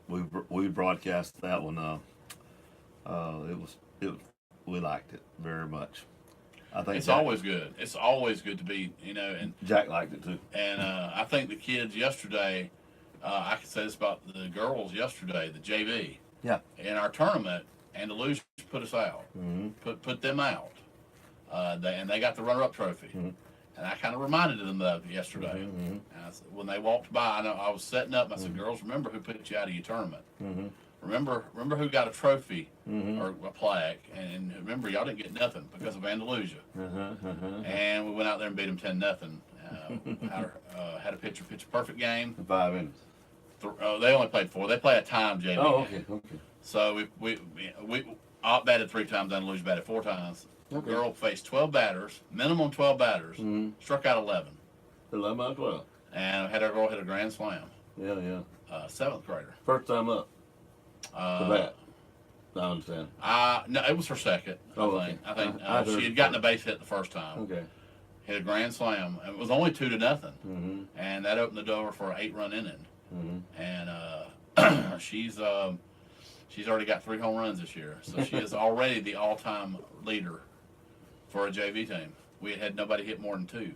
We broadcast that one. We liked it very much. I think it's always good. It's always good to be, and Jack liked it too. And I think the kids yesterday, I can say this about the girls yesterday, the JV. Yeah. In our tournament, Andalusia put us out. Put them out. They got the runner-up trophy. And I kind of reminded them of it yesterday. And when they walked by, I was setting up. And I said, "Girls, remember who put you out of your tournament. Remember who got a trophy or a plaque. And remember, y'all didn't get nothing because of Andalusia." And we went out there and beat them 10-0. Had a pitch perfect game. 5 innings. They only played 4. They play a time, JV. Oh, okay. So we batted 3 times. Andalusia batted 4 times. Okay. Girl faced 12 batters, minimum 12 batters, struck out 11. 11 out of 12. And had our girl hit a grand slam. Yeah. 7th grader. First time up. The bat. I understand. No, it was her second. I think she had gotten a base hit the first time. Okay. Hit a grand slam. It was only 2-0, and that opened the door for an 8-run inning. And she's already got 3 home runs this year, so she is already the all-time leader for a JV team. We had nobody hit more than 2,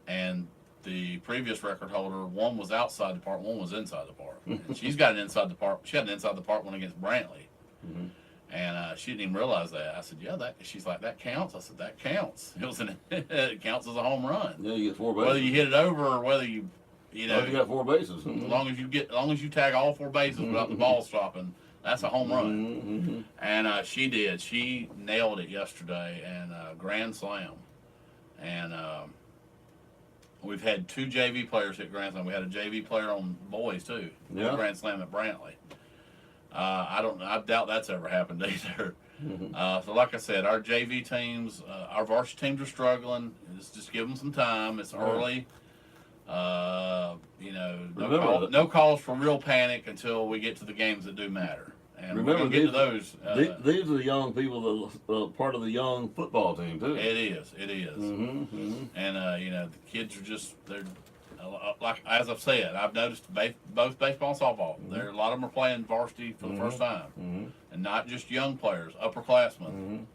and the previous record holder, one was outside the park, one was inside the park. And she's got an inside the park. She had an inside the park one against Brantley, and she didn't even realize that. I said, "Yeah, that." She's like, "That counts." I said, "That counts. It counts as a home run. Yeah, you get 4 bases. Whether you hit it over or whether you you got 4 bases. As long as you tag all 4 bases without the ball stopping, that's a home run." And she did. She nailed it yesterday, and grand slam. And we've had 2 JV players hit grand slam. We had a JV player on boys too. Yeah. Grand slam at Brantley. I doubt that's ever happened either. So like I said, our JV teams, our varsity teams are struggling. Just give them some time. It's early. No cause for real panic until we get to the games that do matter. And remember, we're get to those. These are the young people that part of the young football team too. It is. And the kids are they're like, as I've said, I've noticed both baseball and softball. A lot of them are playing varsity for the first time, and not just young players, upperclassmen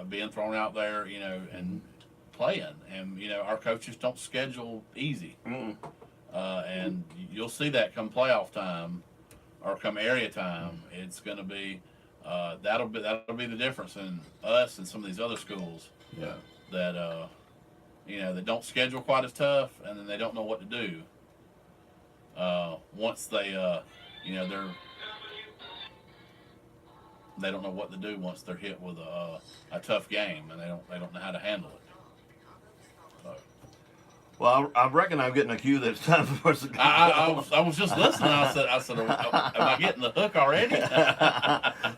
being thrown out there, and playing. And our coaches don't schedule easy, and you'll see that come playoff time or come area time. It's going to be that'll be the difference in us and some of these other schools. Yeah. That that don't schedule quite as tough, and then they don't know what to do. Once they they don't know what to do once they're hit with a tough game, and they don't know how to handle it. So. Well, I reckon I'm getting a cue that it's time for us to go. I was just listening. I said, am I getting the hook already?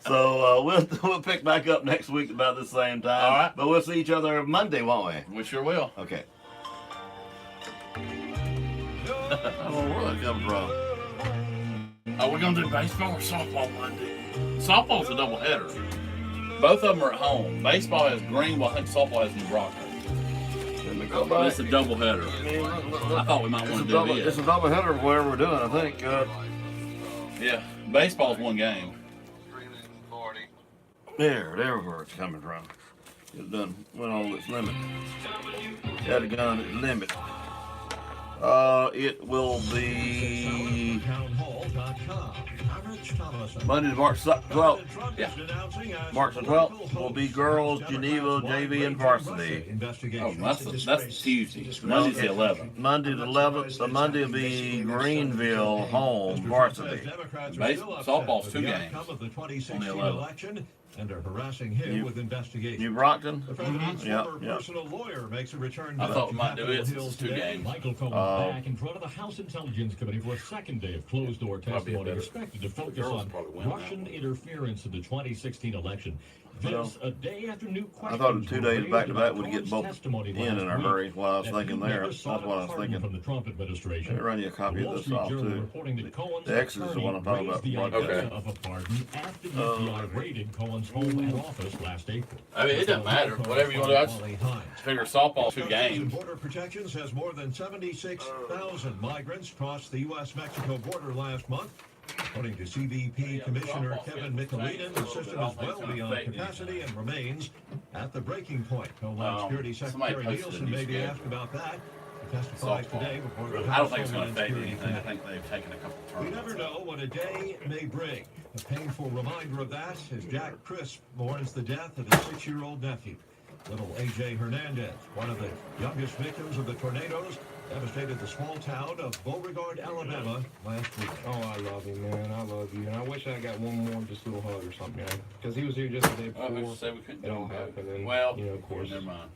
So we'll pick back up next week about the same time. All right. But we'll see each other Monday, won't we? We sure will. Okay. I don't know where that comes from. Are we going to do baseball or softball Monday? Softball's a doubleheader. Both of them are at home. Baseball has Greenville. I think softball has New Brockton. But it's a doubleheader. I thought we might want to do it. It's a doubleheader of whatever we're doing, I think. Yeah, baseball's one game. There's where it's coming from. It done went on its limit. Had a gun at limit. It will be Monday, March 12th. Yeah. March the 12th will be girls, Geneva, JV, and varsity. Oh, that's Tuesday. Monday's the 11th. Monday the 11th. The Monday will be Greenville home varsity. Softball's 2 games on the 11th. And are harassing him with investigation. New Brockton? The president's former personal lawyer makes a return to I thought we might do it. Hill It's 2 games. Michael Cohen back in front of the House Intelligence Committee for a second day of closed-door testimony expected to focus on Russian interference in the 2016 election. This, a day after new questions. I thought 2 days back-to-back would get both in a hurry while I was thinking there. That's what I was thinking. From the Trump administration. Let me run you a copy of this off, too. The X is the one I'm talking about. Of a pardon after the FBI raided Cohen's home and office last April. I mean, it doesn't matter. Whatever you want to do. I figure softball 2 games. Border Protection says more than 76,000 migrants crossed the U.S.-Mexico border last month. According to CBP Commissioner Kevin Michelinen, the system is well beyond capacity and remains at the breaking point. Homeland Security Secretary Nielsen may be asked about that. He testified today before the I don't House think it's going to Homeland affect Security anything. I Committee. think they've taken a couple turns. We never know what a day may bring. A painful reminder of that as Jack Crisp mourns the death of his 6-year-old nephew. Little A.J. Hernandez, one of the youngest victims of the tornadoes, devastated the small town of Beauregard, Alabama last week. Oh, I love you, man. I love you. And I wish I got one more just little hug or something, man. Because he was here just the day before. It all happened. And, of course, never mind.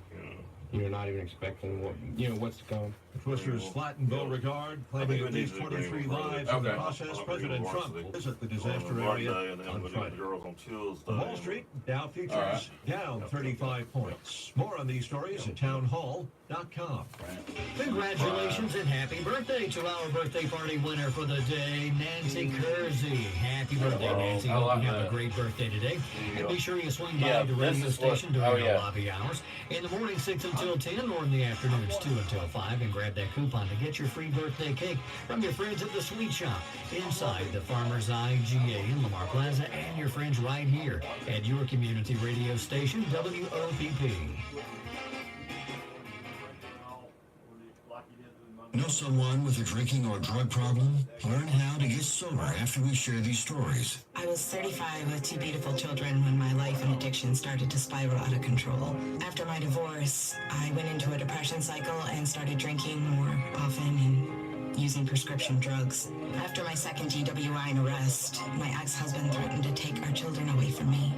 Not even expecting what's to come. The Twisters flattened Beauregard, claiming at least 23 lives in the process. President Trump will visit the disaster area on Friday. On Wall Street, Dow futures down 35 points. More on these stories at townhall.com. Congratulations and happy birthday to our birthday party winner for the day, Nancy Kersey. Happy birthday, Nancy. Hope you have a great birthday today. And be sure you swing by the radio station during the lobby hours. In the morning, 6 until 10, or in the afternoons, 2 until 5, and grab that coupon to get your free birthday cake from your friends at the Sweet Shop inside the Farmers IGA in Lamar Plaza, and your friends right here at your community radio station, WOPP. Know someone with a drinking or drug problem? Learn how to get sober after we share these stories. I was 35 with 2 beautiful children when my life and addiction started to spiral out of control. After my divorce, I went into a depression cycle and started drinking more often and using prescription drugs. After my second DWI and arrest, my ex-husband threatened to take our children away from me.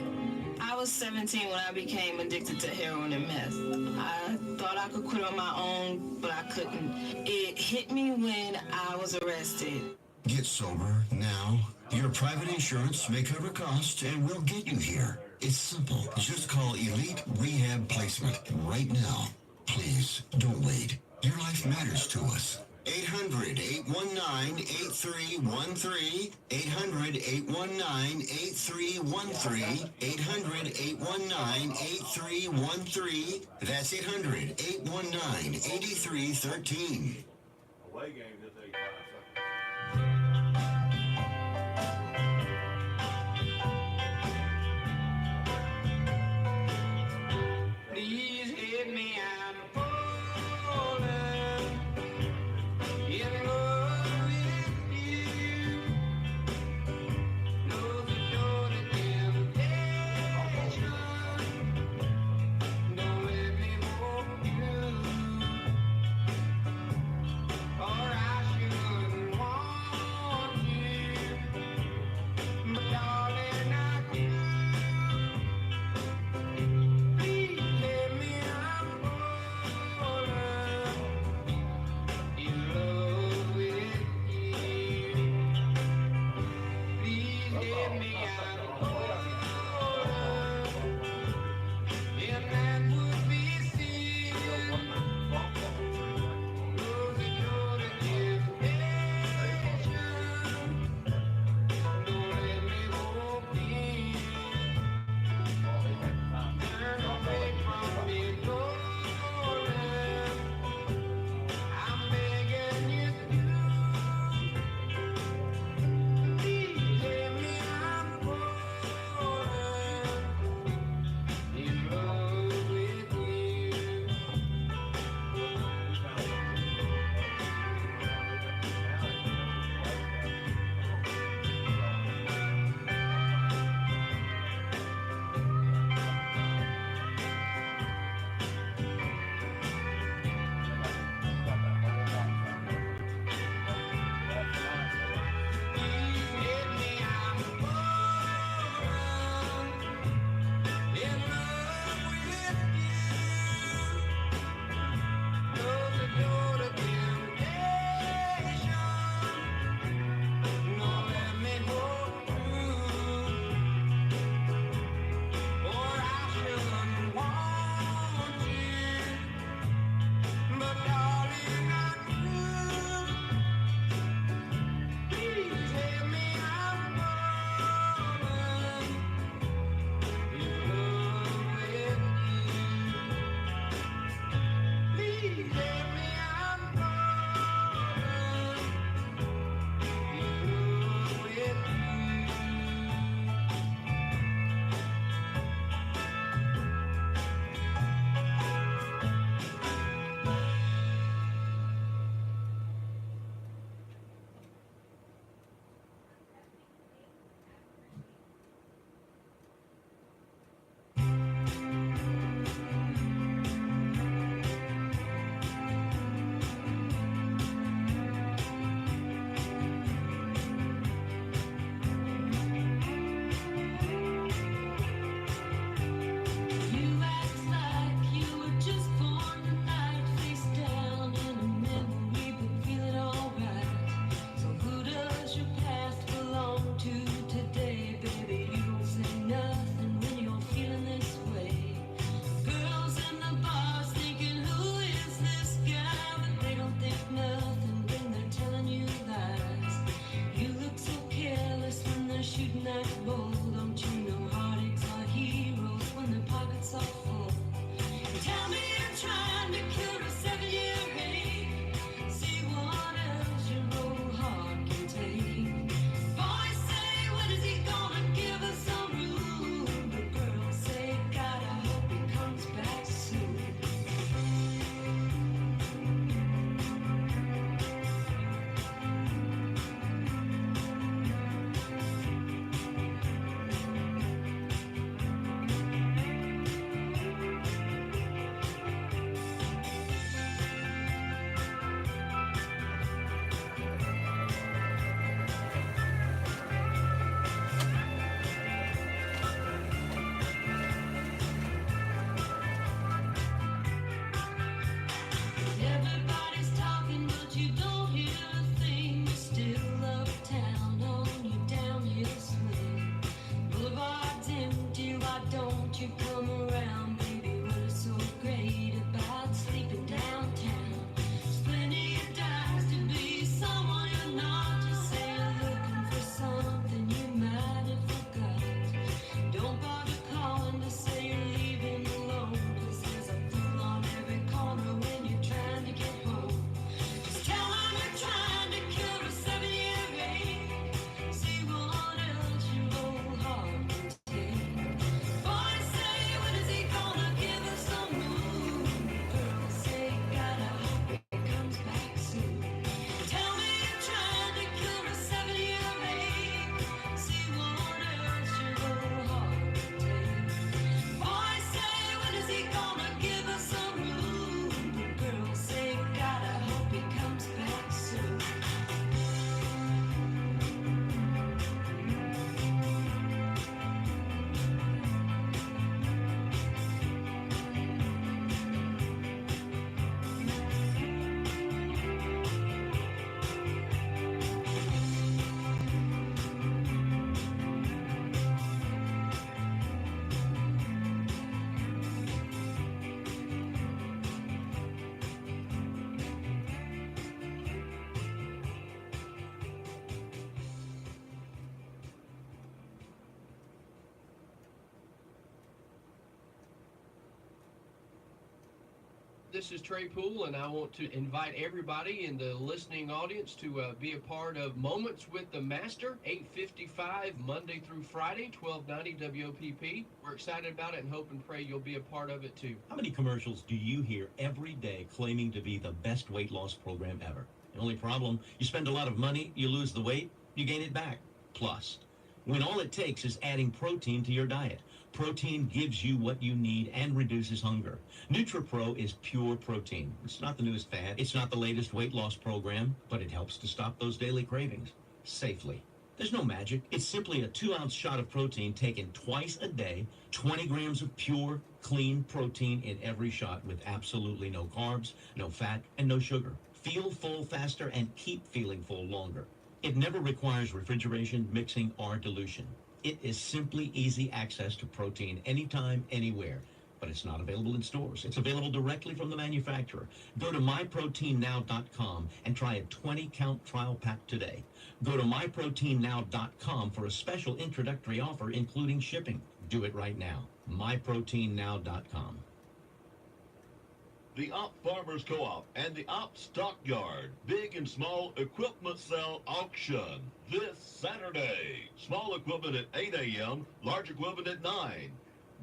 I was 17 when I became addicted to heroin and meth. I thought I could quit on my own, but I couldn't. It hit me when I was arrested. Get sober now Your private insurance may cover costs and we'll get you here. It's simple. Just call Elite Rehab Placement right now. Please, don't wait. Your life matters to us. 800-819-8313. 800-819-8313. 800-819-8313. That's 800-819-8313. Away game just 8-5. Please hit me, I'm falling in love with you. Close the door to temptation. Don't let me walk you, or I This is Trey Poole, and I want to invite everybody in the listening audience to be a part of Moments with the Master, 8:55 Monday through Friday, 1290 WOPP. We're excited about it and hope and pray you'll be a part of it too. How many commercials do you hear every day claiming to be the best weight loss program ever? The only problem, you spend a lot of money, you lose the weight, you gain it back. Plus, when all it takes is adding protein to your diet. Protein gives you what you need and reduces hunger. NutriPro is pure protein. It's not the newest fad. It's not the latest weight loss program, but it helps to stop those daily cravings safely. There's no magic. It's simply a 2-ounce shot of protein taken twice a day, 20 grams of pure, clean protein in every shot with absolutely no carbs, no fat, and no sugar. Feel full faster and keep feeling full longer. It never requires refrigeration, mixing, or dilution. It is simply easy access to protein anytime, anywhere. But it's not available in stores. It's available directly from the manufacturer. Go to myproteinnow.com and try a 20-count trial pack today. Go to myproteinnow.com for a special introductory offer, including shipping. Do it right now. myproteinnow.com. The Opp Farmers Co-op and the Opp Stockyard Big and Small Equipment Sale Auction this Saturday. Small equipment at 8 a.m., large equipment at 9.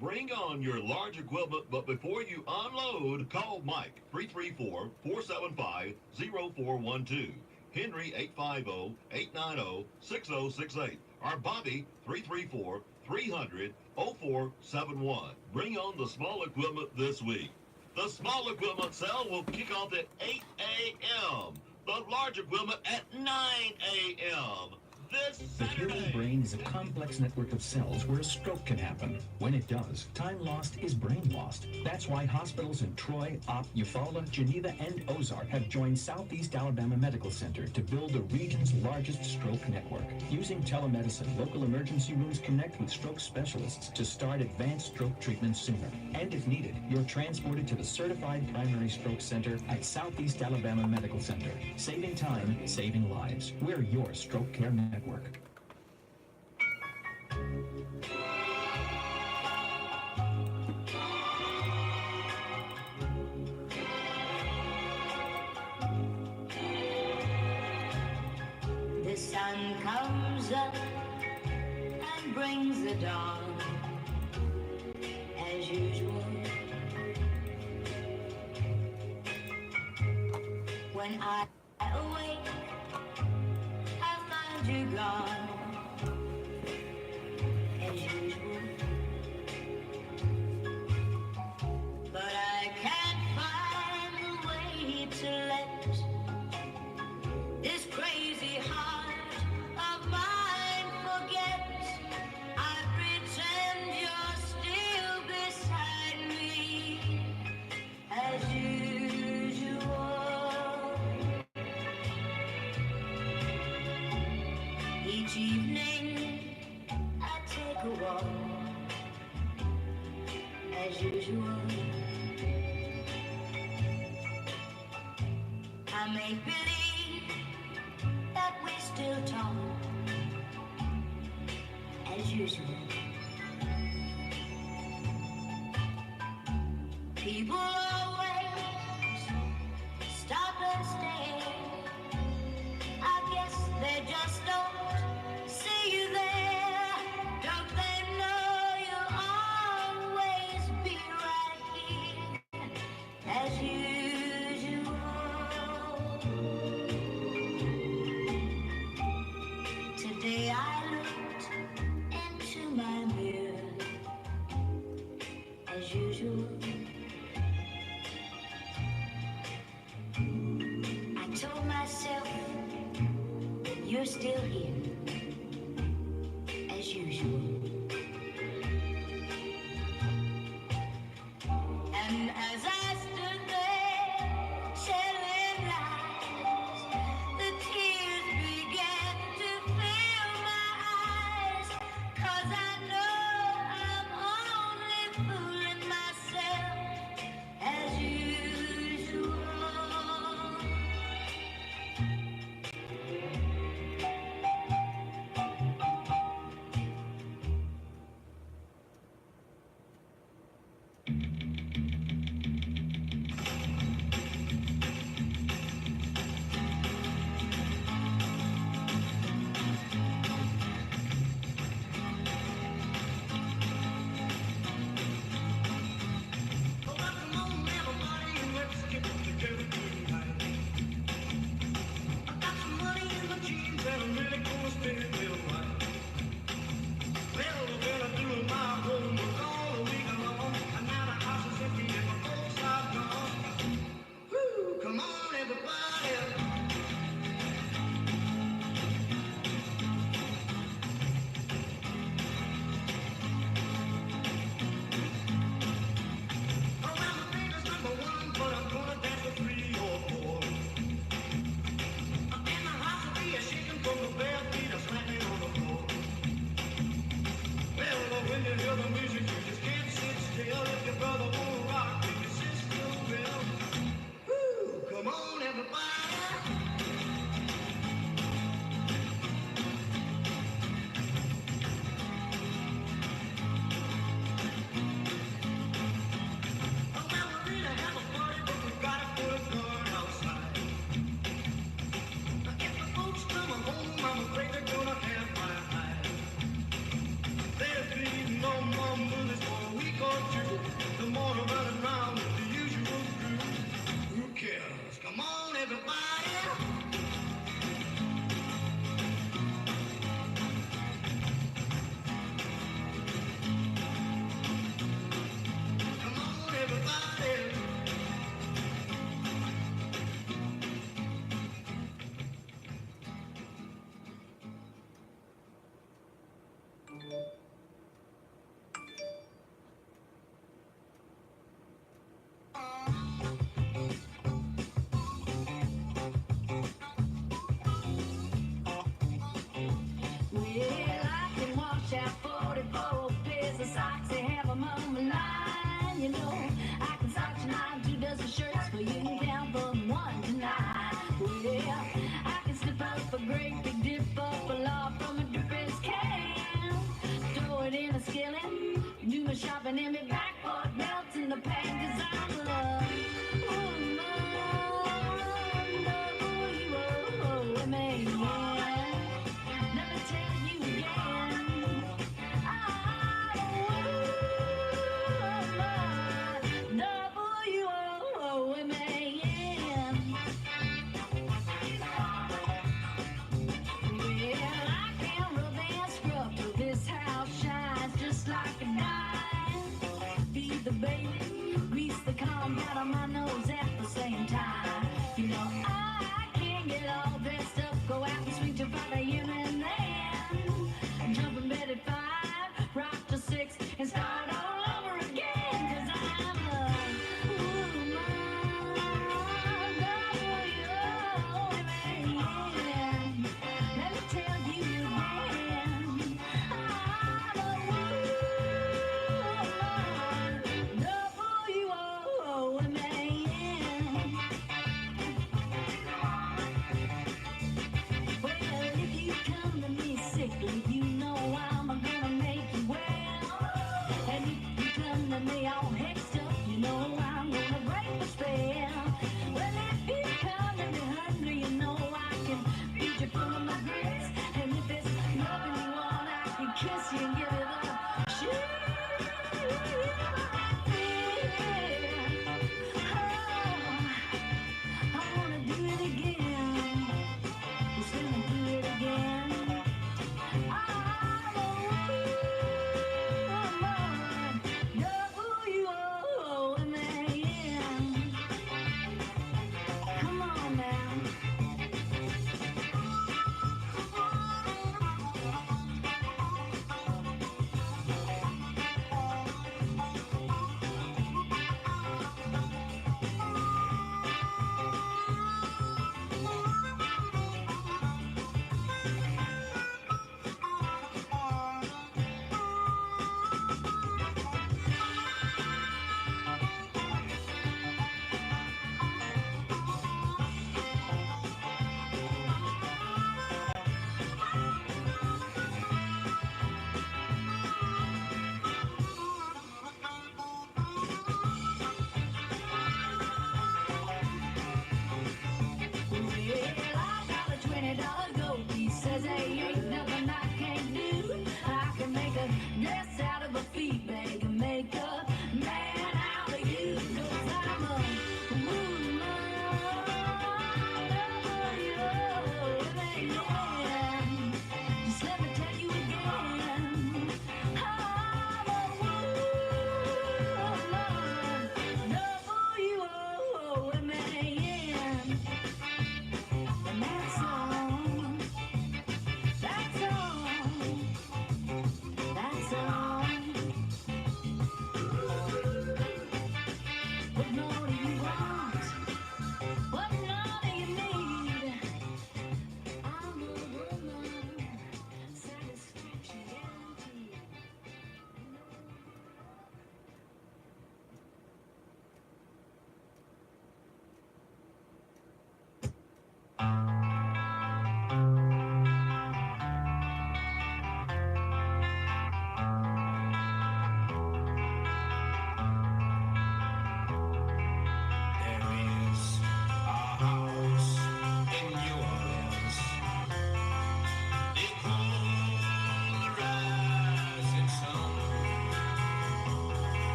Bring on your large equipment, but before you unload, call Mike, 334-475-0412. Henry, 850-890-6068. Or Bobby, 334-300-0471. Bring on the small equipment this week. The small equipment sale will kick off at 8 a.m. The large equipment at 9 a.m. this The Saturday. human brain is a complex network of cells where a stroke can happen. When it does, time lost is brain lost. That's why hospitals in Troy, Opp, Eufaula, Geneva, and Ozark have joined Southeast Alabama Medical Center to build the region's largest stroke network. Using telemedicine, local emergency rooms connect with stroke specialists to start advanced stroke treatment sooner. And if needed, you're transported to the certified primary stroke center at Southeast Alabama Medical Center. Saving time, saving lives. We're your stroke care network. The sun comes up and brings the dawn, as usual. When I awake, I find you gone, as usual. But I can't find a way to let this crazy heart of mine forget. I pretend you're still beside me, as usual. Each evening I take a walk, as usual. I make believe that we still talk, as usual. People always stop and stare. I guess they just don't see you there. Don't they know you'll always be right here, as usual. Today I looked into my mirror, as usual. I told myself, you're still here, as usual. And as I stood there, sharing lies, the tears began to fill my eyes. 'Cause I know I'm only fooling myself, as usual. you know I can start tonight, 2 dozen shirts for you can count from 1 to 9. Well, I can slip up a great big dip up a lot from a drippers can. Throw it in a skillet, do my shopping and be back for it melts in the pan, 'cause I'm a woman, woman, yeah. Let me tell you again, I'm a woman, woman, yeah. Well, I can rub and scrub till this house shines just like a dime. Feed the baby, grease the comb out of my nose at the same time. You know I can get all dressed up, go out and swing to 5 a.m. and then jump in bed at 5, rock to 6, and start all over again. 'Cause I'm a woman, yeah. Let me tell you again, I'm a woman, well, if you come to me sickly, you know I'm gonna make you well. And if you come to me all hexed up, you know I'm gonna break the spell. Well, if you come to me hungry, you know I can feed you full of my grits. And if there's nothing you want, I can kiss you and give you the shit. I wanna do it again. Just let me do it again. I'm a woman, W-O-M-A-N.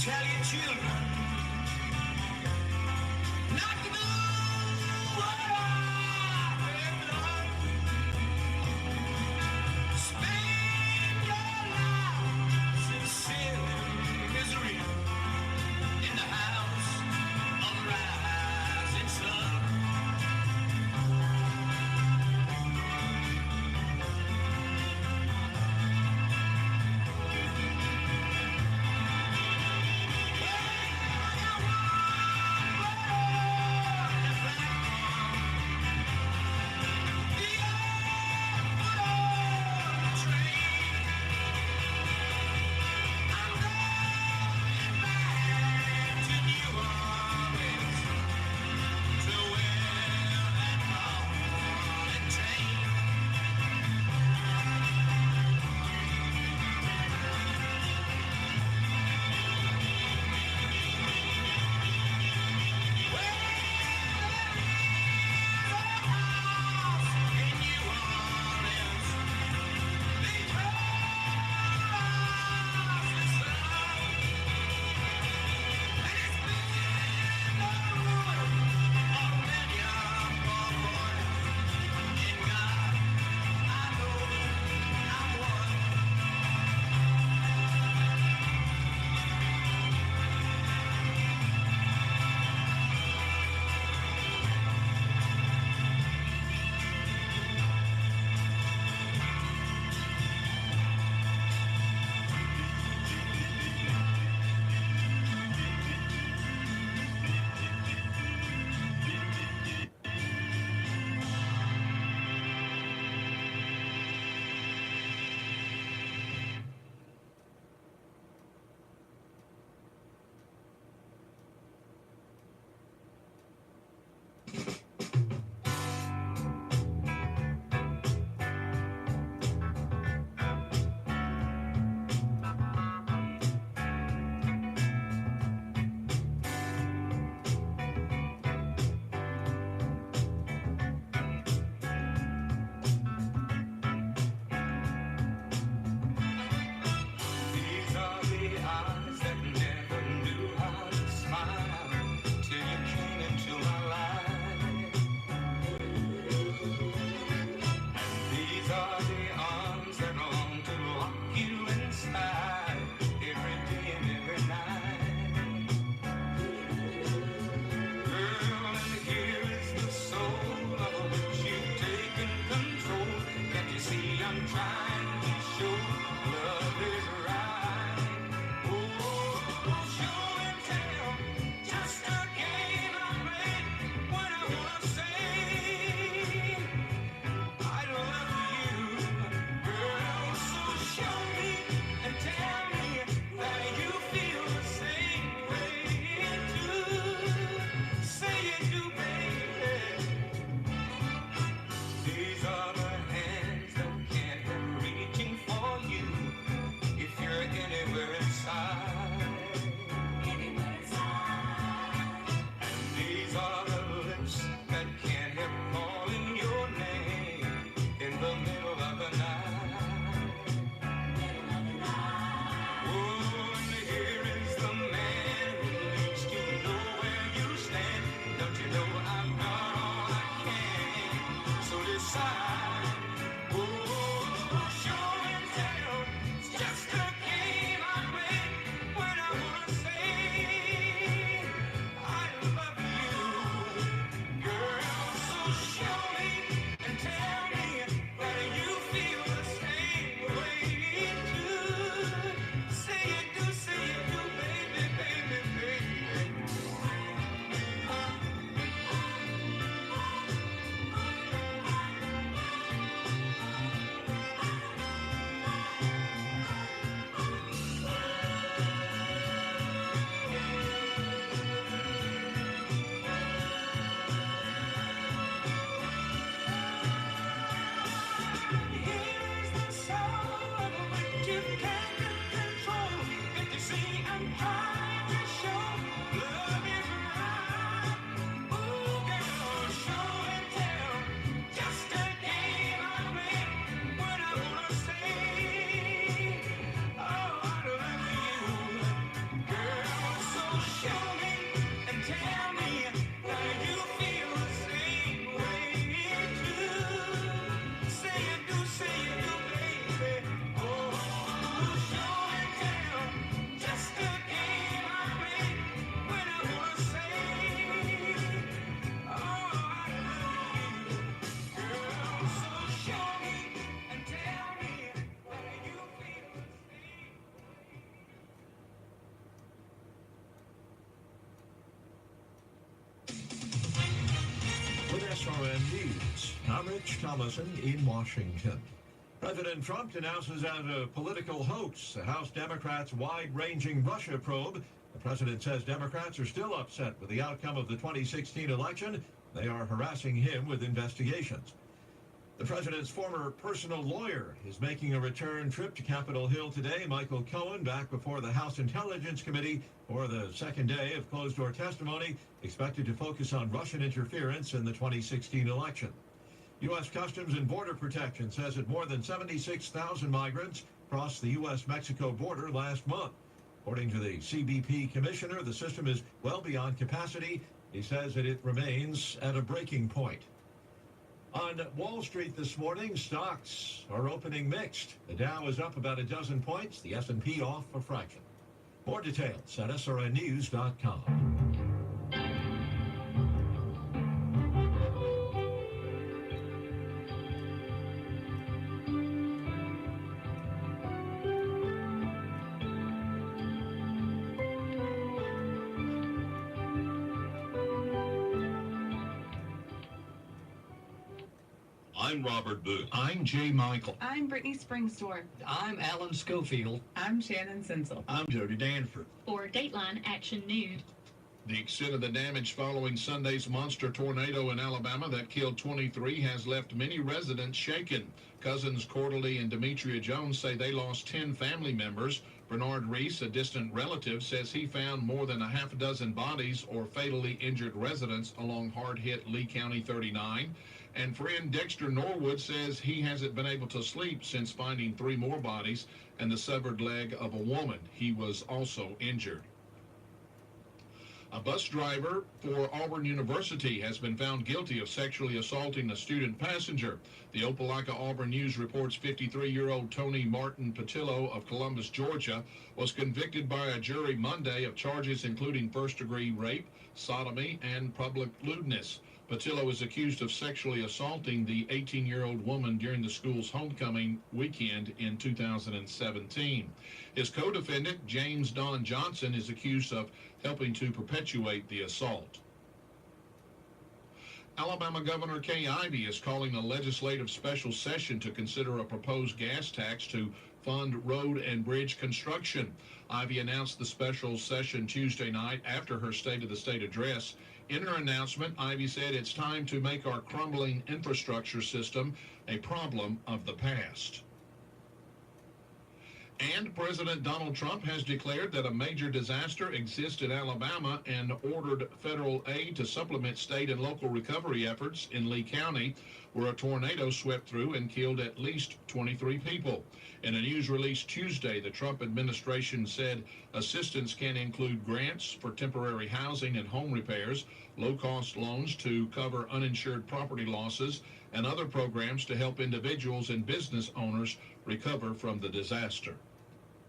tell your children not to do what I have done. Spend your lives in sin and misery in the house of the rising sun. I'm Rich Thomason in Washington. President Trump denounces as a political hoax the House Democrats' wide-ranging Russia probe. The president says Democrats are still upset with the outcome of the 2016 election. They are harassing him with investigations. The president's former personal lawyer is making a return trip to Capitol Hill today. Michael Cohen back before the House Intelligence Committee for the second day of closed-door testimony, expected to focus on Russian interference in the 2016 election. U.S. Customs and Border Protection says that more than 76,000 migrants crossed the U.S.-Mexico border last month. According to the CBP commissioner, the system is well beyond capacity. He says that it remains at a breaking point. On Wall Street this morning, stocks are opening mixed. The Dow is up about a dozen points, the S&P off a fraction. More details at srnnews.com. I'm Robert Booth. I'm Jay Michael. I'm Brittany Springstorm. I'm Alan Schofield. I'm Shannon Sensel. I'm Jody Danford. For Dateline Action News. The extent of the damage following Sunday's monster tornado in Alabama that killed 23 has left many residents shaken. Cousins Cordelie and Demetria Jones say they lost 10 family members. Bernard Reese, a distant relative, says he found more than a half a dozen bodies or fatally injured residents along hard-hit Lee County 39. And friend Dexter Norwood says he hasn't been able to sleep since finding 3 more bodies and the severed leg of a woman. He was also injured. A bus driver for Auburn University has been found guilty of sexually assaulting a student passenger. The Opelika Auburn News reports 53-year-old Tony Martin Patillo of Columbus, Georgia, was convicted by a jury Monday of charges including first-degree rape, sodomy, and public lewdness. Patillo is accused of sexually assaulting the 18-year-old woman during the school's homecoming weekend in 2017. His co-defendant, James Don Johnson, is accused of helping to perpetuate the assault. Alabama Governor Kay Ivey is calling a legislative special session to consider a proposed gas tax to fund road and bridge construction. Ivey announced the special session Tuesday night after her State of the State address. In her announcement, Ivey said it's time to make our crumbling infrastructure system a problem of the past. And President Donald Trump has declared that a major disaster exists in Alabama and ordered federal aid to supplement state and local recovery efforts in Lee County, where a tornado swept through and killed at least 23 people. In a news release Tuesday, the Trump administration said assistance can include grants for temporary housing and home repairs, low-cost loans to cover uninsured property losses, and other programs to help individuals and business owners recover from the disaster.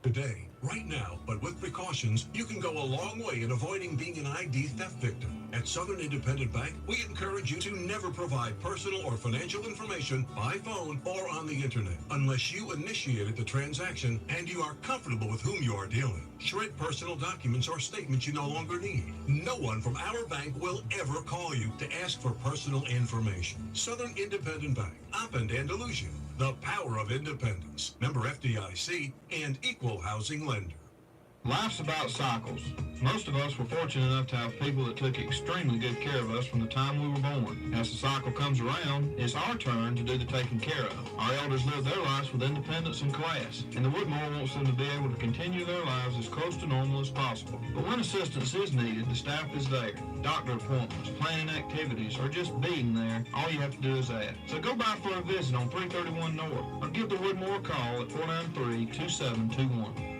Today, right now, but with precautions, you can go a long way in avoiding being an ID theft victim. At Southern Independent Bank, we encourage you to never provide personal or financial information by phone or on the internet unless you initiated the transaction and you are comfortable with whom you are dealing. Shred personal documents or statements you no longer need. No one from our bank will ever call you to ask for personal information. Southern Independent Bank, Oppen and Andalusia. The power of independence. Member FDIC and equal housing lender. Life's about cycles. Most of us were fortunate enough to have people that took extremely good care of us from the time we were born. As the cycle comes around, it's our turn to do the taking care of. Our elders live their lives with independence and class, and the Woodmore wants them to be able to continue their lives as close to normal as possible. But when assistance is needed, the staff is there. Doctor appointments, planning activities, or just being there, all you have to do is ask. So go by for a visit on 331 North, or give the Woodmore a call at 493-2721.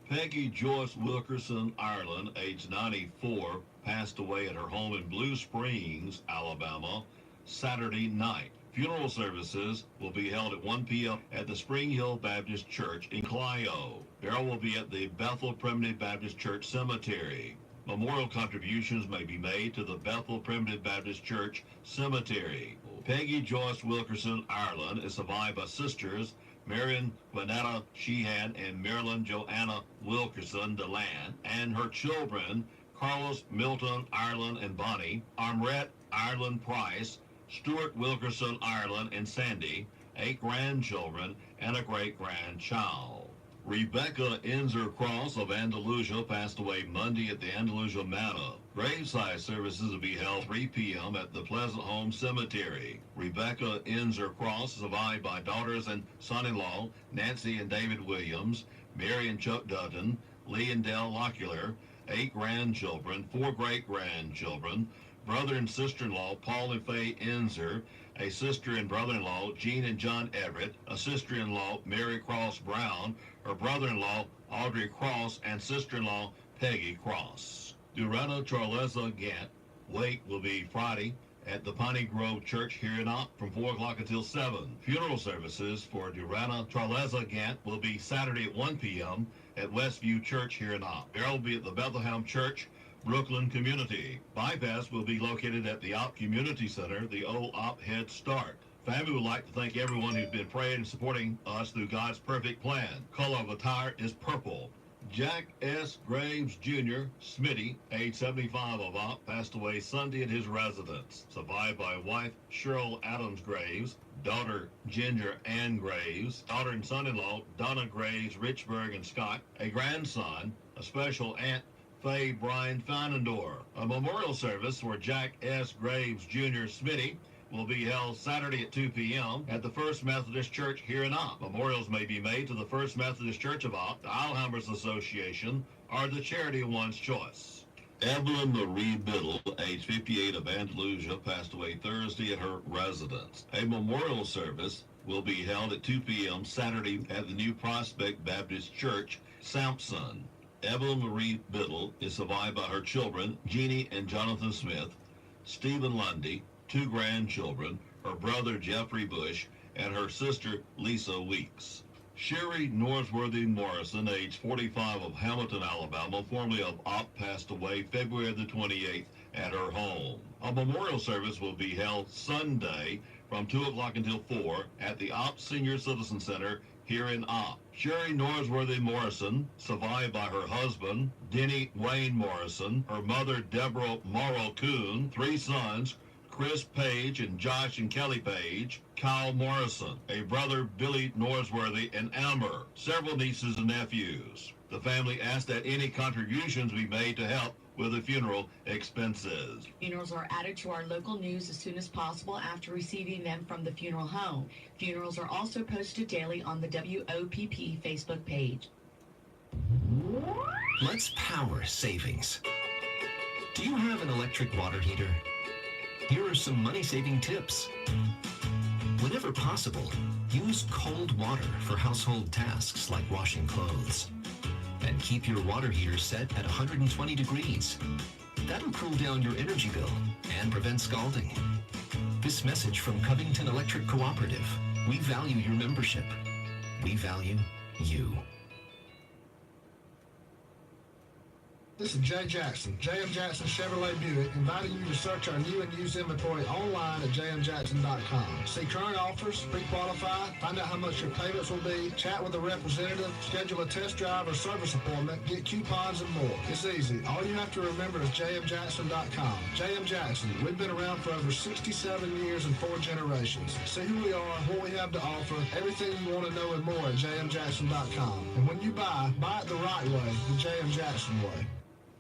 Peggy Joyce Wilkerson Ireland, age 94, passed away at her home in Blue Springs, Alabama, Saturday night. Funeral services will be held at 1 p.m. at the Spring Hill Baptist Church in Clio. Burial will be at the Bethel Primitive Baptist Church Cemetery. Memorial contributions may be made to the Bethel Primitive Baptist Church Cemetery. Peggy Joyce Wilkerson Ireland is survived by sisters Marion Quinetta Sheehan and Marilyn Joanna Wilkerson DeLand, and her children, Carlos Milton Ireland and Bonnie, Armrette Ireland Price, Stuart Wilkerson, Ireland, and Sandy, 8 grandchildren, and a great-grandchild. Rebecca Enzer Cross of Andalusia passed away Monday at the Andalusia Manor. Graveside services will be held 3 p.m. at the Pleasant Home Cemetery. Rebecca Enzer Cross is survived by daughters and son-in-law Nancy and David Williams, Mary and Chuck Dutton, Lee and Dell Lockyer, 8 grandchildren, 4 great-grandchildren, brother and sister-in-law Paul and Faye Enzer, a sister and brother-in-law Jean and John Everett, a sister-in-law Mary Cross Brown, her brother-in-law Audrey Cross, and sister-in-law Peggy Cross. Durana Charleza Gant wake will be Friday at the Piney Grove Church here in Opp from 4 o'clock until 7. Funeral services for Durana Charleza Gant will be Saturday at 1 p.m. at Westview Church here in Opp. Burial will be at the Bethlehem Church, Brooklyn Community. Bypass will be located at the Opp Community Center, the old Opp Head Start. Family would like to thank everyone who's been praying and supporting us through God's perfect plan. Color of attire is purple. Jack S. Graves Jr., Smitty, age 75 of Opp, passed away Sunday at his residence. Survived by wife Cheryl Adams Graves, daughter Ginger Ann Graves, daughter and son-in-law Donna Graves, Richburg and Scott, a grandson, a special aunt Faye Brian Feinendor. A memorial service for Jack S. Graves Jr. Smitty will be held Saturday at 2 p.m. at the First Methodist Church here in Opp. Memorials may be made to the First Methodist Church of Opp, the Alzheimer's Association, or the charity of one's choice. Evelyn Marie Biddle, age 58 of Andalusia, passed away Thursday at her residence. A memorial service will be held at 2 p.m. Saturday at the New Prospect Baptist Church, Sampson. Evelyn Marie Biddle is survived by her children, Jeannie and Jonathan Smith, Stephen Lundy, 2 grandchildren, her brother Jeffrey Bush, and her sister Lisa Weeks. Sherry Norsworthy Morrison, age 45 of Hamilton, Alabama, formerly of Opp, passed away February the 28th at her home. A memorial service will be held Sunday from 2 o'clock until 4 at the Opp Senior Citizen Center here in Opp. Sherry Norsworthy Morrison, survived by her husband, Denny Wayne Morrison, her mother, Deborah Morrow Coon, 3 sons, Chris Page and Josh and Kelly Page, Kyle Morrison, a brother, Billy Norsworthy, and Amber, several nieces and nephews. The family asked that any contributions be made to help with the funeral expenses. Funerals are added to our local news as soon as possible after receiving them from the funeral home. Funerals are also posted daily on the WOPP Facebook page. Let's power savings. Do you have an electric water heater? Here are some money-saving tips. Whenever possible, use cold water for household tasks like washing clothes. And keep your water heater set at 120 degrees. That'll cool down your energy bill and prevent scalding. This message from Covington Electric Cooperative. We value your membership. We value you. This is Jay Jackson, JM Jackson Chevrolet Buick, inviting you to search our new and used inventory online at jmjackson.com. See current offers, pre-qualify, find out how much your payments will be, chat with a representative, schedule a test drive or service appointment, get coupons and more. It's easy. All you have to remember is jmjackson.com. JM Jackson, we've been around for over 67 years and 4 generations. See who we are, what we have to offer, everything you want to know and more at jmjackson.com. And when you buy it the right way, the JM Jackson way.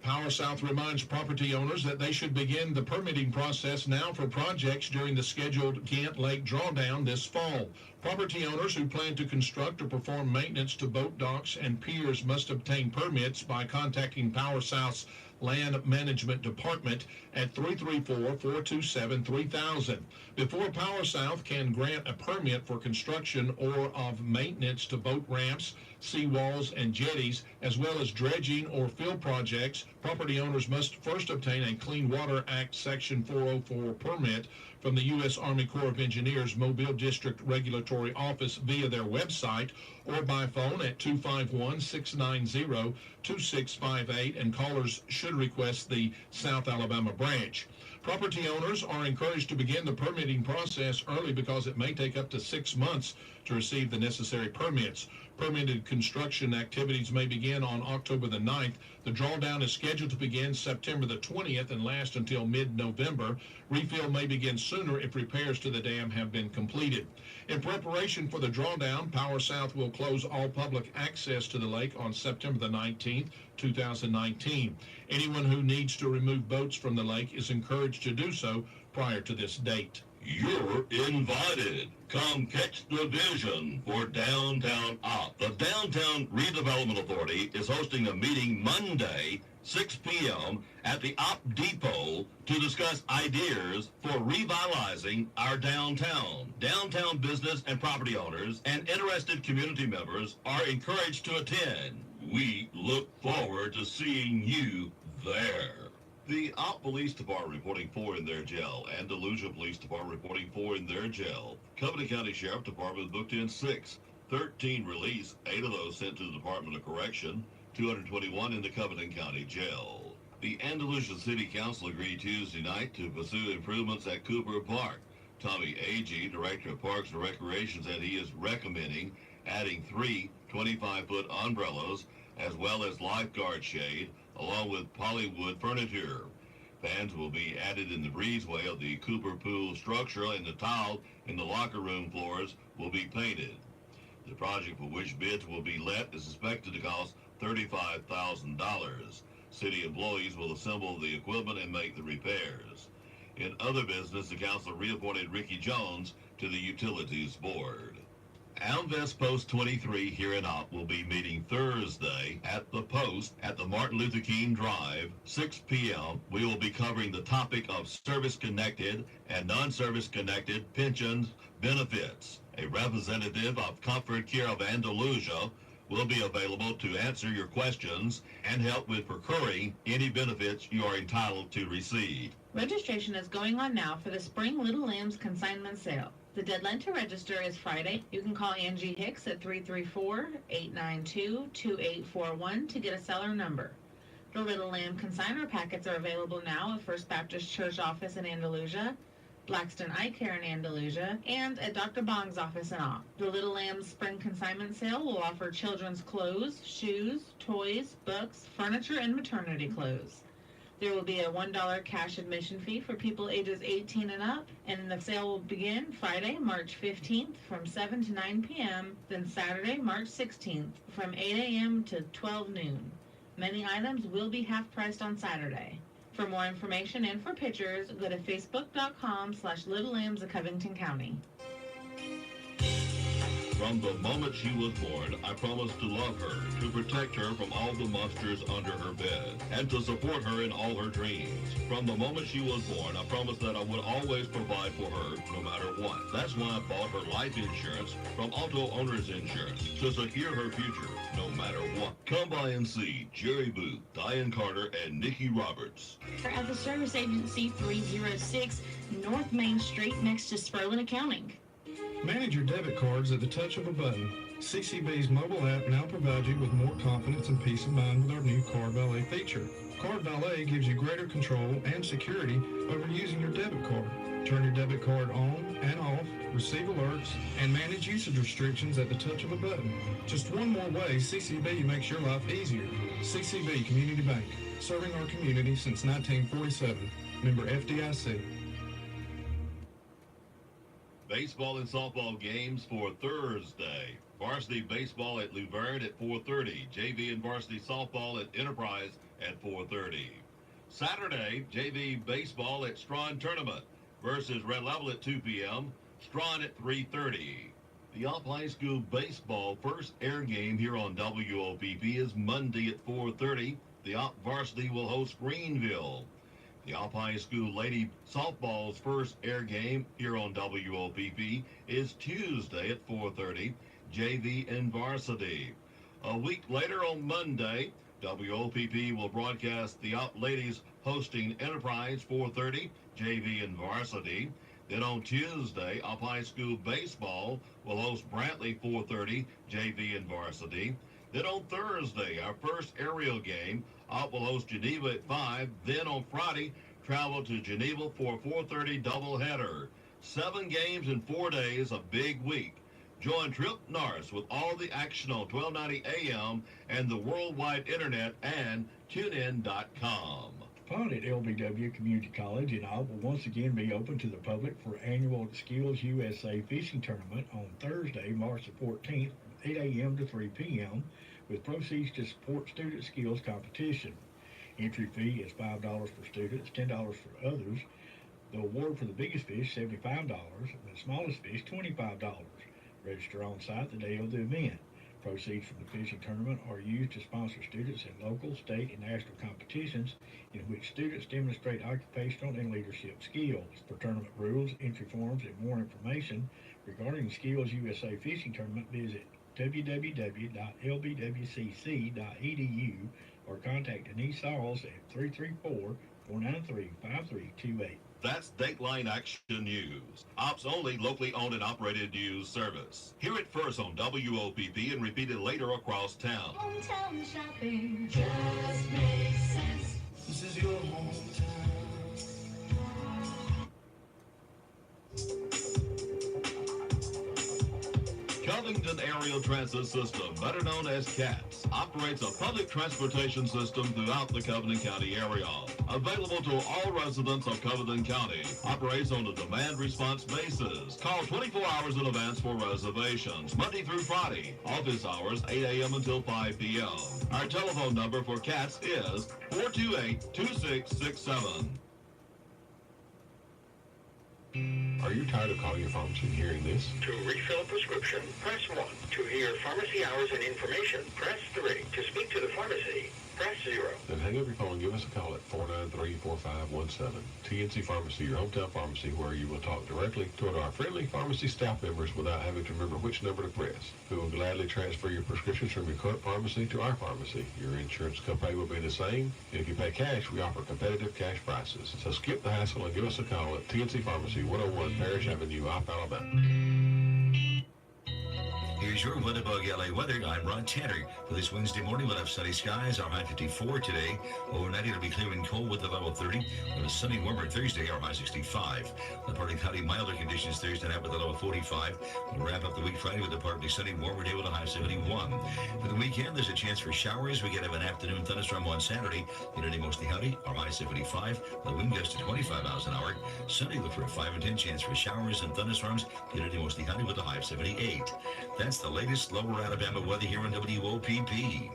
Power South reminds property owners that they should begin the permitting process now for projects during the scheduled Gant Lake drawdown this fall. Property owners who plan to construct or perform maintenance to boat docks and piers must obtain permits by contacting Power South's Land Management Department at 334-427-3000. Before Power South can grant a permit for construction or of maintenance to boat ramps, seawalls, and jetties, as well as dredging or fill projects, property owners must first obtain a Clean Water Act Section 404 permit from the U.S. Army Corps of Engineers Mobile District Regulatory Office via their website or by phone at 251-690-2658, and callers should request the South Alabama branch. Property owners are encouraged to begin the permitting process early because it may take up to 6 months to receive the necessary permits. Permitted construction activities may begin on October the 9th. The drawdown is scheduled to begin September the 20th and last until mid-November. Refill may begin sooner if repairs to the dam have been completed. In preparation for the drawdown, Power South will close all public access to the lake on September the 19th, 2019. Anyone who needs to remove boats from the lake is encouraged to do so prior to this date. You're invited. Come catch the vision for Downtown Op. The Downtown Redevelopment Authority is hosting a meeting Monday, 6 p.m. at the Op Depot to discuss ideas for revitalizing our downtown. Downtown business and property owners and interested community members are encouraged to attend. We look forward to seeing you there. The Op Police Department reporting 4 in their jail. Andalusia Police Department reporting 4 in their jail. Covenant County Sheriff Department booked in 6. 13 released, 8 of those sent to the Department of Correction, 221 in the Covenant County Jail. The Andalusia City Council agreed Tuesday night to pursue improvements at Cooper Park. Tommy Agee, Director of Parks and Recreation, said he is recommending adding 3 25-foot umbrellas as well as lifeguard shade, along with polywood furniture. Fans will be added in the breezeway of the Cooper Pool structure, and the tile in the locker room floors will be painted. The project, for which bids will be let, is expected to cost $35,000. City employees will assemble the equipment and make the repairs. In other business, the council reappointed Ricky Jones to the Utilities Board. Alvest Post 23 here in Op will be meeting Thursday at the Post at the Martin Luther King Drive, 6 p.m. We will be covering the topic of service-connected and non-service-connected pensions benefits. A representative of Comfort Care of Andalusia will be available to answer your questions and help with procuring any benefits you are entitled to receive. Registration is going on now for the Spring Little Lambs consignment sale. The deadline to register is Friday. You can call Angie Hicks at 334-892-2841 to get a seller number. The Little Lamb consignor packets are available now at First Baptist Church office in Andalusia, Blackstone Eye Care in Andalusia, and at Dr. Bong's office in Op. The Little Lamb's Spring Consignment Sale will offer children's clothes, shoes, toys, books, furniture, and maternity clothes. There will be a $1 cash admission fee for people ages 18 and up, and the sale will begin Friday, March 15th from 7 to 9 p.m., then Saturday, March 16th from 8 a.m. to 12 noon. Many items will be half-priced on Saturday. For more information and for pictures, go to facebook.com/Little Lambs of Covington County. From the moment she was born, I promised to love her, to protect her from all the monsters under her bed, and to support her in all her dreams. From the moment she was born, I promised that I would always provide for her no matter what. That's why I bought her life insurance from Auto Owners Insurance, to secure her future no matter what. Come by and see Jerry Booth, Diane Carter, and Nikki Roberts. We're at the Service Agency 306 North Main Street next to Sperlin Accounting. Manage your debit cards at the touch of a button. CCB's mobile app now provides you with more confidence and peace of mind with our new Card Valet feature. Card Valet gives you greater control and security over using your debit card. Turn your debit card on and off, receive alerts, and manage usage restrictions at the touch of a button. Just one more way CCB makes your life easier. CCB Community Bank, serving our community since 1947. Member FDIC. Baseball and softball games for Thursday. Varsity baseball at Luverne at 4:30. JV and varsity softball at Enterprise at 4:30. Saturday, JV baseball at Strawn Tournament versus Red Level at 2 p.m. Strawn at 3:30. The Op High School baseball first air game here on WOPP is Monday at 4:30. The Op varsity will host Greenville. The Op High School Lady Softball's first air game here on WOPP is Tuesday at 4:30, JV and Varsity. A week later on Monday, WOPP will broadcast the Op Ladies hosting Enterprise 4:30, JV and Varsity. Then on Tuesday, Op High School Baseball will host Brantley 4:30, JV and Varsity. Then on Thursday, our first aerial game, Op will host Geneva at 5. Then on Friday, travel to Geneva for a 4:30 doubleheader. 7 games in 4 days, a big week. Join Trip Norris with all the action on 1290 AM and the worldwide internet and tunein.com. Pond at LBW Community College in Alva will once again be open to the public for annual Skills USA Fishing Tournament on Thursday, March the 14th, from 8 a.m. to 3 p.m., with proceeds to support student skills competition. Entry fee is $5 for students, $10 for others. The award for the biggest fish, $75, and the smallest fish, $25. Register on site the day of the event. Proceeds from the fishing tournament are used to sponsor students in local, state, and national competitions in which students demonstrate occupational and leadership skills. For tournament rules, entry forms, and more information regarding the Skills USA Fishing Tournament, visit www.lbwcc.edu or contact Denise Sauls at 334-493-5328. That's Dateline Action News. Ops only, locally owned and operated news service. Hear it first on WOPP and repeat it later across town. Hometown shopping just makes sense. This is your hometown. Covington Aerial Transit System, better known as CATS, operates a public transportation system throughout the Covington County area. Available to all residents of Covington County. Operates on a demand response basis. Call 24 hours in advance for reservations, Monday through Friday. Office hours 8 a.m. until 5 p.m. Our telephone number for CATS is 428-2667. Are you tired of calling your pharmacy and hearing this? To refill a prescription, press 1. To hear pharmacy hours and information, press 3. To speak to the pharmacy, press 0. Then hang up your phone and give us a call at 493-4517. TNC Pharmacy, your hometown pharmacy, where you will talk directly to our friendly pharmacy staff members without having to remember which number to press. We will gladly transfer your prescriptions from your current pharmacy to our pharmacy. Your insurance copay will be the same, and if you pay cash, we offer competitive cash prices. So skip the hassle and give us a call at TNC Pharmacy, 101 Parish Avenue, Opp, Alabama. Here's your Winnipeg, LA weather. I'm Ron Tanner. For this Wednesday morning, we'll have sunny skies. Our high 54 today. Overnight, it'll be clear and cold with a low of 30. On a sunny, warmer Thursday, our high 65. The partly cloudy, milder conditions Thursday night with a low of 45. We'll wrap up the week Friday with a partly sunny, warmer day with a high of 71. For the weekend, there's a chance for showers. We get an afternoon thunderstorm on Saturday. Humidity mostly cloudy. Our high 75. The wind gusts to 25 miles an hour. Sunday, look for a 5 and 10 chance for showers and thunderstorms. Humidity mostly cloudy with a high of 78. That's the latest lower Alabama weather here on WOPP.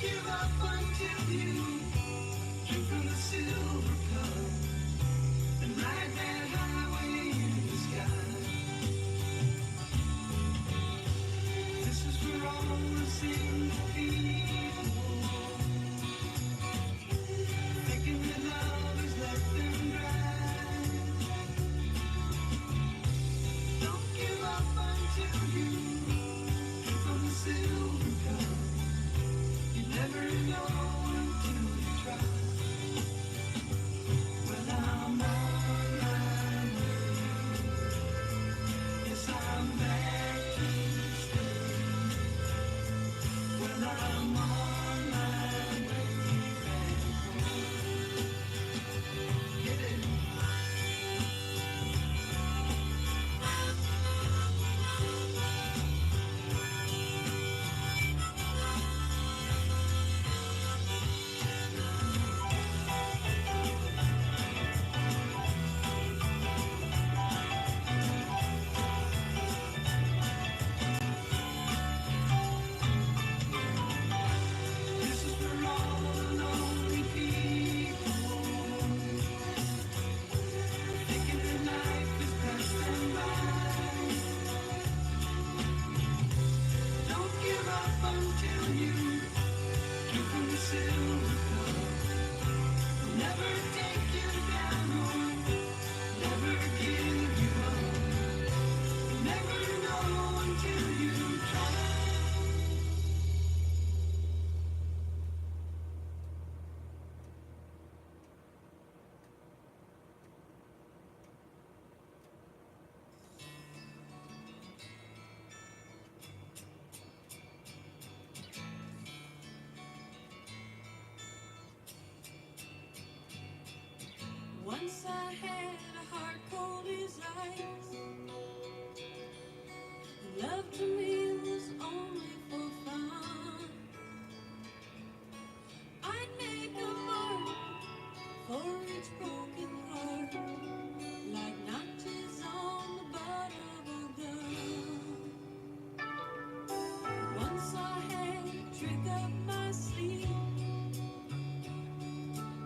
give up until you drink from the silver cup and ride that highway in the sky. This is for all the single people thinking that love has left them dry. Don't give up until you drink from the silver cup. You never know until you try. Well, I'm on my way. Yes, I'm back to stay. Well, I'm on my way back home. Get it? This is for all the lonely people thinking that life is past them by. Don't give up until you drink from the silver cup. Never take you down or never give you up. Never know until you try. Once I had a heart cold as ice. Love to me was only for fun. I'd make a mark for each broken heart, like notches on the butt of a gun. Once I had a trick up my sleeve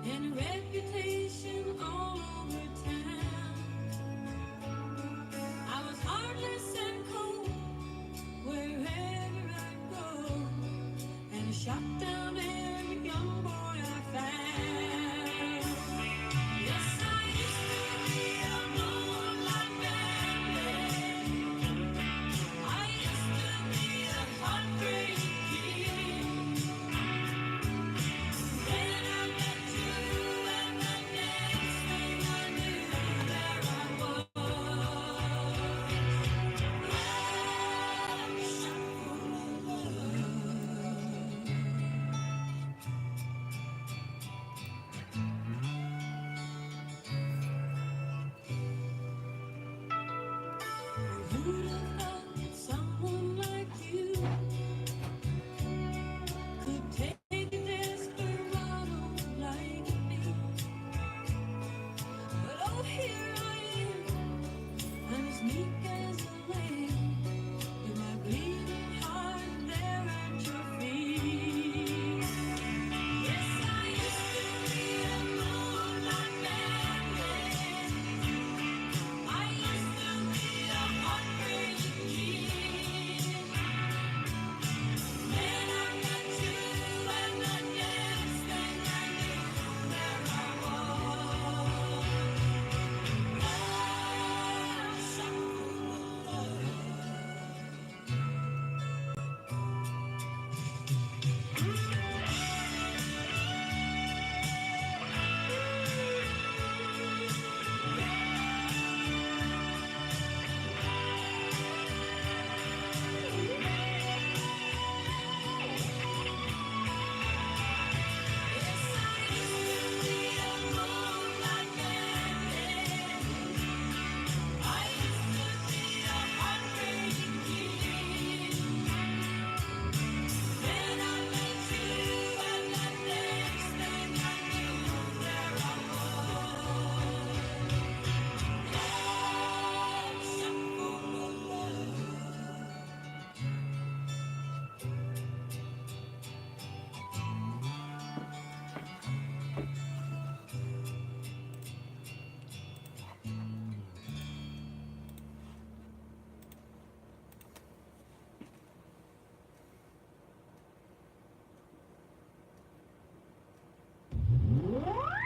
and a reputation all over town. I was heartless and cold,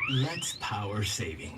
Let's power savings.